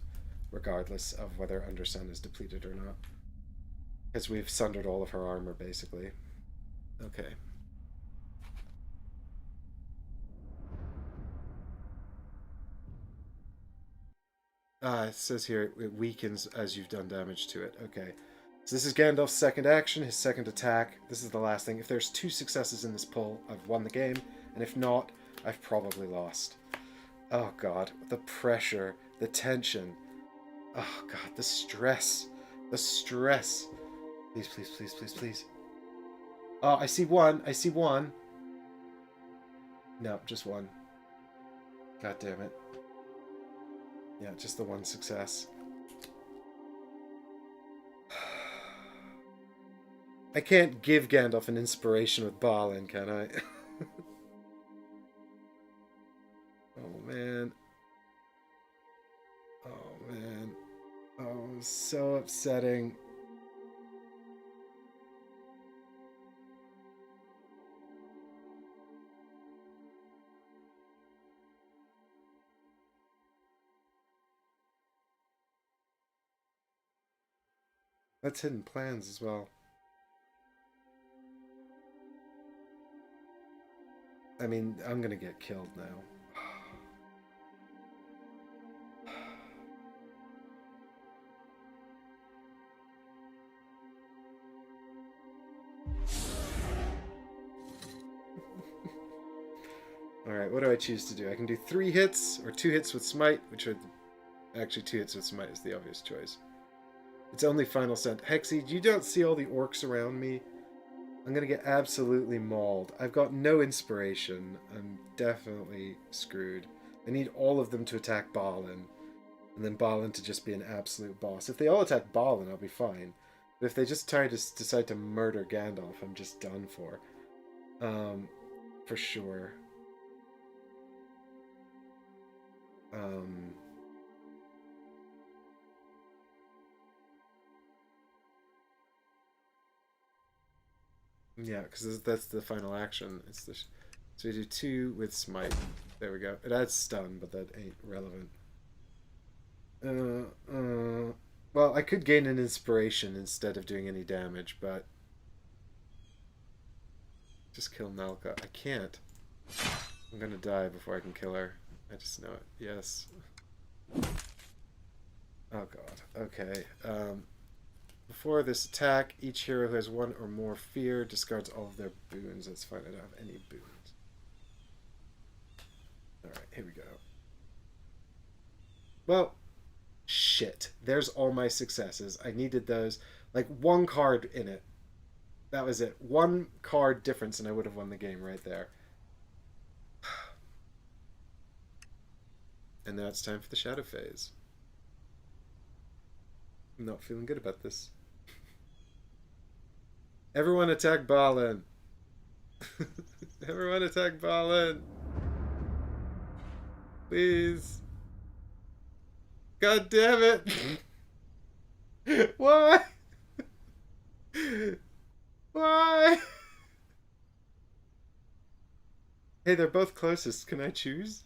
regardless of whether Undersun is depleted or not. Because we've sundered all of her armor, basically. Okay. It says here it weakens as you've done damage to it. Okay. So this is Gandalf's second action, his second attack. This is the last thing. If there's 2 successes in this pull, I've won the game. And if not, I've probably lost. Oh god. The pressure. The tension. Oh god. The stress. The stress. Please, please, please, please, please. Oh, I see one. I see one. No, just one. God damn it. Yeah, just the one success. I can't give Gandalf an inspiration with Balin, can I? Oh, man. Oh, man. Oh, so upsetting. That's hidden plans as well. I mean, I'm gonna get killed now. Alright, what do I choose to do? I can do 3 hits, or 2 hits with Smite, which are... Actually, 2 hits with Smite is the obvious choice. It's only Final Scent. Hexy, you don't see all the orcs around me? I'm gonna get absolutely mauled. I've got no inspiration. I'm definitely screwed. I need all of them to attack Balin. And then Balin to just be an absolute boss. If they all attack Balin, I'll be fine. But if they just decide to murder Gandalf, I'm just done for. For sure. Yeah, because that's the final action. It's the so we do 2 with Smite. There we go. It adds stun, but that ain't relevant. Well, I could gain an inspiration instead of doing any damage, but just kill Nalka. I can't. I'm gonna die before I can kill her. I just know it. Yes. Oh god. Okay. Before this attack, each hero who has 1 or more fear discards all of their boons. Let's find I don't have any boons. Alright, here we go. Well, shit. There's all my successes. I needed those. Like, 1 card in it. That was it. 1 card difference and I would have won the game right there. And now it's time for the shadow phase. I'm not feeling good about this. Everyone attack Balin. Everyone attack Balin. Please. God damn it. Why? Why? Hey, they're both closest. Can I choose?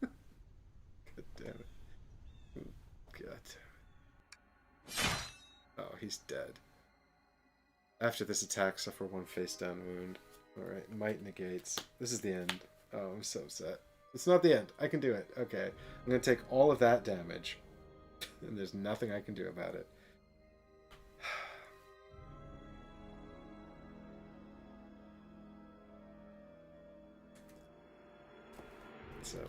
God damn it. God damn it. Oh, he's dead. After this attack, suffer 1 face down wound. Alright, might negates. This is the end. Oh, I'm so upset. It's not the end. I can do it. Okay. I'm going to take all of that damage. And there's nothing I can do about it. So.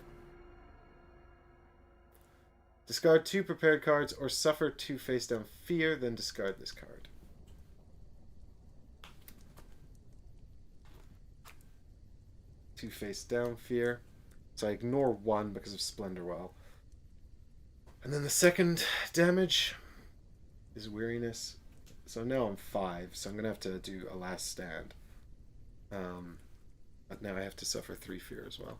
Discard 2 prepared cards or suffer 2 face down fear, then discard this card. Two face down fear. So I ignore 1 because of Splendorwell. And then the second damage is weariness. So now I'm 5, so I'm going to have to do a last stand. But now I have to suffer 3 fear as well.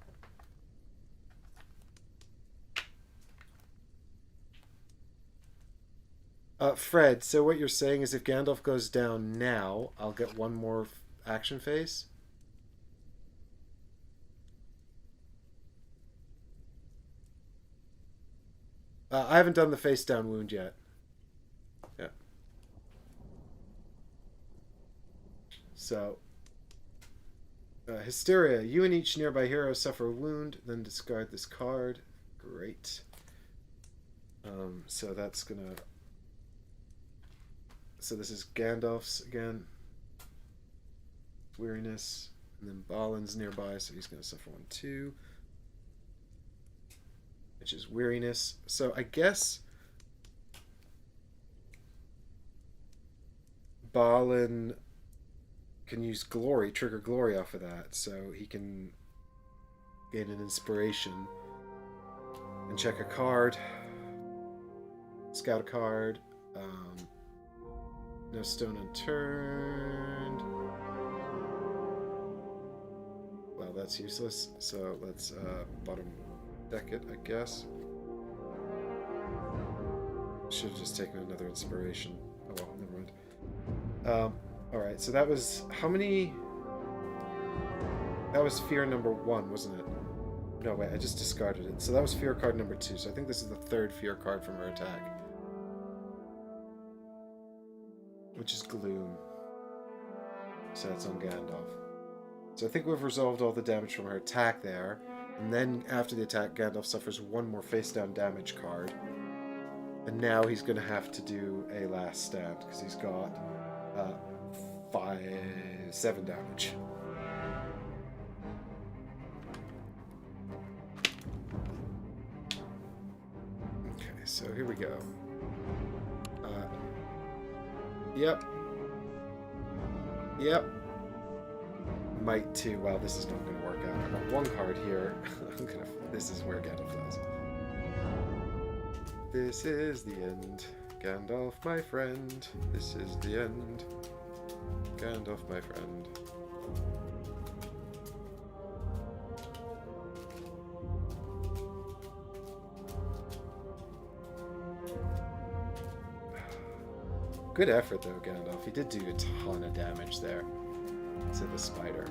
Fred, so what you're saying is if Gandalf goes down now, I'll get 1 more action phase? I haven't done the face down wound yet. Yeah. So, Hysteria. You and each nearby hero suffer a wound, then discard this card. Great. So that's gonna... So this is Gandalf's again. Weariness. And then Balin's nearby, so he's gonna suffer 1, 2. Which is weariness. So I guess Balin can use glory, trigger glory off of that, so he can gain an inspiration and check a card, scout a card. No stone unturned. Well, that's useless, so let's bottom deck it, I guess. Should have just taken another inspiration. Oh well, never mind. Alright, so that was... How many... That was fear number 1, wasn't it? No, wait, I just discarded it. So that was fear card number 2, so I think this is the 3rd fear card from her attack. Which is Gloom. So that's on Gandalf. So I think we've resolved all the damage from her attack there. And then after the attack, Gandalf suffers 1 more face-down damage card. And now he's going to have to do a last stand, because he's got 7 damage. Okay, so here we go. Yep. Yep. Might 2. Well, this is not going to work out. I got 1 card here. This is where Gandalf dies. This is the end. Gandalf, my friend. This is the end. Gandalf, my friend. Good effort, though, Gandalf. He did do a ton of damage there to the spider.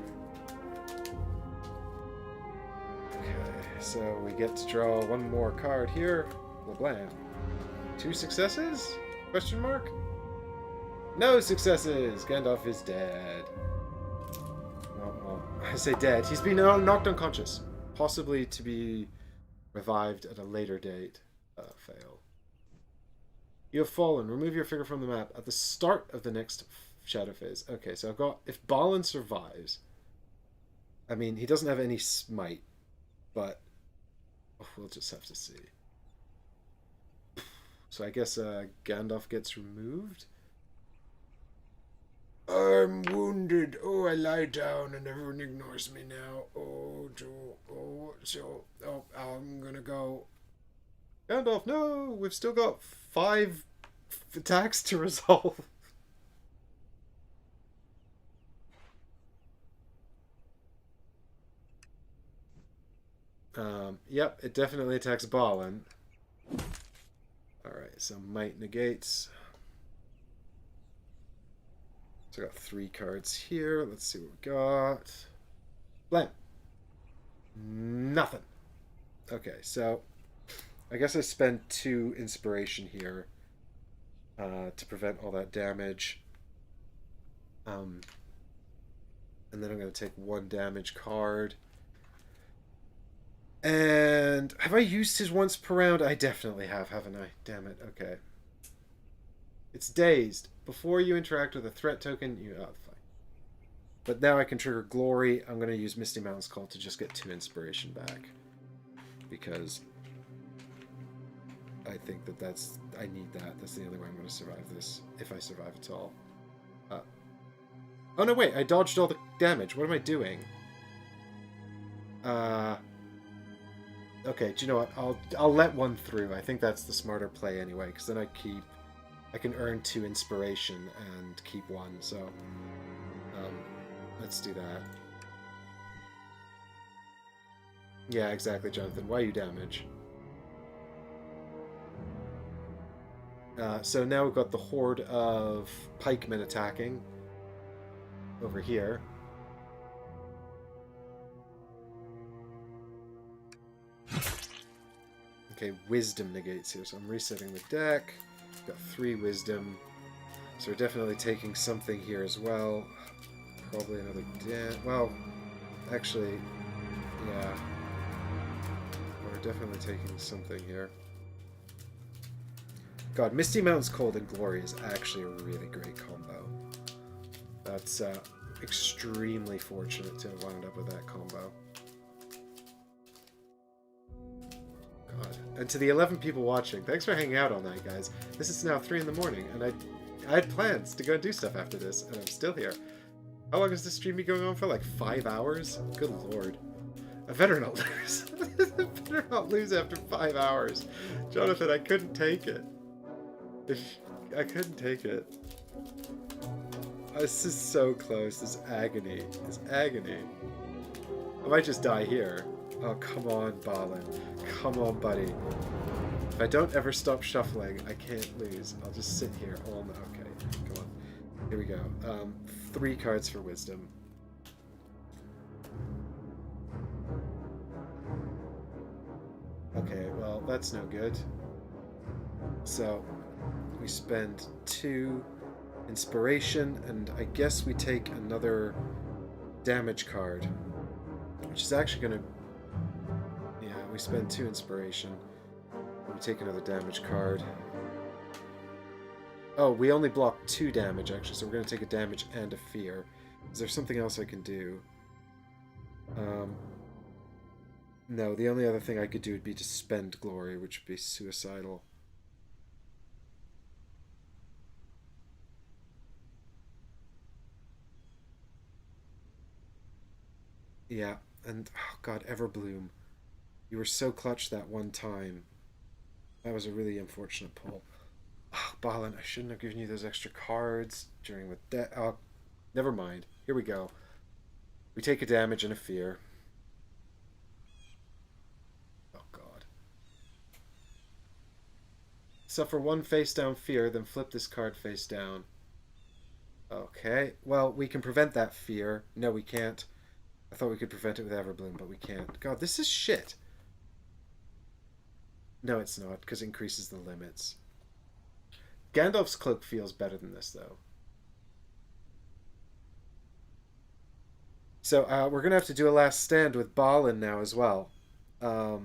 Okay, so we get to draw 1 more card here. LeBlanc. 2 successes? Question mark? No successes! Gandalf is dead. Well, I say dead. He's been knocked unconscious. Possibly to be revived at a later date. Fail. You have fallen. Remove your figure from the map at the start of the next shadow phase. Okay, so I've got... If Balin survives... I mean, he doesn't have any smite, but... we'll just have to see. So I guess Gandalf gets removed? I'm wounded. Oh, I lie down and everyone ignores me now. Oh, Joe. Oh, so... Oh, I'm gonna go... Gandalf, no! We've still got 5 attacks to resolve. Yep, it definitely attacks Balin. Alright, so Might negates. So I got 3 cards here. Let's see what we got. Blam. Nothing. Okay, so... I guess I spend 2 inspiration here to prevent all that damage. And then I'm going to take 1 damage card. And have I used his once per round? I definitely have, haven't I? Damn it. Okay. It's dazed. Before you interact with a threat token, you... Oh, fine. But now I can trigger Glory. I'm going to use Misty Mountain's Call to just get 2 inspiration back. Because... I think that's... I need that. That's the only way I'm going to survive this. If I survive at all. Oh, no, wait. I dodged all the damage. What am I doing? Okay, do you know what? I'll let 1 through. I think that's the smarter play anyway, because then I can earn 2 inspiration and keep 1, so... let's do that. Yeah, exactly, Jonathan. Why you damage? So now we've got the horde of pikemen attacking over here. Okay, wisdom negates here, so I'm resetting the deck. Got 3 wisdom. So we're definitely taking something here as well. Probably another well, actually, yeah. We're definitely taking something here. God, Misty Mountain's Cold and Glory is actually a really great combo. That's extremely fortunate to have wound up with that combo. God. And to the 11 people watching, thanks for hanging out all night, guys. This is now 3 in the morning, and I had plans to go do stuff after this, and I'm still here. How long has this stream been going on for? Like 5 hours? Good lord. I better not lose. I better not lose after 5 hours. Jonathan, I couldn't take it. I couldn't take it. This is so close. This agony. This agony. I might just die here. Oh, come on, Balin. Come on, buddy. If I don't ever stop shuffling, I can't lose. I'll just sit here all night. Okay, come on. Here we go. 3 cards for wisdom. Okay, well, that's no good. So, we spend 2 inspiration, and I guess we take another damage card, which is actually going to... Yeah, we spend 2 inspiration. We take another damage card. Oh, we only block 2 damage, actually, so we're going to take a damage and a fear. Is there something else I can do? No, the only other thing I could do would be to spend glory, which would be suicidal. Yeah, and, oh god, Everbloom. You were so clutch that one time. That was a really unfortunate pull. Oh, Balin, I shouldn't have given you those extra cards during with that. Oh, never mind. Here we go. We take a damage and a fear. Oh god. Suffer 1 face down fear, then flip this card face down. Okay. Well, we can prevent that fear. No, we can't. I thought we could prevent it with Everbloom, but we can't. God, this is shit. No, it's not, because it increases the limits. Gandalf's Cloak feels better than this, though. So, we're going to have to do a last stand with Balin now as well. Oh,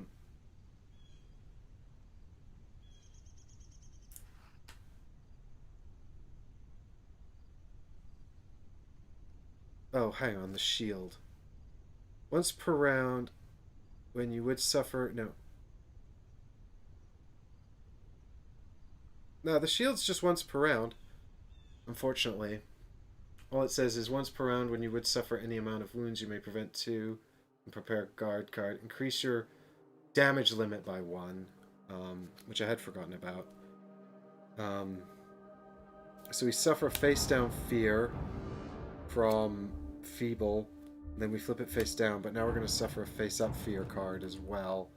hang on, the shield. Once per round, when you would suffer... No. No, the shield's just once per round, unfortunately. All it says is once per round, when you would suffer any amount of wounds, you may prevent 2 and prepare a guard card. Increase your damage limit by 1, which I had forgotten about. So we suffer face down fear from Feeble. Then we flip it face down, but now we're going to suffer a face-up fear card as well.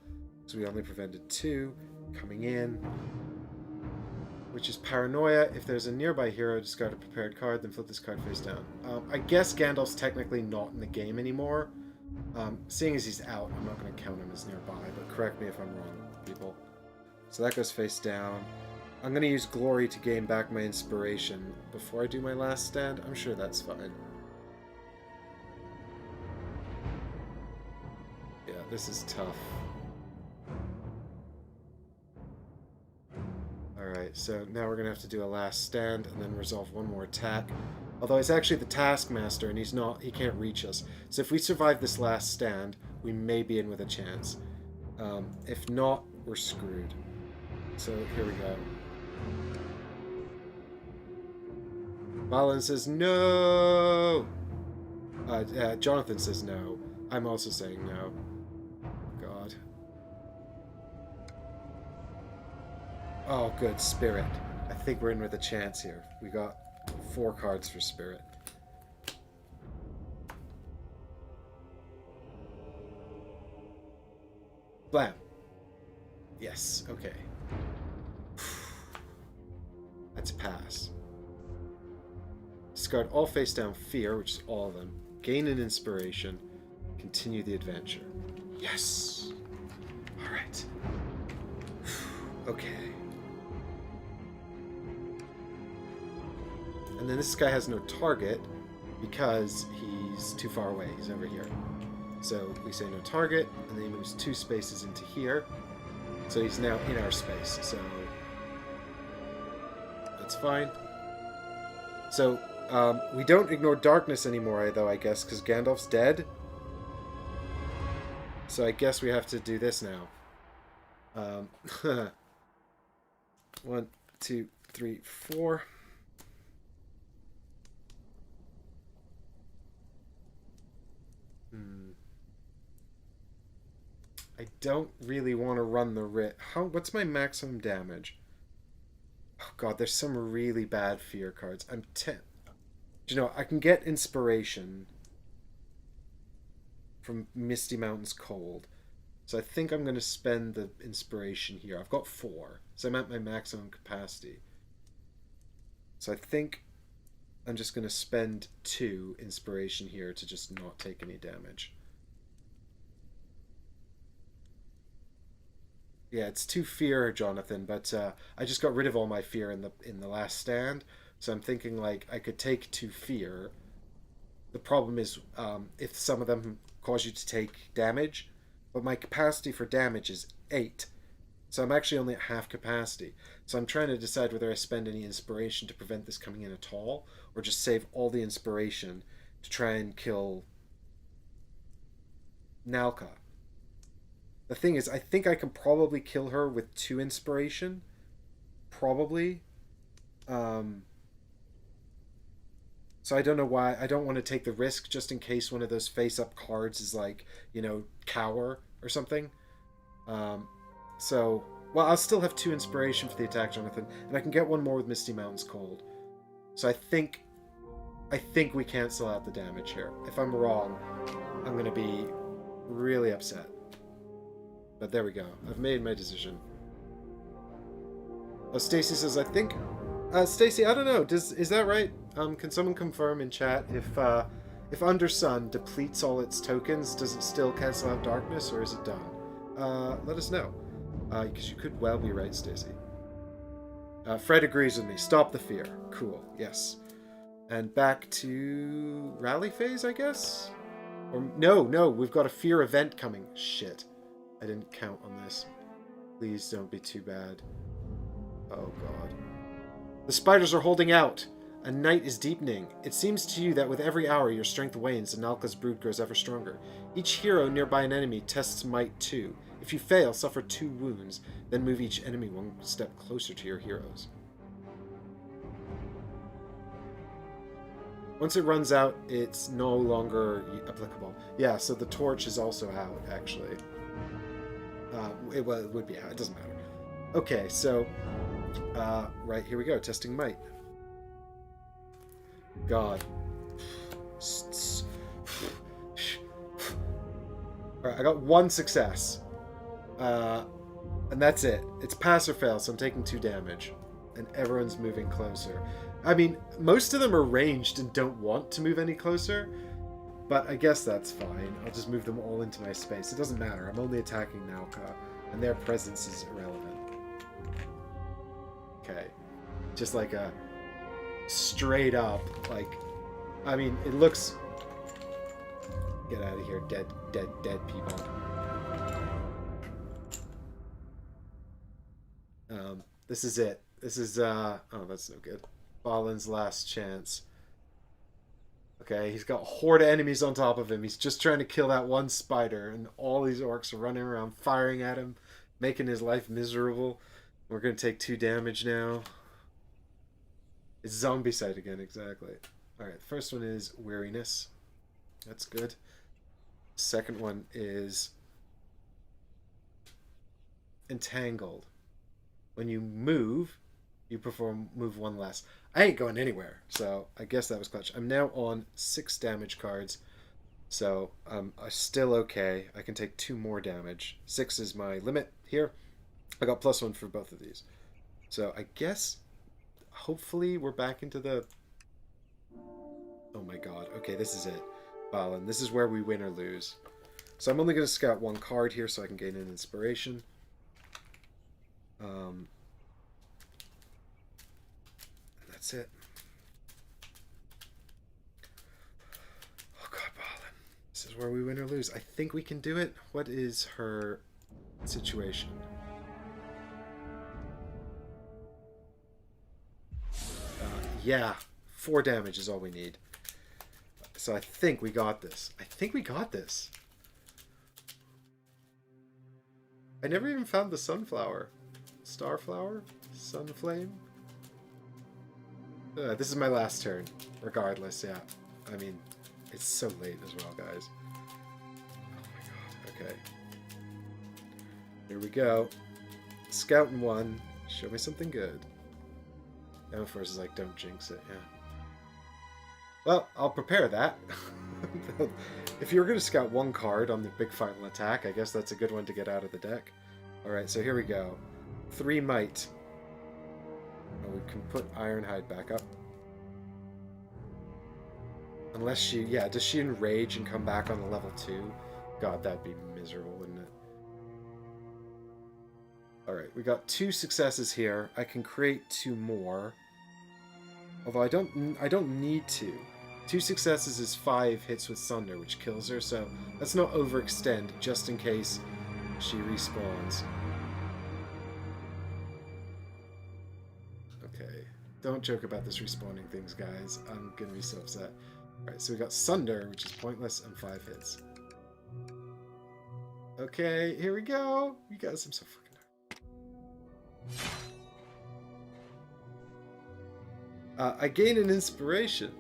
So we only prevented 2 coming in, which is Paranoia. If there's a nearby hero, discard a prepared card, then flip this card face down. I guess Gandalf's technically not in the game anymore. Seeing as he's out, I'm not going to count him as nearby, but correct me if I'm wrong, people. So that goes face down. I'm going to use Glory to gain back my inspiration before I do my last stand. I'm sure that's fine. This is tough. Alright, so now we're going to have to do a last stand and then resolve 1 more attack. Although he's actually the Taskmaster and he can't reach us. So if we survive this last stand, we may be in with a chance. If not, we're screwed. So here we go. Balin says no! Jonathan says no. I'm also saying no. God. Oh, good. Spirit. I think we're in with a chance here. We got 4 cards for Spirit. Blam. Yes. Okay. That's a pass. Discard all face down fear, which is all of them. Gain an inspiration. Continue the adventure. Yes! Alright. Okay. And then this guy has no target because he's too far away. He's over here. So we say no target, and then he moves 2 spaces into here. So he's now in our space. So That's fine. So, we don't ignore darkness anymore, though, I guess, because Gandalf's dead. So I guess we have to do this now. 1, 2, 3, 4. I don't really want to run the risk. What's my maximum damage? Oh god, there's some really bad fear cards. I'm 10. You know, I can get inspiration from Misty Mountain's Cold. So I think I'm going to spend the inspiration here. I've got 4. So I'm at my maximum capacity. So I think I'm just going to spend 2 inspiration here to just not take any damage. Yeah, it's 2 fear, Jonathan, but I just got rid of all my fear in the last stand. So I'm thinking like I could take 2 fear. The problem is if some of them cause you to take damage, but my capacity for damage is 8. So I'm actually only at half capacity. So I'm trying to decide whether I spend any inspiration to prevent this coming in at all, or just save all the inspiration to try and kill Nalka. The thing is, I think I can probably kill her with 2 inspiration. Probably. So I don't know why. I don't want to take the risk just in case one of those face-up cards is like, you know, Cower or something. So, well, I'll still have 2 inspiration for the attack, Jonathan. And I can get 1 more with Misty Mountain's Cold. So I think we cancel out the damage here. If I'm wrong, I'm going to be really upset. But there we go. I've made my decision. Oh, Stacy says, I think... Stacy, I don't know. Is that right? Can someone confirm in chat if Undersun depletes all its tokens, does it still cancel out darkness, or is it done? Let us know. Because you could well be right, Stacy. Fred agrees with me. Stop the fear. Cool. Yes. And back to rally phase, I guess? Or no, we've got a fear event coming. Shit. I didn't count on this. Please don't be too bad. Oh god. The spiders are holding out. A night is deepening. It seems to you that with every hour your strength wanes and Nalka's brood grows ever stronger. Each hero nearby an enemy tests might too. If you fail, suffer 2 wounds, then move each enemy 1 step closer to your heroes. Once it runs out, it's no longer applicable. Yeah, so the torch is also out, actually. It would be out. It doesn't matter. Okay, so... right, here we go. Testing might. God. Alright, I got 1 success. And that's it. It's pass or fail, so I'm taking 2 damage. And everyone's moving closer. I mean, most of them are ranged and don't want to move any closer. But I guess that's fine. I'll just move them all into my space. It doesn't matter. I'm only attacking Nalka. And their presence is irrelevant. Okay. Just like a straight up, like... I mean, it looks... Get out of here, dead people. This is it. This is, oh, that's no good. Balin's last chance. Okay, he's got a horde of enemies on top of him. He's just trying to kill that 1 spider, and all these orcs are running around firing at him, making his life miserable. We're going to take 2 damage now. It's Zombicide again, exactly. Alright, the first one is Weariness. That's good. Second one is Entangled. When you move, you move 1 less. I ain't going anywhere, so I guess that was clutch. I'm now on 6 damage cards, so I'm still okay. I can take 2 more damage. 6 is my limit here. I got +1 for both of these. So I guess, hopefully, we're back into the... Oh my god. Okay, this is it. Balin. This is where we win or lose. So I'm only going to scout 1 card here so I can gain an inspiration. And that's it. Oh god, Balin. This is where we win or lose. I think we can do it. What is her situation? yeah. 4 damage is all we need. So I think we got this. I think we got this. I never even found the sunflower. Starflower? Sunflame? This is my last turn. Regardless, yeah. I mean, it's so late as well, guys. Oh my god. Okay. Here we go. Scouting 1. Show me something good. Emma is like, don't jinx it, yeah. Well, I'll prepare that. If you were going to scout 1 card on the big final attack, I guess that's a good one to get out of the deck. Alright, so here we go. 3 might. Oh, we can put Ironhide back up. Unless she... Yeah, does she enrage and come back on the level 2? God, that'd be miserable, wouldn't it? Alright, we got 2 successes here. I can create 2 more. Although I don't need to. 2 successes is 5 hits with Sunder, which kills her, so let's not overextend, just in case she respawns. Okay. Don't joke about this respawning things, guys. I'm gonna be so upset. Alright, so we got Sunder, which is pointless, and 5 hits. Okay, here we go! You guys, I'm so fucking hurt. I gain an inspiration.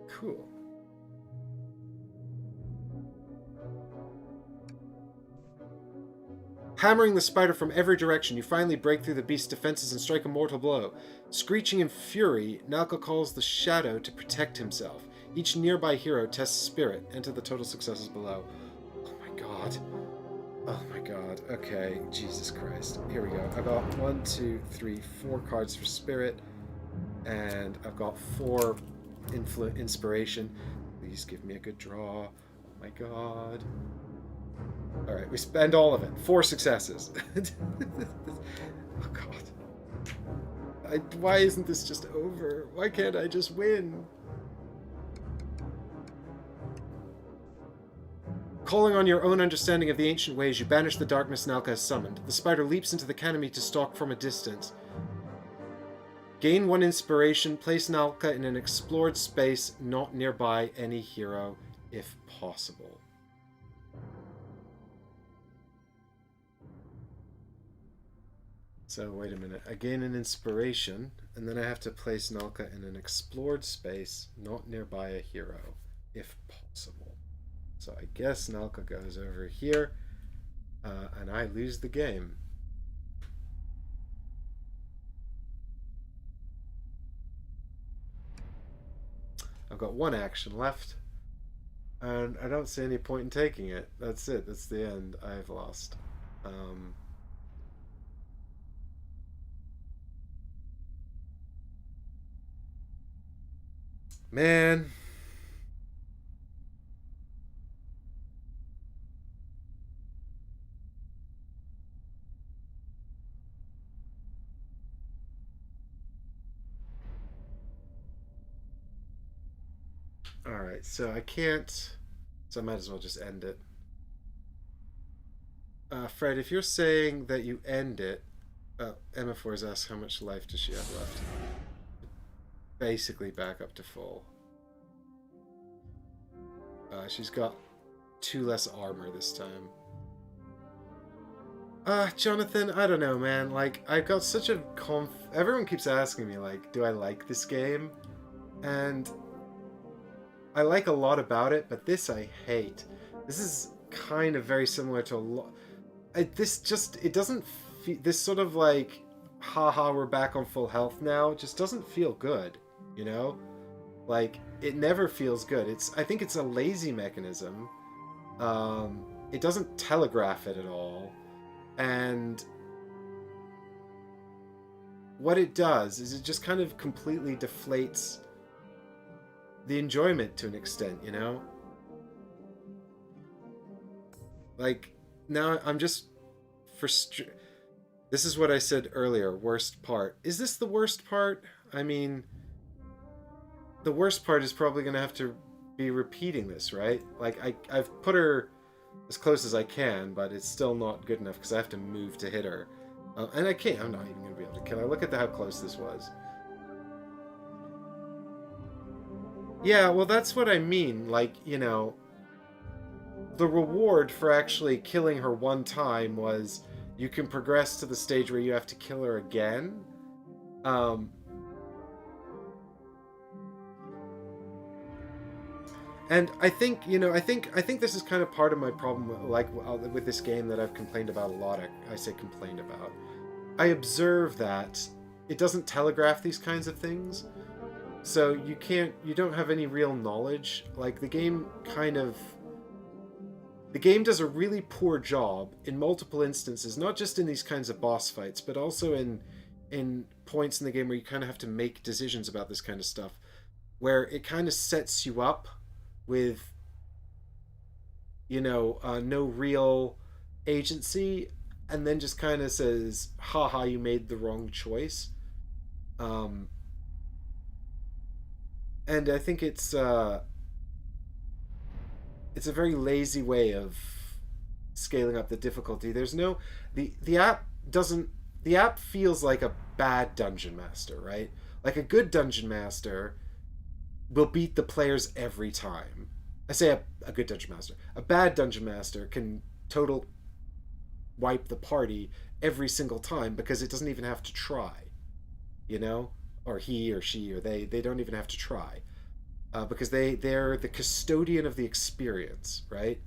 Cool. Hammering the spider from every direction, you finally break through the beast's defenses and strike a mortal blow. Screeching in fury, Nalka calls the Shadow to protect himself. Each nearby hero tests spirit. Enter the total successes below. Oh my god. Oh my god. Okay, Jesus Christ. Here we go. I got 1, 2, 3, 4 cards for spirit. And I've got 4 inspiration. Please give me a good draw. Oh my god. Alright, we spend all of it. 4 successes. Oh god. Why isn't this just over? Why can't I just win? Calling on your own understanding of the ancient ways, you banish the darkness Nalka has summoned. The spider leaps into the canopy to stalk from a distance. Gain 1 inspiration, place Nalka in an explored space not nearby any hero, if possible. So, wait a minute. I gain an inspiration, and then I have to place Nalka in an explored space not nearby a hero, if possible. So I guess Nalka goes over here, and I lose the game. I've got 1 action left, and I don't see any point in taking it. That's it. That's the end. I've lost. Man. Alright, so I can't... So I might as well just end it. Fred, if you're saying that you end it... Emma4's asked how much life does she have left? Basically back up to full. She's got 2 less armor this time. Jonathan, I don't know, man. Like, I've got such a everyone keeps asking me, like, do I like this game? And... I like a lot about it, but this I hate. This is kind of very similar to a lot... it doesn't feel... This sort of like, haha, we're back on full health now, just doesn't feel good, you know? Like, it never feels good. I think it's a lazy mechanism. It doesn't telegraph it at all. And what it does is it just kind of completely deflates the enjoyment to an extent, you know? Like, now I'm just this is what I said earlier, worst part. Is this the worst part? I mean, the worst part is probably going to have to be repeating this, right? Like, I've put her as close as I can, but it's still not good enough because I have to move to hit her. And I can't. I'm not even going to be able to kill her. Look at how close this was. Yeah, well, that's what I mean. Like, the reward for actually killing her one time was you can progress to the stage where you have to kill her again. Um, and I think, I think this is kind of part of my problem, like with this game that I've complained about a lot. I say complained about. I observe that it doesn't telegraph these kinds of things, so you don't have any real knowledge. Like the game does a really poor job in multiple instances, not just in these kinds of boss fights, but also in points in the game where you kind of have to make decisions about this kind of stuff, where it kind of sets you up with no real agency, and then just kind of says, haha, you made the wrong choice. um and I think it's a very lazy way of scaling up the difficulty. There's no the app doesn't the app feels like a bad dungeon master, right? Like a good dungeon master will beat the players every time. I say a good dungeon master. A bad dungeon master can total wipe the party every single time because it doesn't even have to try, you know? Or he or she or they don't even have to try. Because they're the custodian of the experience, right?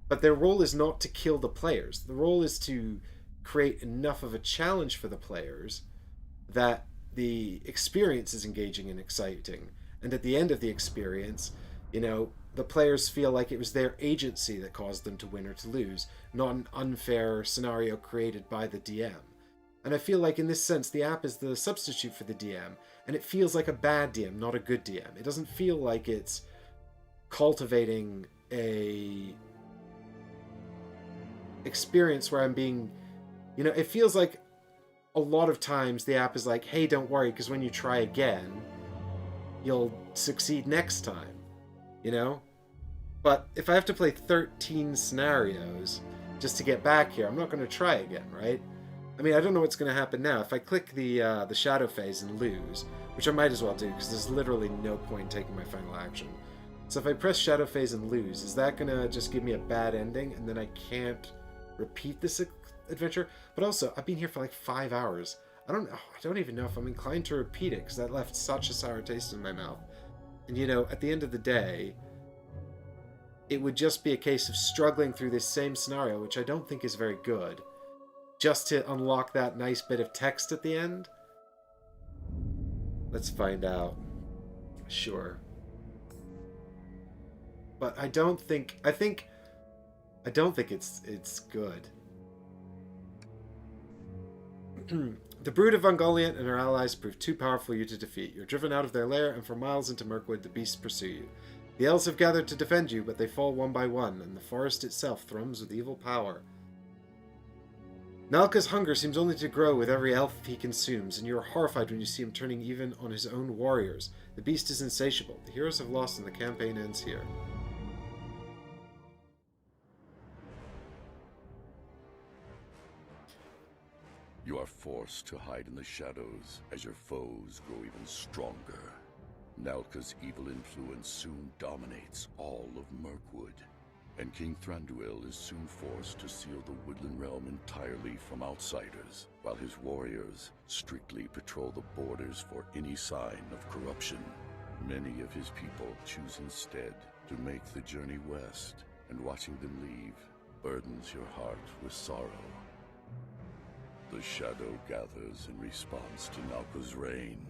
But their role is not to kill the players. The role is to create enough of a challenge for the players that the experience is engaging and exciting. And at the end of the experience, the players feel like it was their agency that caused them to win or to lose, not an unfair scenario created by the DM. And I feel like in this sense, the app is the substitute for the DM, and it feels like a bad DM, not a good DM. It doesn't feel like it's cultivating a experience where I'm being, it feels like a lot of times the app is like, hey, don't worry, because when you try again, you'll succeed next time, you know? But if I have to play 13 scenarios just to get back here, I'm not going to try again, right? I mean, I don't know what's going to happen now. If I click the shadow phase and lose, which I might as well do, because there's literally no point in taking my final action. So if I press shadow phase and lose, is that going to just give me a bad ending, and then I can't repeat this adventure? But also, I've been here for like 5 hours. I don't even know if I'm inclined to repeat it, because that left such a sour taste in my mouth. And at the end of the day, it would just be a case of struggling through this same scenario, which I don't think is very good, just to unlock that nice bit of text at the end. Let's find out. Sure. But I don't think it's good. The brood of Ungoliant and her allies prove too powerful for you to defeat. You're driven out of their lair, and for miles into Mirkwood, the beasts pursue you. The elves have gathered to defend you, but they fall one by one, and the forest itself thrums with evil power. Nalka's hunger seems only to grow with every elf he consumes, and you are horrified when you see him turning even on his own warriors. The beast is insatiable. The heroes have lost, and the campaign ends here. You are forced to hide in the shadows as your foes grow even stronger. Nalka's evil influence soon dominates all of Mirkwood, and King Thranduil is soon forced to seal the Woodland Realm entirely from outsiders, while his warriors strictly patrol the borders for any sign of corruption. Many of his people choose instead to make the journey west, and watching them leave burdens your heart with sorrow. The shadow gathers in response to Nalka's reign,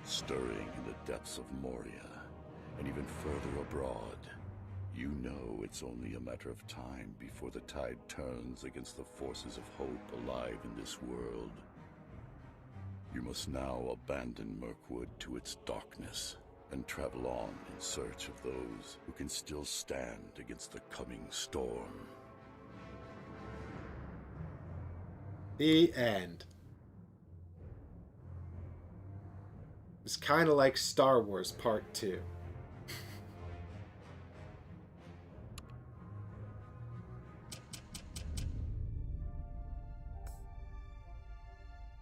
stirring in the depths of Moria, and even further abroad. You know it's only a matter of time before the tide turns against the forces of hope alive in this world. You must now abandon Mirkwood to its darkness, and travel on in search of those who can still stand against the coming storm. The end. It's kind of like Star Wars Part 2.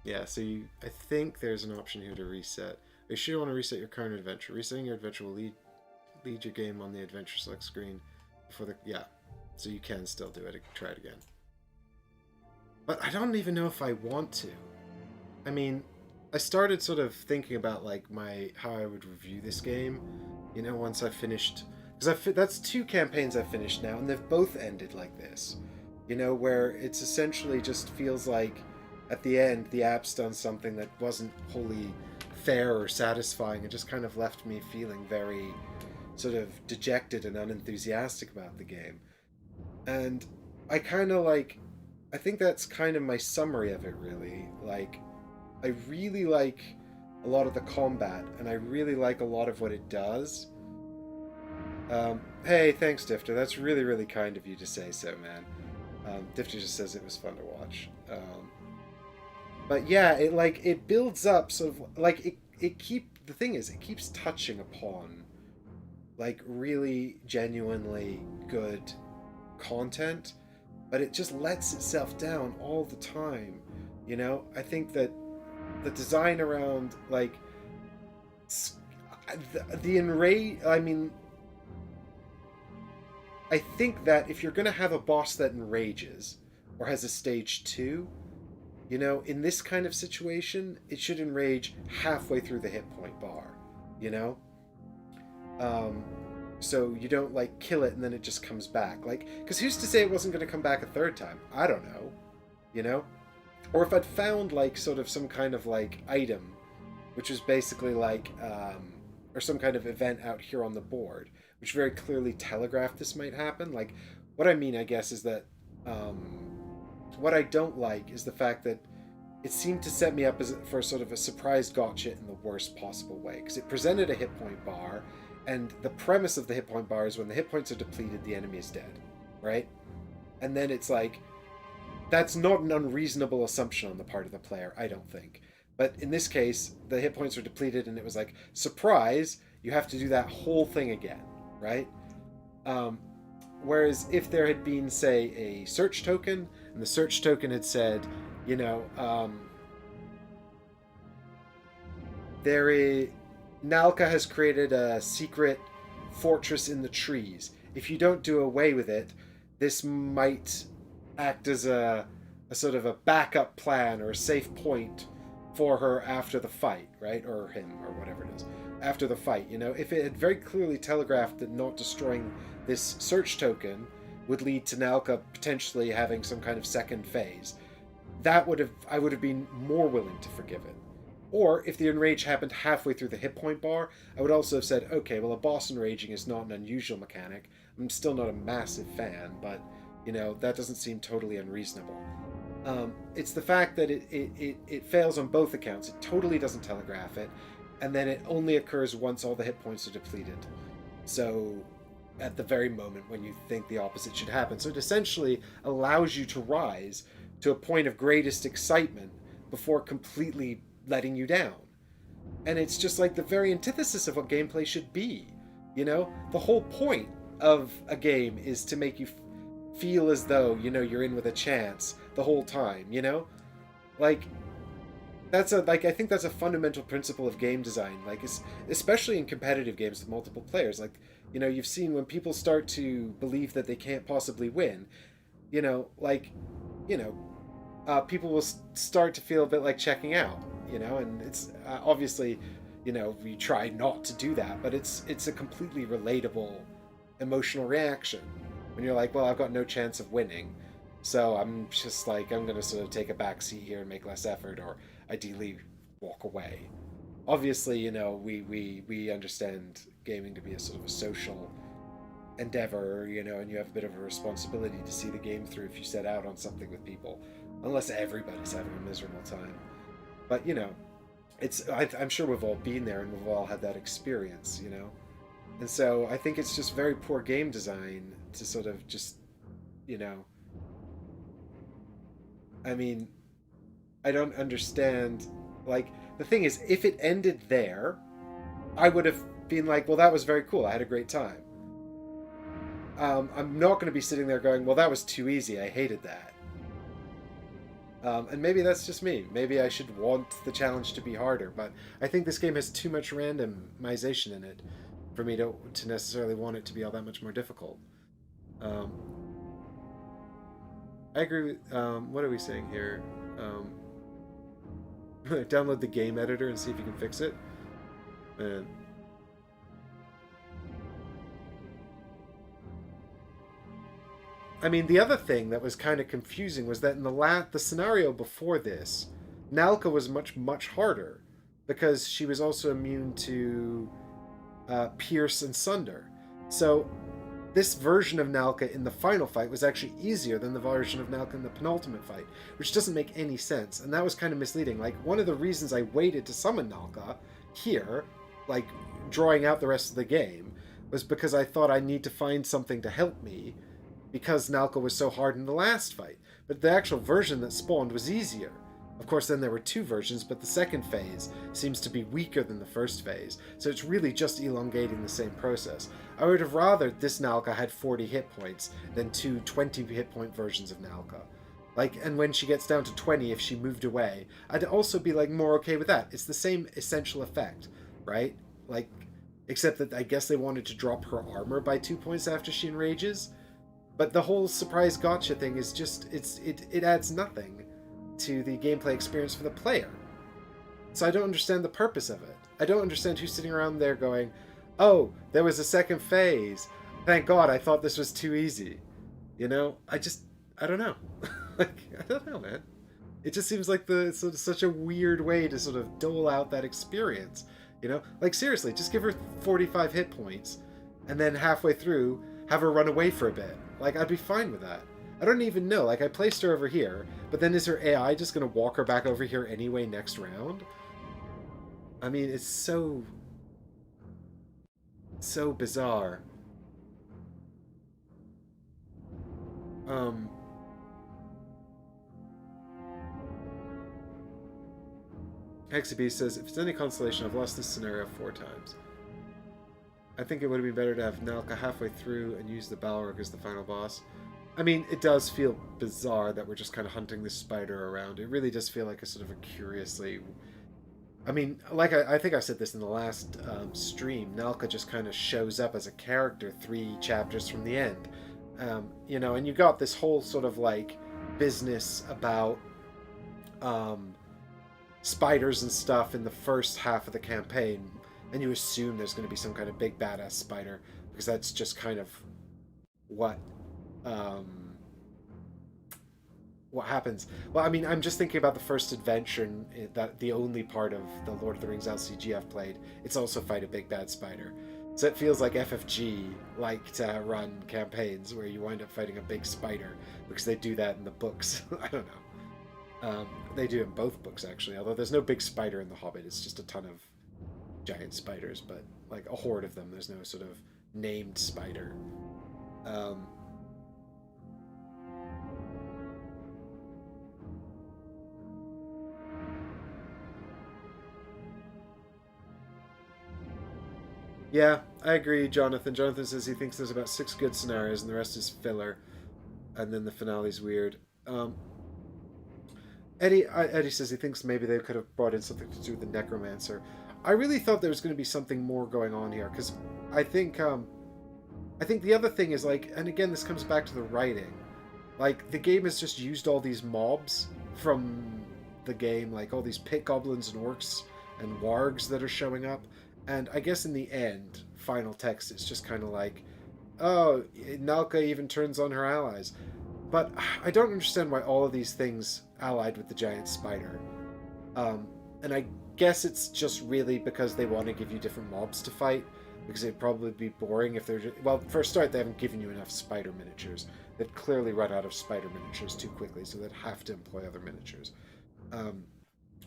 Yeah, so I think there's an option here to reset. Are you sure you want to reset your current adventure? Resetting your adventure will lead lead your game on the adventure select screen before the... Yeah, so you can still do it. Try it again. But I don't even know if I want to. I mean, I started sort of thinking about like how I would review this game, you know, once I finished... Because that's 2 campaigns I've finished now, and they've both ended like this. You know, where it's essentially just feels like at the end the app's done something that wasn't wholly fair or satisfying. It just kind of left me feeling very sort of dejected and unenthusiastic about the game. And I kind of like... I think that's kind of my summary of it, really. Like, I really like a lot of the combat, and I really like a lot of what it does. Hey, thanks, Difter. That's really, really kind of you to say so, man. Difter just says it was fun to watch. But yeah, it builds up sort of like the thing is, it keeps touching upon like really genuinely good content, but it just lets itself down all the time. You know, I think that the design around like the enrage, I mean, I think that if you're going to have a boss that enrages or has a stage 2, you know, in this kind of situation, it should enrage halfway through the hit point bar, you know? So you don't, like, kill it and then it just comes back. Like, because who's to say it wasn't going to come back a third time? I don't know, you know? Or if I'd found, like, sort of some kind of, like, item, which was basically, like, or some kind of event out here on the board, which very clearly telegraphed this might happen. Like, what I mean, I guess, is that what I don't like is the fact that it seemed to set me up for sort of a surprise gotcha in the worst possible way. Because it presented a hit point bar, and the premise of the hit point bar is when the hit points are depleted, the enemy is dead, right? And then it's like, that's not an unreasonable assumption on the part of the player, I don't think. But in this case, the hit points are depleted, and it was like, surprise, you have to do that whole thing again, right? Whereas if there had been, say, a search token, and the search token had said, you know, Nalka has created a secret fortress in the trees. If you don't do away with it, this might act as a sort of a backup plan or a safe point for her after the fight, right? Or him, or whatever it is. After the fight, you know? If it had very clearly telegraphed that not destroying this search token would lead to Nalka potentially having some kind of second phase, I would have been more willing to forgive it. Or if the enrage happened halfway through the hit point bar, I would also have said, okay, well, a boss enraging is not an unusual mechanic. I'm still not a massive fan, but, you know, that doesn't seem totally unreasonable. It's the fact that it fails on both accounts. It totally doesn't telegraph it, and then it only occurs once all the hit points are depleted. So, at the very moment when you think the opposite should happen. So it essentially allows you to rise to a point of greatest excitement before completely letting you down. And it's just like the very antithesis of what gameplay should be. You know, the whole point of a game is to make you feel as though, you know, you're in with a chance the whole time, you know? Like, I think that's a fundamental principle of game design, like, especially in competitive games with multiple players. Like, you know, you've seen when people start to believe that they can't possibly win, you know, like, you know, people will start to feel a bit like checking out, you know, and it's obviously, you know, we try not to do that, but it's a completely relatable emotional reaction when you're like, well, I've got no chance of winning, so I'm just like, I'm gonna sort of take a back seat here and make less effort, or ideally walk away. Obviously, you know, we understand gaming to be a sort of a social endeavor, you know, and you have a bit of a responsibility to see the game through if you set out on something with people, unless everybody's having a miserable time. But, you know, I'm sure we've all been there and we've all had that experience, you know? And so I think it's just very poor game design to sort of just, you know, I mean, I don't understand, like, the thing is, if it ended there, I would have been like, well, that was very cool, I had a great time. I'm not going to be sitting there going, well, that was too easy, I hated that. And maybe that's just me. Maybe I should want the challenge to be harder, but I think this game has too much randomization in it for me to necessarily want it to be all that much more difficult. I agree with, what are we saying here? Download the game editor and see if you can fix it. Man. I mean, the other thing that was kind of confusing was that in the scenario before this, Nalka was much harder because she was also immune to Pierce and Sunder. So this version of Nalka in the final fight was actually easier than the version of Nalka in the penultimate fight, which doesn't make any sense, and that was kind of misleading. Like, one of the reasons I waited to summon Nalka here, like drawing out the rest of the game, was because I thought I need to find something to help me, because Nalka was so hard in the last fight. But the actual version that spawned was easier. Of course, then there were two versions, but the second phase seems to be weaker than the first phase, so it's really just elongating the same process. I would have rather this Nalka had 40 hit points than two 20 hit point versions of Nalka. Like, and when she gets down to 20, if she moved away, I'd also be, like, more okay with that. It's the same essential effect, right? Like, except that I guess they wanted to drop her armor by 2 points after she enrages. But the whole surprise gotcha thing is just, it adds nothing to the gameplay experience for the player. So I don't understand the purpose of it. I don't understand who's sitting around there going, oh, there was a second phase. Thank God, I thought this was too easy. You know, I don't know. Like, I don't know, man. It just seems like such a weird way to sort of dole out that experience. You know, like, seriously, just give her 45 hit points, and then halfway through, have her run away for a bit. Like, I'd be fine with that. I don't even know. Like, I placed her over here, but then is her AI just going to walk her back over here anyway next round? I mean, it's so bizarre. Hexabeast says, if it's any consolation, I've lost this scenario 4 times. I think it would have been better to have Nalka halfway through and use the Balrog as the final boss. I mean, it does feel bizarre that we're just kind of hunting this spider around. It really does feel like a sort of a curiously... I mean, like I think I said this in the last stream, Nalka just kind of shows up as a character 3 chapters from the end. You know, and you got this whole sort of, like, business about spiders and stuff in the first half of the campaign, and you assume there's going to be some kind of big badass spider, because that's just kind of what happens. Well, I mean, I'm just thinking about the first adventure, that the only part of the Lord of the Rings LCG I've played. It's also fight a big bad spider. So it feels like FFG like to run campaigns where you wind up fighting a big spider, because they do that in the books. I don't know. They do in both books, actually, although there's no big spider in The Hobbit. It's just a ton of giant spiders, but like a horde of them. There's no sort of named spider. Yeah, I agree, Jonathan. Jonathan says he thinks there's about 6 good scenarios and the rest is filler. And then the finale's weird. Eddie says he thinks maybe they could have brought in something to do with the Necromancer. I really thought there was going to be something more going on here, because I think the other thing is, like, and again, this comes back to the writing. Like, the game has just used all these mobs from the game, like all these pit goblins and orcs and wargs that are showing up. And I guess in the end, final text, it's just kind of like, oh, Nalka even turns on her allies. But I don't understand why all of these things allied with the giant spider. And I guess it's just really because they want to give you different mobs to fight, because it'd probably be boring if they're... Well, for a start, they haven't given you enough spider miniatures. They'd clearly run out of spider miniatures too quickly, so they'd have to employ other miniatures.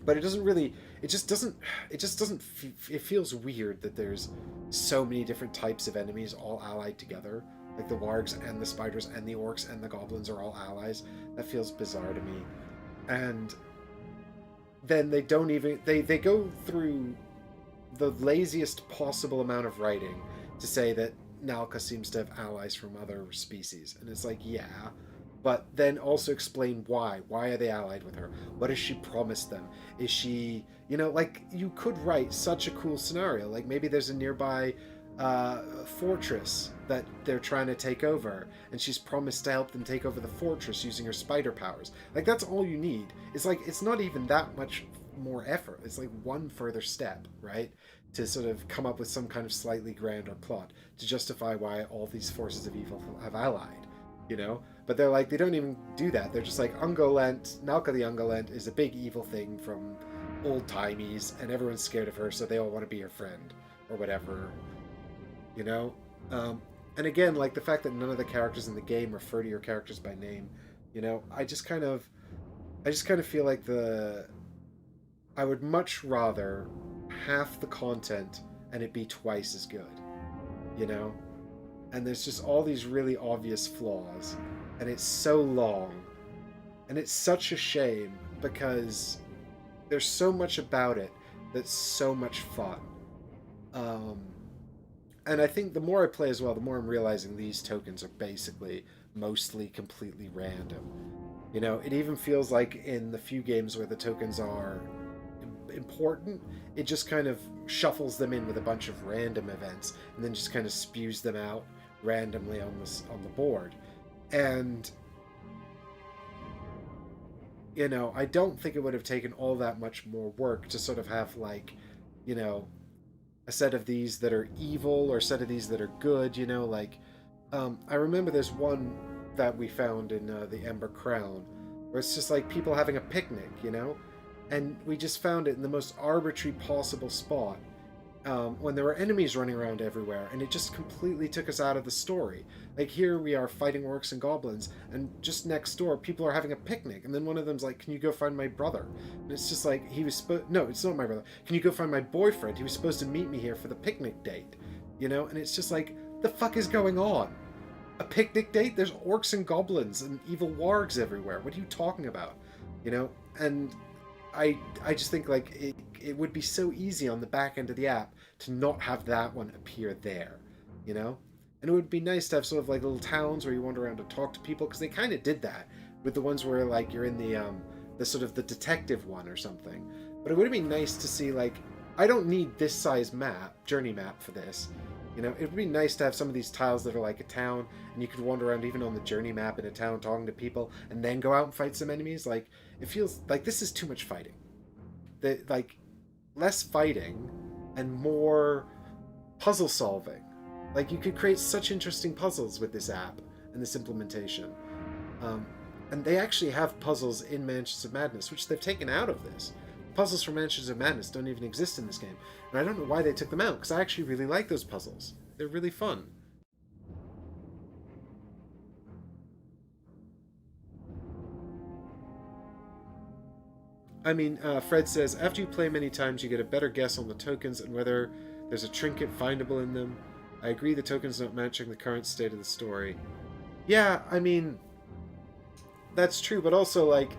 But it doesn't really... It just doesn't... It feels weird that there's so many different types of enemies all allied together. Like the wargs and the spiders and the orcs and the goblins are all allies. That feels bizarre to me. And then they don't even... They go through the laziest possible amount of writing to say that Nalka seems to have allies from other species. And it's like, yeah... But then also explain why. Why are they allied with her? What has she promised them? Is she... You know, like, you could write such a cool scenario. Like, maybe there's a nearby fortress that they're trying to take over, and she's promised to help them take over the fortress using her spider powers. Like, that's all you need. It's like, it's not even that much more effort. It's like one further step, right? To sort of come up with some kind of slightly grander plot to justify why all these forces of evil have allied, you know? But they're like, they don't even do that. They're just like, Ungolent, Nalka the Ungolent is a big evil thing from old timies, and everyone's scared of her, so they all want to be her friend, or whatever, you know? And again, like, the fact that none of the characters in the game refer to your characters by name, you know, I just kind of feel like I would much rather half the content and it be twice as good, you know? And there's just all these really obvious flaws, and it's so long, and it's such a shame because there's so much about it that's so much fun. And I think the more I play as well, the more I'm realizing these tokens are basically mostly completely random. You know, it even feels like in the few games where the tokens are important, it just kind of shuffles them in with a bunch of random events and then just kind of spews them out randomly on the board. And you know, I don't think it would have taken all that much more work to sort of have, like, you know, a set of these that are evil or a set of these that are good, you know, like I remember there's one that we found in the Ember Crown where it's just like people having a picnic, you know, and we just found it in the most arbitrary possible spot when there were enemies running around everywhere, and it just completely took us out of the story. Like, here we are fighting orcs and goblins, and just next door people are having a picnic, and then one of them's like, can you go find my brother? And it's just like, no, it's not my brother. Can you go find my boyfriend? He was supposed to meet me here for the picnic date, you know? And it's just like, the fuck is going on? A picnic date? There's orcs and goblins and evil wargs everywhere. What are you talking about? You know? And I just think, like, it would be so easy on the back end of the app to not have that one appear there, you know? And it would be nice to have sort of like little towns where you wander around to talk to people, because they kind of did that with the ones where, like, you're in the sort of the detective one or something. But it would have been nice to see, like, I don't need this size map, journey map for this. You know, it would be nice to have some of these tiles that are like a town, and you could wander around even on the journey map in a town talking to people, and then go out and fight some enemies. Like, it feels like this is too much fighting. Like, less fighting and more puzzle solving. Like, you could create such interesting puzzles with this app and this implementation. And they actually have puzzles in Mansions of Madness, which they've taken out of this. Puzzles from Mansions of Madness don't even exist in this game. And I don't know why they took them out, because I actually really like those puzzles. They're really fun. I mean, Fred says, after you play many times, you get a better guess on the tokens and whether there's a trinket findable in them. I agree the tokens not matching the current state of the story. Yeah, I mean, that's true, but also, like,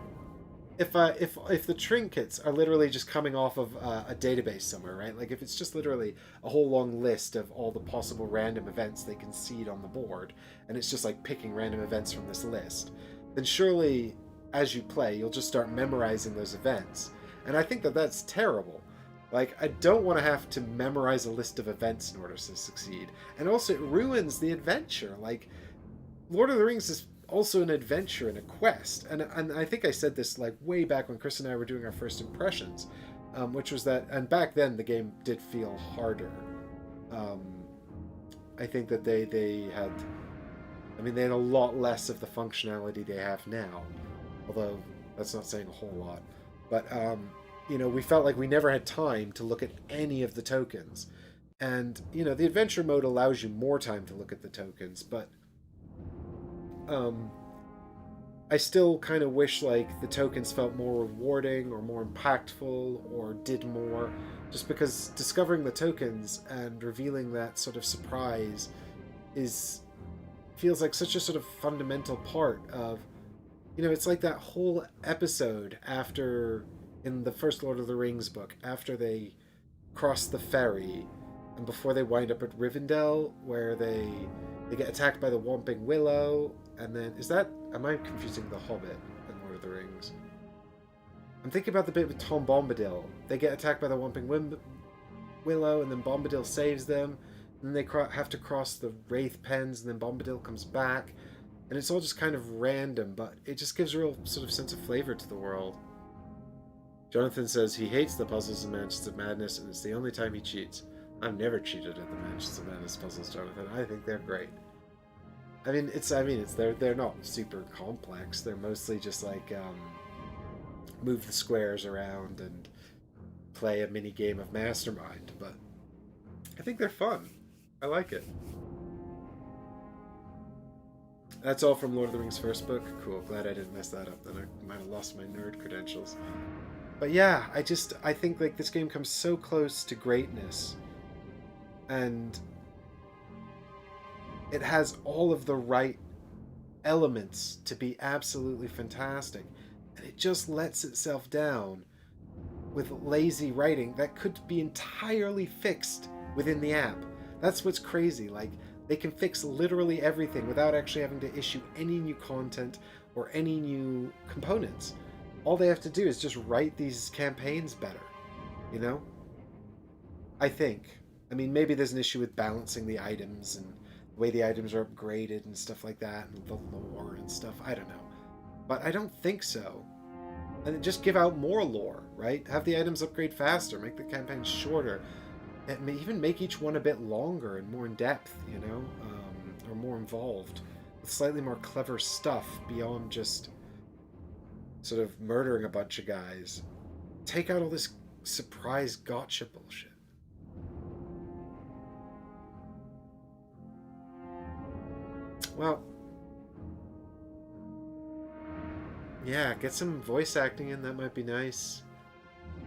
if the trinkets are literally just coming off of a database somewhere, right? Like, if it's just literally a whole long list of all the possible random events they can seed on the board, and it's just like picking random events from this list, then surely as you play you'll just start memorizing those events. And I think that that's terrible. Like, I don't want to have to memorize a list of events in order to succeed. And also, it ruins the adventure. Like, Lord of the Rings is also an adventure and a quest. And I think I said this, like, way back when Chris and I were doing our first impressions, which was that, and back then the game did feel harder. I think that they had, I mean, they had a lot less of the functionality they have now. Although, that's not saying a whole lot. But, you know, we felt like we never had time to look at any of the tokens. And, you know, the adventure mode allows you more time to look at the tokens, but I still kind of wish, like, the tokens felt more rewarding or more impactful or did more, just because discovering the tokens and revealing that sort of surprise feels like such a sort of fundamental part of, you know, it's like that whole episode after, in the first Lord of the Rings book, after they cross the ferry and before they wind up at Rivendell, where they get attacked by the Whomping Willow, and then, am I confusing The Hobbit and Lord of the Rings? I'm thinking about the bit with Tom Bombadil. They get attacked by the Whomping Willow, and then Bombadil saves them, And they have to cross the Wraith Pens, and then Bombadil comes back. And it's all just kind of random, but it just gives a real sort of sense of flavor to the world. Jonathan says he hates the puzzles in Mansions of Madness, and it's the only time he cheats. I've never cheated at the Mansions of Madness puzzles, Jonathan. I think they're great. They're not super complex. They're mostly just like move the squares around and play a mini game of Mastermind, but I think they're fun. I like it. That's all from Lord of the Rings first book. Cool. Glad I didn't mess that up. Then I might have lost my nerd credentials. But yeah, I think like this game comes so close to greatness, and it has all of the right elements to be absolutely fantastic, and it just lets itself down with lazy writing that could be entirely fixed within the app. That's what's crazy. Like, they can fix literally everything without actually having to issue any new content or any new components. All they have to do is just write these campaigns better, you know? I think. I mean, maybe there's an issue with balancing the items and the way the items are upgraded and stuff like that, and the lore and stuff. I don't know. But I don't think so. And just give out more lore, right? Have the items upgrade faster, make the campaigns shorter, and even make each one a bit longer and more in depth, you know? Or more involved, with slightly more clever stuff beyond just sort of murdering a bunch of guys. Take out all this surprise gotcha bullshit. Well, yeah, get some voice acting in, that might be nice.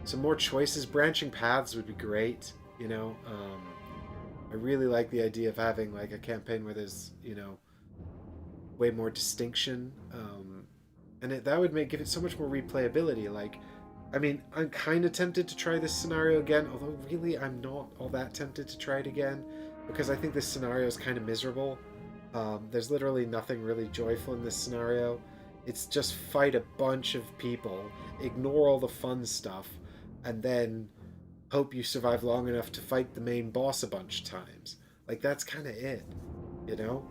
Some more choices, branching paths would be great, you know. I really like the idea of having like a campaign where there's, you know, way more distinction, and that would give it so much more replayability. Like, I mean, I'm kind of tempted to try this scenario again, although really I'm not all that tempted to try it again, because I think this scenario is kind of miserable. There's literally nothing really joyful in this scenario. It's just fight a bunch of people, ignore all the fun stuff, and then hope you survive long enough to fight the main boss a bunch of times. Like, that's kind of it, you know?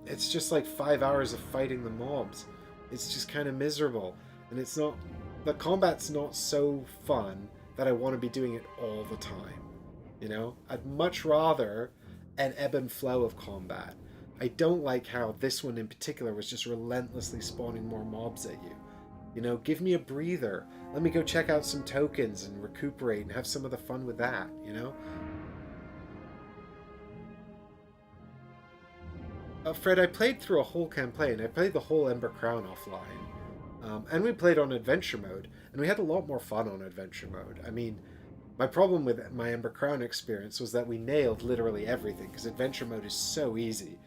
It's just like 5 hours of fighting the mobs. It's just kind of miserable. And it's not... The combat's not so fun that I want to be doing it all the time. You know? I'd much rather an ebb and flow of combat. I don't like how this one in particular was just relentlessly spawning more mobs at you. You know, give me a breather. Let me go check out some tokens and recuperate and have some of the fun with that, you know? Fred, I played through a whole campaign. I played the whole Ember Crown offline. And we played on Adventure Mode, and we had a lot more fun on Adventure Mode. I mean, my problem with my Ember Crown experience was that we nailed literally everything, because Adventure Mode is so easy.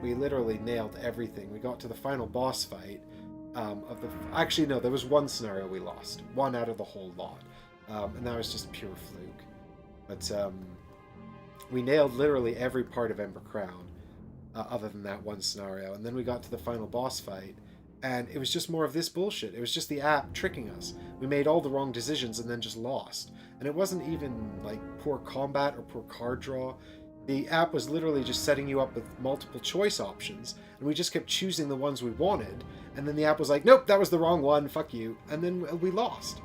We literally nailed everything. We got to the final boss fight Actually, no, there was one scenario we lost. One out of the whole lot. And that was just pure fluke. But we nailed literally every part of Ember Crown, other than that one scenario. And then we got to the final boss fight, and it was just more of this bullshit. It was just the app tricking us. We made all the wrong decisions and then just lost. And it wasn't even like poor combat or poor card draw. The app was literally just setting you up with multiple choice options, and we just kept choosing the ones we wanted, and then the app was like, nope, that was the wrong one, fuck you, and then we lost.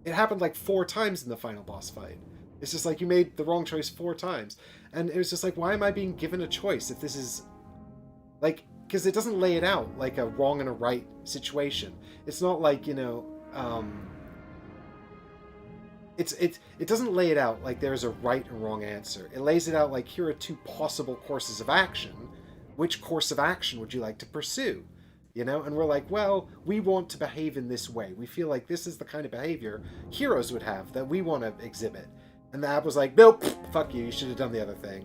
It happened like 4 times in the final boss fight. It's just like, you made the wrong choice 4 times. And it was just like, why am I being given a choice if this is... Like, because it doesn't lay it out like a wrong and a right situation. It's not like, you know... It doesn't lay it out like there's a right and wrong answer. It lays it out like, here are 2 possible courses of action. Which course of action would you like to pursue? You know, and we're like, well, we want to behave in this way. We feel like this is the kind of behavior heroes would have that we want to exhibit. And the app was like, nope, fuck you, you should have done the other thing.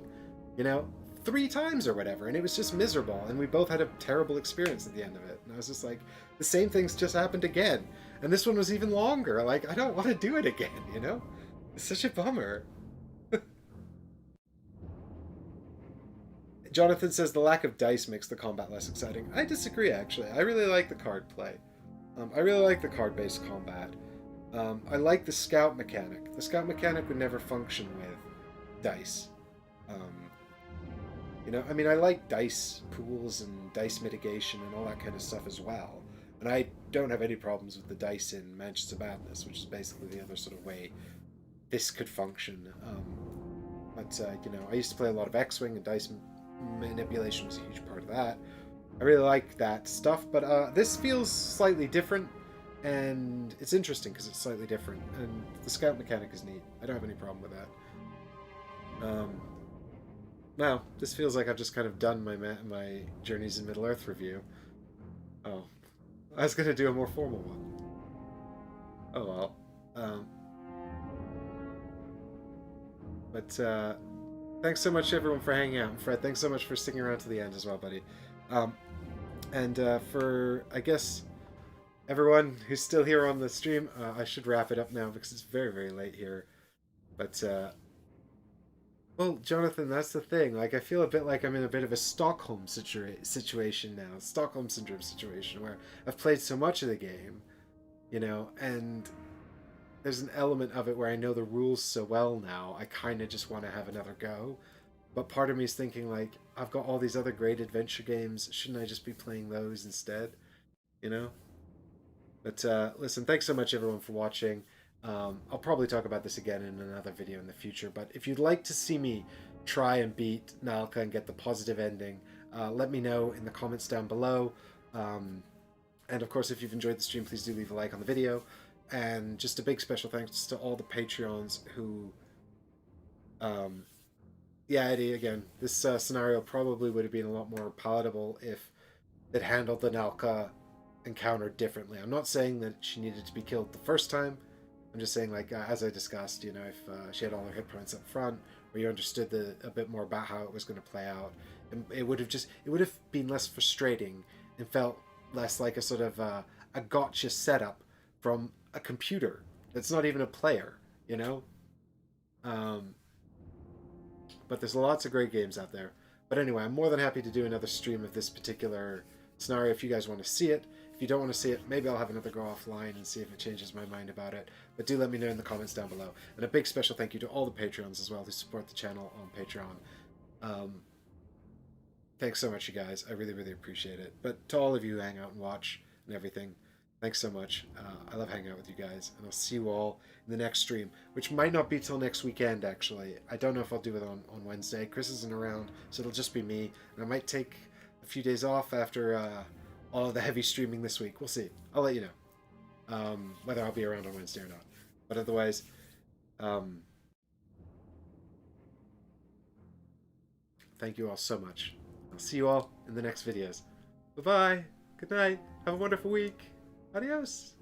You know, 3 times or whatever, and it was just miserable, and we both had a terrible experience at the end of it. And I was just like, the same things just happened again. And this one was even longer. Like, I don't want to do it again, you know? It's such a bummer. Jonathan says the lack of dice makes the combat less exciting. I disagree, actually. I really like the card play. I really like the card-based combat. I like the scout mechanic. The scout mechanic would never function with dice. Um, you know, I mean, I like dice pools and dice mitigation and all that kind of stuff as well. And I don't have any problems with the dice in Mansions of Madness, which is basically the other sort of way this could function. You know, I used to play a lot of X-Wing, and dice manipulation was a huge part of that. I really like that stuff, but this feels slightly different, and it's interesting because it's slightly different, and the scout mechanic is neat. I don't have any problem with that. Now, this feels like I've just kind of done my Journeys in Middle-earth review. Oh, I was going to do a more formal one. Oh well. Thanks so much everyone for hanging out. And Fred, thanks so much for sticking around to the end as well, buddy. For, I guess, everyone who's still here on the stream, I should wrap it up now because it's very, very late here. But, well, Jonathan, that's the thing. Like, I feel a bit like I'm in a bit of a Stockholm situation now. Stockholm Syndrome situation where I've played so much of the game, you know, and there's an element of it where I know the rules so well now, I kind of just want to have another go. But part of me is thinking, like, I've got all these other great adventure games. Shouldn't I just be playing those instead? You know? But, listen, thanks so much, everyone, for watching. I'll probably talk about this again in another video in the future. But if you'd like to see me try and beat Nalka and get the positive ending, let me know in the comments down below. And, of course, if you've enjoyed the stream, please do leave a like on the video. And just a big special thanks to all the Patreons who... yeah, Eddie, again, this scenario probably would have been a lot more palatable if it handled the Nalka encounter differently. I'm not saying that she needed to be killed the first time. I'm just saying, like, as I discussed, you know, if she had all her hit points up front, or you understood a bit more about how it was going to play out, it would have been less frustrating and felt less like a sort of a gotcha setup from a computer that's not even a player, you know? But there's lots of great games out there. But anyway, I'm more than happy to do another stream of this particular scenario if you guys want to see it. If you don't want to see it, maybe I'll have another go offline and see if it changes my mind about it. But do let me know in the comments down below. And a big special thank you to all the Patreons as well who support the channel on Patreon. Thanks so much, you guys. I really, really appreciate it. But to all of you who hang out and watch and everything, thanks so much. I love hanging out with you guys. And I'll see you all in the next stream, which might not be till next weekend, actually. I don't know if I'll do it on Wednesday. Chris isn't around, so it'll just be me. And I might take a few days off after all of the heavy streaming this week. We'll see. I'll let you know whether I'll be around on Wednesday or not. But otherwise, thank you all so much. I'll see you all in the next videos. Bye-bye. Good night. Have a wonderful week. Adios.